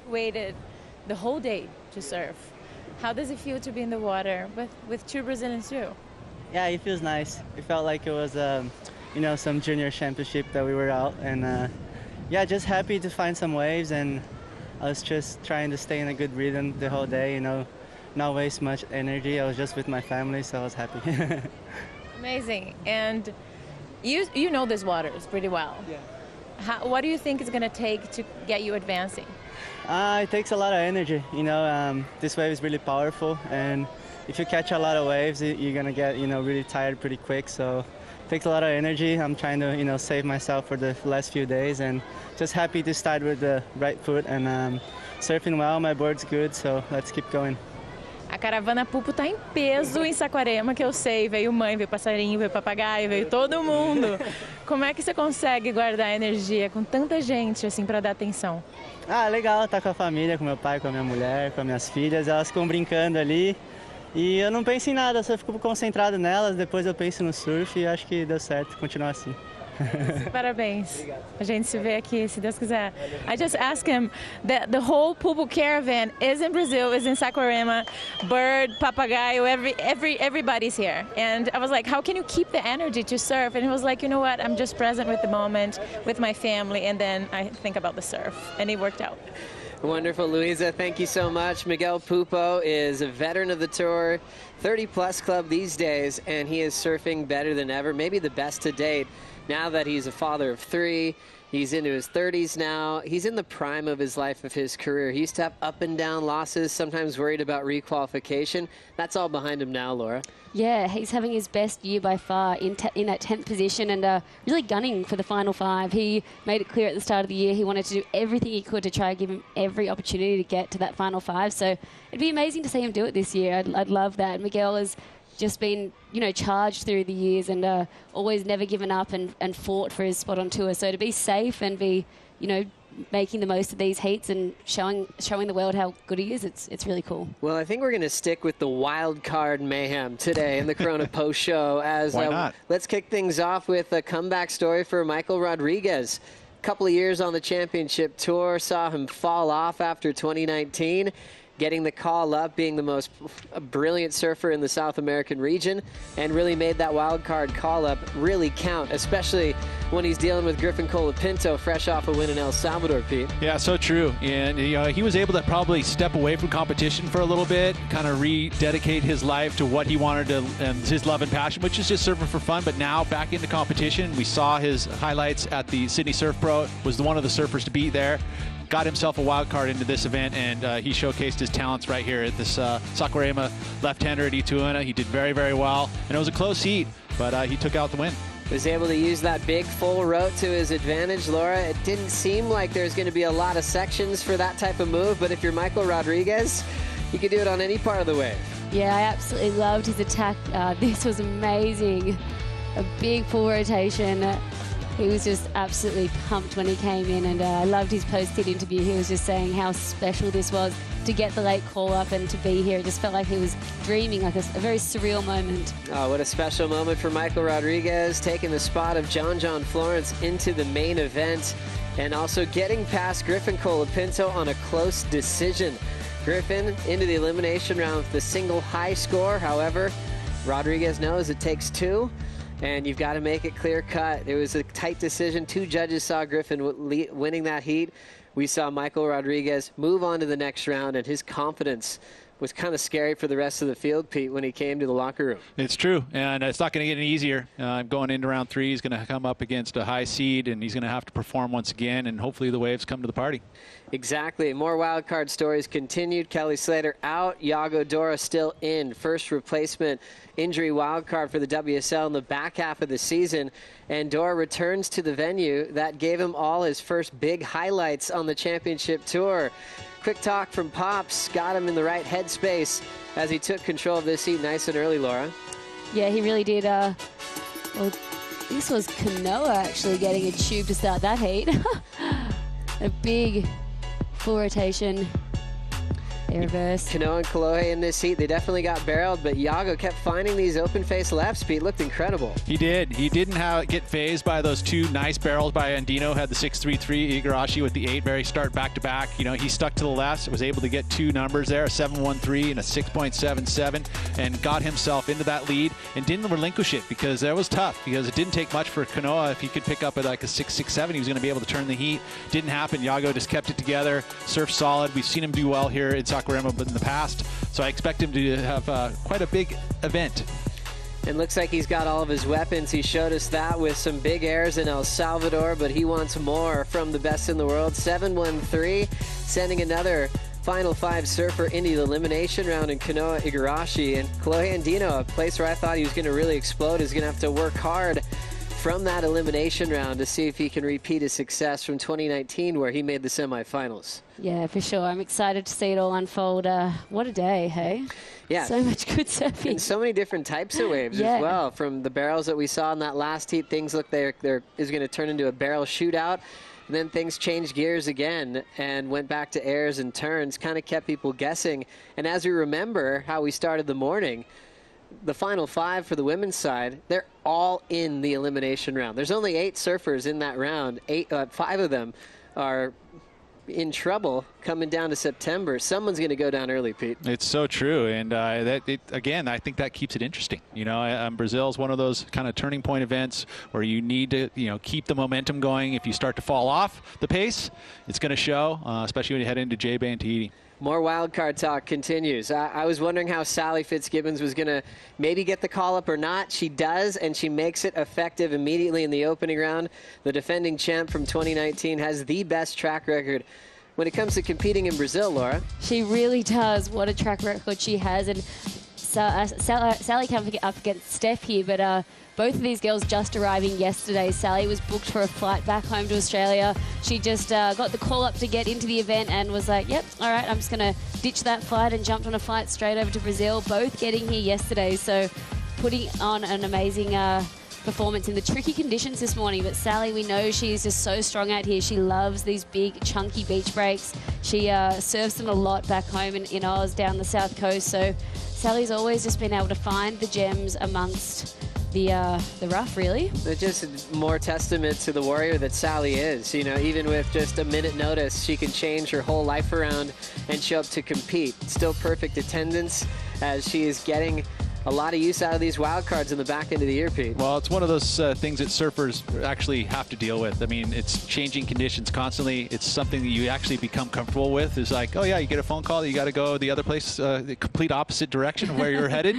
Waited the whole day to surf. How does it feel to be in the water with two Brazilians too? Yeah, it feels nice. It felt like it was, you know, some junior championship that we were out, and yeah, just happy to find some waves, and I was just trying to stay in a good rhythm the whole day, you know, not waste much energy. I was just with my family, so I was happy. Amazing. And you know these waters pretty well. Yeah. What do you think it's going to take to get you advancing? It takes a lot of energy, you know. This wave is really powerful, and if you catch a lot of waves, you're gonna get, you know, really tired pretty quick. So it takes a lot of energy. I'm trying to, you know, save myself for the last few days, and just happy to start with the right foot, and surfing well. My board's good, so let's keep going. A caravana Pupo tá em peso em Saquarema, que eu sei. Veio mãe, veio passarinho, veio papagaio, veio todo mundo. Como é que você consegue guardar energia com tanta gente assim para dar atenção? Legal, tá com a família, com meu pai, com a minha mulher, com as minhas filhas. Elas ficam brincando ali. E eu não penso em nada, só fico concentrado nelas. Depois eu penso no surf e acho que deu certo continuar assim. Parabéns. A gente se vê aqui, se Deus quiser. I just asked him that the whole Pupo caravan is in Brazil, is in Saquarema. Bird, papagayo, everybody's here. And I was like, how can you keep the energy to surf? And he was like, you know what? I'm just present with the moment, with my family, and then I think about the surf. And it worked out. Wonderful, Luisa. Thank you so much. Miguel Pupo is a veteran of the tour, 30-plus club these days, and he is surfing better than ever, maybe the best to date. Now that he's a father of 3, he's into his 30s now. He's in the prime of his life, of his career. He used to have up and down losses, sometimes worried about requalification. That's all behind him now, Laura. Yeah, he's having his best year by far in that 10th position, and really gunning for the final 5. He made it clear at the start of the year he wanted to do everything he could to try and give him every opportunity to get to that final 5. So it'd be amazing to see him do it this year. I'd love that. Miguel has just been, you know, charged through the years, and always never given up and fought for his spot on tour. So to be safe and be, you know, making the most of these heats and showing the world how good he is, it's really cool. Well, I think we're going to stick with the wild card mayhem today in the Corona Post Show. Why not? Let's kick things off with a comeback story for Michael Rodriguez. A couple of years on the championship tour, saw him fall off after 2019. Getting the call up, being the most brilliant surfer in the South American region, and really made that wild card call up really count, especially when he's dealing with Griffin Colapinto fresh off a win in El Salvador, Pete. Yeah, so true. And he was able to probably step away from competition for a little bit, kind of rededicate his life to what he wanted to, and his love and passion, which is just surfing for fun. But now back into competition. We saw his highlights at the Sydney Surf Pro, was one of the surfers to beat there. Got himself a wild card into this event, and he showcased his talents right here at this Saquarema left-hander at Ituana. He did very, very well, and it was a close heat, but he took out the win. Was able to use that big full rote to his advantage, Laura. It didn't seem like there's going to be a lot of sections for that type of move, but if you're Michael Rodriguez, you could do it on any part of the wave. Yeah, I absolutely loved his attack. This was amazing. A big full rotation. He was just absolutely pumped when he came in, and I loved his post-hit interview. He was just saying how special this was to get the late call-up and to be here. It just felt like he was dreaming, like a very surreal moment. Oh, what a special moment for Michael Rodriguez, taking the spot of John Florence into the main event, and also getting past Griffin Colapinto on a close decision. Griffin into the elimination round with the single high score. However, Rodriguez knows it takes two, and you've got to make it clear cut. It was a tight decision. Two judges saw Griffin winning that heat. We saw Michael Rodriguez move on to the next round, and his confidence was kind of scary for the rest of the field, Pete, when he came to the locker room. It's true, and it's not going to get any easier. Going into round 3, he's going to come up against a high seed, and he's going to have to perform once again, and hopefully the waves come to the party. Exactly. More wildcard stories continued. Kelly Slater out, Yago Dora still in. First replacement injury wildcard for the WSL in the back half of the season, and Dora returns to the venue. That gave him all his first big highlights on the championship tour. Quick talk from Pops got him in the right headspace as he took control of this heat nice and early, Laura. Yeah, he really did. Well, this was Kanoa actually getting a tube to start that heat. A big full rotation. They reversed. Kanoa and Kolohe in this heat, they definitely got barreled, but Yago kept finding these open face lefts. Pete looked incredible. He did. He didn't get phased by those two nice barrels by Andino. Had the 6.33, Igarashi with the 8 very start back-to-back. You know, he stuck to the left, was able to get two numbers there, a 7.13 and a 6.77, and got himself into that lead and didn't relinquish it because that was tough, because it didn't take much for Kanoa. If he could pick up at like a 6.67, he was going to be able to turn the heat. Didn't happen. Yago just kept it together, surfed solid. We've seen him do well here in Saquarema in the past, so I expect him to have quite a big event. It looks like he's got all of his weapons. He showed us that with some big airs in El Salvador, but he wants more from the best in the world. 7.13, sending another Final 5 surfer into the elimination round in Kanoa Igarashi. And Kolohe Andino, a place where I thought he was going to really explode, is going to have to work hard from that elimination round to see if he can repeat his success from 2019 where he made the semifinals. Yeah, for sure. I'm excited to see it all unfold. What a day, hey? Yeah. So much good surfing. And so many different types of waves as well. From the barrels that we saw in that last heat, things look there is going to turn into a barrel shootout. And then things changed gears again and went back to airs and turns, kind of kept people guessing. And as we remember how we started the morning, the Final 5 for the women's side, they're all in the elimination round. There's only 8 surfers in that round. 5 of them are in trouble coming down to September. Someone's going to go down early, Pete. It's so true, and again, I think that keeps it interesting. You know, Brazil is one of those kind of turning point events where you need to, keep the momentum going. If you start to fall off the pace, it's going to show, especially when you head into J-Bay and Tahiti. More wildcard talk continues. I was wondering how Sally Fitzgibbons was going to maybe get the call-up or not. She does, and she makes it effective immediately in the opening round. The defending champ from 2019 has the best track record when it comes to competing in Brazil, Laura. She really does. What a track record she has. And Sally came up against Steph here, but both of these girls just arriving yesterday. Sally was booked for a flight back home to Australia. She just got the call up to get into the event and was like, yep, all right, I'm just going to ditch that flight, and jumped on a flight straight over to Brazil, both getting here yesterday. So putting on an amazing performance in the tricky conditions this morning. But Sally, we know she's just so strong out here. She loves these big, chunky beach breaks. She serves them a lot back home in Oz, down the south coast. So Sally's always just been able to find the gems amongst the rough, really. It's just more testament to the warrior that Sally is. Even with just a minute notice, she can change her whole life around and show up to compete. Still perfect attendance as she is getting a lot of use out of these wild cards in the back end of the year, Pete. Well, it's one of those things that surfers actually have to deal with. I mean, it's changing conditions constantly. It's something that you actually become comfortable with. It's like, oh yeah, you get a phone call that you got to go the other place, the complete opposite direction of where you're headed.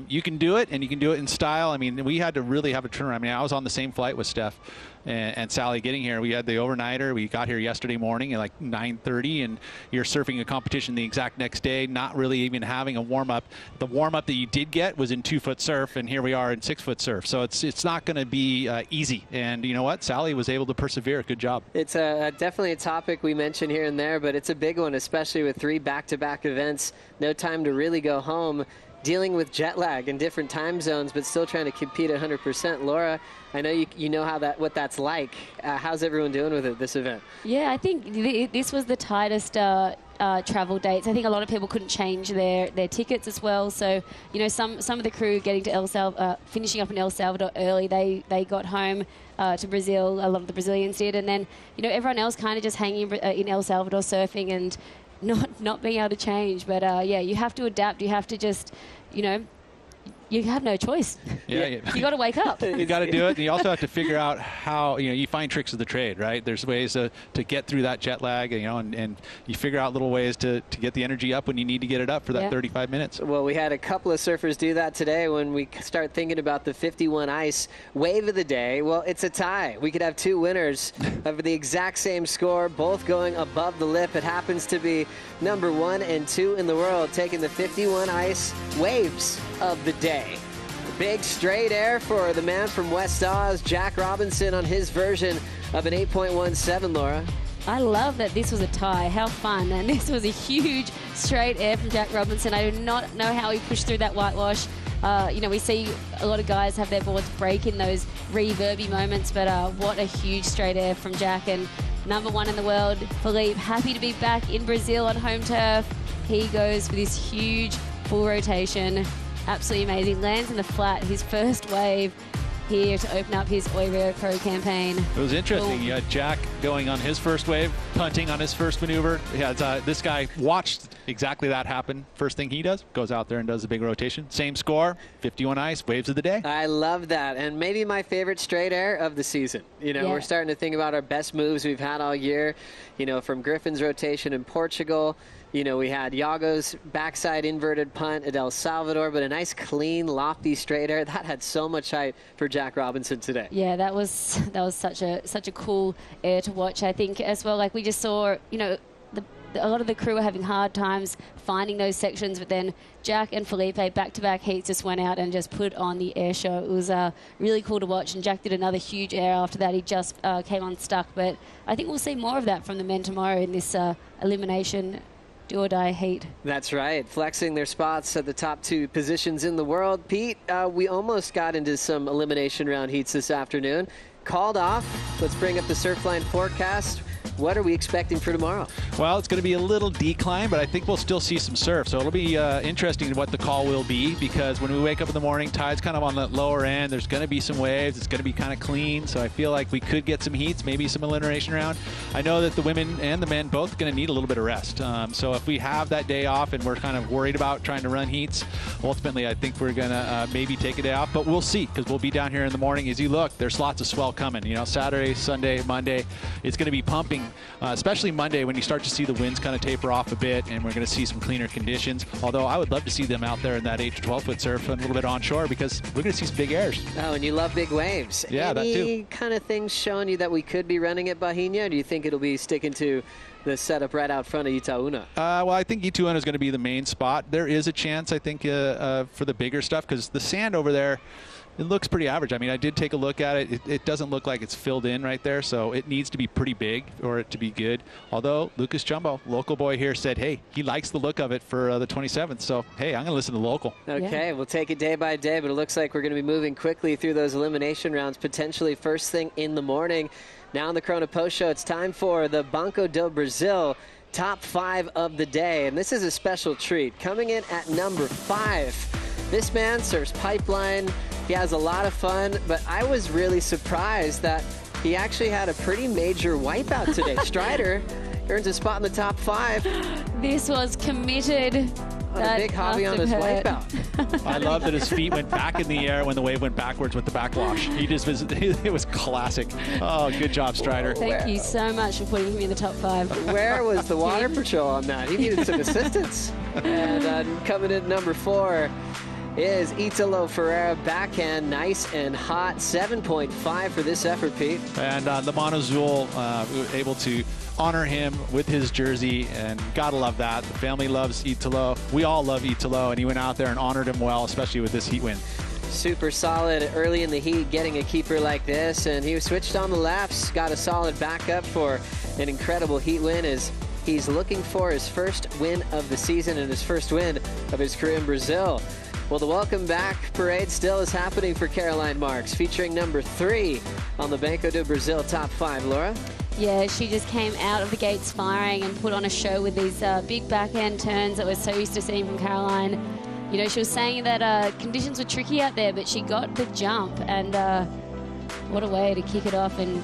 You can do it, and you can do it in style. I mean, we had to really have a turnaround. I mean, I was on the same flight with Steph and Sally getting here. We had the overnighter. We got here yesterday morning at like 9:30, and you're surfing a competition the exact next day, not really even having a warm-up. The warm-up that you did get was in 2-foot surf, and here we are in 6-foot surf. So it's not going to be easy. And you know what? Sally was able to persevere. Good job. It's definitely a topic we mention here and there, but it's a big one, especially with 3 back-to-back events. No time to really go home. Dealing with jet lag in different time zones, but still trying to compete at 100%. Laura, I know you know what that's like. How's everyone doing with it this event? Yeah, I think this was the tightest travel dates. I think a lot of people couldn't change their tickets as well. So, you know, some of the crew getting to finishing up in El Salvador early, they got home to Brazil. A lot of the Brazilians did, and then you know everyone else kind of just hanging in El Salvador surfing and not being able to change. But yeah, you have to adapt. You have to just, you know, you have no choice. Yeah. You got to wake up. You got to do it. And you also have to figure out how, you know, you find tricks of the trade, right? There's ways to get through that jet lag, you know, and you figure out little ways to get the energy up when you need to get it up for that 35 minutes. Well, we had a couple of surfers do that today when we start thinking about the 51 ice wave of the day. Well, it's a tie. We could have 2 winners of the exact same score, both going above the lip. It happens to be number 1 and 2 in the world taking the 51 ice waves of the day. Big straight air for the man from West Oz, Jack Robinson, on his version of an 8.17, Laura. I love that this was a tie. How fun. And this was a huge straight air from Jack Robinson. I do not know how he pushed through that whitewash. You know, we see a lot of guys have their boards break in those reverby moments, but what a huge straight air from Jack. And number 1 in the world, Filipe, happy to be back in Brazil on home turf. He goes for this huge full rotation. Absolutely amazing. Lands in the flat, his first wave here to open up his Oi Rio Pro campaign. It was interesting. You had Jack going on his first wave, punting on his first maneuver. This guy watched exactly that happen. First thing he does, goes out there and does a big rotation. Same score, 51 ice, waves of the day. I love that. And maybe my favorite straight air of the season. You know, we're starting to think about our best moves we've had all year. You know, from Griffin's rotation in Portugal. You know, we had Iago's backside inverted punt at El Salvador, but a nice, clean, lofty straight air. That had so much height for Jack Robinson today. Yeah, that was such a cool air to watch. I think as well, like we just saw, you know, a lot of the crew were having hard times finding those sections, but then Jack and Filipe back-to-back heats just went out and just put on the air show. It was really cool to watch, and Jack did another huge air after that. He just came unstuck, but I think we'll see more of that from the men tomorrow in this elimination do-or-die heat. That's right, flexing their spots at the top 2 positions in the world. Pete, we almost got into some elimination round heats this afternoon. Called off. Let's bring up the Surfline forecast. What are we expecting for tomorrow? Well, it's going to be a little decline, but I think we'll still see some surf. So it'll be interesting what the call will be, because when we wake up in the morning, tide's kind of on the lower end. There's going to be some waves. It's going to be kind of clean. So I feel like we could get some heats, maybe some elimination round. I know that the women and the men both going to need a little bit of rest. So if we have that day off and we're kind of worried about trying to run heats, ultimately I think we're going to maybe take a day off. But we'll see, because we'll be down here in the morning. As you look, there's lots of swell coming. You know, Saturday, Sunday, Monday, it's going to be pumping. Especially Monday when you start to see the winds kind of taper off a bit, and we're going to see some cleaner conditions. Although I would love to see them out there in that 8 to 12-foot surf and a little bit onshore, because we're going to see some big airs. Oh, and you love big waves. Yeah, that too. Any kind of things showing you that we could be running at Bahia, or do you think it'll be sticking to the setup right out front of Itaúna? Well, I think Itaúna is going to be the main spot. There is a chance, I think, for the bigger stuff, because the sand over there, it looks pretty average. I mean, I did take a look at it. It doesn't look like it's filled in right there, so it needs to be pretty big for it to be good. Although Lucas Jumbo, local boy here, said, hey, he likes the look of it for the 27th. So, hey, I'm going to listen to local. Okay, We'll take it day by day, but it looks like we're going to be moving quickly through those elimination rounds, potentially first thing in the morning. Now on the Corona Post Show, it's time for the Banco do Brasil top 5 of the day. And this is a special treat. Coming in at number 5, this man surfs pipeline. He has a lot of fun, but I was really surprised that he actually had a pretty major wipeout today. Strider earns a spot in the top 5. This was committed. A big hobby on his wipeout. I love that his feet went back in the air when the wave went backwards with the backwash. He just was, it was classic. Oh, good job, Strider. Thank you so much for putting him in the top 5. Where was the water patrol on that? He needed some assistance. And coming in at number 4, is Italo Ferreira. Backhand, nice and hot. 7.5 for this effort, Pete. And the Mono Azul able to honor him with his jersey, and gotta love that. The family loves Italo. We all love Italo, and he went out there and honored him well, especially with this heat win. Super solid early in the heat, getting a keeper like this, and he switched on the laps, got a solid backup for an incredible heat win as he's looking for his first win of the season and his first win of his career in Brazil. Well, the welcome back parade still is happening for Caroline Marks, featuring number 3 on the Banco do Brasil top 5. Laura? Yeah, she just came out of the gates firing and put on a show with these big backhand turns that we're so used to seeing from Caroline. You know, she was saying that conditions were tricky out there, but she got the jump, and what a way to kick it off. And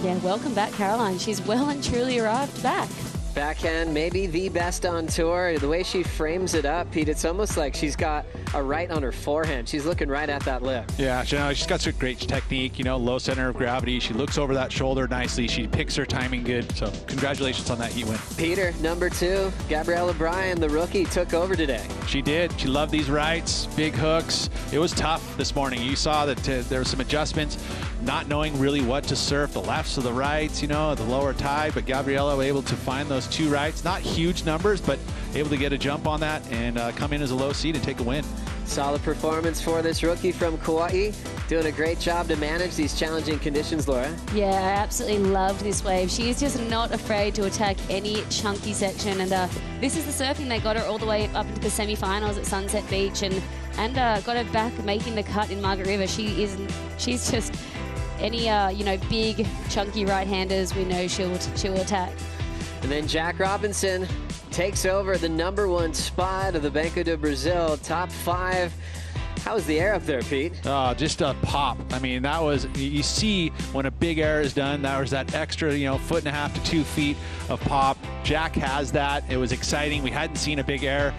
yeah, welcome back, Caroline. She's well and truly arrived back. Backhand, maybe the best on tour. The way she frames it up, Pete, it's almost like she's got a right on her forehand. She's looking right at that lip. Yeah, she's got some great technique, you know, low center of gravity. She looks over that shoulder nicely. She picks her timing good. So congratulations on that heat win. Peter, number 2, Gabrielle O'Brien, the rookie, took over today. She did. She loved these rights, big hooks. It was tough this morning. You saw that there were some adjustments, not knowing really what to surf, the lefts or the rights, you know, the lower tide, but Gabriella able to find those 2 rights. Not huge numbers, but able to get a jump on that and come in as a low seed and take a win. Solid performance for this rookie from Kauai. Doing a great job to manage these challenging conditions, Laura. Yeah, I absolutely loved this wave. She is just not afraid to attack any chunky section, and this is the surfing that got her all the way up into the semi-finals at Sunset Beach, and got her back making the cut in Margaret River. She's just any big chunky right-handers, we know she'll attack. And then Jack Robinson takes over the number 1 spot of the Banco do Brasil top 5. How was the air up there, Pete? Just a pop. I mean, that was, you see when a big air is done, that was that extra, 1.5 to 2 feet of pop. Jack has that. It was exciting. We hadn't seen a big air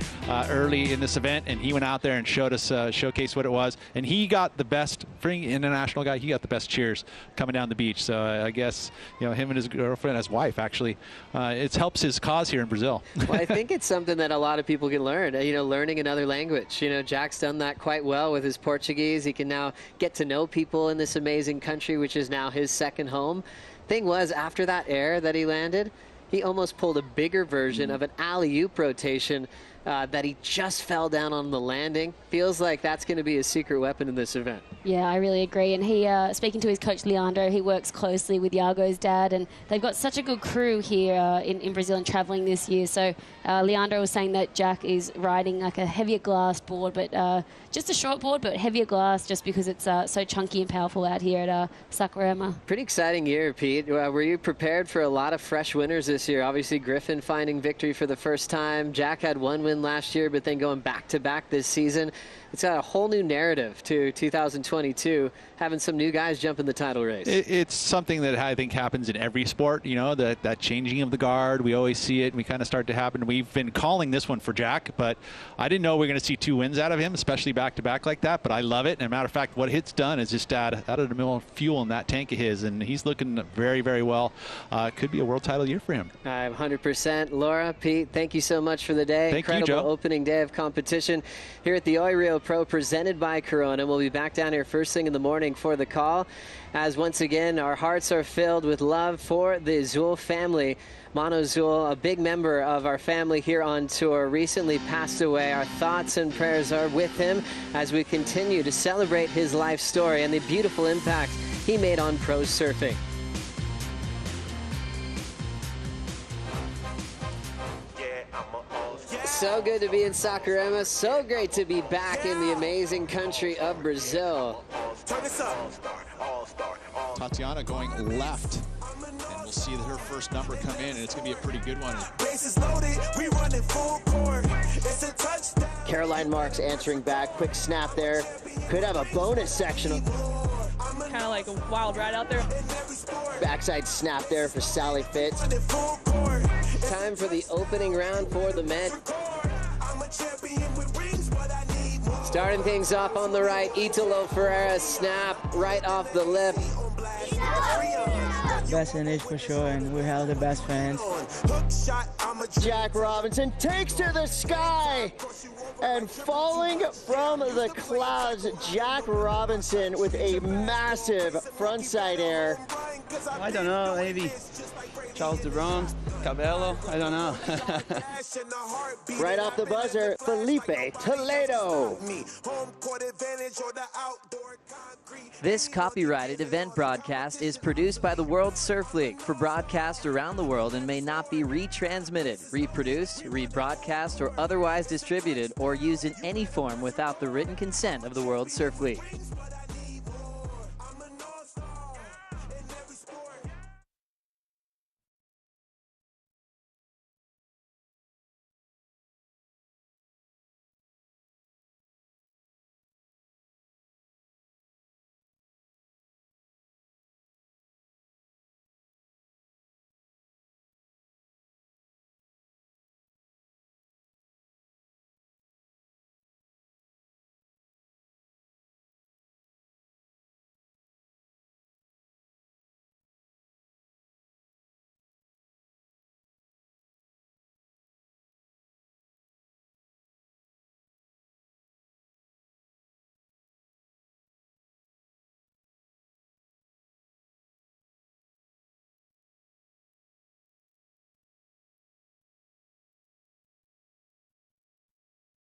early in this event, and he went out there and showed us, showcased what it was. And he got the best, for an international guy, he got the best cheers coming down the beach. So I guess, him and his girlfriend, his wife, actually, it helps his cause here in Brazil. Well, I think it's something that a lot of people can learn, learning another language. Jack's done that quite well with his Portuguese. He can now get to know people in this amazing country, which is now his second home. Thing was, after that air that he landed, he almost pulled a bigger version of an alley-oop rotation that he just fell down on the landing. Feels like that's going to be a secret weapon in this event. Yeah, I really agree. And he, speaking to his coach Leandro, he works closely with Iago's dad, and they've got such a good crew here in Brazil and traveling this year. So Leandro was saying that Jack is riding like a heavier glass board, but just a short board, but heavier glass just because it's so chunky and powerful out here at Saquarema. Pretty exciting year, Pete. Were you prepared for a lot of fresh winners this year? Obviously, Griffin finding victory for the first time. Jack had 1 win last year, but then going back-to-back this season. It's got a whole new narrative to 2022, having some new guys jump in the title race. It's something that I think happens in every sport, that changing of the guard. We always see it, and we kind of start to happen. We've been calling this one for Jack, but I didn't know we were going to see 2 wins out of him, especially back-to-back like that, but I love it. And a matter of fact, what it's done is just added a little fuel in that tank of his, and he's looking very, very well. Could be a world title year for him. 100%. Laura, Pete, thank you so much for the day. Thank Incredible you, Joe. Opening day of competition here at the Oi Rio Pro, presented by Corona. We'll be back down here first thing in the morning for the call, as once again our hearts are filled with love for the Azul family. Mono Azul, a big member of our family here on tour, recently passed away. Our thoughts and prayers are with him as we continue to celebrate his life story and the beautiful impact he made on pro surfing. So good to be in Saquarema. So great to be back in the amazing country of Brazil. Tatiana going left, and we'll see her first number come in, and it's going to be a pretty good one. Caroline Marks answering back. Quick snap there. Could have a bonus section. Kind of like a wild ride out there. Backside snap there for Sally Fitz. Time for the opening round for the men. Starting things off on the right, Italo Ferreira snap right off the lip. Best finish for sure, and we have the best fans. Jack Robinson takes to the sky. And falling from the clouds, Jack Robinson with a massive frontside air. I don't know, maybe Charles DeBron, Cabello, I don't know. Right off the buzzer, Felipe Toledo. This copyrighted event broadcast is produced by the World Surf League for broadcast around the world and may not be retransmitted, reproduced, rebroadcast, or otherwise distributed or used in any form without the written consent of the World Surf League.